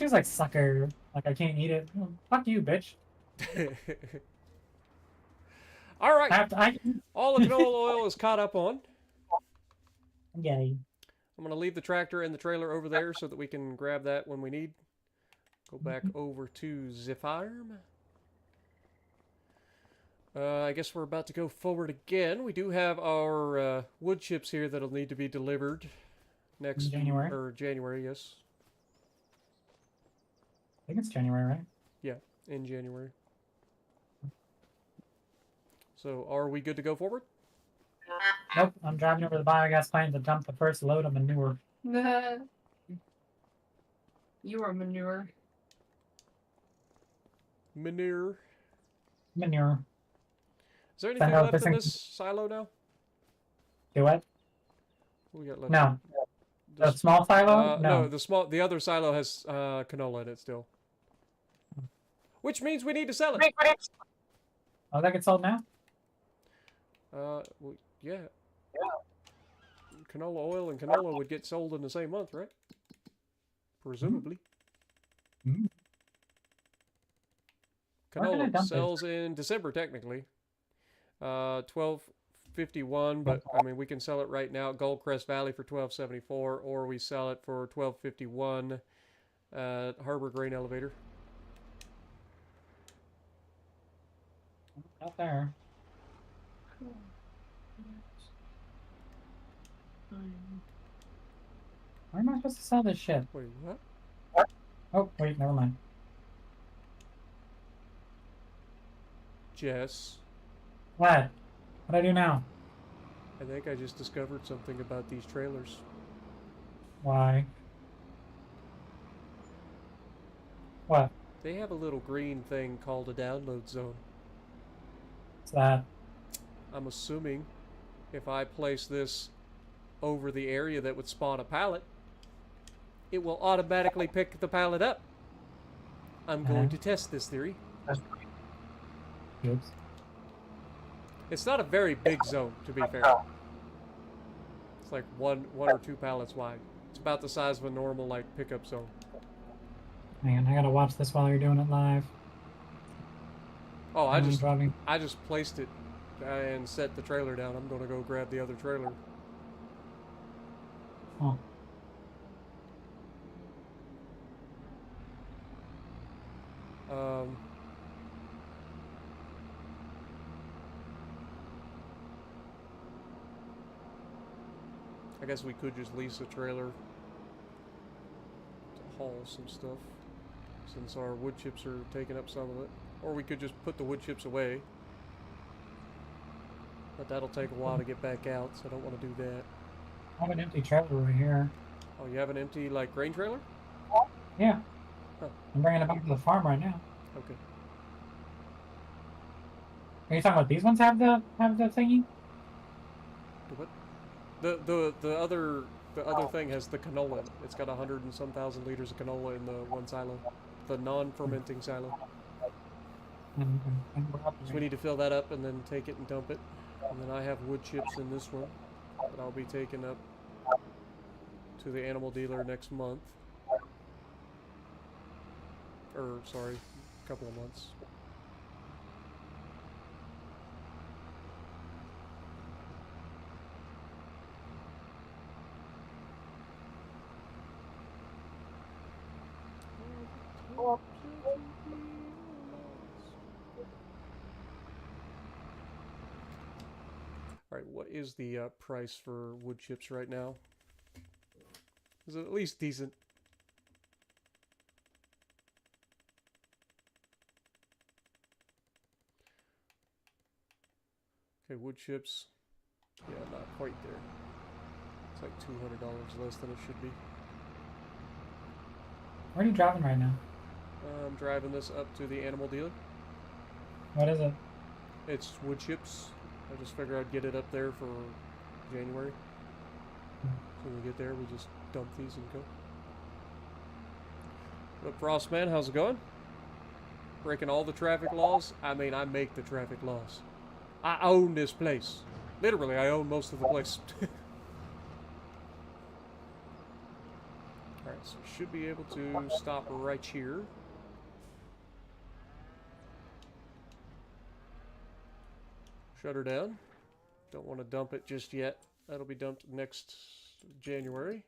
was like, sucker. Like, I can't eat it. Oh, fuck you, bitch. Alright. All the canola oil is caught up on. Yay. I'm going to leave the tractor and the trailer over there so that we can grab that when we need. Go back over to the farm. I guess we're about to go forward again. We do have our wood chips here that'll need to be delivered next January. Or January, yes. I think it's January, right? Yeah, in January. So, are we good to go forward? Nope. I'm driving over to the biogas plant to dump the first load of manure. You are manure. Manure. Manure. Is there anything left in this silo now? Do what? What we got left? No. The small silo? No. The other silo has canola in it still. Which means we need to sell it. Oh, that gets sold now? Well, yeah. Canola oil and canola would get sold in the same month, right? Presumably. Mm-hmm. Canola sells in December, technically. 12.51, but I mean we can sell it right now at Goldcrest Valley for 12.74, or we sell it for 12.51 at Harbor Grain Elevator. Out there. Cool. Where am I supposed to sell this shit? Wait, what? Oh, wait, never mind. Jess. What? What do I do now? I think I just discovered something about these trailers. Why? What? They have a little green thing called a download zone. What's that? I'm assuming if I place this over the area that would spawn a pallet, it will automatically pick the pallet up. I'm going to test this theory. Oops. It's not a very big zone, to be fair. It's like one or two pallets wide. It's about the size of a normal, like, pickup zone. Man, I gotta watch this while you're doing it live. Oh, I just placed it and set the trailer down. I'm gonna go grab the other trailer. Oh. I guess we could just lease a trailer to haul some stuff, since our wood chips are taking up some of it. Or we could just put the wood chips away. But that'll take a while to get back out, so I don't want to do that. I have an empty trailer over here. Oh, you have an empty, like, grain trailer? Yeah. Huh. I'm bringing it back to the farm right now. Okay. Are you talking about these ones have the thingy? The what? The other thing has the canola in it. It's got 100 and some thousand liters of canola in the one silo. The non-fermenting silo. So we need to fill that up and then take it and dump it. And then I have wood chips in this one that I'll be taking up to the animal dealer next month. Or, sorry, a couple of months. Alright, what is the price for wood chips right now? Is it at least decent? Okay, wood chips. Yeah, not quite there. It's like $200 less than it should be. Where are you driving right now? I'm driving this up to the animal dealer. What is it? It's wood chips. I just figured I'd get it up there for January. So when we get there, we just dump these and go. What up, Frostman? How's it going? Breaking all the traffic laws? I mean, I make the traffic laws. I own this place. Literally, I own most of the place. Alright, so we should be able to stop right here. Shut her down. Don't want to dump it just yet. That'll be dumped next January.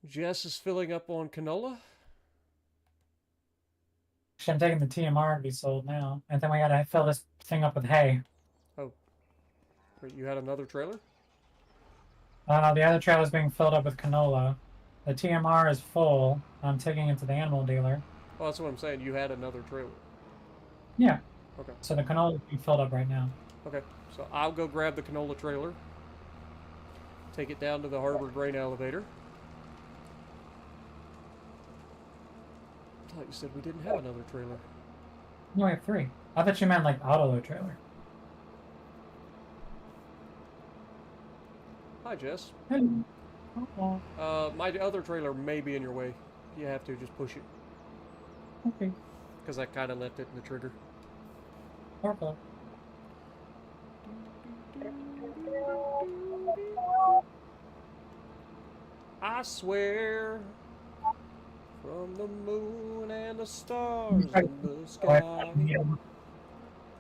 Jess is filling up on canola. Actually, I'm taking the TMR to be sold now. And then we gotta fill this thing up with hay. Oh. Wait, you had another trailer? The other trailer's being filled up with canola. The TMR is full. I'm taking it to the animal dealer. Well, that's what I'm saying. You had another trailer. Yeah. Okay. So the canola is being filled up right now. Okay. So I'll go grab the canola trailer. Take it down to the harbor grain elevator. I thought you said we didn't have another trailer. No, we have 3. I thought you meant like auto load trailer. Hi, Jess. Hello. My other trailer may be in your way. You have to just push it. Okay. Because I kind of left it in the trigger. Okay. I swear, from the moon and the stars in the sky,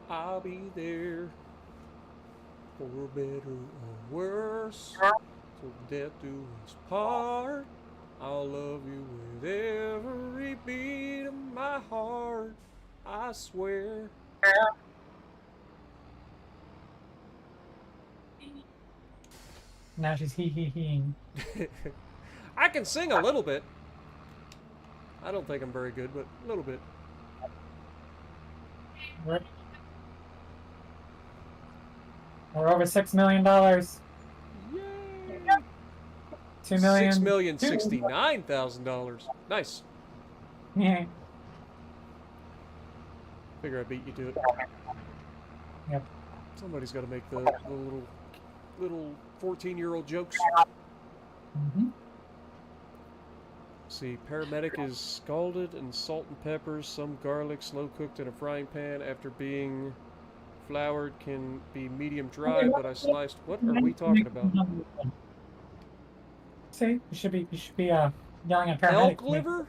I'll be there for better or worse. Till death do us part. I'll love you with every beat of my heart. I swear. Now she's hee-hee-heeing. I can sing a little bit. I don't think I'm very good, but a little bit. We're over $6 million. Yay! 2 million. $6,069,000. Nice. Yeah. Figure I beat you to it. Yep. Somebody's got to make the little 14-year-old jokes. Mm-hmm. See, paramedic is scalded in salt and pepper, some garlic, slow cooked in a frying pan after being floured, can be medium dry, but I sliced. What are we talking about? See, you should be yelling at paramedic. Elk liver?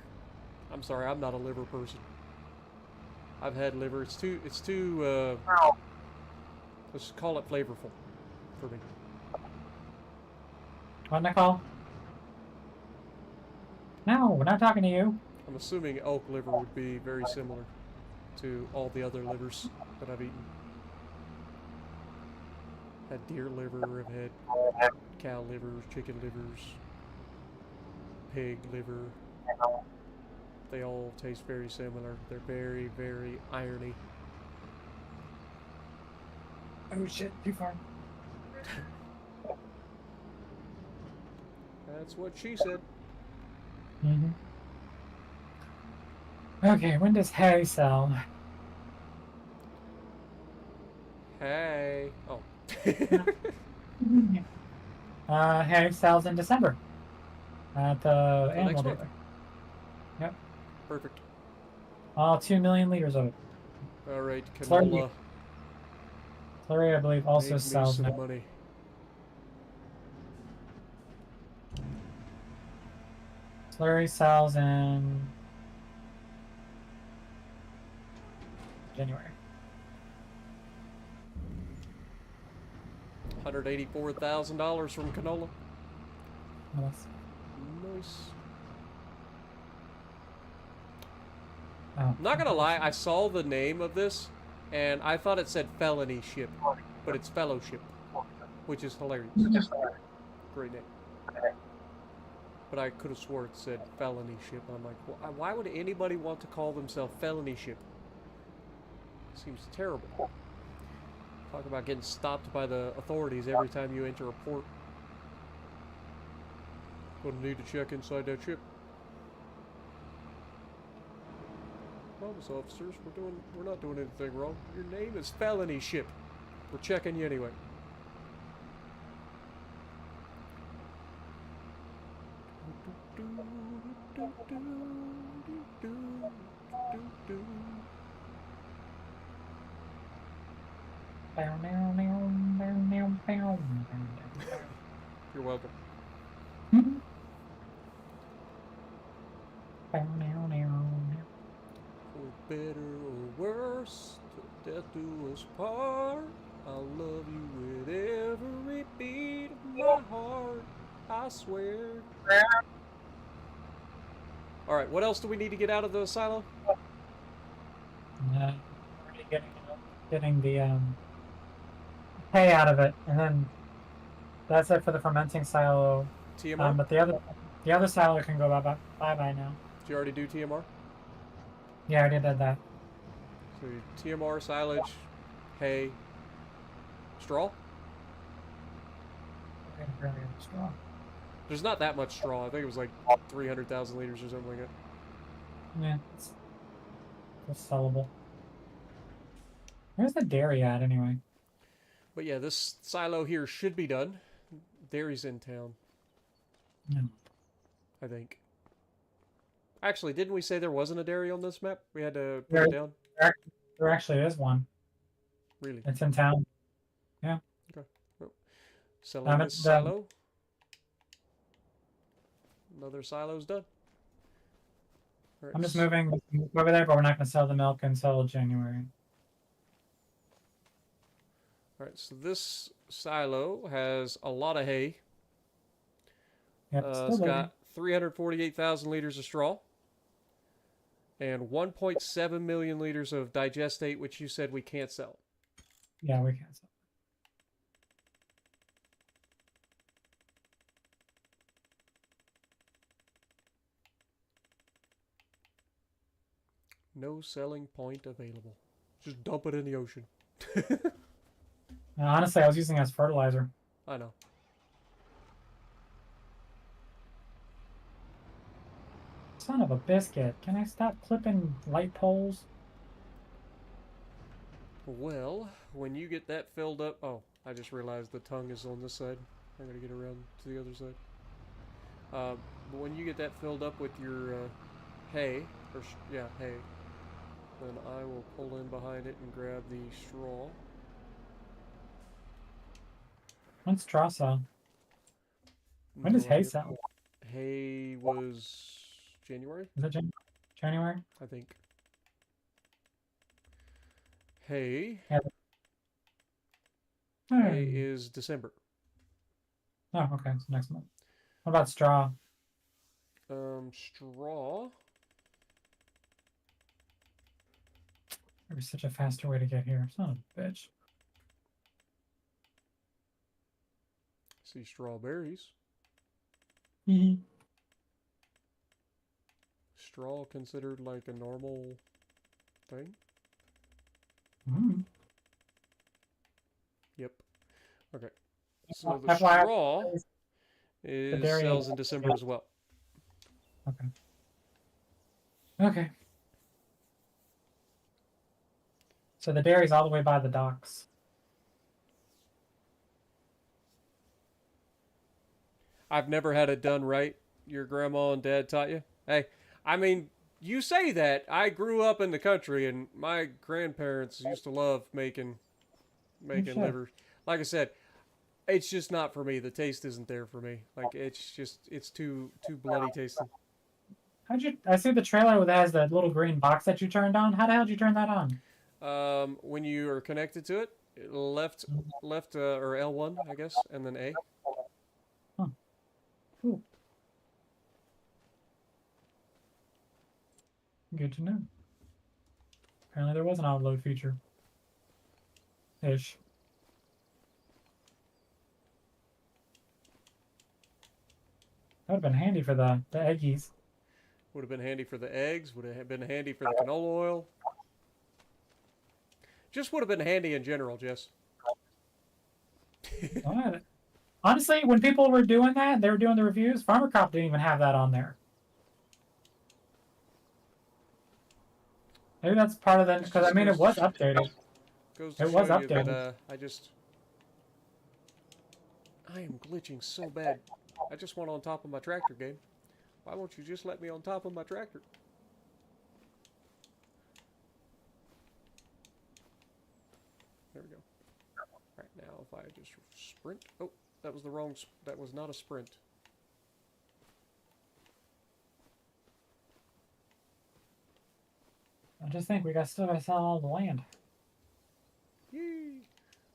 I'm sorry, I'm not a liver person. I've had liver. It's too let's just call it flavorful for me. What, Nicole? No, we're not talking to you. I'm assuming elk liver would be very similar to all the other livers that I've eaten. Had deer liver, I've had cow livers, chicken livers, pig liver. They all taste very similar. They're very, very irony. Oh shit, too far. That's what she said. Mm-hmm. Okay, when does hay sell? Hey. Oh. Hay sells in December at the next animal month. dealer. Yep. Perfect. All 2 million liters of it. Alright, Slurry, canola. Slurry, I believe, also Make me sells some now. money. Slurry sells in January. $184,000 from canola. Nice. Nice. Oh, I'm not gonna lie, I saw the name of this, and I thought it said felony ship, but it's fellowship, which is hilarious. Great name. But I could have swore it said felony ship. I'm like, why would anybody want to call themselves felony ship? Seems terrible. Talk about getting stopped by the authorities every time you enter a port. Gonna need to check inside that ship. Promise officers, we're not doing anything wrong. Your name is felony ship. We're checking you anyway. You're welcome. For better or worse, till death do us part. I'll love you with every beat of my heart. I swear. All right, what else do we need to get out of the silo? Already getting the hay out of it, and then that's it for the fermenting silo. TMR? But the other silo can go bye now. Did you already do TMR? Yeah, I already did that. So TMR, silage, hay, straw? Straw. There's not that much straw. I think it was like 300,000 liters or something like that. Yeah, it's sellable. Where's the dairy at anyway? But yeah, this silo here should be done. Dairy's in town. No. I think. Actually, didn't we say there wasn't a dairy on this map? We had to put it down? There actually is one. Really? It's in town. Yeah. Okay. Well, selling this silo. Another silo's done. Right. I'm just moving over there, but we're not going to sell the milk until January. Alright, so this silo has a lot of hay. Yep, It's got 348,000 liters of straw and 1.7 million liters of digestate, which you said we can't sell. Yeah, we can't sell. No selling point available. Just dump it in the ocean. Honestly, I was using it as fertilizer. I know. Son of a biscuit. Can I stop clipping light poles? Well, when you get that filled up... Oh, I just realized the tongue is on this side. I gotta get around to the other side. But when you get that filled up with your hay, hay, then I will pull in behind it and grab the straw. When's straw sell? When does hay sell? Hay was January? Is it January? I think. Hay. Yeah. Hay is December. Oh, okay. So next month. What about straw? Straw. There's such a faster way to get here. Son of a bitch. See strawberries. Straw considered like a normal thing? Mm. Yep. Okay. So the That's why straw sells in December as well. Okay. Okay. So the dairy's all the way by the docks. I've never had it done right. Your grandma and dad taught you? Hey, I mean, you say that. I grew up in the country, and my grandparents used to love making liver. Like I said, it's just not for me. The taste isn't there for me. Like it's too bloody tasting. I see the trailer that has the little green box that you turned on. How the hell did you turn that on? When you are connected to it, left or L1, I guess, and then A. Huh. Cool. Good to know. Apparently there was an auto load feature. Ish. That would have been handy for the eggies. Would have been handy for the eggs. Would have been handy for the canola oil. Just would have been handy in general, Jess. What? Honestly, when people were doing that, they were doing the reviews, Farmer Cop didn't even have that on there. Maybe that's part of that, because I mean, it was updated. Goes to It was show you updated. that I am glitching so bad. I just want on top of my tractor, game. Why won't you just let me on top of my tractor? There we go. Right now, if I just sprint. Oh, that was the wrong. That was not a sprint. I just think we still gotta sell all the land. Yee!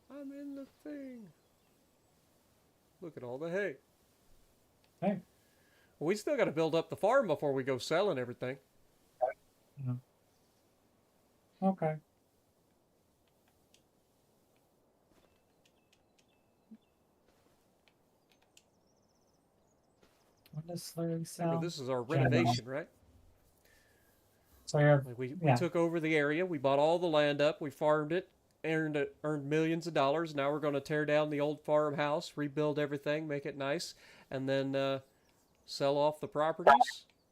I'm in the thing. Look at all the hay. Hey. Well, we still got to build up the farm before we go selling everything. Yeah. Okay. When does slowly sell? Remember, this is our renovation, right? So you're, Like we yeah. took over the area, we bought all the land up, we farmed it, earned millions of dollars. Now we're going to tear down the old farmhouse, rebuild everything, make it nice, and then sell off the properties,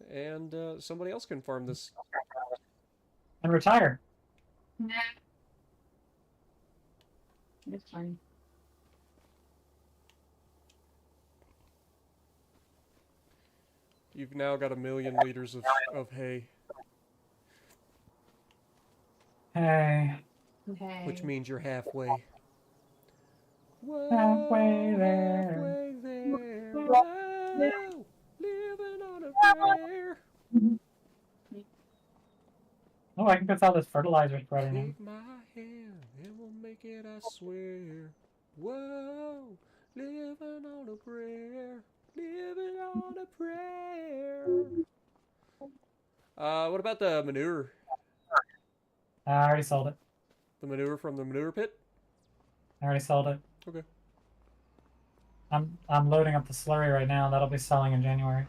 and somebody else can farm this. And retire. Nah. It's fine. You've now got 1 million liters of hay, Hey. Okay. which means you're halfway. Whoa, Halfway there. halfway there. Whoa, living on a prayer. Oh, I can go sell this fertilizer spreader now. Take my hand and we'll make it, I swear. Whoa, living on a prayer. Living on a prayer. What about the manure? I already sold it. The manure from the manure pit? I already sold it. Okay. I'm loading up the slurry right now. That'll be selling in January.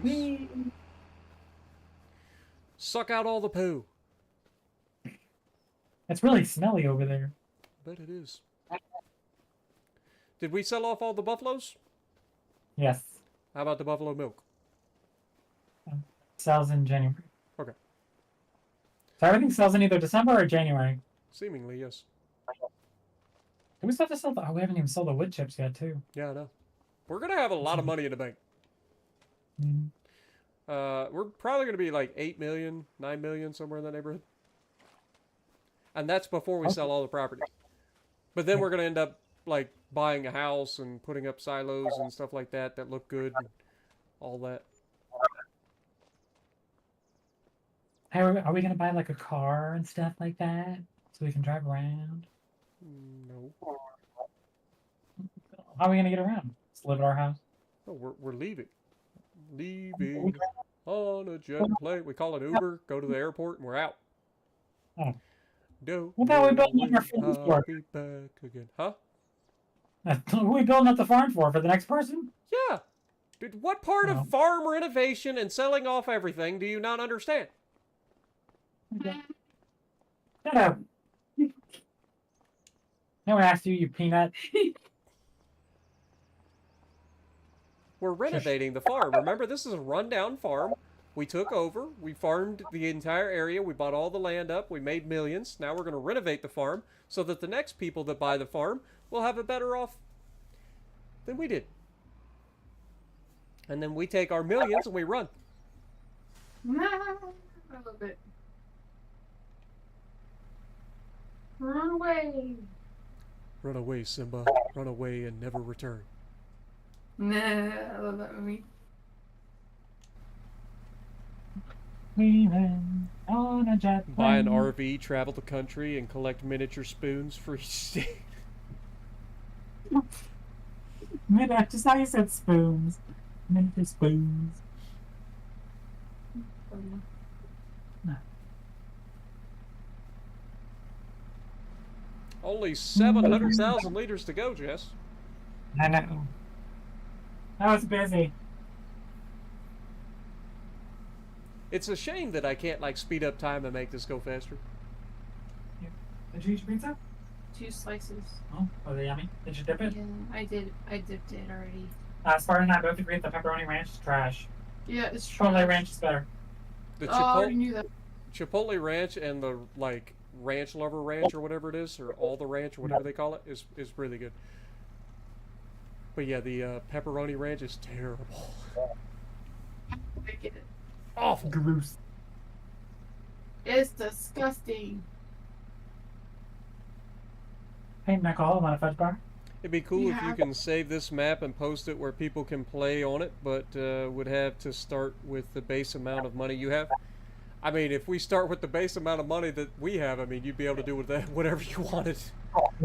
Nice. Suck out all the poo. It's really smelly over there. Bet it is. Did we sell off all the buffaloes? Yes. How about the buffalo milk? Sells in January. Okay. So everything sells in either December or January. Seemingly, yes. Do we still have to sell we haven't even sold the wood chips yet, too. Yeah, I know. We're going to have a lot of money in the bank. Mm-hmm. We're probably going to be like 8 million, 9 million, somewhere in that neighborhood. And that's before we sell all the property. But then we're going to end up like buying a house and putting up silos and stuff like that that look good and all that. Hey, are we going to buy like a car and stuff like that so we can drive around? No. How are we going to get around? Just live at our house? Oh, we're leaving. Leaving on a jet plane. We call it Uber, go to the airport, and we're out. Oh. Don't What the hell are we building know up our when fields for? I'll be back again. Huh? What are we building up the farm for? For the next person? Yeah. Dude, what part Oh. of farm renovation and selling off everything do you not understand? Okay. Shut up. No one asked you, you peanut. We're renovating the farm. Remember, this is a rundown farm. We took over. We farmed the entire area. We bought all the land up. We made millions. Now we're going to renovate the farm so that the next people that buy the farm will have it better off than we did. And then we take our millions and we run. I love it. Run away. Run away, Simba. Run away and never return. Nah, I love that movie. Leaving on a jet plane. Buy an RV, travel the country, and collect miniature spoons for each state. Just how you said spoons. Miniature spoons. Only 700,000 liters to go, Jess. I know. I was busy. It's a shame that I can't like speed up time and make this go faster. Did you eat your pizza? 2 slices. Oh, was it yummy? Did you dip it? Yeah, I did. I dipped it already. Spartan and I both agree that the pepperoni ranch is trash. Yeah, it's Chipotle ranch is better. The Oh, I already knew that. Chipotle ranch and the like ranch lover ranch or whatever it is, or all the ranch or whatever they call it, is really good. But yeah, the pepperoni ranch is terrible. I get it. Awful. Gross. It's disgusting. Hey, Nicole, want a fudge bar? It'd be cool if you Yeah. can save this map and post it where people can play on it, but would have to start with the base amount of money you have. I mean, if we start with the base amount of money that we have, I mean, you'd be able to do with that whatever you wanted.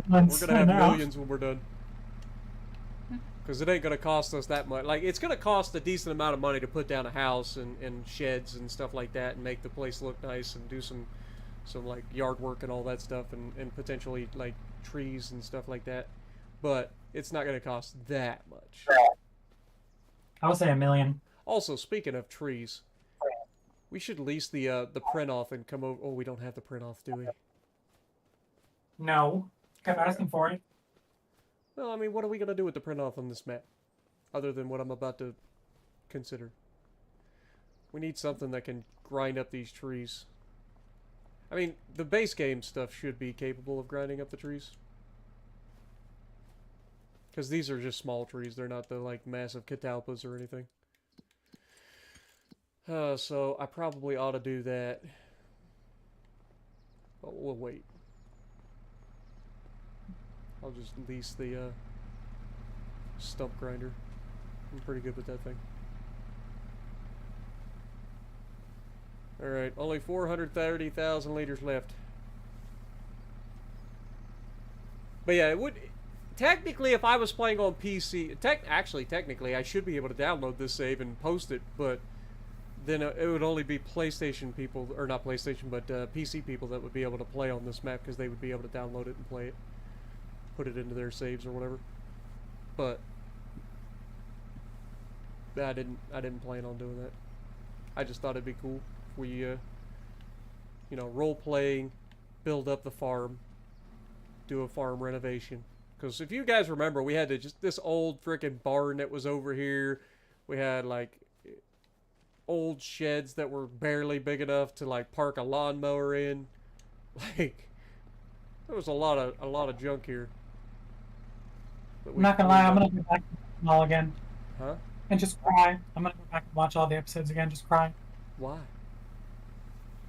We're gonna have millions when we're done. Because it ain't gonna cost us that much. Like, it's gonna cost a decent amount of money to put down a house and sheds and stuff like that and make the place look nice and do some like yard work and all that stuff and potentially like trees and stuff like that. But it's not gonna cost that much. I would say $1 million. Also, speaking of trees, we should lease the print off and come over. Oh, we don't have the print off, do we? No. Kept asking for it. Well, I mean, what are we gonna do with the print off on this map, other than what I'm about to consider? We need something that can grind up these trees. I mean, the base game stuff should be capable of grinding up the trees. Because these are just small trees. They're not the, like, massive catalpas or anything. So I probably ought to do that. But we'll wait. I'll just lease the, stump grinder. I'm pretty good with that thing. Alright, only 430,000 liters left. But yeah, it would... Technically, if I was playing on PC... technically, I should be able to download this save and post it, but... Then it would only be PlayStation people, or not PlayStation, but PC people that would be able to play on this map, because they would be able to download it and play it. Put it into their saves or whatever. But... I didn't plan on doing that. I just thought it'd be cool. We, you know, role-playing, build up the farm, do a farm renovation. Because if you guys remember, we had this old frickin' barn that was over here. We had, like, old sheds that were barely big enough to, like, park a lawnmower in. Like, there was a lot of junk here. I'm not gonna lie, I'm gonna go back to the mall again. Huh? And just cry. I'm gonna go back and watch all the episodes again, just cry. Why?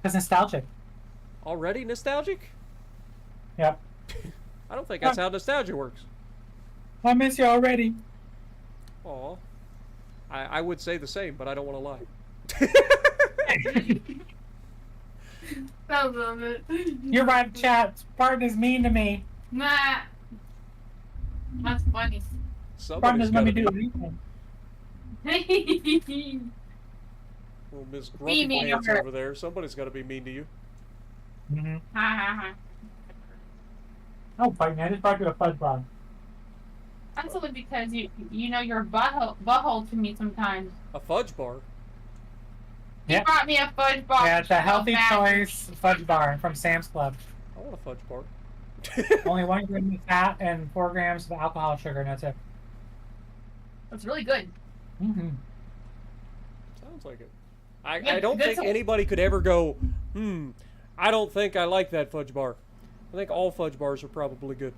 It's nostalgic. Already nostalgic? Yep. I don't think that's how nostalgia works. I miss you already. Aw. I would say the same, but I don't want to lie. I love it. You're right, chat. Spartan is mean to me. Nah. That's funny. Spartan Somebody's doesn't let me got to do be. anything. Well, Miss Grumpy mean Pants over. over there. Somebody's got to be mean to you. Mm-hmm. Ha ha ha. Oh, fight me. I just brought you a fudge bar. That's only because you know your butthole to me sometimes. A fudge bar? He Yep. brought me a fudge bar. Yeah, it's a healthy Oh, choice fudge bar from Sam's Club. I want a fudge bar. Only 1 gram of fat and 4 grams of alcohol sugar, and that's it. It's really good. Mm-hmm. Sounds like it. Yeah, I don't that's think anybody could ever go, I don't think I like that fudge bar. I think all fudge bars are probably good.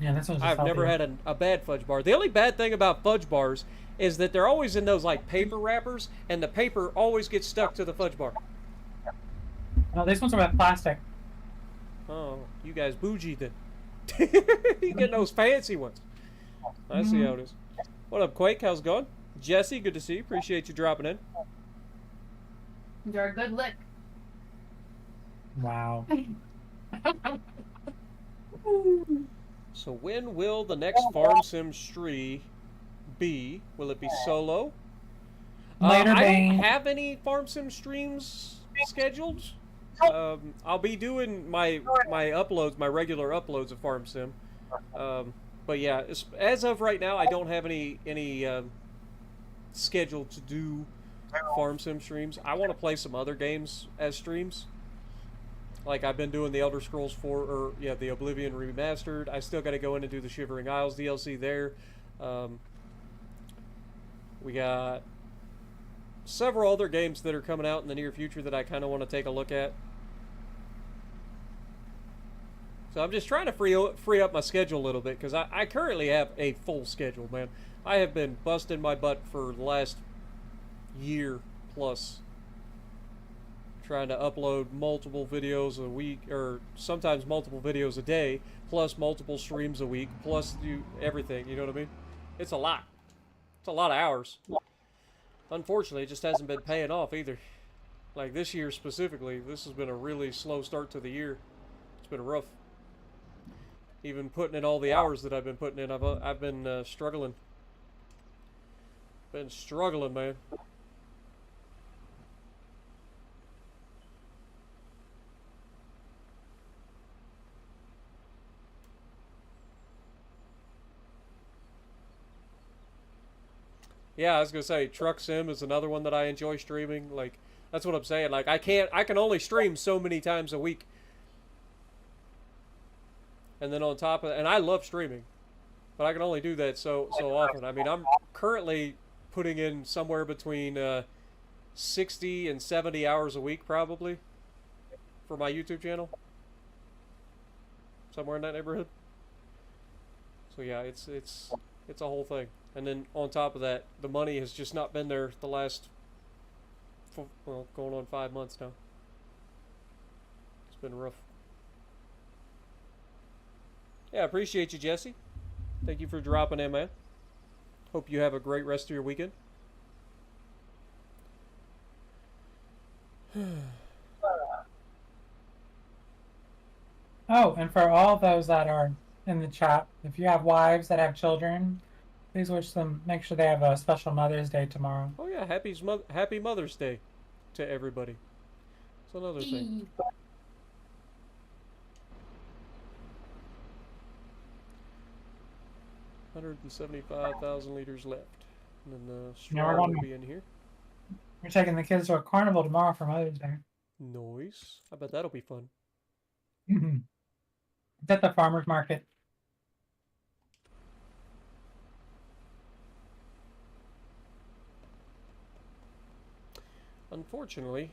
Yeah, this one's just I've never healthy. had a bad fudge bar. The only bad thing about fudge bars is that they're always in those like paper wrappers, and the paper always gets stuck to the fudge bar. No, these ones are with plastic. Oh, you guys bougie then. You get those fancy ones. I see how it is. What up, Quake? How's it going? Jesse, good to see you. Appreciate you dropping in. You're a good lick. Wow. So when will the next Farm Sim Stree be? Will it be solo? Later, I don't Bane. have any Farm Sim streams scheduled. I'll be doing my uploads, my regular uploads of Farm Sim. But yeah, as of right now, I don't have any scheduled to do Farm Sim streams. I want to play some other games as streams. Like I've been doing the Elder Scrolls 4, or yeah, the Oblivion Remastered. I still got to go in and do the Shivering Isles DLC there. We got several other games that are coming out in the near future that I kind of want to take a look at. So I'm just trying to free up my schedule a little bit, because I currently have a full schedule, man. I have been busting my butt for the last year plus, trying to upload multiple videos a week, or sometimes multiple videos a day, plus multiple streams a week, plus do everything, you know what I mean? It's a lot. It's a lot of hours. Unfortunately, it just hasn't been paying off either. Like this year specifically, this has been a really slow start to the year. It's been rough. Even putting in all the hours that I've been putting in, I've been struggling. Been struggling, man. Yeah, I was gonna say Truck Sim is another one that I enjoy streaming. Like that's what I'm saying. Like I can only stream so many times a week. And then on top of that, and I love streaming, but I can only do that so often. I mean, I'm currently putting in somewhere between 60 and 70 hours a week probably for my YouTube channel. Somewhere in that neighborhood. So yeah, it's a whole thing. And then on top of that, the money has just not been there the last, well, going on 5 months now. It's been rough. Yeah, appreciate you, Jesse. Thank you for dropping in, man. Hope you have a great rest of your weekend. Oh, and for all those that are in the chat, if you have wives that have children, please wish them, make sure they have a special Mother's Day tomorrow. Oh yeah, happy Mother's Day to everybody. It's another thing. 175,000 liters left. And then the straw will be in here. We're taking the kids to a carnival tomorrow for Mother's Day. Nice. I bet that'll be fun. It's at the farmer's market. Unfortunately,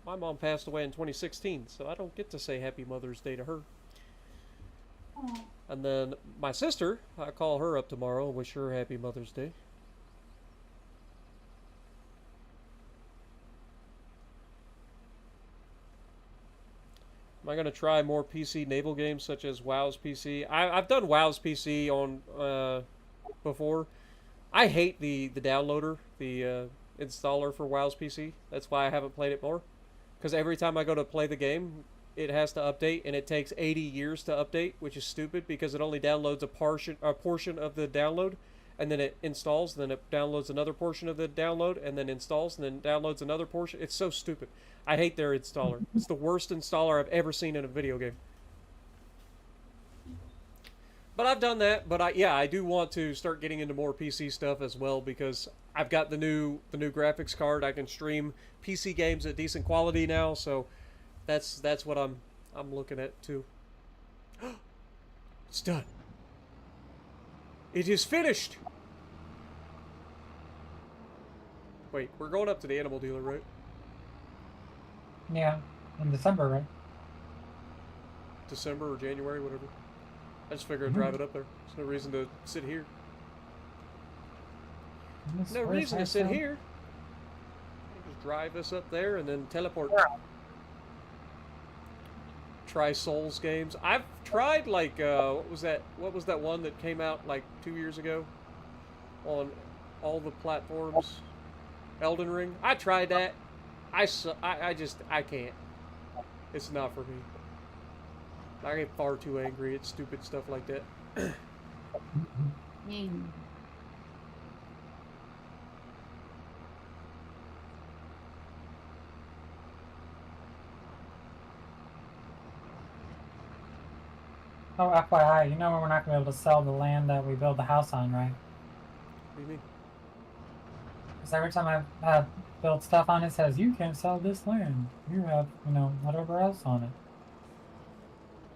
my mom passed away in 2016, so I don't get to say Happy Mother's Day to her. And then my sister, I call her up tomorrow and wish her Happy Mother's Day. Am I going to try more PC naval games such as WoW's PC? I've done WoW's PC on before. I hate the downloader, the installer for WoW's PC. That's why I haven't played it more. Because every time I go to play the game, it has to update, and it takes 80 years to update, which is stupid because it only downloads a portion of the download, and then it installs, and then it downloads another portion of the download, and then installs, and then downloads another portion. It's so stupid. I hate their installer. It's the worst installer I've ever seen in a video game. But I've done that. But I do want to start getting into more PC stuff as well, because I've got the new graphics card. I can stream PC games at decent quality now, so that's what I'm looking at too. It's done. It is finished. Wait, we're going up to the animal dealer, right? Yeah, in December, right? December or January, whatever. I just figured I'd drive it up there. There's no reason to sit here. No reason to sit here. I'll just drive us up there and then teleport. Try Souls games. I've tried like what was that one that came out like 2 years ago on all the platforms? Elden Ring. I tried that. I can't. It's not for me. I get far too angry at stupid stuff like that. Oh, FYI, you know we're not gonna be able to sell the land that we build the house on, right? What do you mean? Because every time I've built stuff on it, says you can't sell this land. You have, you know, whatever else on it.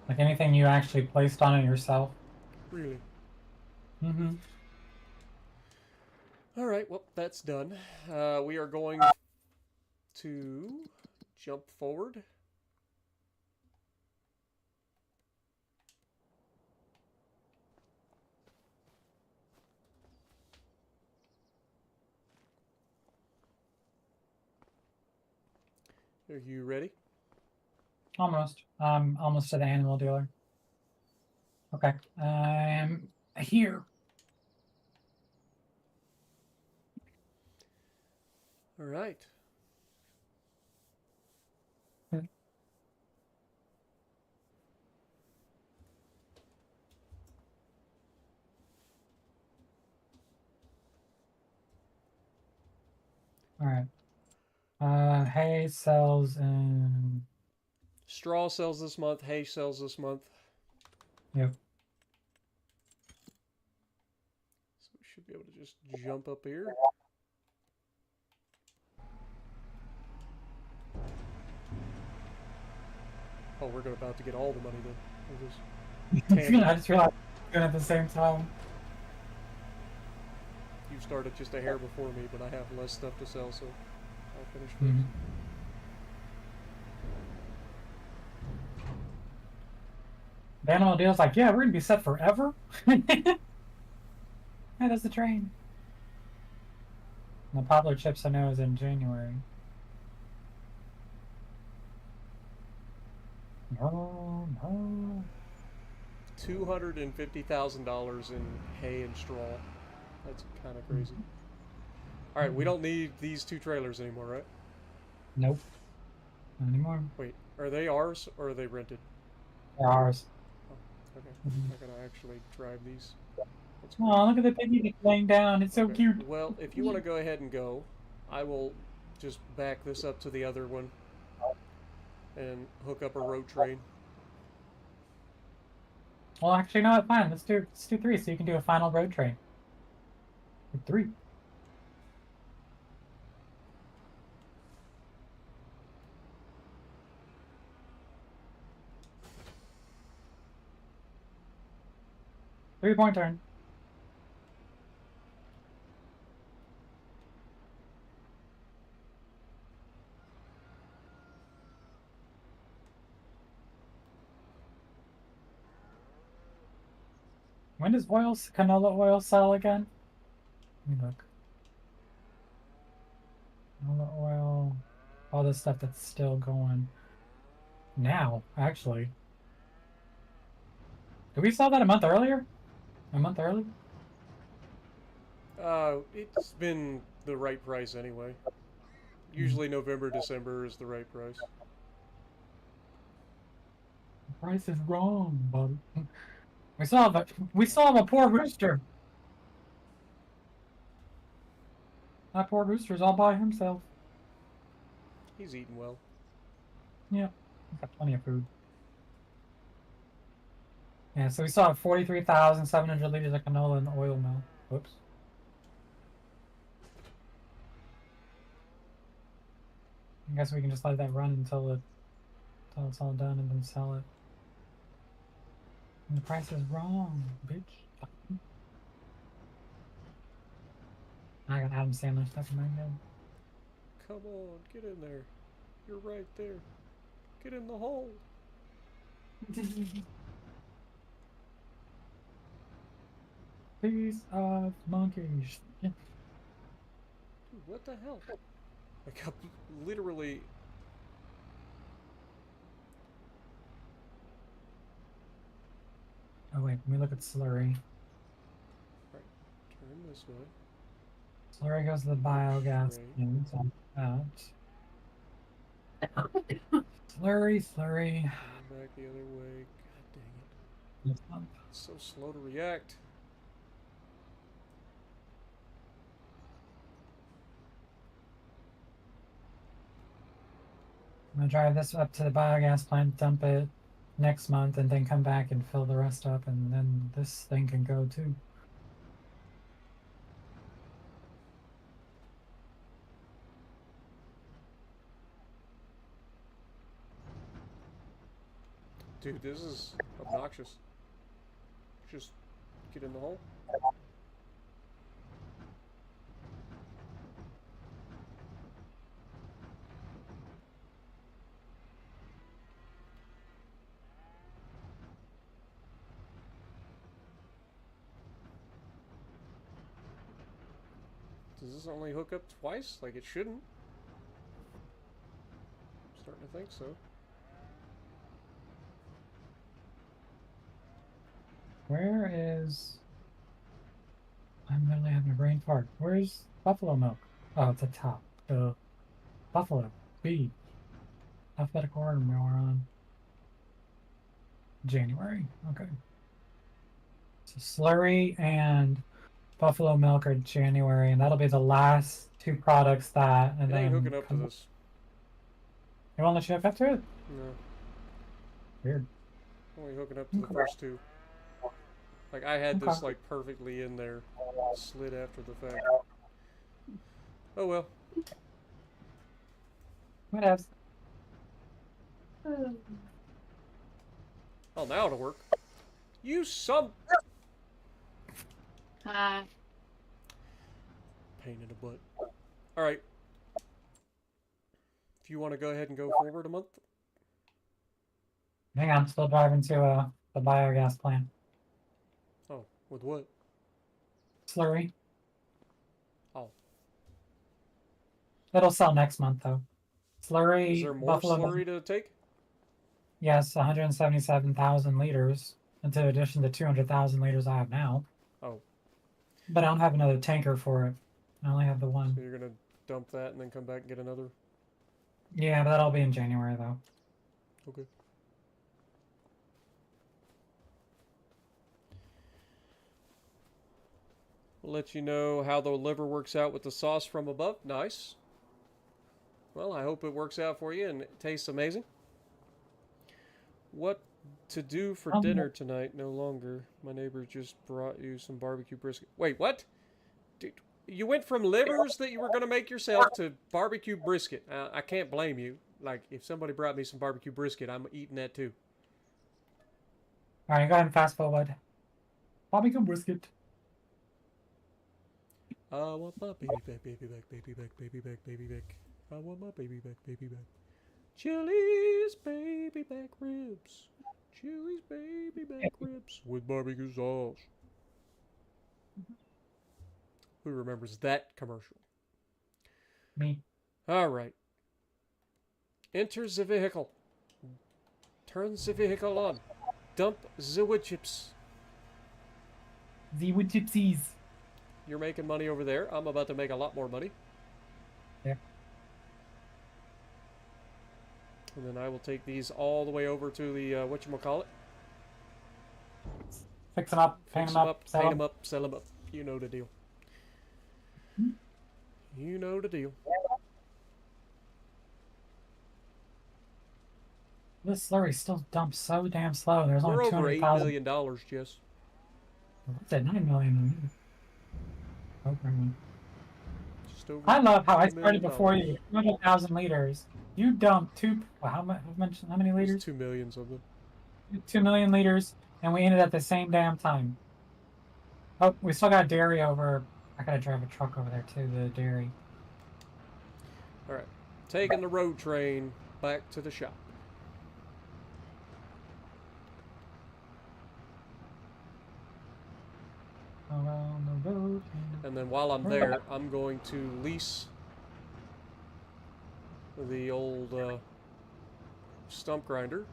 Like anything you actually placed on it yourself. Really? Mm-hmm. All right, well, that's done. We are going to jump forward. Are you ready? Almost. I'm almost to the animal dealer. Okay. I'm here. All right. All right. Hay sells in. Straw sells this month. Hay sells this month. Yep. So we should be able to just jump up here. Oh, we're about to get all the money then. I just realized doing it at the same time. You started just a hair before me, but I have less stuff to sell, so I'll finish first. Mm-hmm. The animal dealer's like, yeah, we're gonna be set forever. Yeah, that's the train. And the poplar chips I know is in January. No, no. $250,000 in hay and straw. That's kind of crazy. All right, we don't need these 2 trailers anymore, right? Nope. Not anymore. Wait, are they ours or are they rented? They're ours. Oh, okay. I'm not gonna actually drive these. That's great. Oh, look at the piggy laying down. It's so Okay. cute. Well, if you want to go ahead and go, I will just back this up to the other one and hook up a road train. Well, actually, no, it's fine. Let's do 3, so you can do a final road train. 3. Three-point turn. When does canola oil sell again? Let me look. Canola oil, all this stuff that's still going now, actually. Did we sell that a month earlier? A month early? It's been the right price anyway. Usually November, December is the right price. The price is wrong, buddy. We still have a poor rooster. That poor rooster's all by himself. He's eating well. Yeah, he's got plenty of food. Yeah, so we still have 43,700 liters of canola in the oil mill. Whoops. I guess we can just let that run until it's all done and then sell it. And the price is wrong, bitch. I got Adam Sandler stuck in my head. Come on, get in there. You're right there. Get in the hole. Piece of monkeys. Dude, what the hell? I got literally... Oh wait, let me look at slurry. Right, turn this way. Slurry goes to the biogas Right. thing, so that. Slurry. Turn back the other way. God dang it. It's so slow to react. I'm gonna drive this up to the biogas plant, dump it, next month and then come back and fill the rest up, and then this thing can go too. Dude, this is obnoxious. Just get in the hole. Does this only hook up twice? Like it shouldn't. I'm starting to think so. Where is... I'm literally having a brain fart. Where's buffalo milk? Oh, it's at the top. The buffalo. B. Alphabetical order we are on. January. Okay. So slurry and buffalo milk are January, and that'll be the last two products that... And It ain't then hooking up to this. You won't let you hook up to it? No. Weird. Only hooking up to the first two. Like I had this like perfectly in there, slid after the fact. Oh well. What else? Oh, now it'll work. You some Hi. pain in the butt. All right. If you want to go ahead and go forward a month. Hang on, I'm still driving to the biogas plant. Oh, with what? Slurry. Oh. It'll sell next month though. Slurry. Is there more buffalo slurry to take? Yes, 177,000 liters, in addition to 200,000 liters I have now. Oh. But I don't have another tanker for it. I only have the one. So you're gonna dump that and then come back and get another? Yeah, but that'll be in January though. Okay. We'll let you know how the liver works out with the sauce from above. Nice. Well, I hope it works out for you and it tastes amazing. What to do for dinner tonight? No longer. My neighbor just brought you some barbecue brisket. Wait, what? Dude, you went from livers that you were going to make yourself to barbecue brisket. I can't blame you. Like, if somebody brought me some barbecue brisket, I'm eating that too. Alright, go ahead and fast forward. Barbecue brisket. I want my baby back, baby back, baby back, baby back, baby back. I want my baby back, baby back. Chili's baby back ribs. Chili's baby back ribs with barbecue sauce. Who remembers that commercial? Me. All right. Enter the vehicle. Turn the vehicle on. Dump the wood chips. The wood gypsies. You're making money over there. I'm about to make a lot more money. Yeah. And then I will take these all the way over to the, whatchamacallit? Fix them up, paint Fix them them up, paint them up, sell them up. You know the deal. Hmm? You know the deal. This slurry still dumps so damn slow. There's We're only over $8 200,000. million, Jess. What's that? 9 million. Okay. Just over I love how I $8 million. started before you. 200,000 liters. You dumped how many liters? It's 2 million something. 2 million liters, and we ended at the same damn time. Oh, we still got dairy over. I gotta drive a truck over there too, the dairy. Alright. Taking the road train back to the shop. Around the road. And then while I'm there, I'm going to lease the old stump grinder.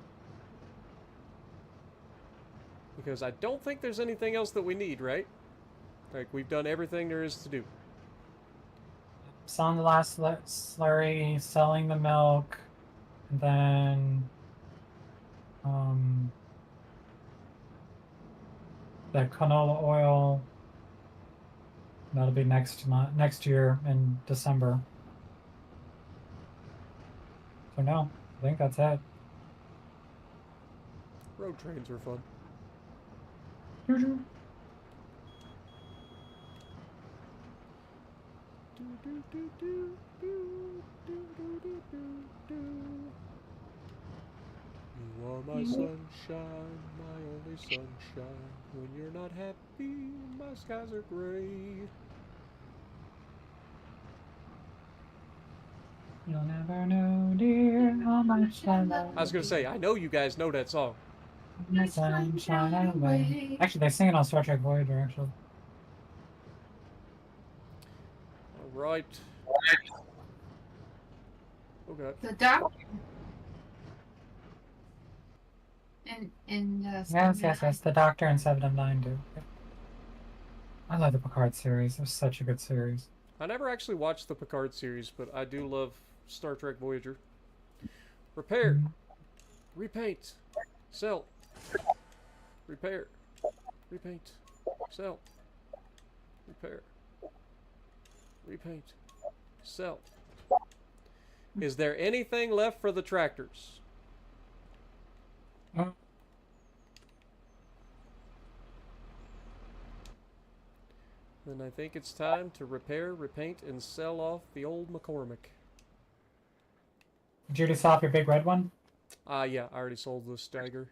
Because I don't think there's anything else that we need, right? Like, we've done everything there is to do. Selling the last slurry, selling the milk, and then the canola oil. That'll be next year in December. So no, I think that's it. Road trains are fun. You are my sunshine, my only sunshine. When you're not happy, my skies are gray. You'll never know, dear, how much I love I was gonna say, I know you guys know that song. my sunshine away. Actually, they sing it on Star Trek Voyager, actually. All right. Oh god. The doctor. In Yes. The Doctor and 7 of 9 do. I love the Picard series. It was such a good series. I never actually watched the Picard series, but I do love Star Trek Voyager. Repair. Repaint. Sell. Repair. Repaint. Sell. Repair. Repaint. Sell. Is there anything left for the tractors? Oh. Then I think it's time to repair, repaint, and sell off the old McCormick. Did you just off your big red one? Yeah, I already sold the Stagger.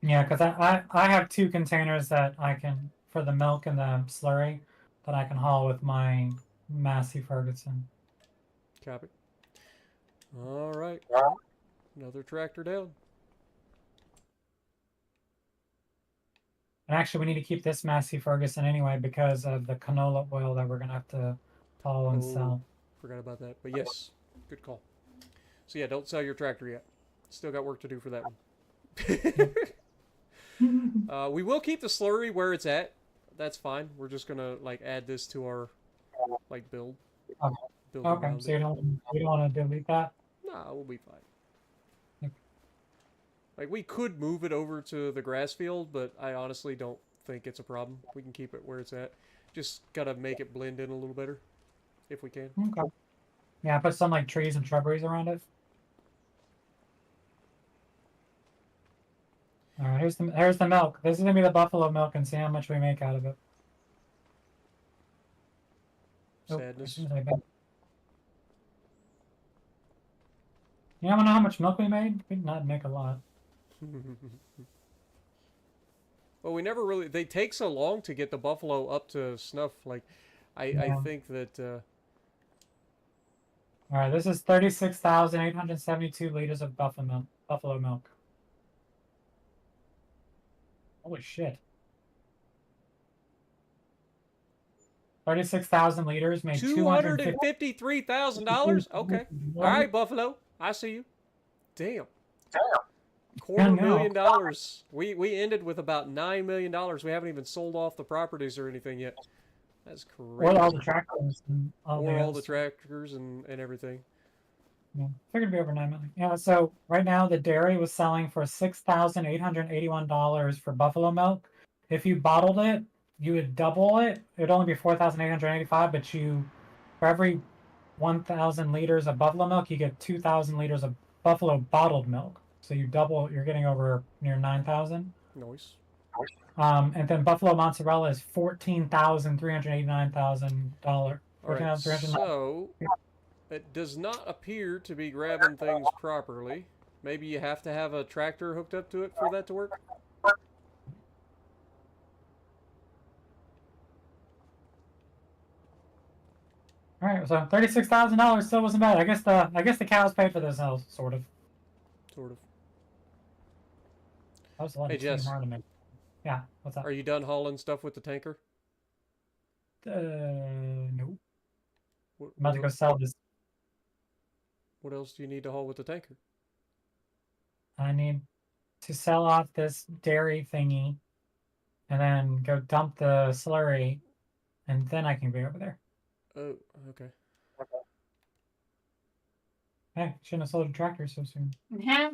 Yeah, because I have 2 containers that I can, for the milk and the slurry, that I can haul with my Massey Ferguson. Copy. Alright. Another tractor down. And actually, we need to keep this Massey Ferguson anyway because of the canola oil that we're going to have to haul and sell. Forgot about that. But yes, good call. So yeah, don't sell your tractor yet. Still got work to do for that one. We will keep the slurry where it's at. That's fine. We're just gonna like add this to our like build. Build Okay, around so it. you don't want to delete that? Nah, we'll be fine. Okay. Like we could move it over to the grass field, but I honestly don't think it's a problem. We can keep it where it's at. Just gotta make it blend in a little better, if we can. Okay. Yeah, put some like trees and shrubberies around it. All right, here's the milk. This is gonna be the buffalo milk, and see how much we make out of it. Oh, Sadness. as soon as I bet. You want to know how much milk we made? We did not make a lot. Well, we never really. They take so long to get the buffalo up to snuff. Like, I Yeah. think that. All right, this is 36,872 liters of buffalo milk. Holy shit. 36,000 liters made $253,000. Okay. All right, Buffalo. I see you. Damn. $250,000. We ended with about $9 million. We haven't even sold off the properties or anything yet. That's crazy. Or all the tractors and all the tractors and everything. Yeah, figured it'd be over 9 million. Yeah, so right now the dairy was selling for $6,881 for buffalo milk. If you bottled it, you would double it. It'd only be $4,885, but for every 1,000 liters of buffalo milk, you get 2,000 liters of buffalo bottled milk. So you're getting over near 9,000. Nice. And then buffalo mozzarella is $14,389,000. All right, so it does not appear to be grabbing things properly. Maybe you have to have a tractor hooked up to it for that to work. All right, so $36,000 still wasn't bad. I guess the cows paid for themselves, sort of. Sort of. That was a lot Hey, of Jess. hard to make. Yeah, what's up? Are you done hauling stuff with the tanker? No. What, I'm about to go sell this. what else do you need to haul with the tanker? I need to sell off this dairy thingy, and then go dump the slurry, and then I can be over there. Oh, okay. Hey, shouldn't have sold a tractor so soon. I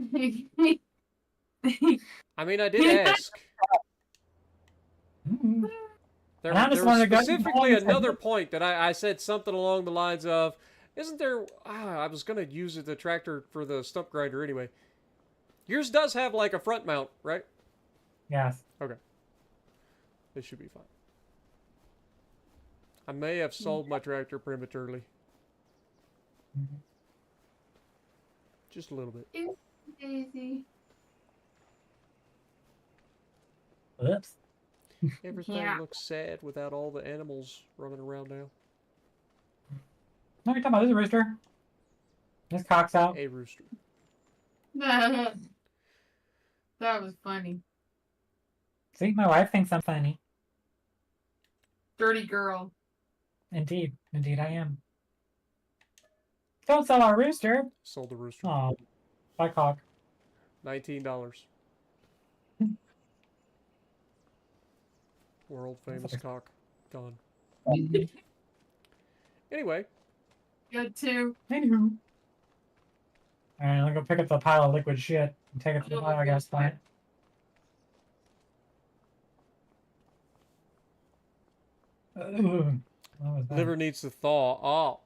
mean, I did ask. Mm-hmm. There And I just was wanted to go- specifically another point that I said something along the lines of, isn't there... I was going to use the tractor for the stump grinder anyway. Yours does have like a front mount, right? Yes. Okay. This should be fine. I may have sold my tractor prematurely. Mhm. Just a little bit. Daisy. Whoops. Everything Yeah. looks sad without all the animals running around now. No, you're talking about this rooster. This cock's out. A rooster. That was funny. See, my wife thinks I'm funny. Dirty girl. Indeed. Indeed I am. Don't sell our rooster. Sold the rooster. Oh, my cock. $19. World famous cock. Gone. Anyway. Good too. Anywho. Alright, I'll go pick up the pile of liquid shit and take it to the biogas plant. Ugh, what was that? Liver needs to thaw. Oh.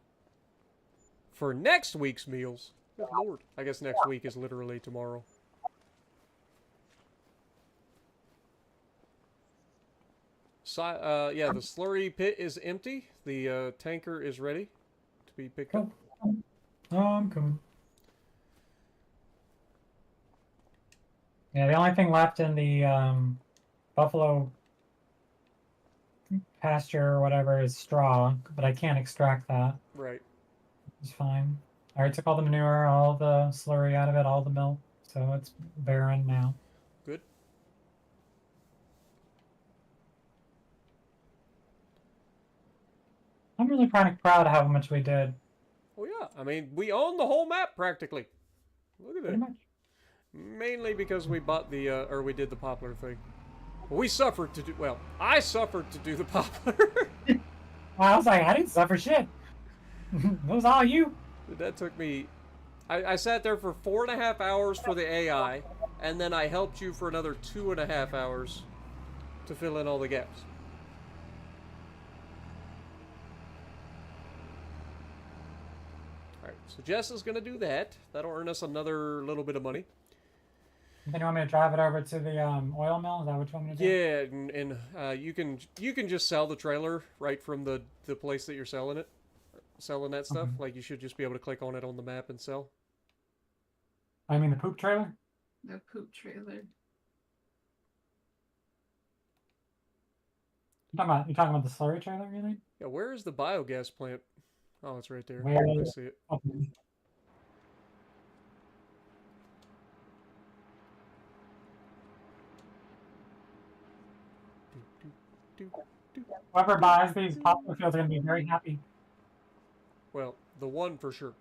For next week's meals. Good lord. I guess next week is literally tomorrow. So, yeah, the slurry pit is empty. The tanker is ready to be picked up. Oh, I'm coming. Yeah, the only thing left in the buffalo pasture or whatever is straw, but I can't extract that. Right. It's fine. I already took all the manure, all the slurry out of it, all the milk, so it's barren now. Good. I'm really kind of proud of how much we did. Oh yeah, I mean, we own the whole map practically. Look at Pretty that. much. Mainly because we bought the, or we did the poplar thing. We suffered to do, well, I suffered to do the poplar. I was like, I didn't suffer shit. It was all you. That took me, I sat there for 4.5 hours for the AI, and then I helped you for another 2.5 hours to fill in all the gaps. Alright, so Jess is going to do that. That'll earn us another little bit of money. Then you want me to drive it over to the oil mill? Is that what you want me to do? Yeah, and you can just sell the trailer right from the place that you're selling that stuff. Mhm. Like you should just be able to click on it on the map and sell. I mean the poop trailer? The poop trailer. You're talking about the slurry trailer, really? Yeah, where is the biogas plant? Oh, it's right there. Where I is see it. Oh, Do, do. whoever buys these poplar fields are going to be very happy. Well, the one for sure.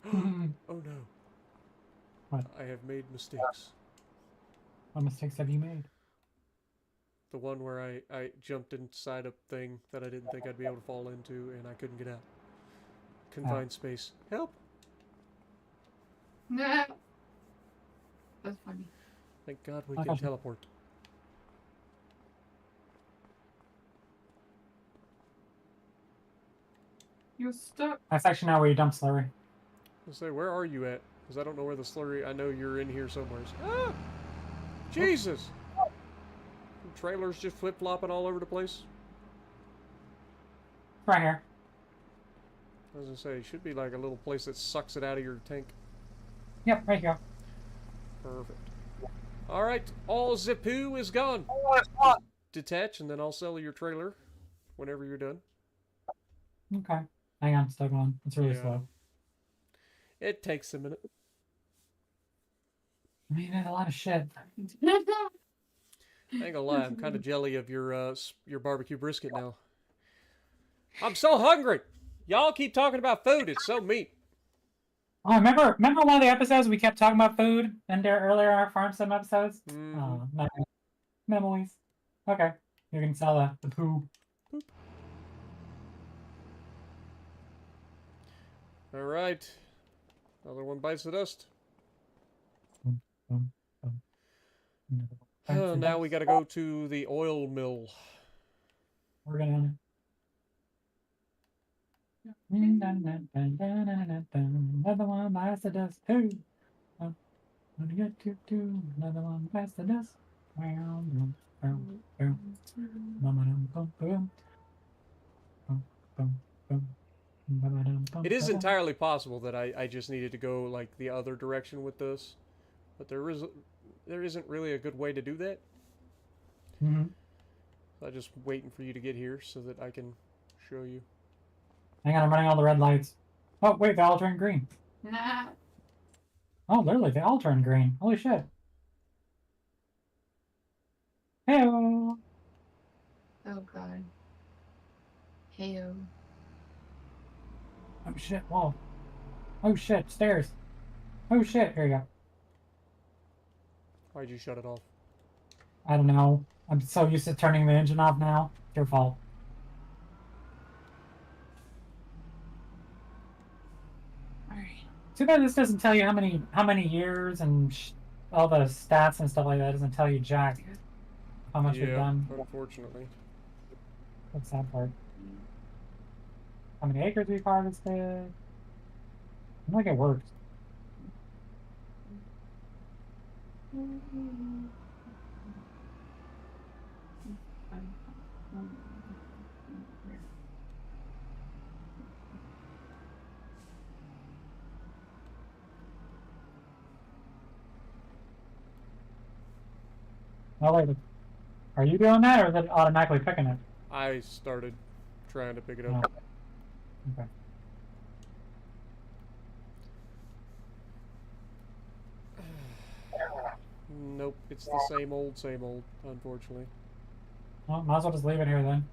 What Oh no. I have made mistakes. mistakes have you made? The one where I jumped inside a thing that I didn't think I'd be able to fall into and I couldn't get out. Confined space. Help! Nah. That's funny. Thank God we I can got you. teleport. You're stuck. That's actually not where you dump slurry. I'll say, where are you at? Because I don't know where the slurry... I know you're in here somewhere. Ah! Jesus! Trailers just flip-flopping all over the place. Right here. I was gonna say, it should be like a little place that sucks it out of your tank. Yep, right here. Perfect. Alright, all Zipu is gone. Detach, and then I'll sell your trailer whenever you're done. Okay. Hang on, still going. It's really Yeah. slow. It takes a minute. I mean, there's a lot of shit. I ain't gonna lie, I'm kind of jelly of your barbecue brisket now. I'm so hungry. Y'all keep talking about food. It's so meat. Oh, remember one of the episodes we kept talking about food in there earlier in our farm sim episodes? Mhm. Oh, nice. Memories. Okay. You can sell the poo. All right. Another one bites the dust. Now we got to go to the oil mill. We're gonna. Another one bites the dust. Who? When you get to another one past the dust. Boom, boom, boom, boom, boom, boom, boom, boom, boom. It is entirely possible that I just needed to go like the other direction with this, but there isn't really a good way to do that. Mm-hmm. So I'm just waiting for you to get here so that I can show you. Hang on, I'm running all the red lights. Oh, wait, they all turned green. Nah. Oh, literally, they all turned green. Holy shit. Hey-o. Oh god. Heyo. Oh shit, wall. Oh shit, stairs. Oh shit, here you go. Why'd you shut it off? I don't know. I'm so used to turning the engine off now. It's your fault. Alright. Too bad this doesn't tell you how many years and all the stats and stuff like that. It doesn't tell you jack how much we've Yeah, done. unfortunately. What's that part? How many acres we've harvested? I think it works. Oh wait, are you doing that or is it automatically picking it? I started trying to pick it Oh, up. okay. Nope, it's the same old, unfortunately. Well, might as well just leave it here then.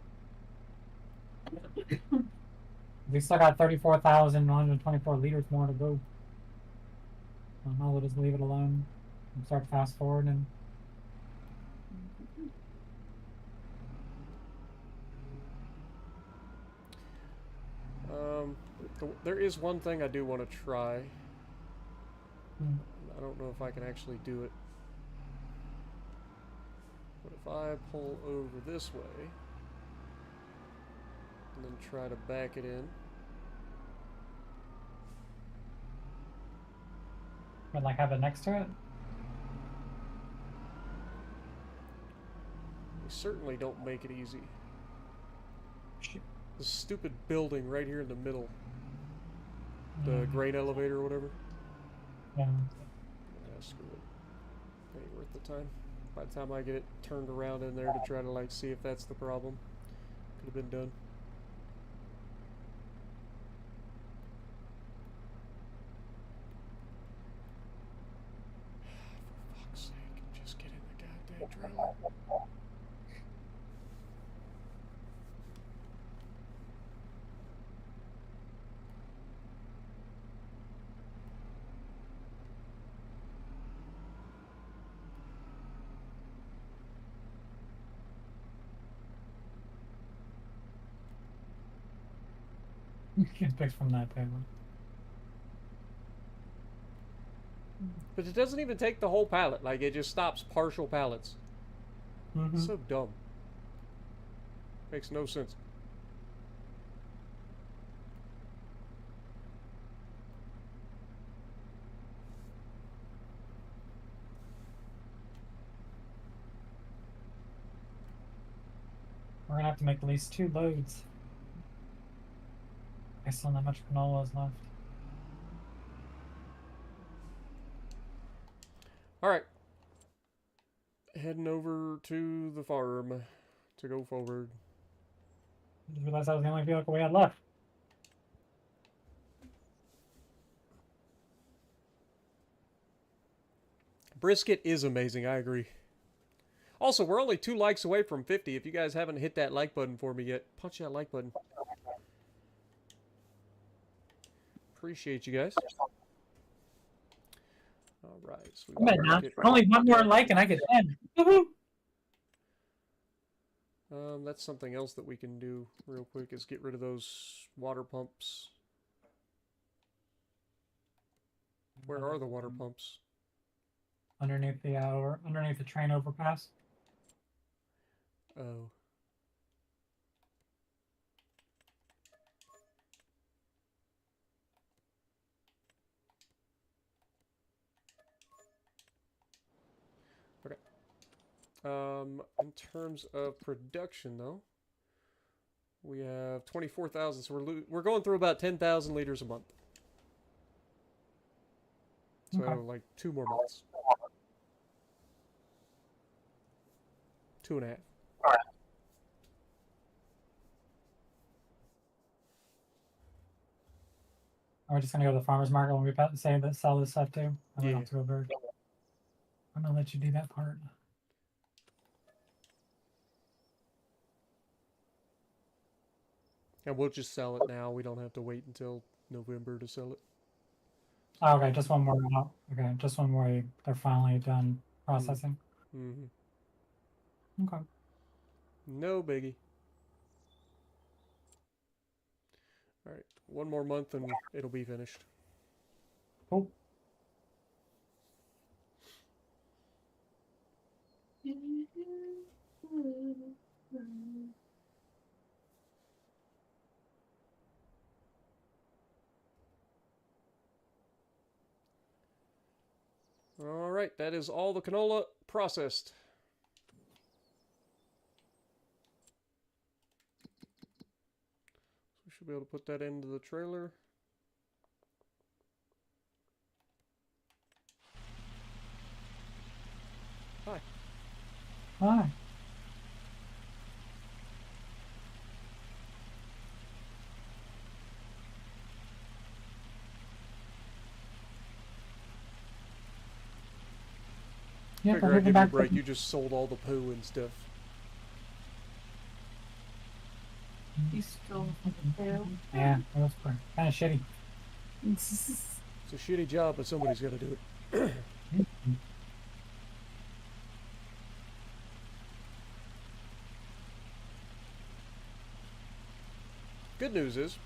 We still got 34,124 liters more to go. So might as well just leave it alone and start fast forwarding. There is one thing I do want to try. Hmm. I don't know if I can actually do it. But if I pull over this way and then try to back it in. But like have it next to it? They certainly don't make it easy. Shit. This stupid building right here in the middle. The grain elevator or whatever. Yeah. Yeah, screw it. Ain't worth the time. By the time I get it turned around in there to try to like see if that's the problem, could have been done. For fuck's sake, just get in the goddamn trailer. Get picked from that table. But it doesn't even take the whole pallet. Like, it just stops partial pallets. Mm-hmm. So dumb. Makes no sense. We're gonna have to make at least 2 loads. I still not much canola is left. Alright. Heading over to the farm to go forward. I just realized that was the only vehicle we had left. Brisket is amazing, I agree. Also, we're only 2 likes away from 50. If you guys haven't hit that like button for me yet, punch that like button. Appreciate you guys. Alright, so we got Now. Only one more like and I get 10. Woohoo! That's something else that we can do real quick is get rid of those water pumps. Where are the water pumps? Underneath the train overpass. Oh. In terms of production, though, we have 24,000, so we're going through about 10,000 liters a month. So Okay. like 2 more months. 2.5. We're just gonna go to the farmer's market when we say that sell this stuff too. And we don't Yeah. have to go bird. I'm gonna let you do that part. And we'll just sell it now. We don't have to wait until November to sell it. Oh, okay, just one more. Oh, okay, just one more. They're finally done processing. Mm-hmm. Okay. No biggie. Alright, 1 more month and it'll be finished. Cool. Alright, that is all the canola processed. So we should be able to put that into the trailer. Hi. Hi. Yep, Figure I'm I'd moving give you a back. break. You just sold all the poo and stuff. You stole too. Yeah, it was kind of shitty. It's a shitty job, but somebody's got to do it. Good news is,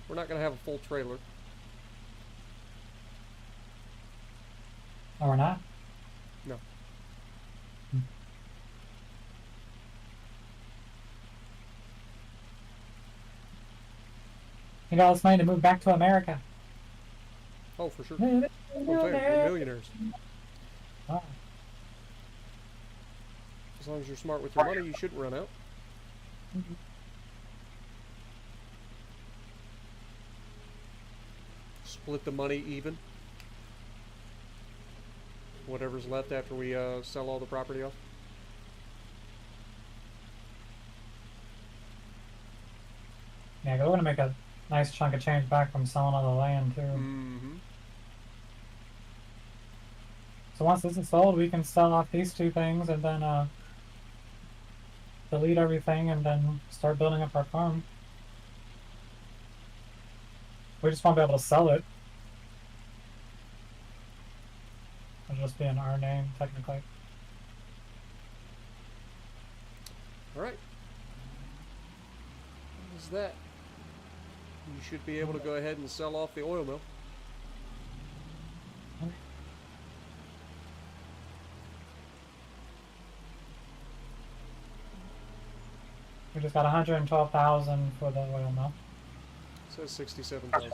we're not going to have a full trailer. Oh, we're not? No. You got all this money to move back to America. Oh, for sure. We're millionaires. Oh. As long as you're smart with your money, you shouldn't run out. Split the money even. Whatever's left after we sell all the property off. Yeah, 'cause we're gonna make a nice chunk of change back from selling all the land too. Mm-hmm. So once this is sold, we can sell off these 2 things and then delete everything and then start building up our farm. We just won't be able to sell it. It'll just be in our name, technically. Alright. What is that? You should be able to go ahead and sell off the oil mill. We just got 112,000 for the oil mill. It says 67,000.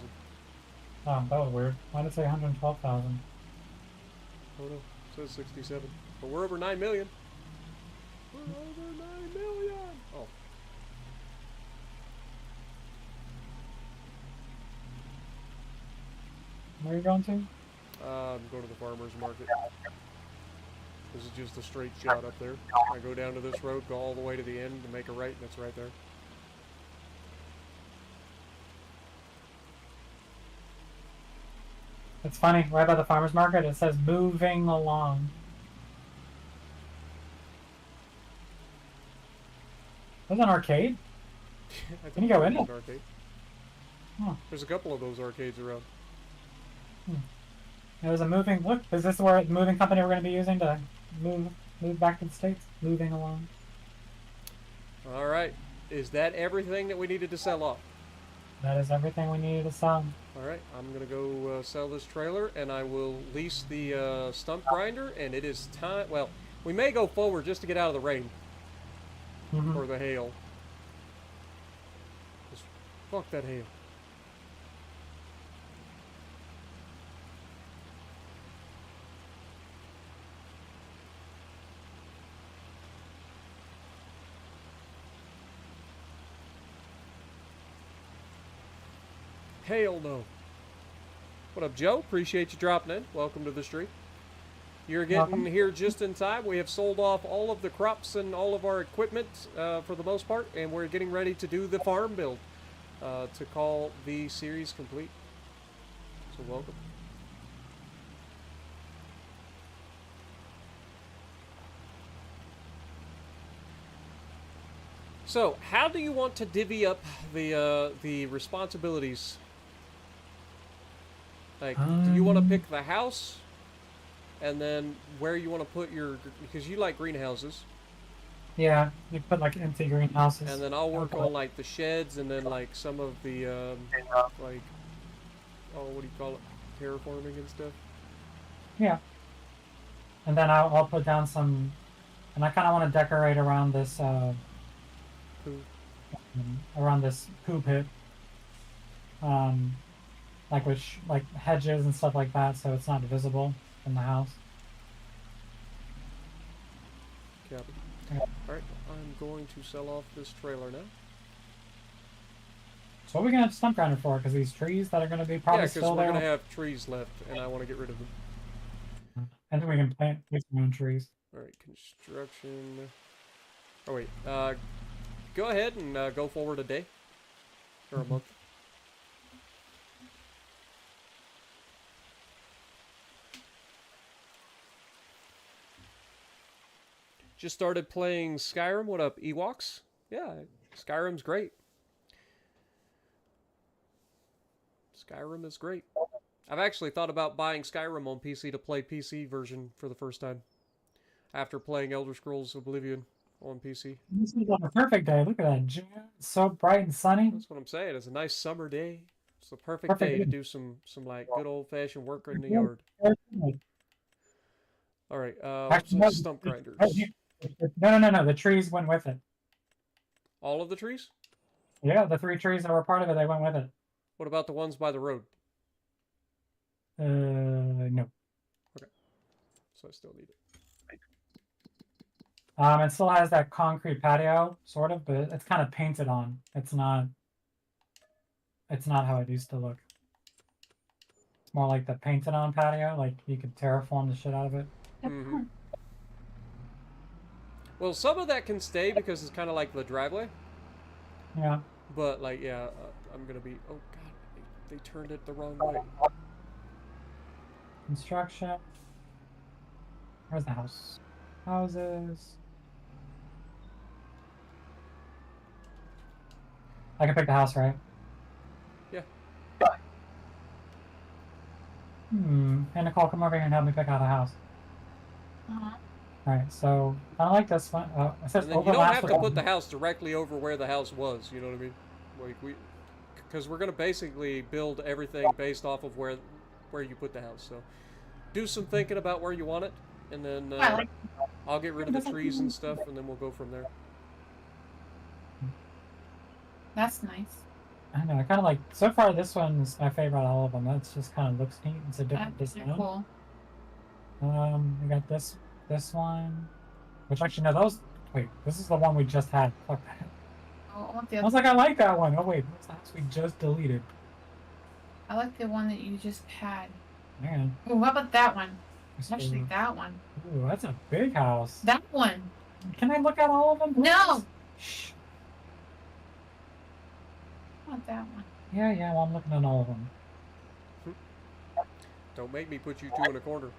Oh, that was weird. Why did it say 112,000? Oh no, it says 67. But we're over 9 million. We're over 9 million! Oh. Where are you going to? I'm going to the farmer's market. This is just a straight shot up there. I go down to this road, go all the way to the end, and make a right, and it's right there. It's funny, right by the farmer's market, it says moving along. There's an arcade? I Can you go in there's it? an arcade. Huh. There's a couple of those arcades around. There's a moving, look, is this where the moving company we're going to be using to move back to the States? Moving along. Alright, is that everything that we needed to sell off? That is everything we needed to sell. Alright, I'm going to go sell this trailer, and I will lease the stump grinder, and it is time, well, we may go forward just to get out of the rain, or the hail. Just fuck that hail. Hell no. What up, Joe? Appreciate you dropping in. Welcome to the stream. You're getting Welcome. here just in time. We have sold off all of the crops and all of our equipment for the most part, and we're getting ready to do the farm build to call the series complete. So welcome. So, how do you want to divvy up the responsibilities? Like, do you want to pick the house, and then where you want to put your, because you like greenhouses, Yeah, you put like empty greenhouses. and then I'll work on like the sheds, and then like some of the like, oh, what do you call it, terraforming and stuff. Yeah. And then I'll put down some, and I kind of want to decorate around this Poo. around this poo pit. Like with like hedges and stuff like that, so it's not visible from the house. Copy. Yeah. All right, I'm going to sell off this trailer now. So what are we gonna have stump grinder for? Because these trees that are gonna be probably Yeah, because still we're there, gonna have trees left, and I want to get rid of them. and then we can plant some own trees. All right, construction. Oh wait, go ahead and go forward a day or a month. Just started playing Skyrim. What up, Ewoks? Yeah, Skyrim's great. Skyrim is great. I've actually thought about buying Skyrim on PC to play PC version for the first time. After playing Elder Scrolls Oblivion on PC. This is like a perfect day. Look at that, June. It's so bright and sunny. That's what I'm saying. It's a nice summer day. It's the perfect day to do some like good old-fashioned work in the yard. All right, what's Actually, those stump grinders? No. The trees went with it. All of the trees? Yeah, the 3 trees that were part of it, they went with it. What about the ones by the road? No. So I still need it. It still has that concrete patio, sort of, but it's kind of painted on. It's not how it used to look. It's more like the painted on patio, like you could terraform the shit out of it. Mm-hmm. Well, some of that can stay because it's kind of like the driveway. Yeah. But, like, yeah, I'm going to be... Oh, God, they turned it the wrong way. Construction. Where's the house? Houses. I can pick the house, right? Yeah. Hey, Nicole, come over here and help me pick out a house. Uh-huh. Alright, so I like this one. It says And then you don't overlap have with to put the house directly over where the house was, you know what I mean? Like, because we're going to basically build everything based off of where you put the house, so... Do some thinking about where you want it, and then I'll get rid of the trees and stuff, and then we'll go from there. That's nice. I know, I kind of like, so far this one is my favorite out of all of them. That's just kind of looks neat. It's a different That's design. cool. We got this one, which actually, no, those, wait, this is the one we just had. Fuck that. Oh, I want the I other. was like, I like that one. Oh wait, that's the house we just deleted. I like the one that you just had. Man. Oh, how about that one? This Actually, is- that one. Ooh, that's a big house. That one. Can I look at all of them? No. Shh. I want that one. Yeah, well, I'm looking at all of them. Don't make me put you two in a corner.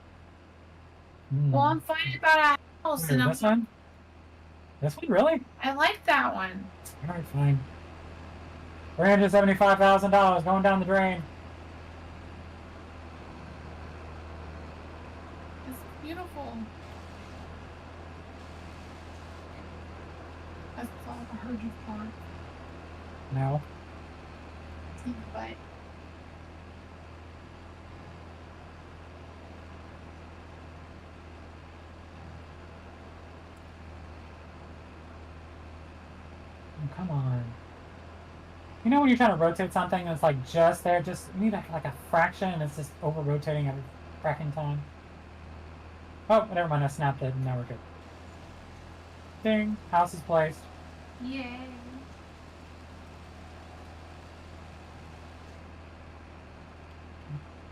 Well, I'm fighting about a house, and This one? This one, really? I like that one. Alright, fine. $375,000 going down the drain. It's beautiful. That's all I heard you for. No. But Oh, come on. You know when you're trying to rotate something and it's like just there, just you need like a fraction and it's just over rotating every fracking time. Oh, never mind, I snapped it and now we're good. Ding, house is placed. yay.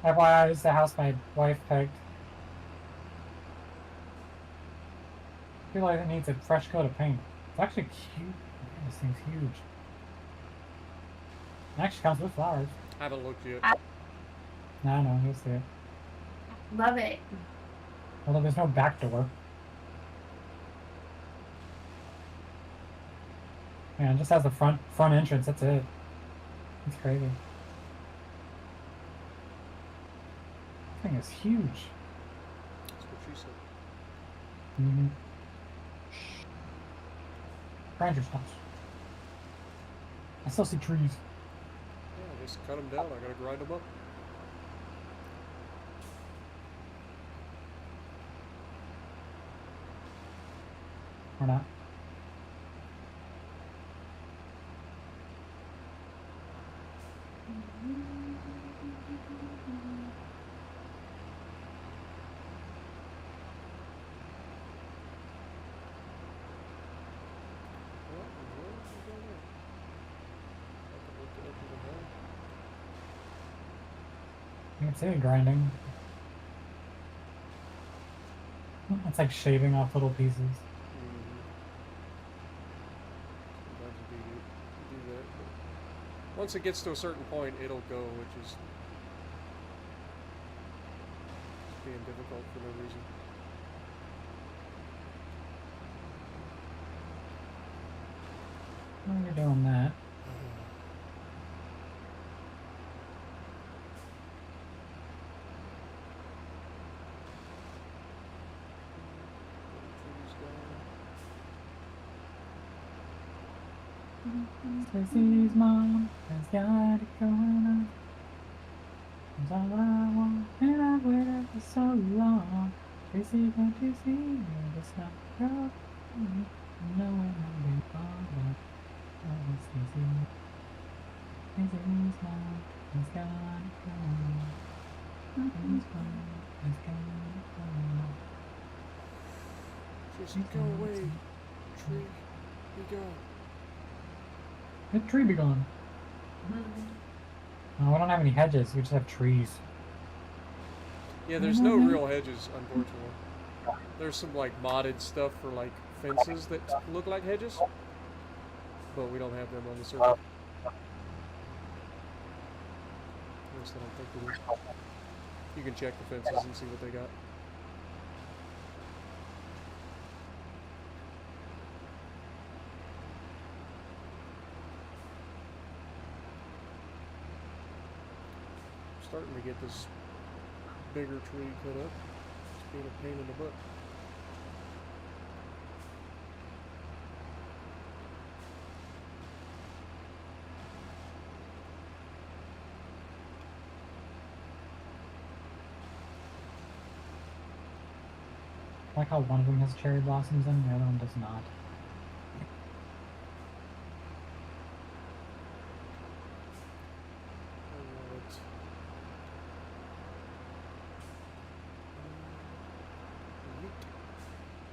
FYI, this is the house my wife picked. I feel like it needs a fresh coat of paint. It's actually cute. Man, this thing's huge. It actually comes with flowers. I haven't looked yet. No, you'll see it. Love it. Although there's no back door. Yeah, it just has the front entrance, that's it. It's crazy. This thing is huge. That's what she said. Mm-hmm. Granger's house. I still see trees. Yeah, just cut them down. I gotta grind them up. Or not. You can see it grinding. It's like shaving off little pieces. Sometimes you do that. But once it gets to a certain point, it'll go, which is being difficult for no reason. While you're doing that, Stacy's mom has got it going on. It's all I want, and I've waited for so long. Stacy, can't you see you're just not a girl? No one will be bothered. Oh, Stacy. Stacy's mom has got it going on. Stacy's mom has got it going on. Just go away, tree. Be gone. The tree be gone. Oh, we don't have any hedges. We just have trees. Yeah, there's no real hedges, unfortunately. There's some like modded stuff for like fences that look like hedges, but we don't have them on the server. At least I don't think we do. You can check the fences and see what they got. Starting to get this bigger tree cut up. It's being a pain in the butt. I like how one of them has cherry blossoms in, the other one does not.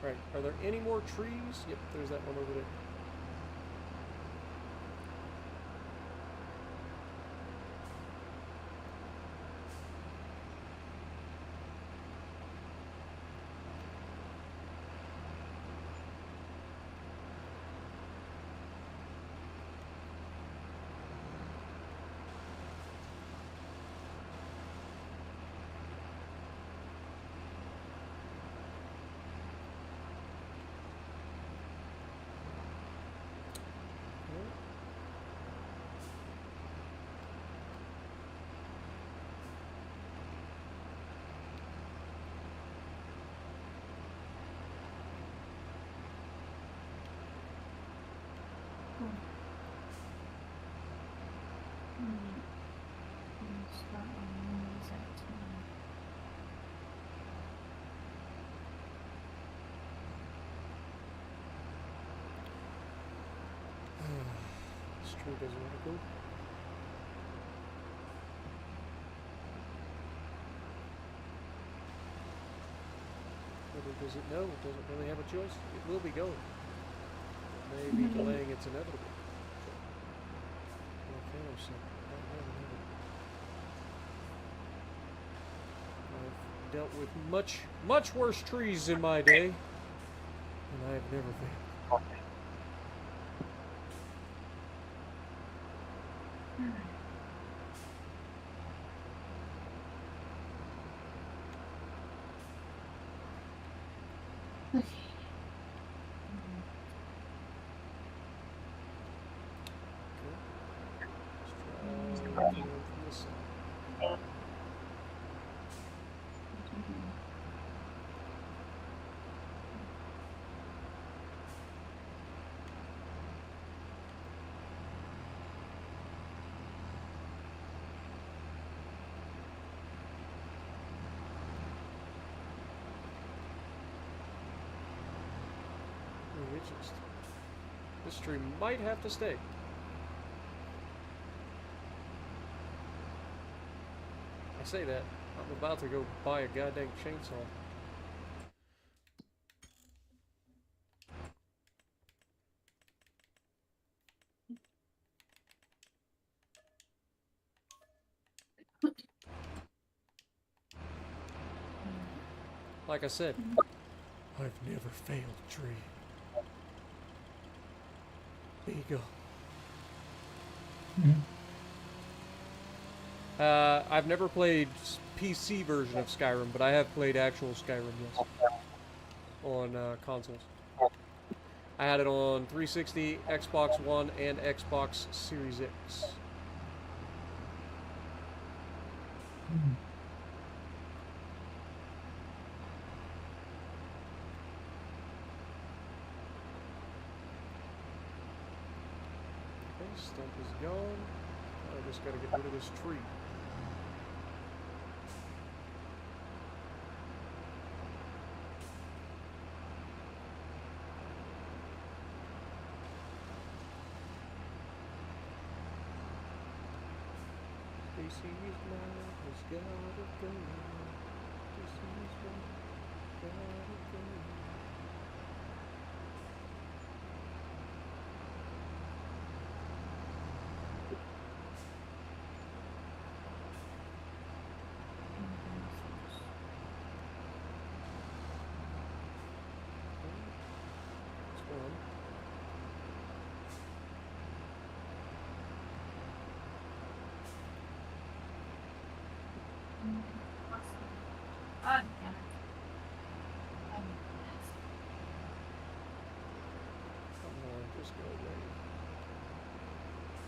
Right, are there any more trees? Yep, there's that one over there. This tree doesn't want to go. Whether does it know? It doesn't really have a choice. It will be going. It may be delaying its inevitable. Volcano set. Not having it. dealt with much worse trees in my day, and I have never failed. This tree might have to stay. I say that, I'm about to go buy a goddamn chainsaw. Like I said, I've never failed, tree. There you go. I've never played PC version of Skyrim, but I have played actual Skyrim, yes. On consoles. I had it on 360, Xbox One, and Xbox Series X. Stump is gone. I just gotta get rid of this tree. This is mine, has gotta go. This is mine, gotta go.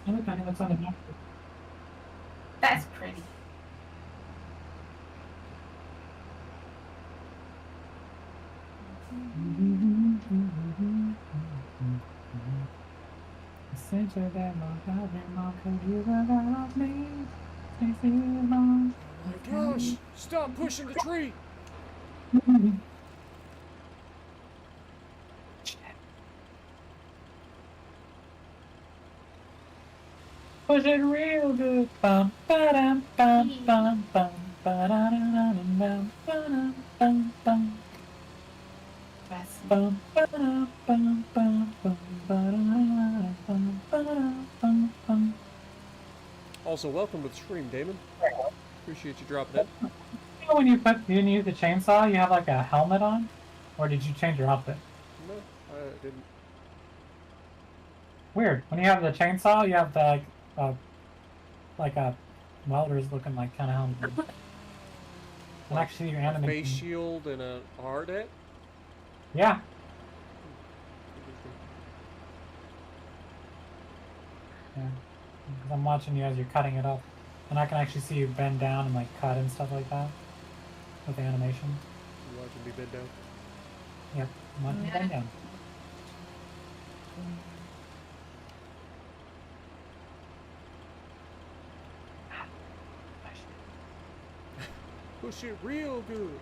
Look, I think that's on the map. That's pretty. Oh my gosh! Stop pushing the tree! Push it real good. Bum, ba-dum, bum, bum, bum, ba-da-da-da-dum, bum, ba-dum, bum, bum. Bum, ba-dum, bum, bum, bum, ba-da-da-da-dum, bum, ba-dum, bum, bum. Also, welcome to the stream, Damon. Appreciate you dropping in. You know when you use the chainsaw, you have like a helmet on? Or did you change your outfit? No, I didn't. Weird. When you have the chainsaw, you have the like a welder's looking like kind of helmet. And actually, your A animation. face shield and a hard hat? Yeah. Yeah. Because I'm watching you as you're cutting it up, and I can actually see you bend down and like cut and stuff like that with the animation. You watching me bend down? Yep. I'm watching you bend down. Push it real good.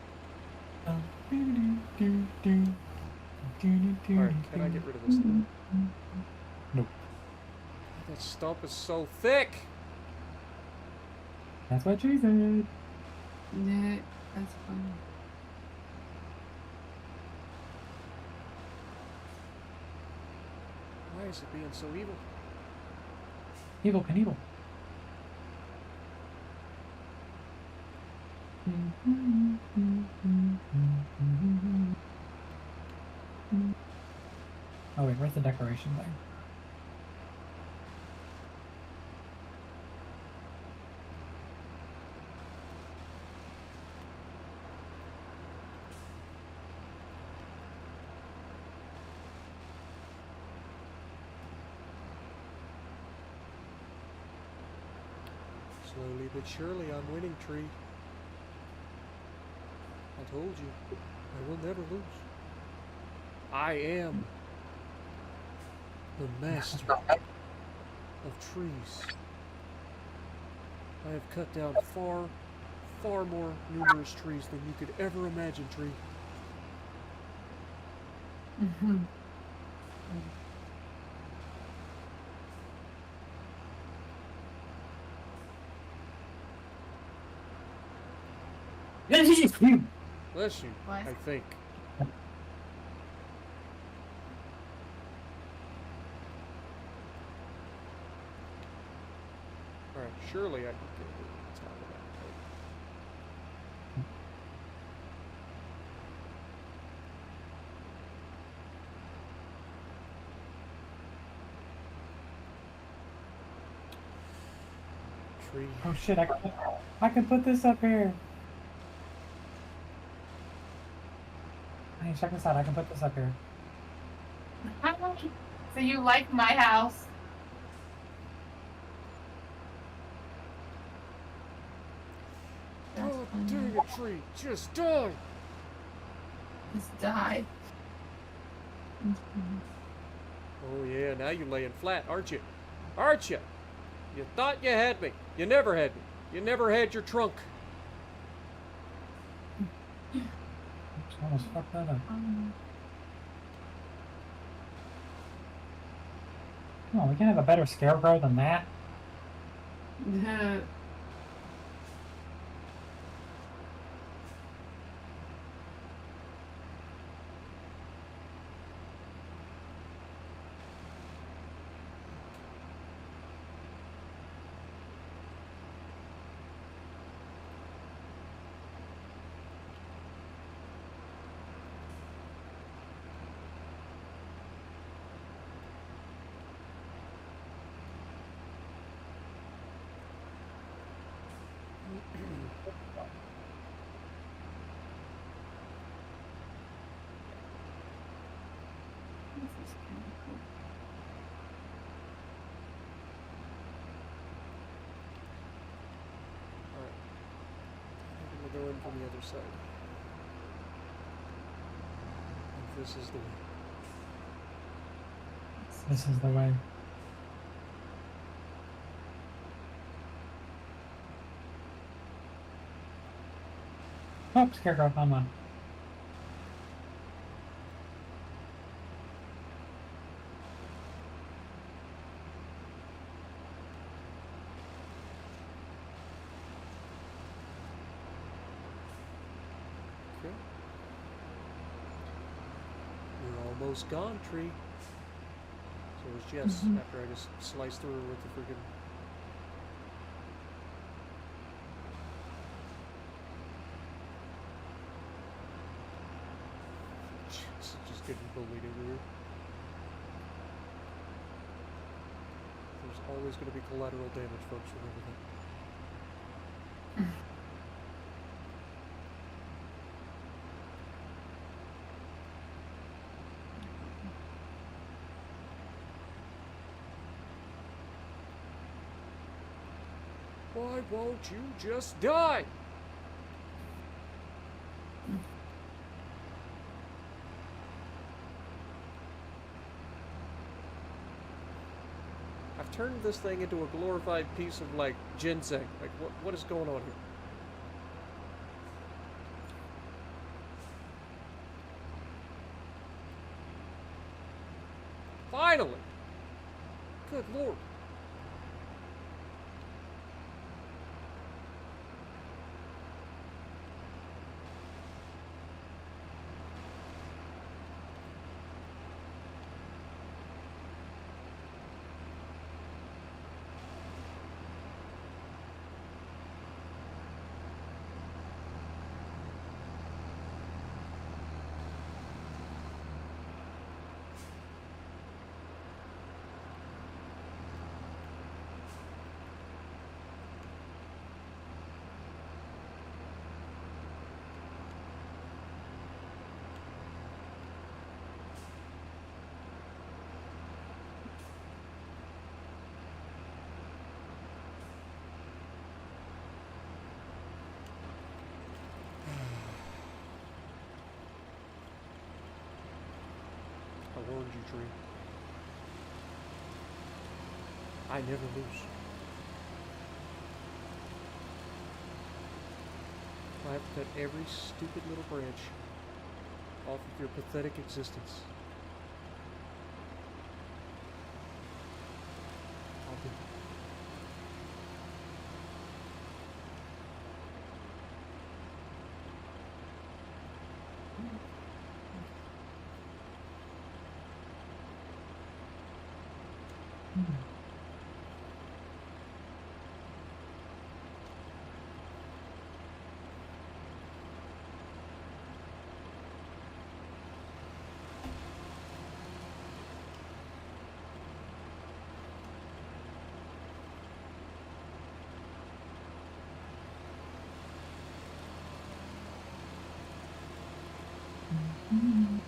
Alright, can I get rid of this thing? Nope. That stump is so thick! That's what she said. Yeah, that's funny. Why is it being so evil? Evil Knievel. Oh wait, where's the decoration thing? Slowly but surely, I'm winning, Tree. I told you, I will never lose. I am the master of trees. I have cut down far, far more numerous trees than you could ever imagine, Tree. Bless you, What? I think. Alright, surely I can get to the top of that. Tree. Oh shit, I could put this up here. Hey, check this out, I can put this up here. So you like my house? That's Oh, funny. dang it, Tree. Just die. Just died. Oh, yeah, now you're laying flat, aren't you? Aren't you? You thought you had me. You never had me. You never had your trunk. Oops, I almost fucked that up. Come on, we can have a better scarecrow than that. This is kind of cool. Alright. I'm going to go in from the other side. And this is the way. This is the way. Oh, scarecrow, come on. Okay. You're almost gone, Tree. So is Jess, after I just slice through her with the freaking... Just getting bullied over here. There's always going to be collateral damage, folks, remember that. Why won't you just die? I've turned this thing into a glorified piece of, like, ginseng. Like, what is going on here? Finally! Good lord. warned you, tree. I never lose. I have to cut every stupid little branch off of your pathetic existence. I'll do it.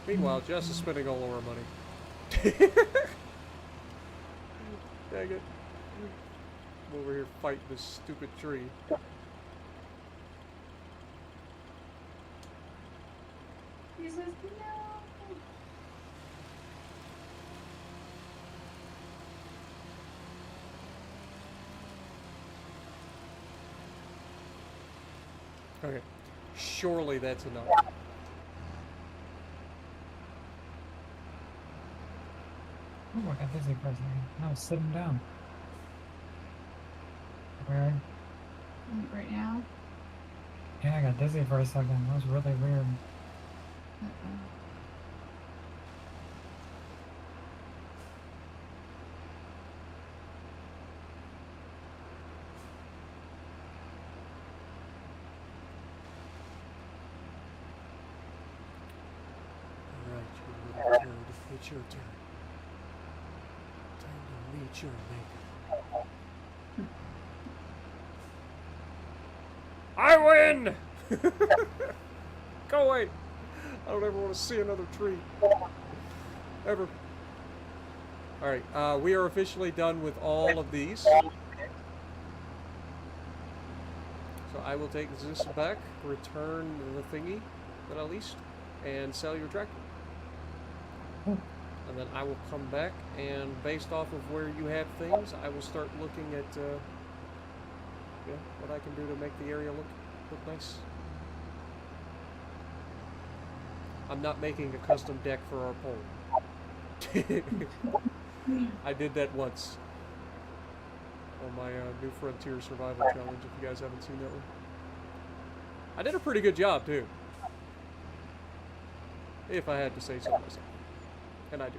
Meanwhile, Jess is spending all of our money. Dang it. I'm over here fighting this stupid tree. He says no. Okay. Surely that's enough. Oh, I got dizzy for a second. I was sitting down. Weird. Right now. Yeah, I got dizzy for a second. That was really weird. Alright, you little toad. It's your turn. Time to meet your maker. I win! Go away! I don't ever want to see another tree. Ever. Alright, we are officially done with all of these. So I will take this back, return the thingy that I leased, and sell your tractor. And then I will come back, and based off of where you have things, I will start looking at yeah, what I can do to make the area look nice. I'm not making a custom deck for our pole. I did that once on my New Frontier Survival Challenge, if you guys haven't seen that one. I did a pretty good job, too. If I had to say so myself. And I do.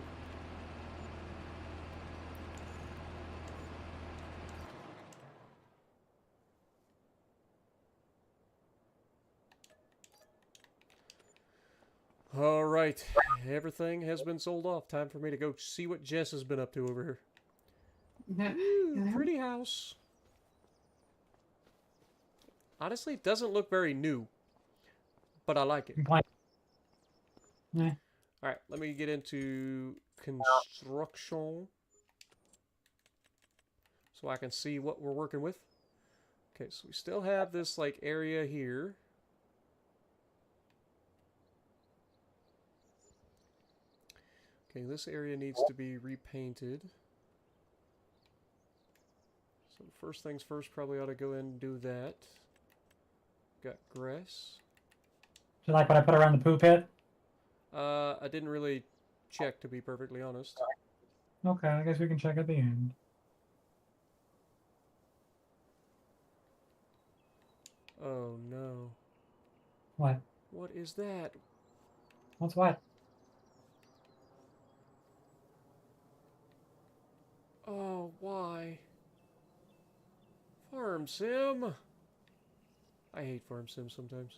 Alright, everything has been sold off. Time for me to go see what Jess has been up to over here. Ooh, pretty house. Honestly, it doesn't look very new, but I like it. Yeah. Alright, let me get into construction so I can see what we're working with. Okay, so we still have this like area here. Okay, this area needs to be repainted. So first things first, probably ought to go in and do that. Got grass. Do you like what I put around the poo pit? I didn't really check, to be perfectly honest. Okay, I guess we can check at the end. Oh no. What? What is that? What's what? Oh, why? Farm sim? I hate farm sims sometimes.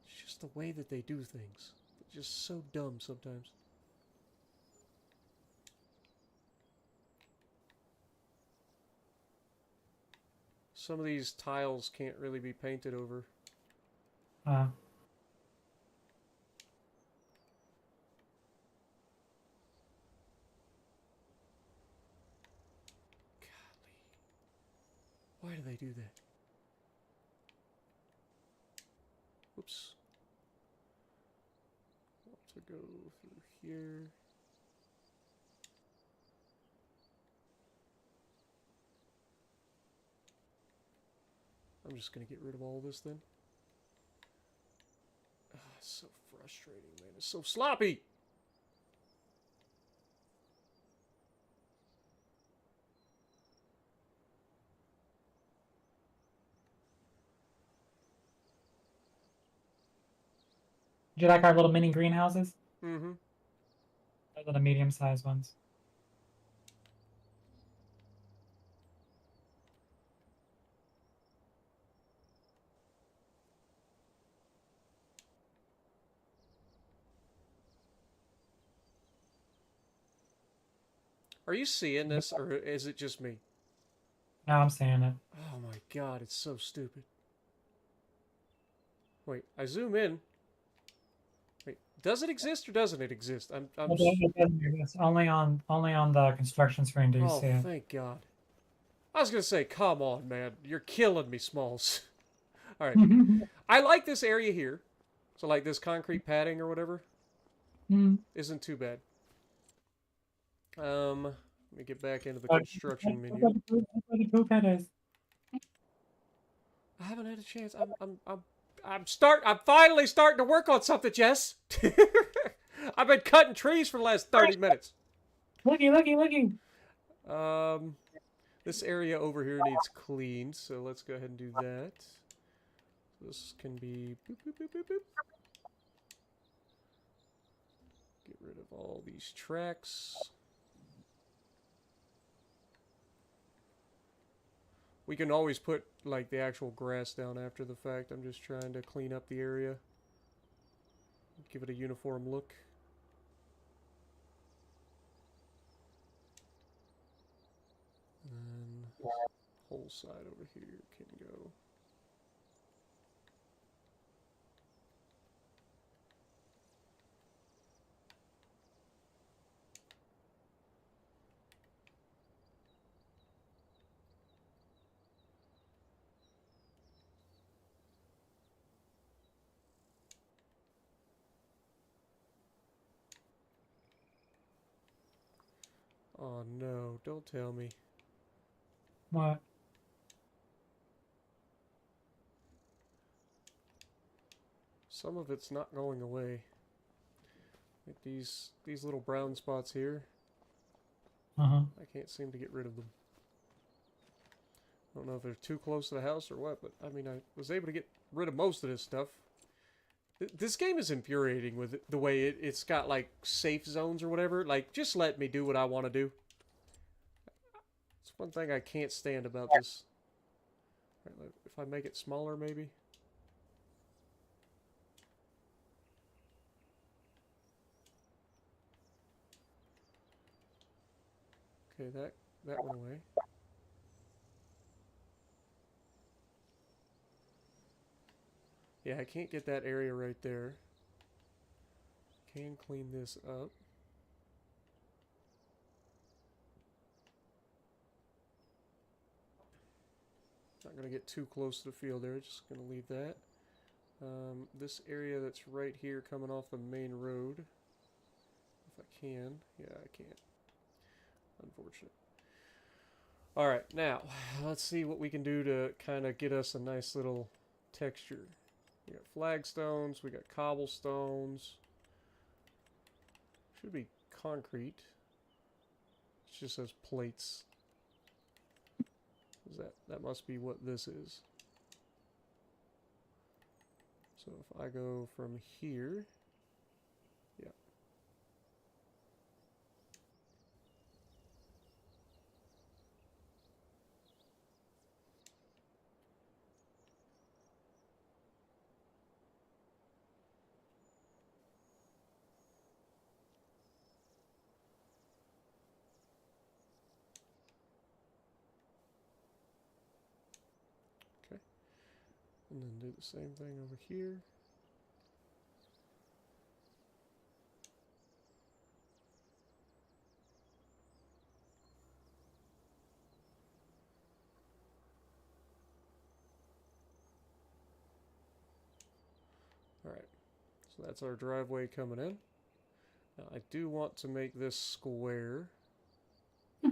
It's just the way that they do things. It's just so dumb sometimes. Some of these tiles can't really be painted over. Uh, Why do they do that? Oops. to go through here. I'm just gonna get rid of all this then. Ah, it's so frustrating, man. It's so sloppy. Do you like our little mini greenhouses? Mm-hmm. Those are the medium-sized ones. Are you seeing this, or is it just me? No, I'm saying it. Oh my god, it's so stupid. Wait, I zoom in. Wait, does it exist or doesn't it exist? It doesn't exist. Only on the construction screen do you Oh, see it. thank God. I was gonna say, come on, man. You're killing me, Smalls. Alright. I like this area here. So like this concrete padding or whatever. Isn't too bad. Let me get back into the construction menu. Look where the poop head is. I haven't had a chance. I'm finally starting to work on something, Jess. I've been cutting trees for the last 30 minutes. Looky. This area over here needs cleaned, so let's go ahead and do that. This can be boop, boop, boop, boop, boop. Get rid of all these tracks. We can always put like the actual grass down after the fact. I'm just trying to clean up the area. Give it a uniform look. And then whole side over here can go. Oh no, don't tell me. What? Some of it's not going away. Like these little brown spots here. Uh-huh. I can't seem to get rid of them. I don't know if they're too close to the house or what, but I mean, I was able to get rid of most of this stuff. This game is infuriating with the way it's got like safe zones or whatever. Like, just let me do what I want to do. It's one thing I can't stand about this. Right, if I make it smaller, maybe. Okay, that went away. Yeah, I can't get that area right there. Can clean this up. Not going to get too close to the field there, just going to leave that. This area that's right here coming off the main road. If I can. Yeah, I can't. Unfortunate. Alright, now, let's see what we can do to kind of get us a nice little texture. We got flagstones, we got cobblestones. Should be concrete. It just says plates. That must be what this is. So if I go from here, yeah. Okay. And then do the same thing over here. Alright, so that's our driveway coming in. Now, I do want to make this square. We're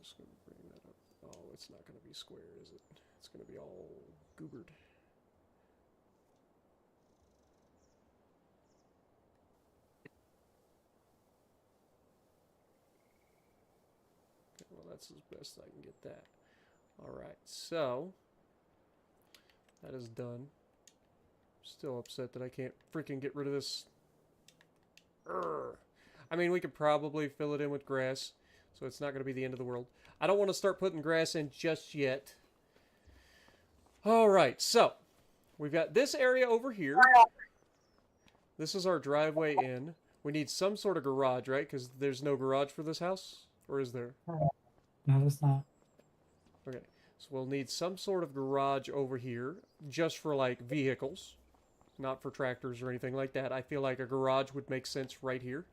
just going to bring that up. Oh, it's not going to be square, is it? It's going to be all goobered. Okay, well, that's as best I can get that. Alright, so that is done. Still upset that I can't freaking get rid of this. Urgh. I mean, we could probably fill it in with grass, so it's not going to be the end of the world. I don't want to start putting grass in just yet. Alright, so we've got this area over here. This is our driveway in. We need some sort of garage, right? Because there's no garage for this house? Or is there? No, there's not. Okay, so we'll need some sort of garage over here, just for, like, vehicles. Not for tractors or anything like that. I feel like a garage would make sense right here.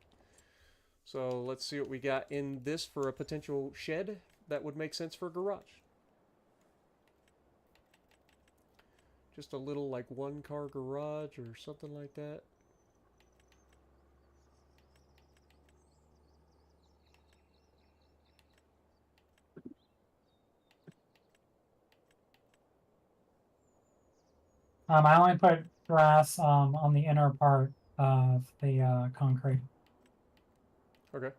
So let's see what we got in this for a potential shed that would make sense for a garage. Just a little, like, one-car garage or something like that. I only put grass on the inner part of the concrete. Okay.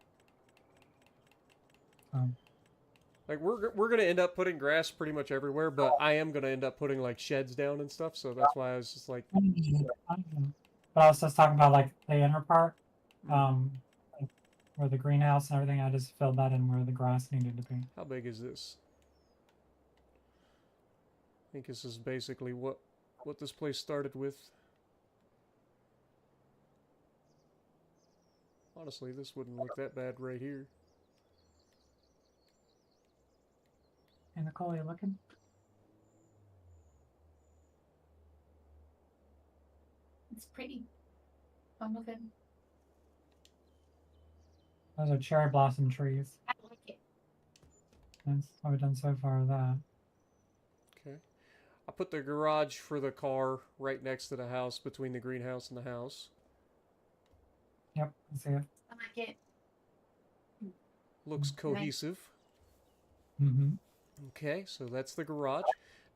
Like we're gonna end up putting grass pretty much everywhere, but I am gonna end up putting like sheds down and stuff. So that's why I was just like, but I was just talking about like the inner part, like, where the greenhouse and everything. I just filled that in where the grass needed to be. how big is this? I think this is basically what this place started with. Honestly, this wouldn't look that bad right here. Hey Nicole, you looking? It's pretty. I'm looking. Those are cherry blossom trees. I like it. That's what we've done so far with that. Okay. I put the garage for the car right next to the house, between the greenhouse and the house. Yep, I see it. I like it. Looks cohesive. Mm-hmm. Okay, so that's the garage.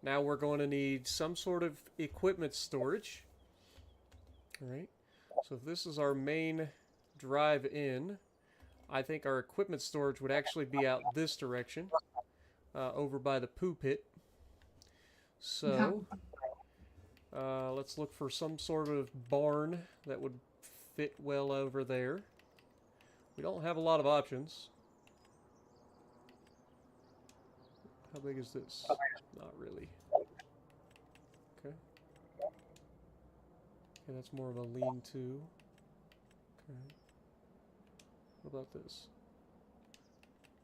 Now we're going to need some sort of equipment storage. Alright, so if this is our main drive in, I think our equipment storage would actually be out this direction, over by the poo pit. So, let's look for some sort of barn that would fit well over there. We don't have a lot of options. How big is this? Not really. Okay. Okay, that's more of a lean-to. Okay. What about this?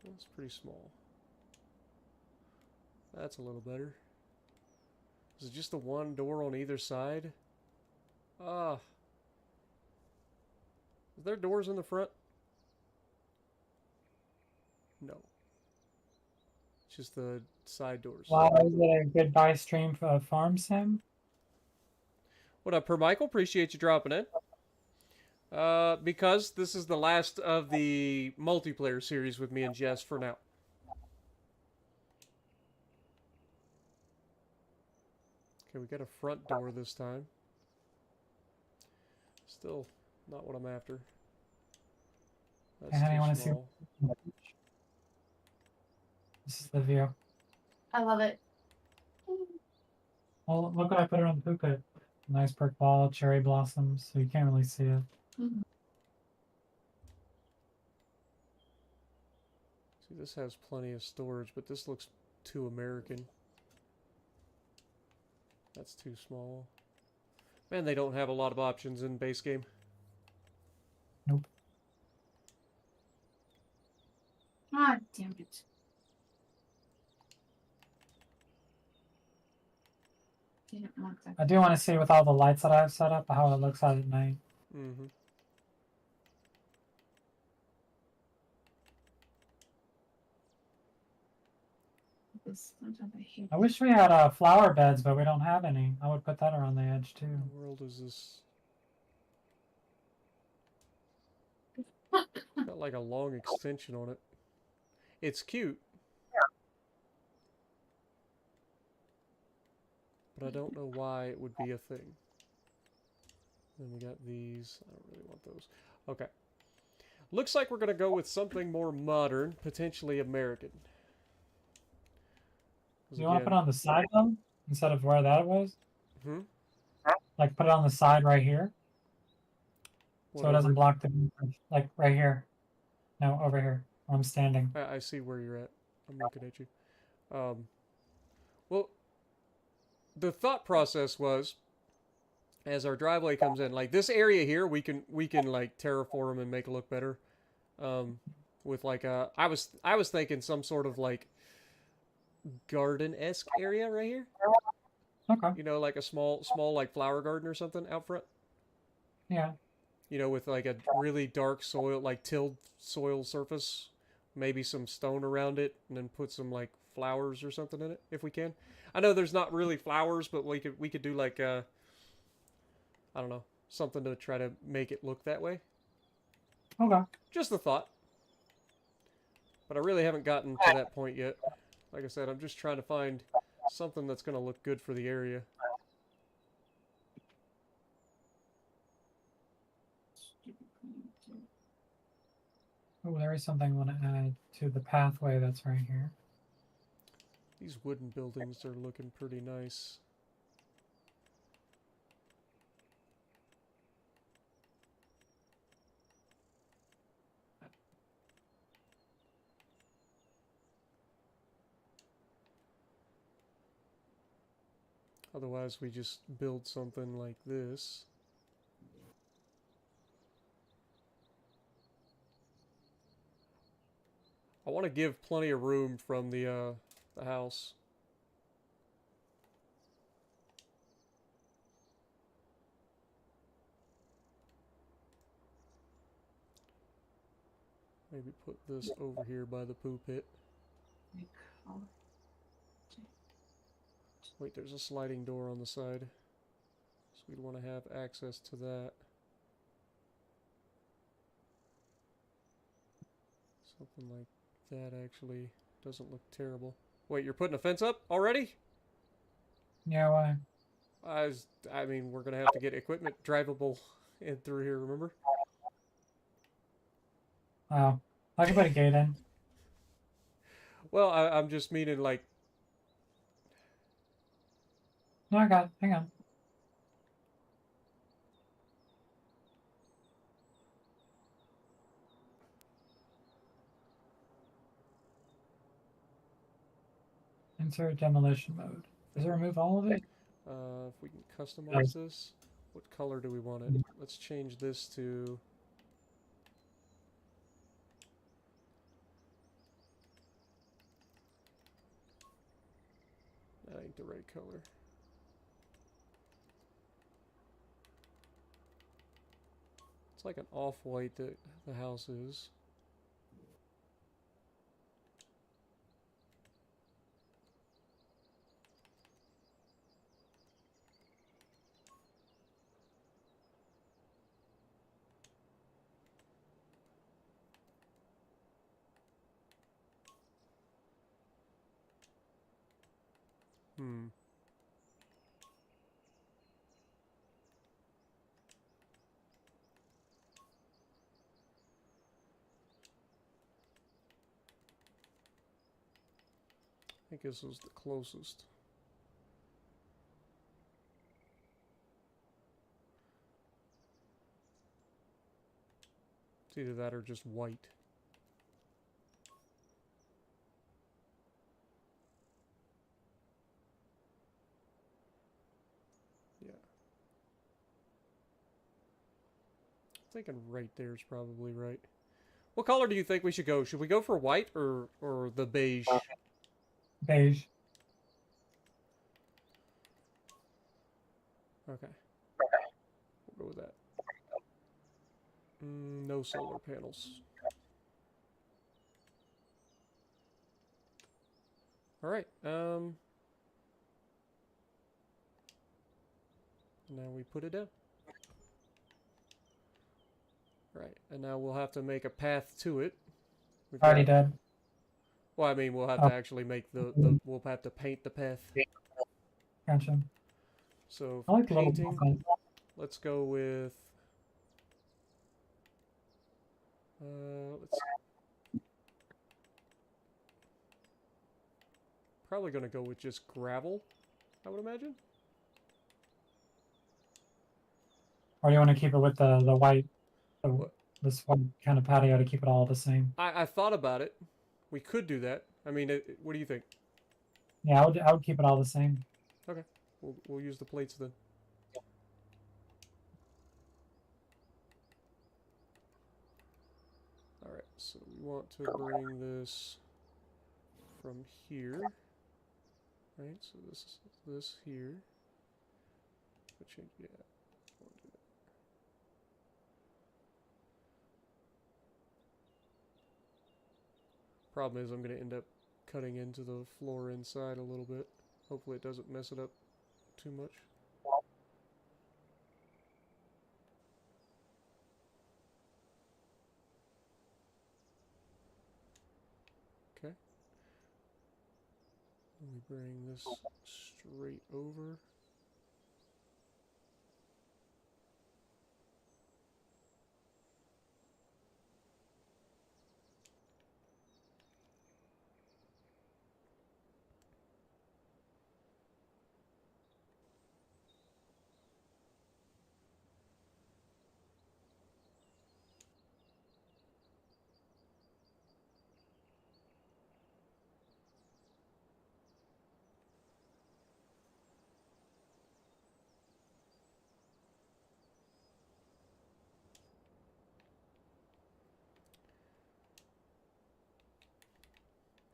That's pretty small. That's a little better. Is it just the one door on either side? Ah. Is there doors in the front? No. Just the side doors. Wow, is it a good buy stream for a farm sim? What up, Per Michael? Appreciate you dropping in. Because this is the last of the multiplayer series with me and Jess for now. Okay, we got a front door this time. Still not what I'm after. That's Hey, honey, too wanna see- small. This is the view. I love it. Well, look what I put around the poo pit. Nice brick wall, cherry blossoms, so you can't really see it. Mhm. See, this has plenty of storage, but this looks too American. That's too small. Man, they don't have a lot of options in base game. Nope. Ah, damn it. Didn't want that. I do want to see with all the lights that I have set up how it looks out at night. Mm-hmm. This sometimes I hate I wish we had flower beds, but we don't have any. I would put that around the edge too. What world is this? Got like a long extension on it. It's cute. But I don't know why it would be a thing. Then we got these. I don't really want those. Okay. Looks like we're going to go with something more modern, potentially American. You want to put it on the side though, instead of where that was? Hmm? Like put it on the side right here, so it doesn't Whatever. block the like right here. No, over here. Where I'm standing. I see where you're at. I'm looking at you. Well, the thought process was, as our driveway comes in, like this area here, we can like terraform and make it look better. With like a, I was thinking some sort of like garden-esque area right here. Okay. You know, like a small like flower garden or something out front. Yeah. You know, with like a really dark soil, like tilled soil surface, maybe some stone around it, and then put some like flowers or something in it if we can. I know there's not really flowers, but we could do like I don't know, something to try to make it look that way. Okay. Just a thought. But I really haven't gotten to that point yet. Like I said, I'm just trying to find something that's going to look good for the area. Oh, there is something I want to add to the pathway that's right here. These wooden buildings are looking pretty nice. Otherwise, we just build something like this. I want to give plenty of room from the house. Maybe put this over here by the poo pit. Wait, there's a sliding door on the side. So we'd want to have access to that. Something like that actually doesn't look terrible. Wait, you're putting a fence up already? Yeah, why? I mean, we're gonna have to get equipment drivable in through here, remember? Oh, I can put a gate in. Well, I'm just meaning like, No, I got it. Hang on. Insert demolition mode. Does it remove all of it? if we can customize this, what color do we want it? Let's change this to... That ain't the right color. It's like an off-white that the house is. Hmm. I think this was the closest. It's either that or just white. Yeah. I'm thinking right there is probably right. What color do you think we should go? Should we go for white or the beige? Beige. Okay. We'll go with that. No solar panels. Alright, now we put it down. Right, and now we'll have to make a path to it. We've Already got- did. Well, I mean, we'll have Oh. to actually make we'll have to paint the path. Gotcha. So I like the little painting, bump. let's go with. Let's. Probably gonna go with just gravel, I would imagine. Or do you want to keep it with the white, What? this white kind of patio to keep it all the same? I thought about it. We could do that. I mean, what do you think? Yeah, I would keep it all the same. Okay, we'll use the plates then. All right, so we want to bring this from here, right? So this is this here. Which, yeah. We'll do that. Problem is, I'm going to end up cutting into the floor inside a little bit. Hopefully it doesn't mess it up too much. Okay. Let me bring this straight over.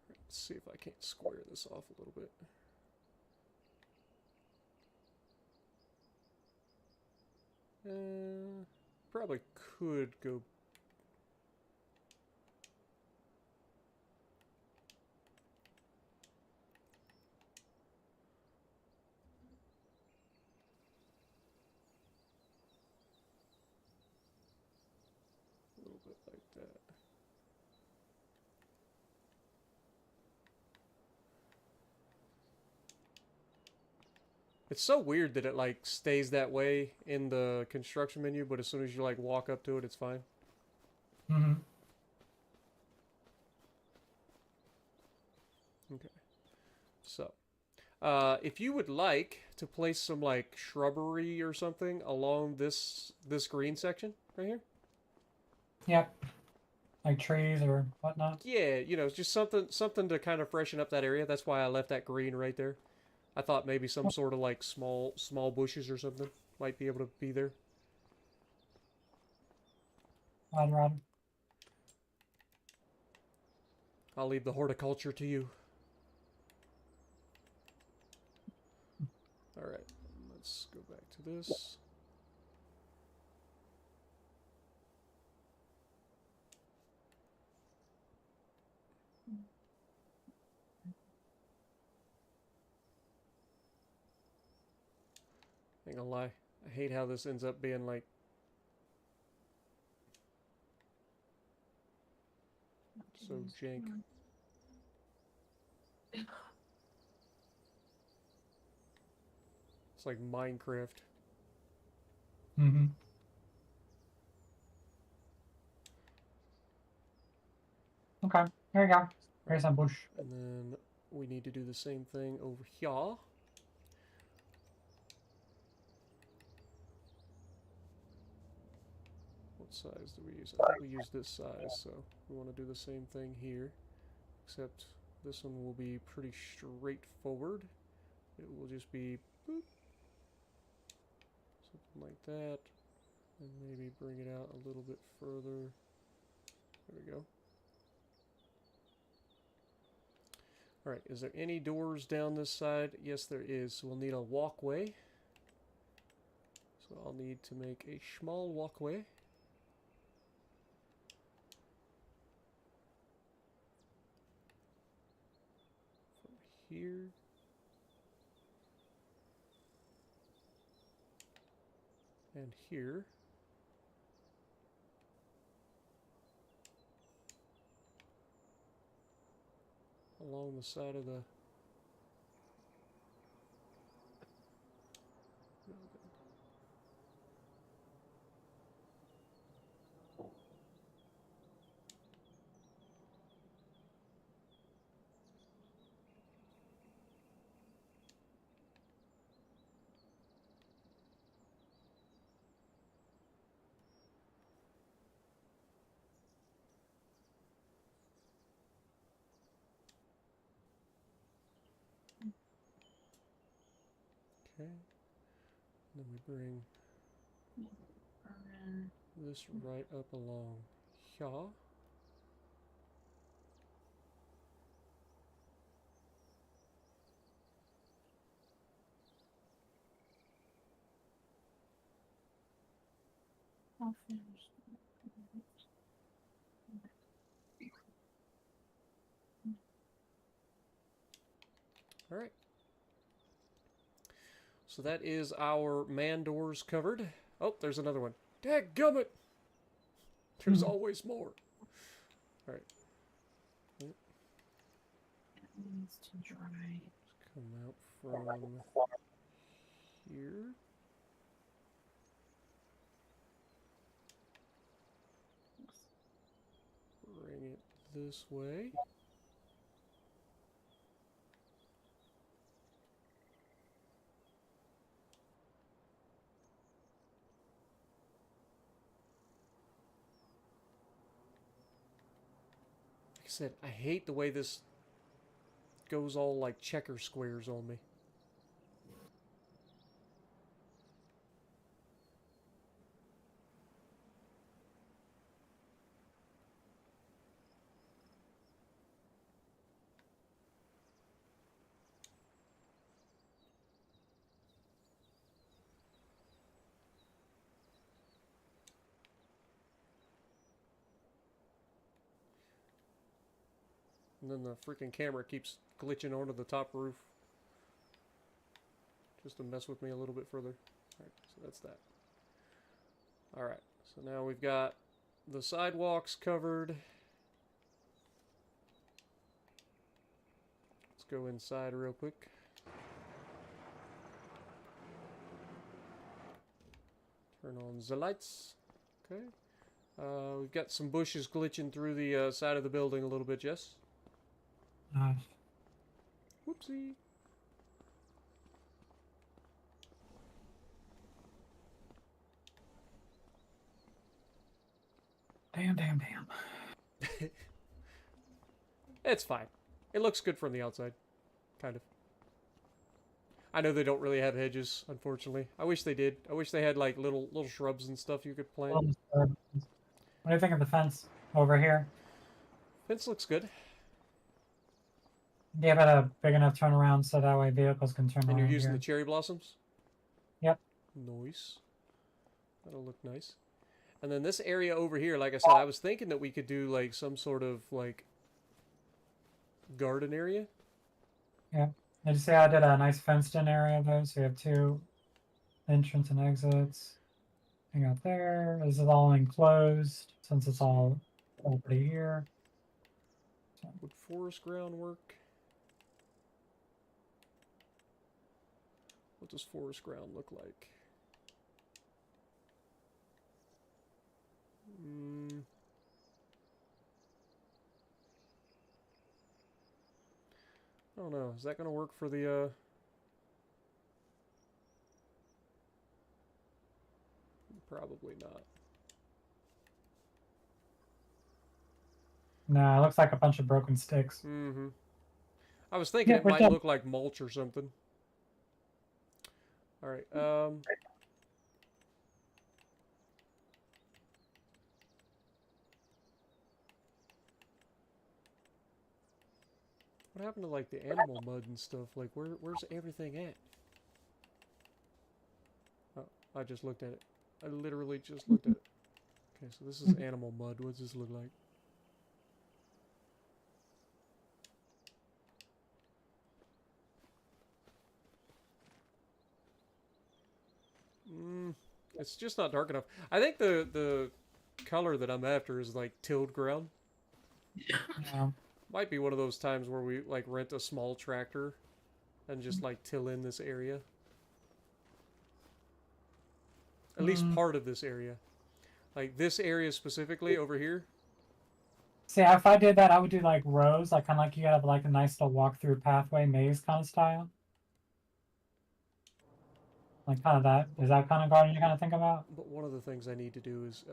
Let's see if I can't square this off a little bit. Probably could go. A little bit like that. It's so weird that it like stays that way in the construction menu, but as soon as you like walk up to it, it's fine. Mm-hmm. Okay. So, if you would like to place some like shrubbery or something along this green section right here, Yep. Like trees or whatnot. yeah, you know, just something to kind of freshen up that area. That's why I left that green right there. I thought maybe some sort of like small bushes or something might be able to be there. Rod. I'll leave the horticulture to you. All right, let's go back to this. Ain't gonna lie, I hate how this ends up being like so jank. It's like Minecraft. Mm-hmm. Okay, here you go. Here's some bush. And then we need to do the same thing over here. What size do we use? I think we use this size, so we want to do the same thing here. Except this one will be pretty straightforward. It will just be boop, something like that. And maybe bring it out a little bit further. There we go. Alright, is there any doors down this side? Yes, there is. So we'll need a walkway. So I'll need to make a small walkway. From here. And here. along the side of the... Okay. Then we bring this right up along here. I'll finish. All right. So that is our man doors covered. Oh, there's another one. Dadgummit! There's always more. All right. It needs to dry. Let's come out from here. Bring it this way. Like I said, I hate the way this goes all like checker squares on me. And then the freaking camera keeps glitching onto the top roof. Just to mess with me a little bit further. Alright, so that's that. Alright, so now we've got the sidewalks covered. Let's go inside real quick. Turn on the lights. Okay. We've got some bushes glitching through the side of the building a little bit, Jess. Whoopsie. Damn. It's fine. It looks good from the outside. Kind of. I know they don't really have hedges, unfortunately. I wish they did. I wish they had like little shrubs and stuff you could plant. What do you think of the fence over here? Fence looks good. Give it a big enough turnaround so that way vehicles can turn around. And you're using here. the cherry blossoms? Yep. Nice. That'll look nice. And then this area over here, like I said, I was thinking that we could do like some sort of like garden area. Yeah. I just say I did a nice fenced in area though, so you have 2 entrance and exits. Hang out there. This is all enclosed since it's all property here. So, Would forest ground work? What does forest ground look like? I don't know. Is that going to work for the, Probably not. nah, it looks like a bunch of broken sticks. Mm-hmm. I was thinking it we're might done. look like mulch or something. Alright, what happened to like the animal mud and stuff? Like where's everything at? Oh, I just looked at it. I literally just looked at it. Okay, so this is animal mud. What does this look like? It's just not dark enough. I think the color that I'm after is like tilled ground. Yeah. Might be one of those times where we like rent a small tractor and just like till in this area. At least part of this area. Like this area specifically over here. See, if I did that, I would do like rows, like kind of like you have like a nice little walk-through pathway maze kind of style. Like kind of that. Is that kind of garden you're gonna think about? But one of the things I need to do is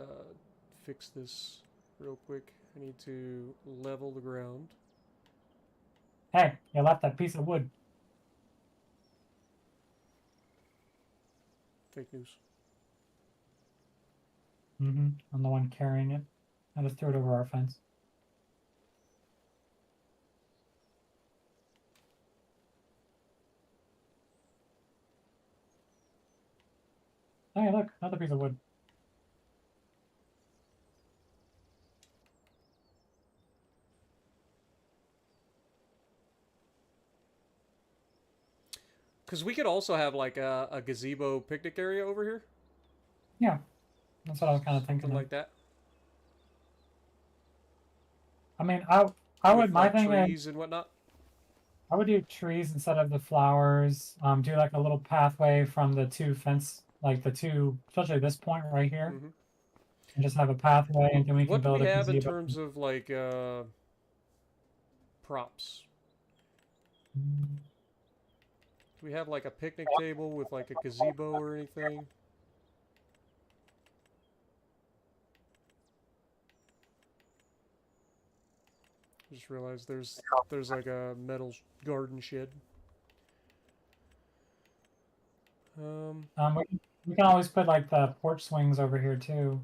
fix this real quick. I need to level the ground. Hey, you left that piece of wood. Fake news. I'm the one carrying it. I just threw it over our fence. Hey, look, another piece of wood. Because we could also have like a gazebo picnic area over here. Yeah, that's what I was kind of thinking. Something like that. I mean, I would. With, My like, thing is, trees and whatnot. I would do trees instead of the flowers. Do like a little pathway from the two fence, like the two, especially this point right here, and just have a pathway, and then we can What do build we a have in gazebo. terms of like props? Do we have like a picnic table with like a gazebo or anything? I just realized there's like a metal garden shed. We can always put like the porch swings over here too.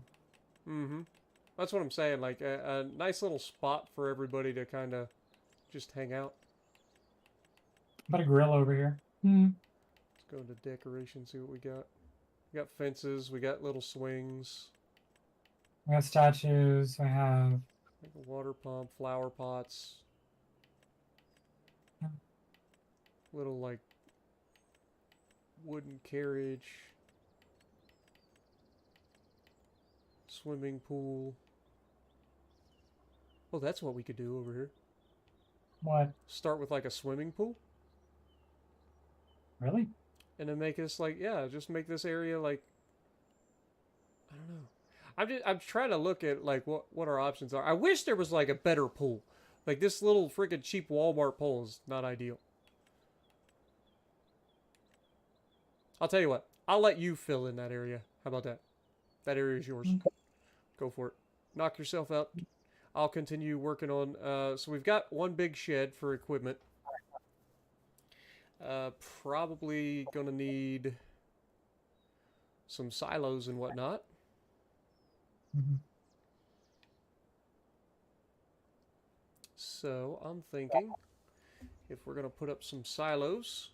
That's what I'm saying. Like a nice little spot for everybody to kind of just hang out. Put a grill over here. Let's go into decoration, see what we got. We got fences. We got little swings. We got statues. We have Like a water pump, flower pots. Little like wooden carriage. Swimming pool. Oh, that's what we could do over here. what? Start with like a swimming pool. Really? And then make this like, yeah, just make this area like, I don't know. I'm trying to look at like what our options are. I wish there was like a better pool. Like this little freaking cheap Walmart pool is not ideal. I'll tell you what. I'll let you fill in that area. How about that? That area is yours. Okay. Go for it. Knock yourself out. I'll continue working on. So we've got one big shed for equipment. Probably gonna need some silos and whatnot. So I'm thinking if we're gonna put up some silos,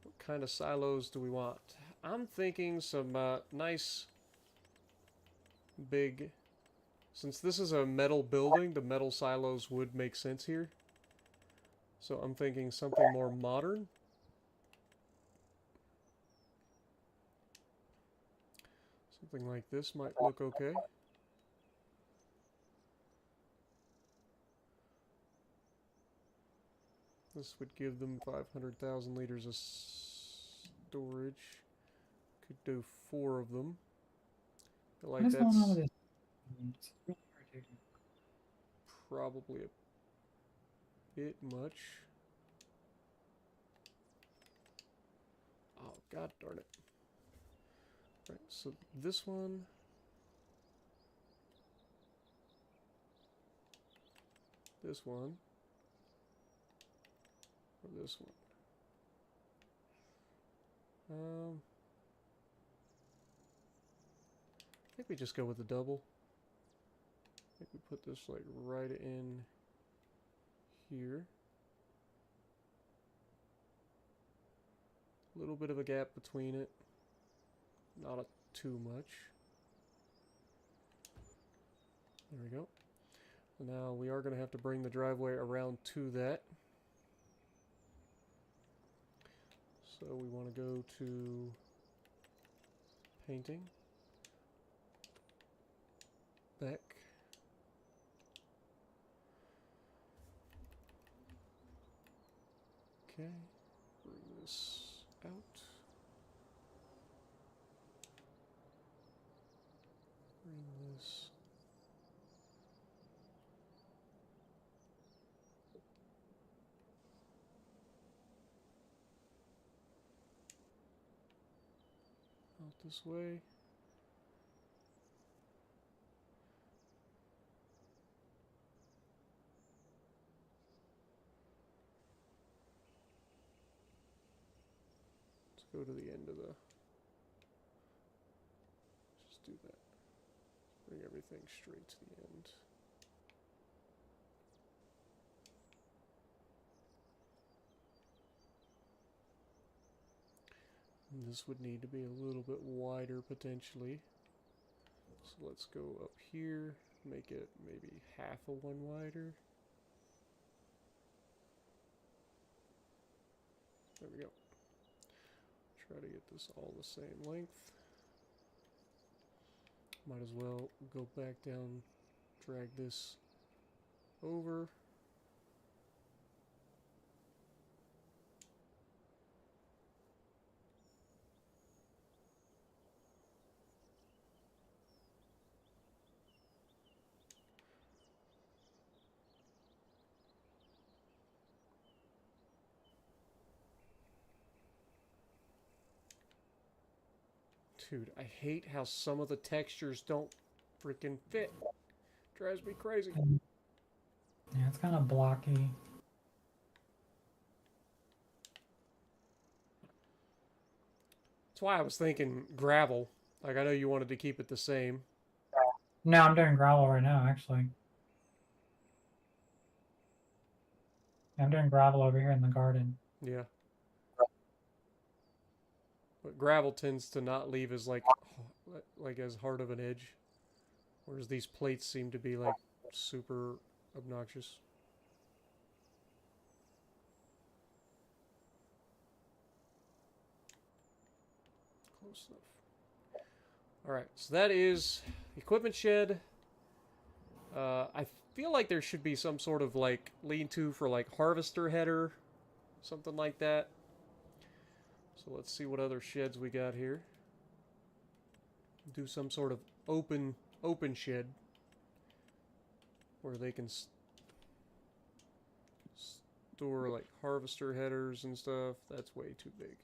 what kind of silos do we want? I'm thinking some nice big. Since this is a metal building, the metal silos would make sense here. So I'm thinking something more modern. Something like this might look okay. This would give them 500,000 liters of storage. Could do 4 of them. Like What is going on that's with this? It's really irritating. probably a bit much. Oh, god darn it. Right, so this one. This one. Or this one. I think we just go with the double. I think we put this like right in here. A little bit of a gap between it. Not too much. There we go. Now we are going to have to bring the driveway around to that. So we want to go to painting. back. Okay, bring this out. Bring this. Out this way. Let's go to the end of the... Just do that. Bring everything straight to the end. And this would need to be a little bit wider potentially. So let's go up here, make it maybe half a one wider. There we go. Try to get this all the same length. Might as well go back down, drag this over. Dude, I hate how some of the textures don't freaking fit. Drives me crazy. Yeah, it's kind of blocky. That's why I was thinking gravel. Like, I know you wanted to keep it the same. No, I'm doing gravel right now, actually. I'm doing gravel over here in the garden. Yeah. But gravel tends to not leave as like as hard of an edge. Whereas these plates seem to be like super obnoxious. Close enough. Alright, so that is equipment shed. I feel like there should be some sort of like lean-to for like harvester header. Something like that. So let's see what other sheds we got here. Do some sort of open shed where they can store like harvester headers and stuff. That's way too big.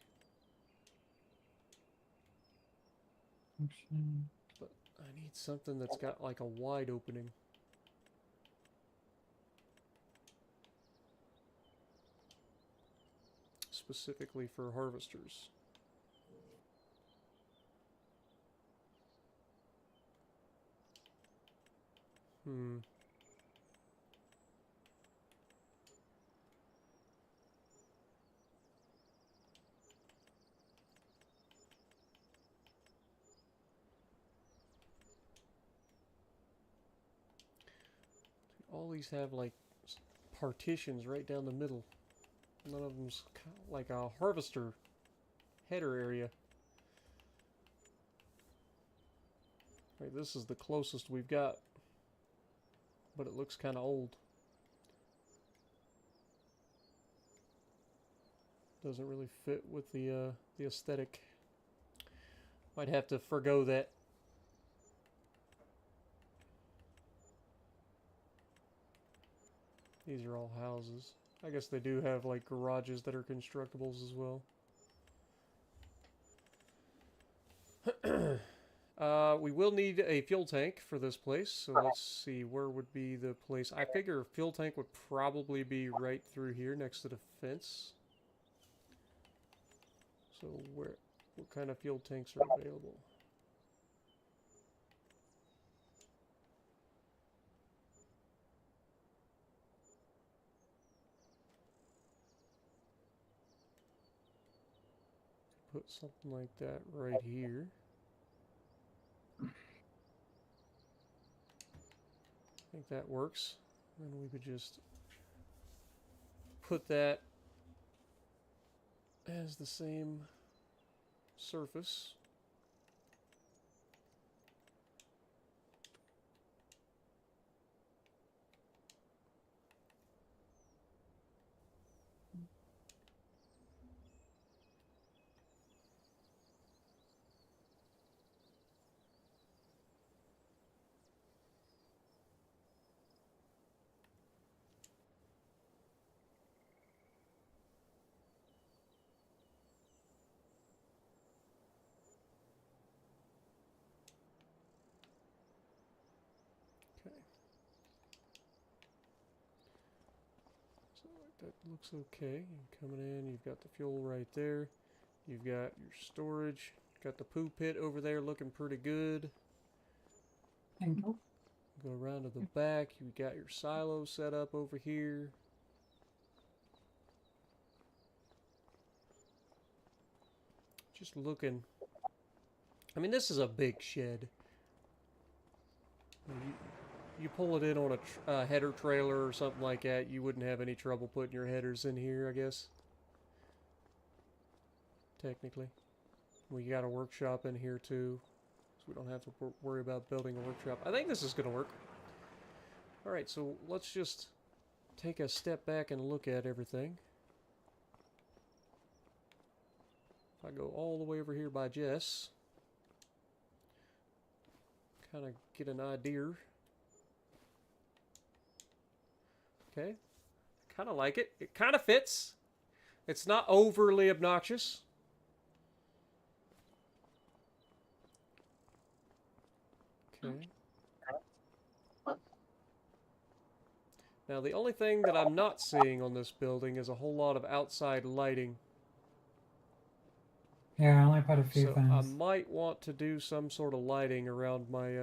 But I need something that's got like a wide opening. Specifically for harvesters. All these have like partitions right down the middle. None of them's like a harvester header area. Right, this is the closest we've got, but it looks kind of old. Doesn't really fit with the aesthetic. Might have to forgo that. These are all houses. I guess they do have like garages that are constructibles as well. We will need a fuel tank for this place, so let's see, where would be the place? I figure a fuel tank would probably be right through here next to the fence. So what kind of fuel tanks are available? Put something like that right here. I think that works. And we could just put that as the same surface. that looks okay. You're coming in, you've got the fuel right there. You've got your storage. Got the poo pit over there looking pretty good. Thank you. Go around to the back. You got your silo set up over here. Just looking. I mean, this is a big shed. You pull it in on a header trailer or something like that, you wouldn't have any trouble putting your headers in here, I guess. Technically. We got a workshop in here too, so we don't have to worry about building a workshop. I think this is going to work. Alright, so let's just take a step back and look at everything. If I go all the way over here by Jess, kind of get an idea. Okay, kind of like it. It kind of fits. It's not overly obnoxious. Okay. Now the only thing that I'm not seeing on this building is a whole lot of outside lighting. Yeah, I only put a few So things. I might want to do some sort of lighting around my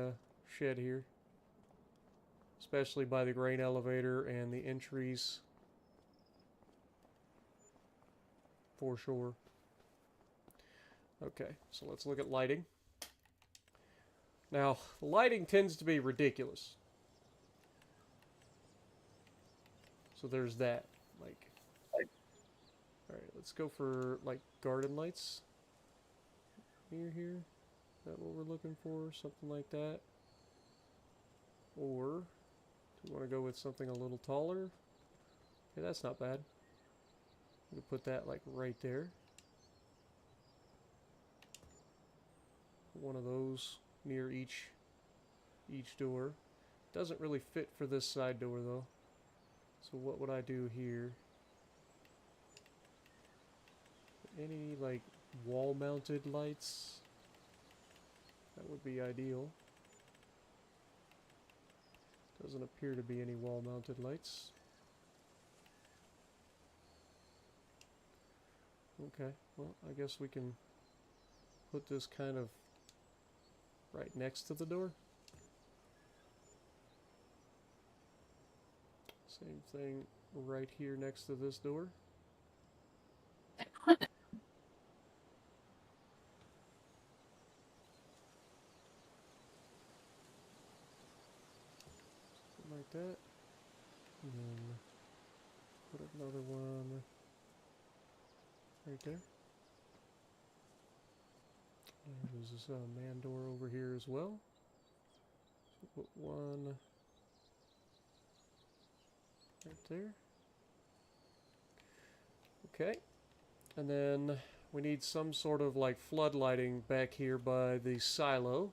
shed here. Especially by the grain elevator and the entries. For sure. Okay, so let's look at lighting. Now, lighting tends to be ridiculous. So there's that. Like, alright, let's go for, like, garden lights. Near here. Is that what we're looking for? Something like that. Or, do we want to go with something a little taller? Okay, that's not bad. We can put that, like, right there. One of those near each door. Doesn't really fit for this side door, though. So what would I do here? Any, like, wall-mounted lights? That would be ideal. Doesn't appear to be any wall-mounted lights. Okay, well, I guess we can put this kind of right next to the door. Same thing right here next to this door. Something like that. And then put another one right there. And there's this man door over here as well. So put one right there. Okay. And then we need some sort of like floodlighting back here by the silo.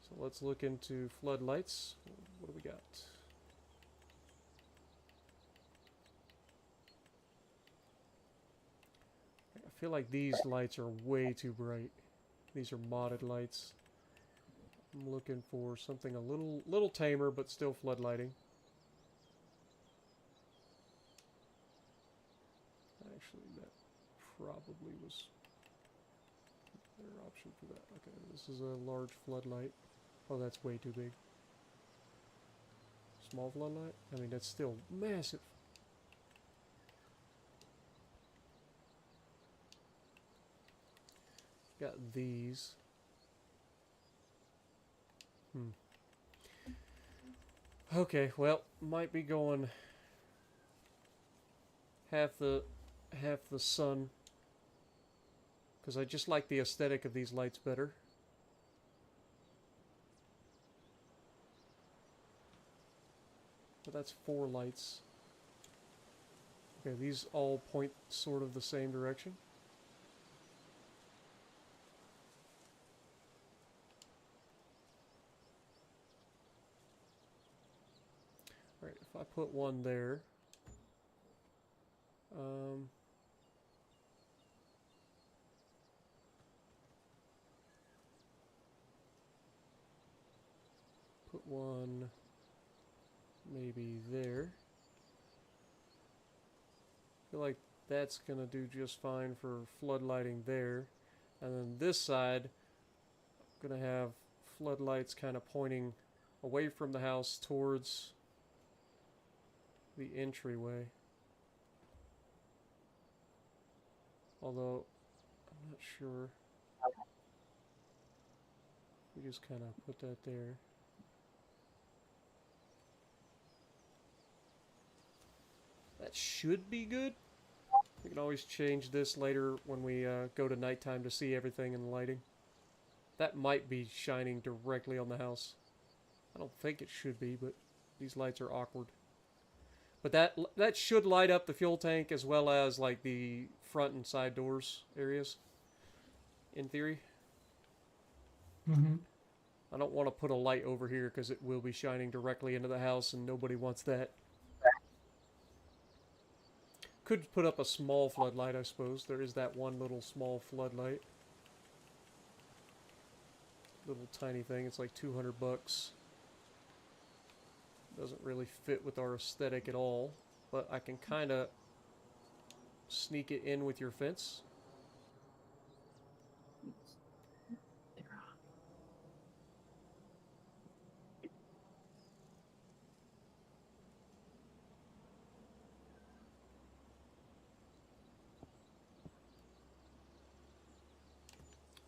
So let's look into floodlights. What do we got? I feel like these lights are way too bright. These are modded lights. I'm looking for something a little tamer, but still floodlighting. Actually, that probably was a better option for that. Okay, this is a large floodlight. Oh, that's way too big. Small floodlight? I mean, that's still massive. Got these. Okay, well, might be going half the sun, because I just like the aesthetic of these lights better. But that's 4 lights. Okay, these all point sort of the same direction. Alright, if I put one there, put one maybe there. feel like that's gonna do just fine for floodlighting there. And then this side, I'm gonna have floodlights kind of pointing away from the house towards the entryway. Although, I'm not sure. We just kind of put that there. That should be good. We can always change this later when we go to nighttime to see everything in the lighting. That might be shining directly on the house. I don't think it should be, but these lights are awkward. But that should light up the fuel tank as well as like the front and side doors areas, in theory. Mm-hmm. I don't want to put a light over here because it will be shining directly into the house and nobody wants that. Could put up a small floodlight, I suppose. There is that one little small floodlight. Little tiny thing. It's like 200 bucks. Doesn't really fit with our aesthetic at all. But I can kind of sneak it in with your fence.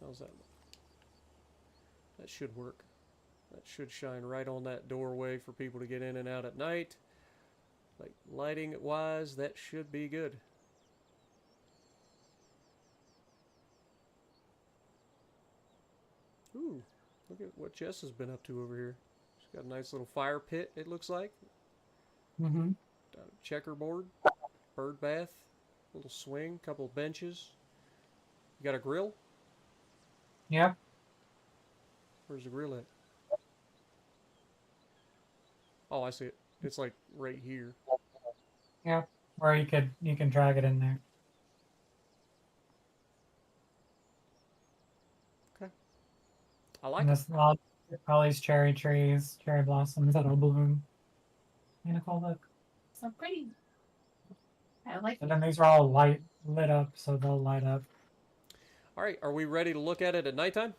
How's that look? That should work. That should shine right on that doorway for people to get in and out at night. Like lighting wise, that should be good. Ooh, look at what Jess has been up to over here. She's got a nice little fire pit, it looks like. Mm-hmm. Checkerboard, bird bath, little swing, couple of benches. You got a grill? Yep. Where's the grill at? Oh, I see it. It's like right here. Yep. Or you can drag it in there. Okay. I like And it. this all these cherry trees, cherry blossoms that'll bloom. Beautiful look. So pretty. I like And it. then these are all lit up, so they'll light up. All right, are we ready to look at it at nighttime?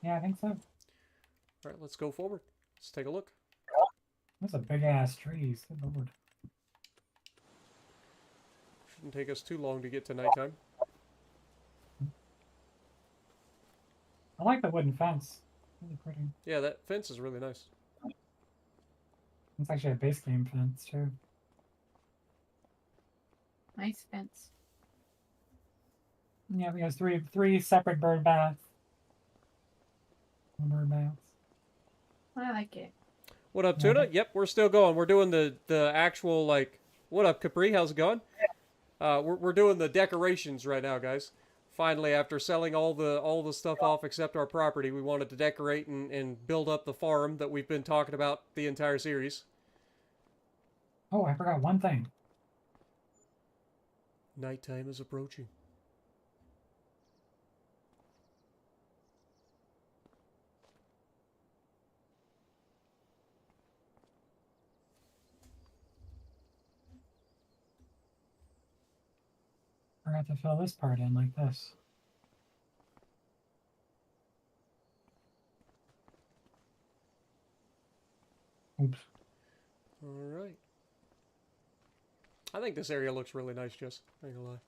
Yeah, I think so. All right, let's go forward. Let's take a look. Those are big ass trees. Good lord. Shouldn't take us too long to get to nighttime. I like the wooden fence. Really pretty. Yeah, that fence is really nice. It's actually a base game fence too. Nice fence. Yeah, we have three separate bird baths. Bird baths. I like it. What up, Tuna? Yep, we're still going. We're doing the actual, like... What up, Capri? How's it going? We're doing the decorations right now, guys. Finally, after selling all the stuff off except our property, we wanted to decorate and build up the farm that we've been talking about the entire series. Oh, I forgot one thing. Nighttime is approaching. Forgot to fill this part in like this. Oops. All right. I think this area looks really nice, Jess. I ain't gonna lie.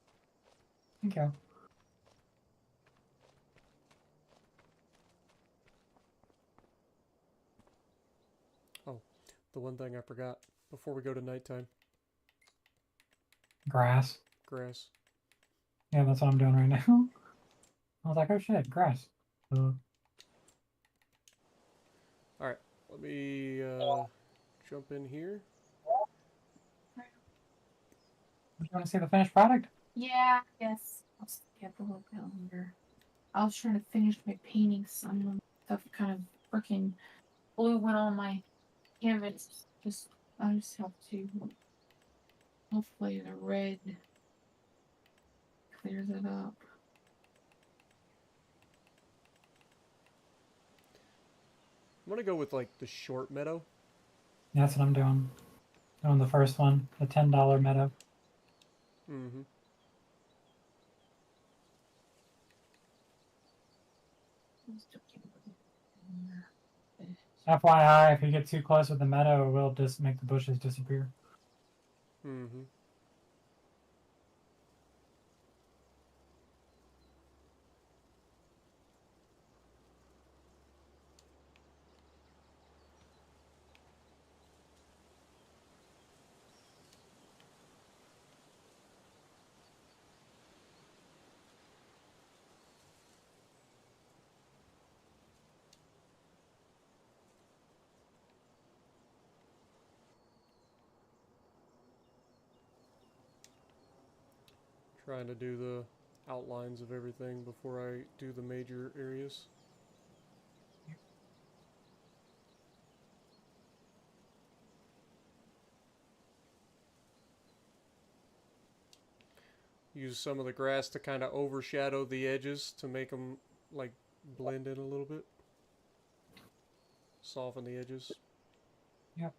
Thank you. Oh, the one thing I forgot before we go to nighttime. Grass. Grass. Yeah, that's what I'm doing right now. I was like, oh shit, grass. Alright, let me jump in here. You want to see the finished product? Yeah, yes. I'll skip a little bit longer. I was trying to finish my painting. Some stuff kind of freaking blue went on my canvas. I just have to. Hopefully the red clears it up. I'm gonna go with like the short meadow. Yeah, that's what I'm doing. Doing the first one, the $10 meadow. Mm-hmm. FYI, if you get too close with the meadow, it will just make the bushes disappear. Mm-hmm. Trying to do the outlines of everything before I do the major areas. Use some of the grass to kind of overshadow the edges to make them like blend in a little bit. Soften the edges. Yep.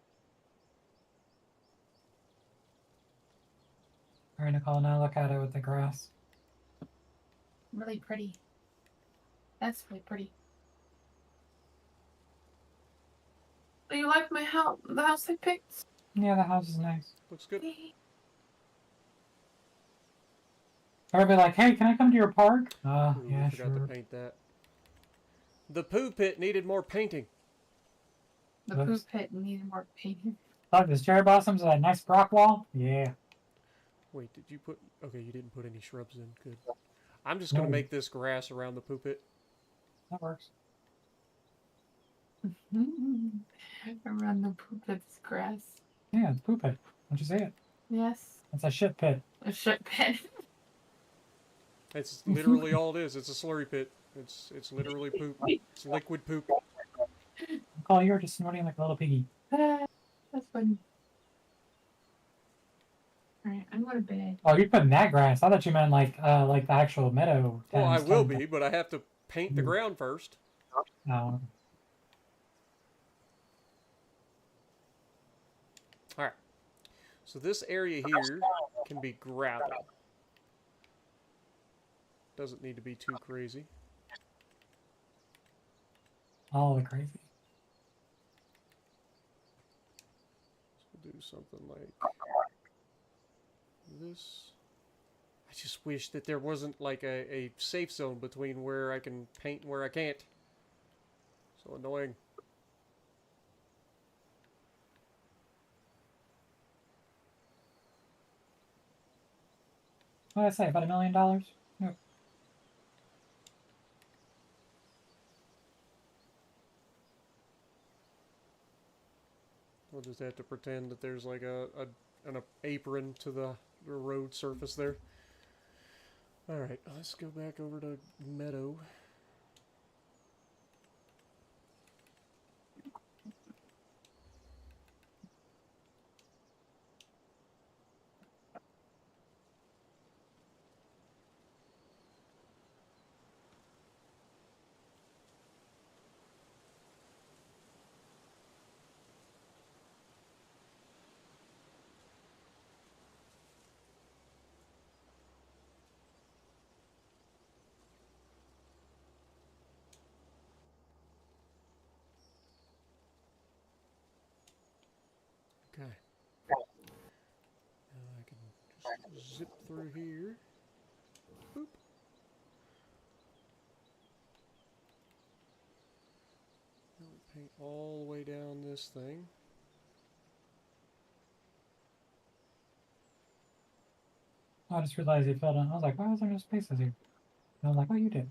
All right, Nicole, now look at it with the grass. Really pretty. That's really pretty. Do you like my house? The house I picked? Yeah, the house is nice. Looks good. Or be like, hey, can I come to your park? Ooh, Yeah, we forgot sure. to paint that. The poo pit needed more painting. The Oops. poop pit needed more painting. Look, this cherry blossoms a nice rock wall. Yeah. Wait, did you put... Okay, you didn't put any shrubs in. Good. I'm just going to No. make this grass around the poo pit. That works. Around the poop pit's grass. Yeah, it's poop pit. Don't you say it? Yes. It's a shit pit. A shit pit. It's literally all it is. It's a slurry pit. It's literally poop. It's liquid poop. Nicole, you were just snorting like a little piggy. That's funny. Alright, I'm going to bed. Oh, you're putting that grass. I thought you meant like the actual meadow. Well, I times will 10. be, but I have to paint the ground first. No. Alright. So this area here can be gravel. Doesn't need to be too crazy. All the crazy. So we'll do something like this. I just wish that there wasn't like a safe zone between where I can paint and where I can't. So annoying. What did I say? About $1 million? Yep. We'll just have to pretend that there's like an apron to the road surface there. Alright, let's go back over to Meadow. Okay. Now I can just zip through here. Boop. Now we paint all the way down this thing. I just realized you filled in. I was like, why was there no spaces here? And I was like, oh, you did.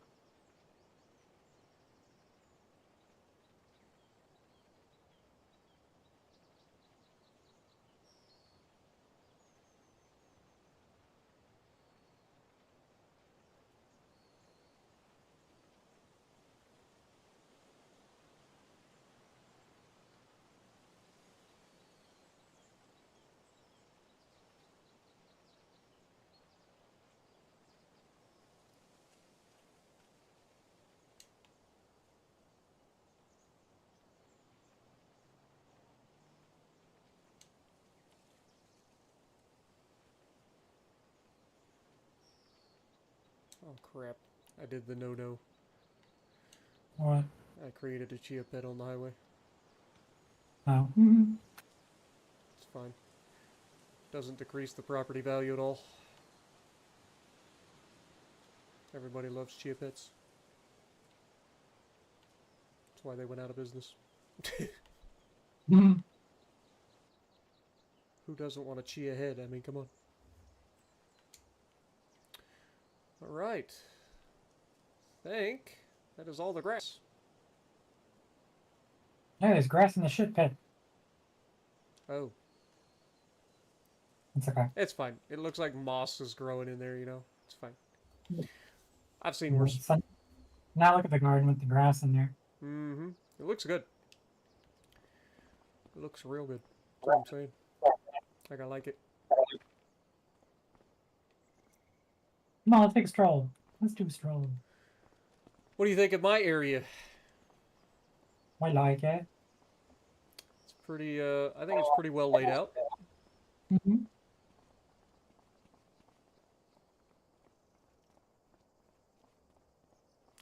Oh crap! I did the no-no. What? I created a chia pet on the highway. Oh. It's fine. Doesn't decrease the property value at all. Everybody loves chia pets. That's why they went out of business. Mhm. Who doesn't want a chia head? I mean, come on. Alright. Think that is all the grass. Hey, there's grass in the shit pit. Oh. It's okay. It's fine. It looks like moss is growing in there, you know? It's fine. I've seen worse. Now look at the garden with the grass in there. Mm-hmm. It looks good. It looks real good. That's what I'm saying. Like, I like it. Come on, let's take a stroll. Let's do a stroll. What do you think of my area? I like it. It's pretty, I think it's pretty well laid out. Mm-hmm.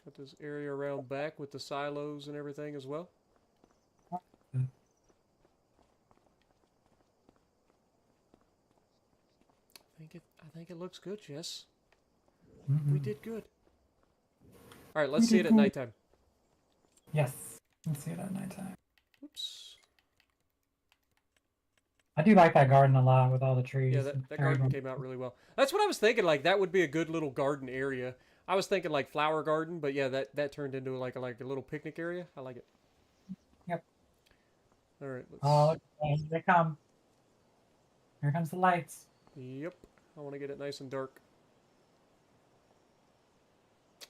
Got this area around back with the silos and everything as well. I think it looks good, Jess. Mm-hmm. We did good. All right, let's see it at nighttime. Yes, let's see it at nighttime. Oops. I do like that garden a lot with all the trees. Yeah, that garden came out really well. That's what I was thinking. Like, that would be a good little garden area. I was thinking like flower garden, but yeah, that turned into like a little picnic area. I like it. Yep. All right. Let's... Oh, look, here they come. Here comes the lights. Yep. I want to get it nice and dark.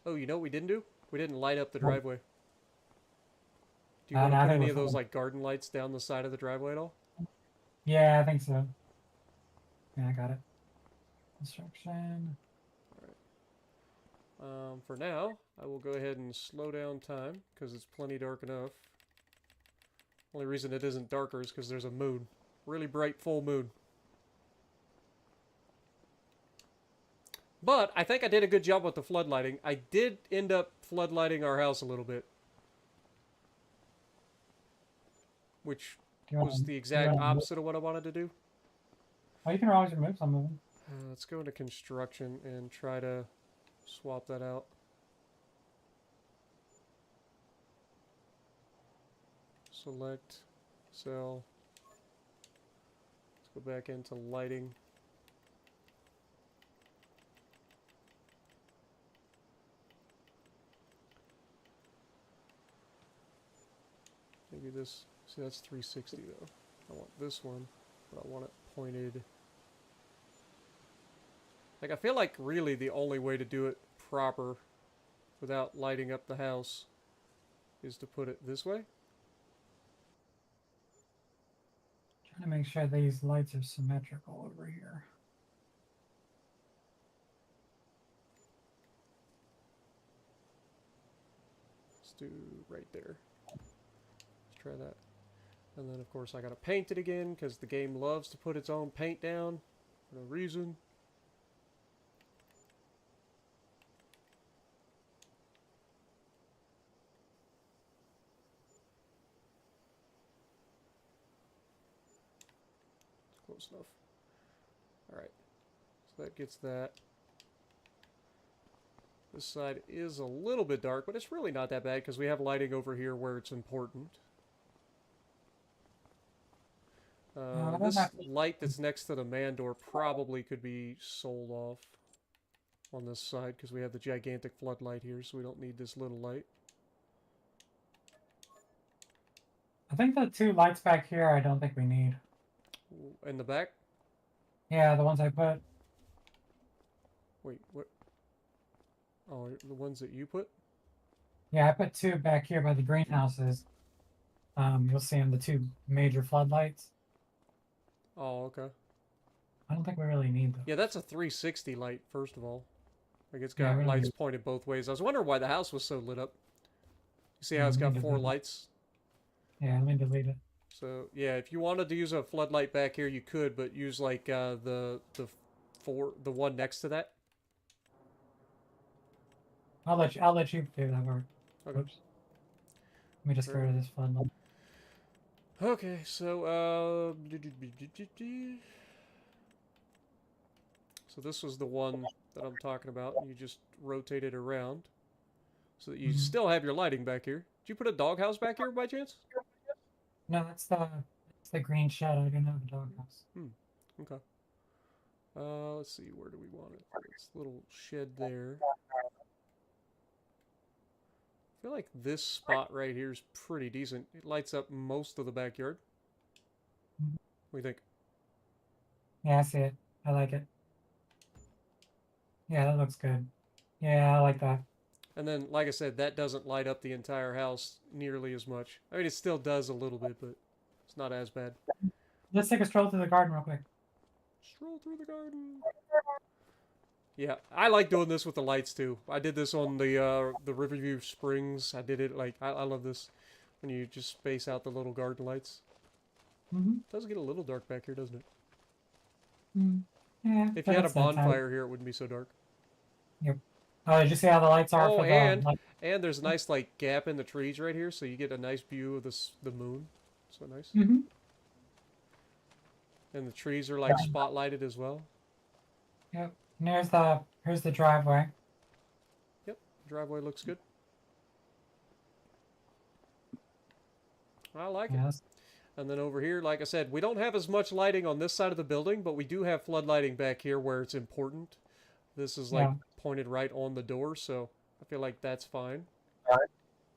Oh, you know what we didn't do? We didn't light up the driveway. Do you want to put any of those like garden lights down the side of the driveway at all? Yeah, I think so. Yeah, I got it. Construction. For now, I will go ahead and slow down time because it's plenty dark enough. Only reason it isn't darker is because there's a moon. Really bright full moon. But I think I did a good job with the floodlighting. I did end up floodlighting our house a little bit. Which was the exact opposite of what I wanted to do. Oh, you can always remove some of them. Let's go into construction and try to swap that out. Select, cell. Let's go back into lighting. Maybe this, see that's 360 though. I want this one, but I want it pointed. Like, I feel like really the only way to do it proper without lighting up the house is to put it this way. Trying to make sure these lights are symmetrical over here. Let's do right there. Let's try that. And then of course I gotta paint it again because the game loves to put its own paint down for no reason. Close enough. Alright. So that gets that. This side is a little bit dark, but it's really not that bad because we have lighting over here where it's important. This light that's next to the man door probably could be sold off on this side because we have the gigantic floodlight here, so we don't need this little light. I think the two lights back here I don't think we need. In the back? Yeah, the ones I put. Wait, what? Oh, the ones that you put? Yeah, I put two back here by the greenhouses. You'll see them, the two major floodlights. Oh, okay. I don't think we really need them. Yeah, that's a 360 light, first of all. Like, it's got really lights pointed both ways. I was wondering why the house was so lit up. You see how it's got 4 lights? Yeah, let me delete it. So, yeah, if you wanted to use a floodlight back here, you could, but use, like, the one next to that. I'll let you do that work. Okay. Oops. Let me just get rid of this flood. Okay, so so this was the one that I'm talking about. You just rotate it around so that you Mhm. still have your lighting back here. Did you put a doghouse back here by chance? No, that's the green shed. I don't have a doghouse. Okay. Let's see. Where do we want it? This little shed there. I feel like this spot right here is pretty decent. It lights up most of the backyard. Mhm. What do you think? Yeah, I see it. I like it. Yeah, that looks good. Yeah, I like that. And then, like I said, that doesn't light up the entire house nearly as much. I mean, it still does a little bit, but it's not as bad. Let's take a stroll through the garden real quick. Stroll through the garden. Yeah, I like doing this with the lights too. I did this on the Riverview Springs. I did it like I love this when you just space out the little garden lights. Mm-hmm. It does get a little dark back here, doesn't it? Mm. Yeah, If but you had a it's nighttime. bonfire here, it wouldn't be so dark. Yep. Oh, did you see how the lights are Oh, for the and there's a nice like gap in the trees right here, so you get a nice view of the moon. So nice. Mm-hmm. And the trees are like spotlighted as well. Yep. And here's the driveway. Yep, driveway looks good. I like it. Yes. And then over here, like I said, we don't have as much lighting on this side of the building, but we do have flood lighting back here where it's important. This is like pointed right on the door, so I feel like that's fine.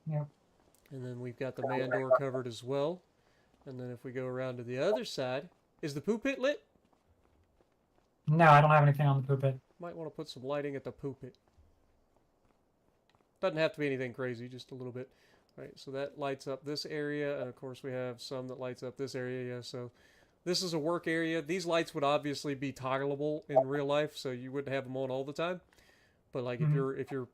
Yep. And then we've got the man door covered as well. And then if we go around to the other side, is the poo pit lit? No, I don't have anything on the poop pit. Might want to put some lighting at the poo pit. Doesn't have to be anything crazy, just a little bit. All right, so that lights up this area, and of course we have some that lights up this area. Yeah, so this is a work area. These lights would obviously be toggleable in real life, so you wouldn't have them on all the time. But like if you're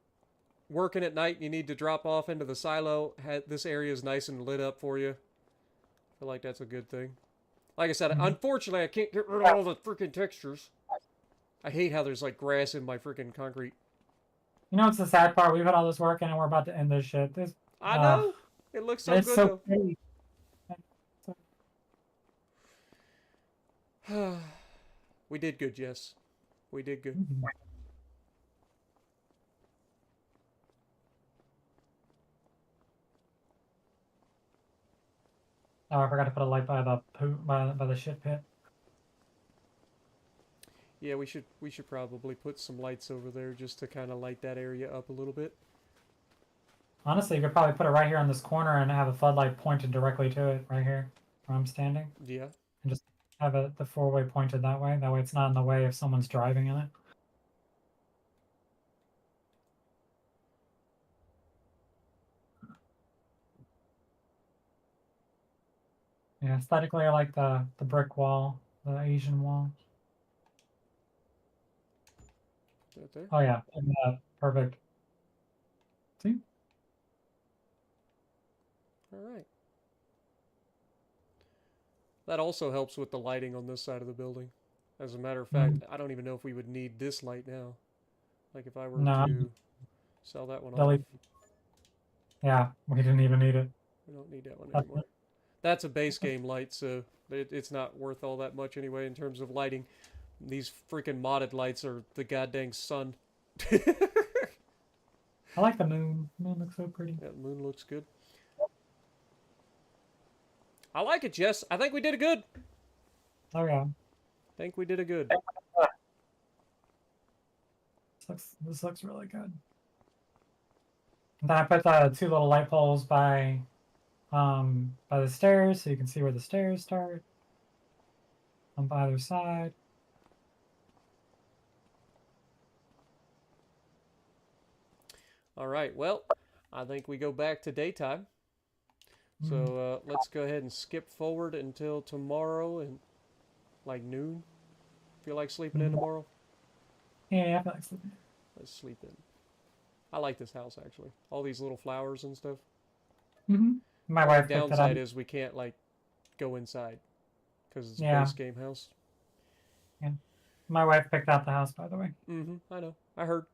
working at night and you need to drop off into the silo, this area is nice and lit up for you. I feel like that's a good thing. Like I said, unfortunately I can't get rid of all the freaking textures. I hate how there's like grass in my freaking concrete. You know what's the sad part? We've had all this work and we're about to end this shit. I know. It looks so it's good so though. pretty. We did good, Jess. We did good. Oh, I forgot to put a light by the by the shit pit. Yeah, we should probably put some lights over there just to kind of light that area up a little bit. Honestly, you could probably put it right here on this corner and have a floodlight pointed directly to it right here where I'm standing. Yeah. And just have the four-way pointed that way. That way it's not in the way if someone's driving in it. Yeah, aesthetically I like the brick wall, the Asian wall. Right there. Oh yeah, perfect. See? All right. That also helps with the lighting on this side of the building. As a matter of fact, I don't even know if we would need this light now. Like if I were to sell that one off. Yeah, we didn't even need it. We don't need that one anymore. That's a base game light, so it's not worth all that much anyway in terms of lighting. These freaking modded lights are the goddamn sun. I like the moon. The moon looks so pretty. Yeah, the moon looks good. I like it, Jess. I think we did a good. Oh yeah. I think we did a good. This looks really good. And then I put the two little light poles by the stairs so you can see where the stairs start. On either side. All right, well, I think we go back to daytime. So let's go ahead and skip forward until tomorrow and like noon. Feel like sleeping in tomorrow? Yeah, I feel like sleeping. Let's sleep in. I like this house actually. All these little flowers and stuff. My wife The downside is we can't like go inside because it's a base game house. Yeah. My wife picked out the house, by the way. I know. I heard.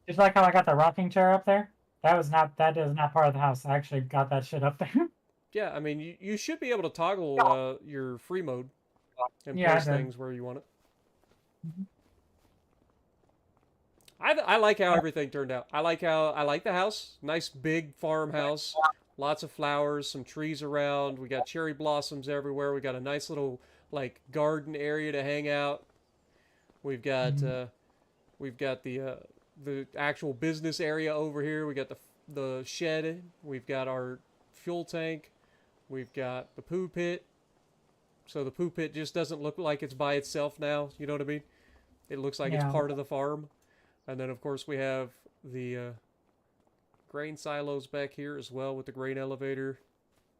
Just like how I got the rocking chair up there. That is not part of the house. I actually got that shit up there. Yeah, I mean, you should be able to toggle your free mode and Yeah, I place did. things where you want it. Mhm. I like how everything turned out. I like the house. Nice big farmhouse. Lots of flowers, some trees around. We got cherry blossoms everywhere. We got a nice little like garden area to hang out. We've got Mhm. we've got the actual business area over here. We got the shed. We've got our fuel tank. We've got the poo pit. So the poo pit just doesn't look like it's by itself now. You know what I mean? It looks like it's Yeah. part of the farm. And then of course we have the grain silos back here as well with the grain elevator.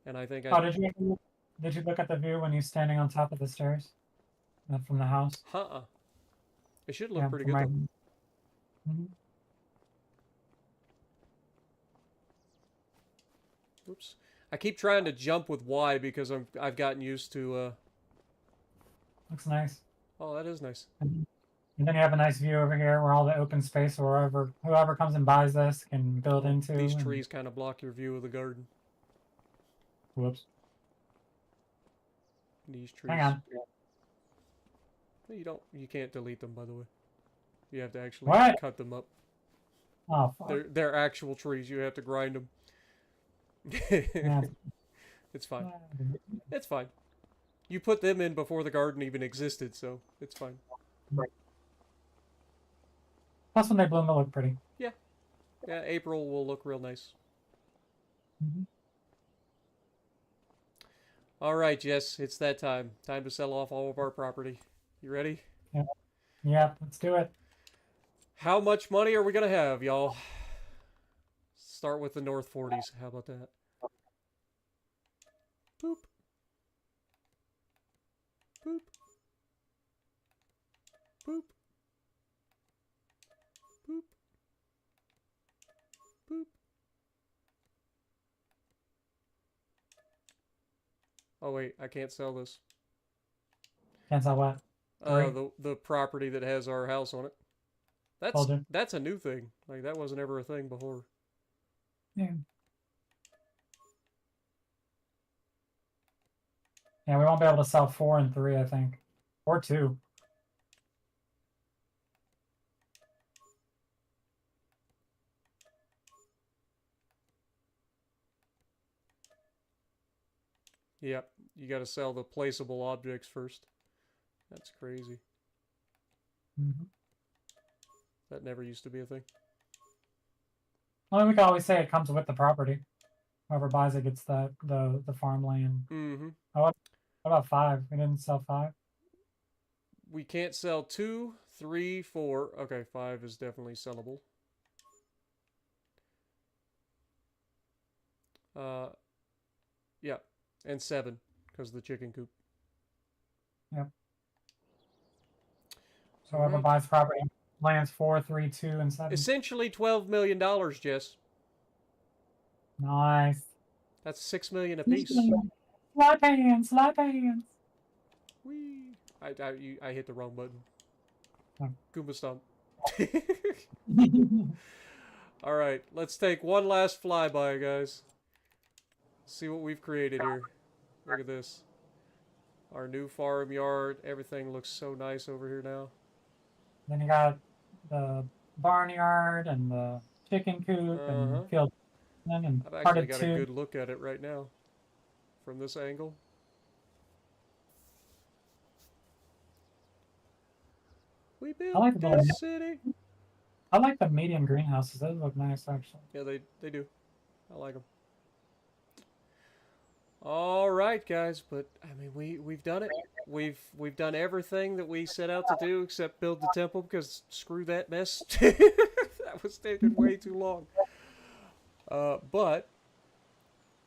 And I think Oh, did you look at the view when you're standing on top of the stairs from the house? uh-uh. It should look Yeah, pretty from good my. though. Mhm. Oops. I keep trying to jump with Y because I've gotten used to Looks nice. oh, that is nice. And then you have a nice view over here where all the open space or whoever comes and buys this can build into. These And, trees kind of block your view of the garden. whoops. These trees. Hang on. You can't delete them by the way. You have to actually What? cut them up. Oh, fuck. They're actual trees. You have to grind them. Yeah. It's fine. It's fine. You put them in before the garden even existed, so it's fine. Plus, when they bloom, they look pretty. Yeah, April will look real nice. Mhm. All right, Jess, it's that time. Time to sell off all of our property. You ready? Yeah, let's do it. How much money are we gonna have, y'all? Start with the North 40s. How about that? Boop. Boop. Boop. Boop. Boop. Oh wait, I can't sell this. Can't tell what. The property that has our house on it. Told you. That's a new thing. Like that wasn't ever a thing before. Yeah. Yeah, we won't be able to sell 4 and 3, I think, or 2. Yep, you got to sell the placeable objects first. That's crazy. Mm-hmm. That never used to be a thing. Well, we can always say it comes with the property. Whoever buys it gets the farmland. Mm-hmm. Oh, what about 5? We didn't sell 5. We can't sell 2, 3, 4. Okay, 5 is definitely sellable. Yeah, and 7 because of the chicken coop. Yep. So whoever buys property lands 4, 3, 2, and 7. Essentially $12 million, Jess. Nice. That's $6 million apiece. Slap hands, slap hands. Whee! I hit the wrong button. Oh. Goomba stomp. All right, let's take one last flyby, guys. See what we've created here. Look at this. Our new farmyard. Everything looks so nice over here now. Then you got the barnyard and the chicken coop and field. And I've part actually of got 2. a good look at it right now from this angle. We built this city. I like the medium greenhouses. Those look nice, actually. Yeah, they do. I like them. All right, guys, but I mean, we've done it. We've done everything that we set out to do except build the temple because screw that mess. That was taking way too long. But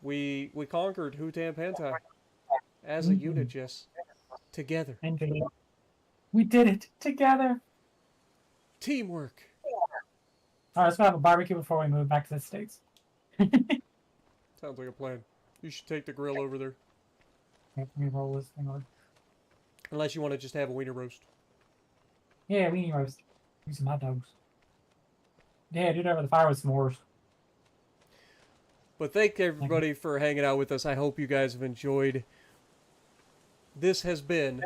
we conquered Hutan Pantai as a unit, Jess. Together. Indeed. We did it together. Teamwork. All right, let's go have a barbecue before we move back to the States. Sounds like a plan. You should take the grill over there. Let me roll this thing over. Unless you want to just have a wiener roast. Yeah, weenie roast. Use some hot dogs. Yeah, do it over the fire with s'mores. But thank everybody for hanging out with us. I hope you guys have enjoyed. This has been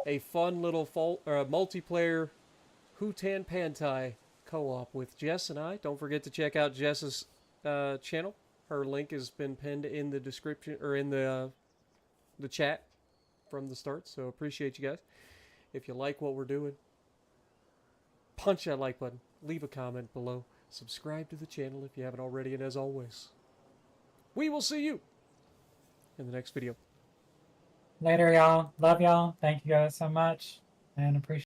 a fun little multiplayer Hutan Pantai co-op with Jess and I. Don't forget to check out Jess's channel. Her link has been pinned in the description or in the chat from the start. So appreciate you guys. If you like what we're doing, punch that like button. Leave a comment below. Subscribe to the channel if you haven't already. And as always, we will see you in the next video. Later, y'all. Love y'all. Thank you guys so much. And appreciate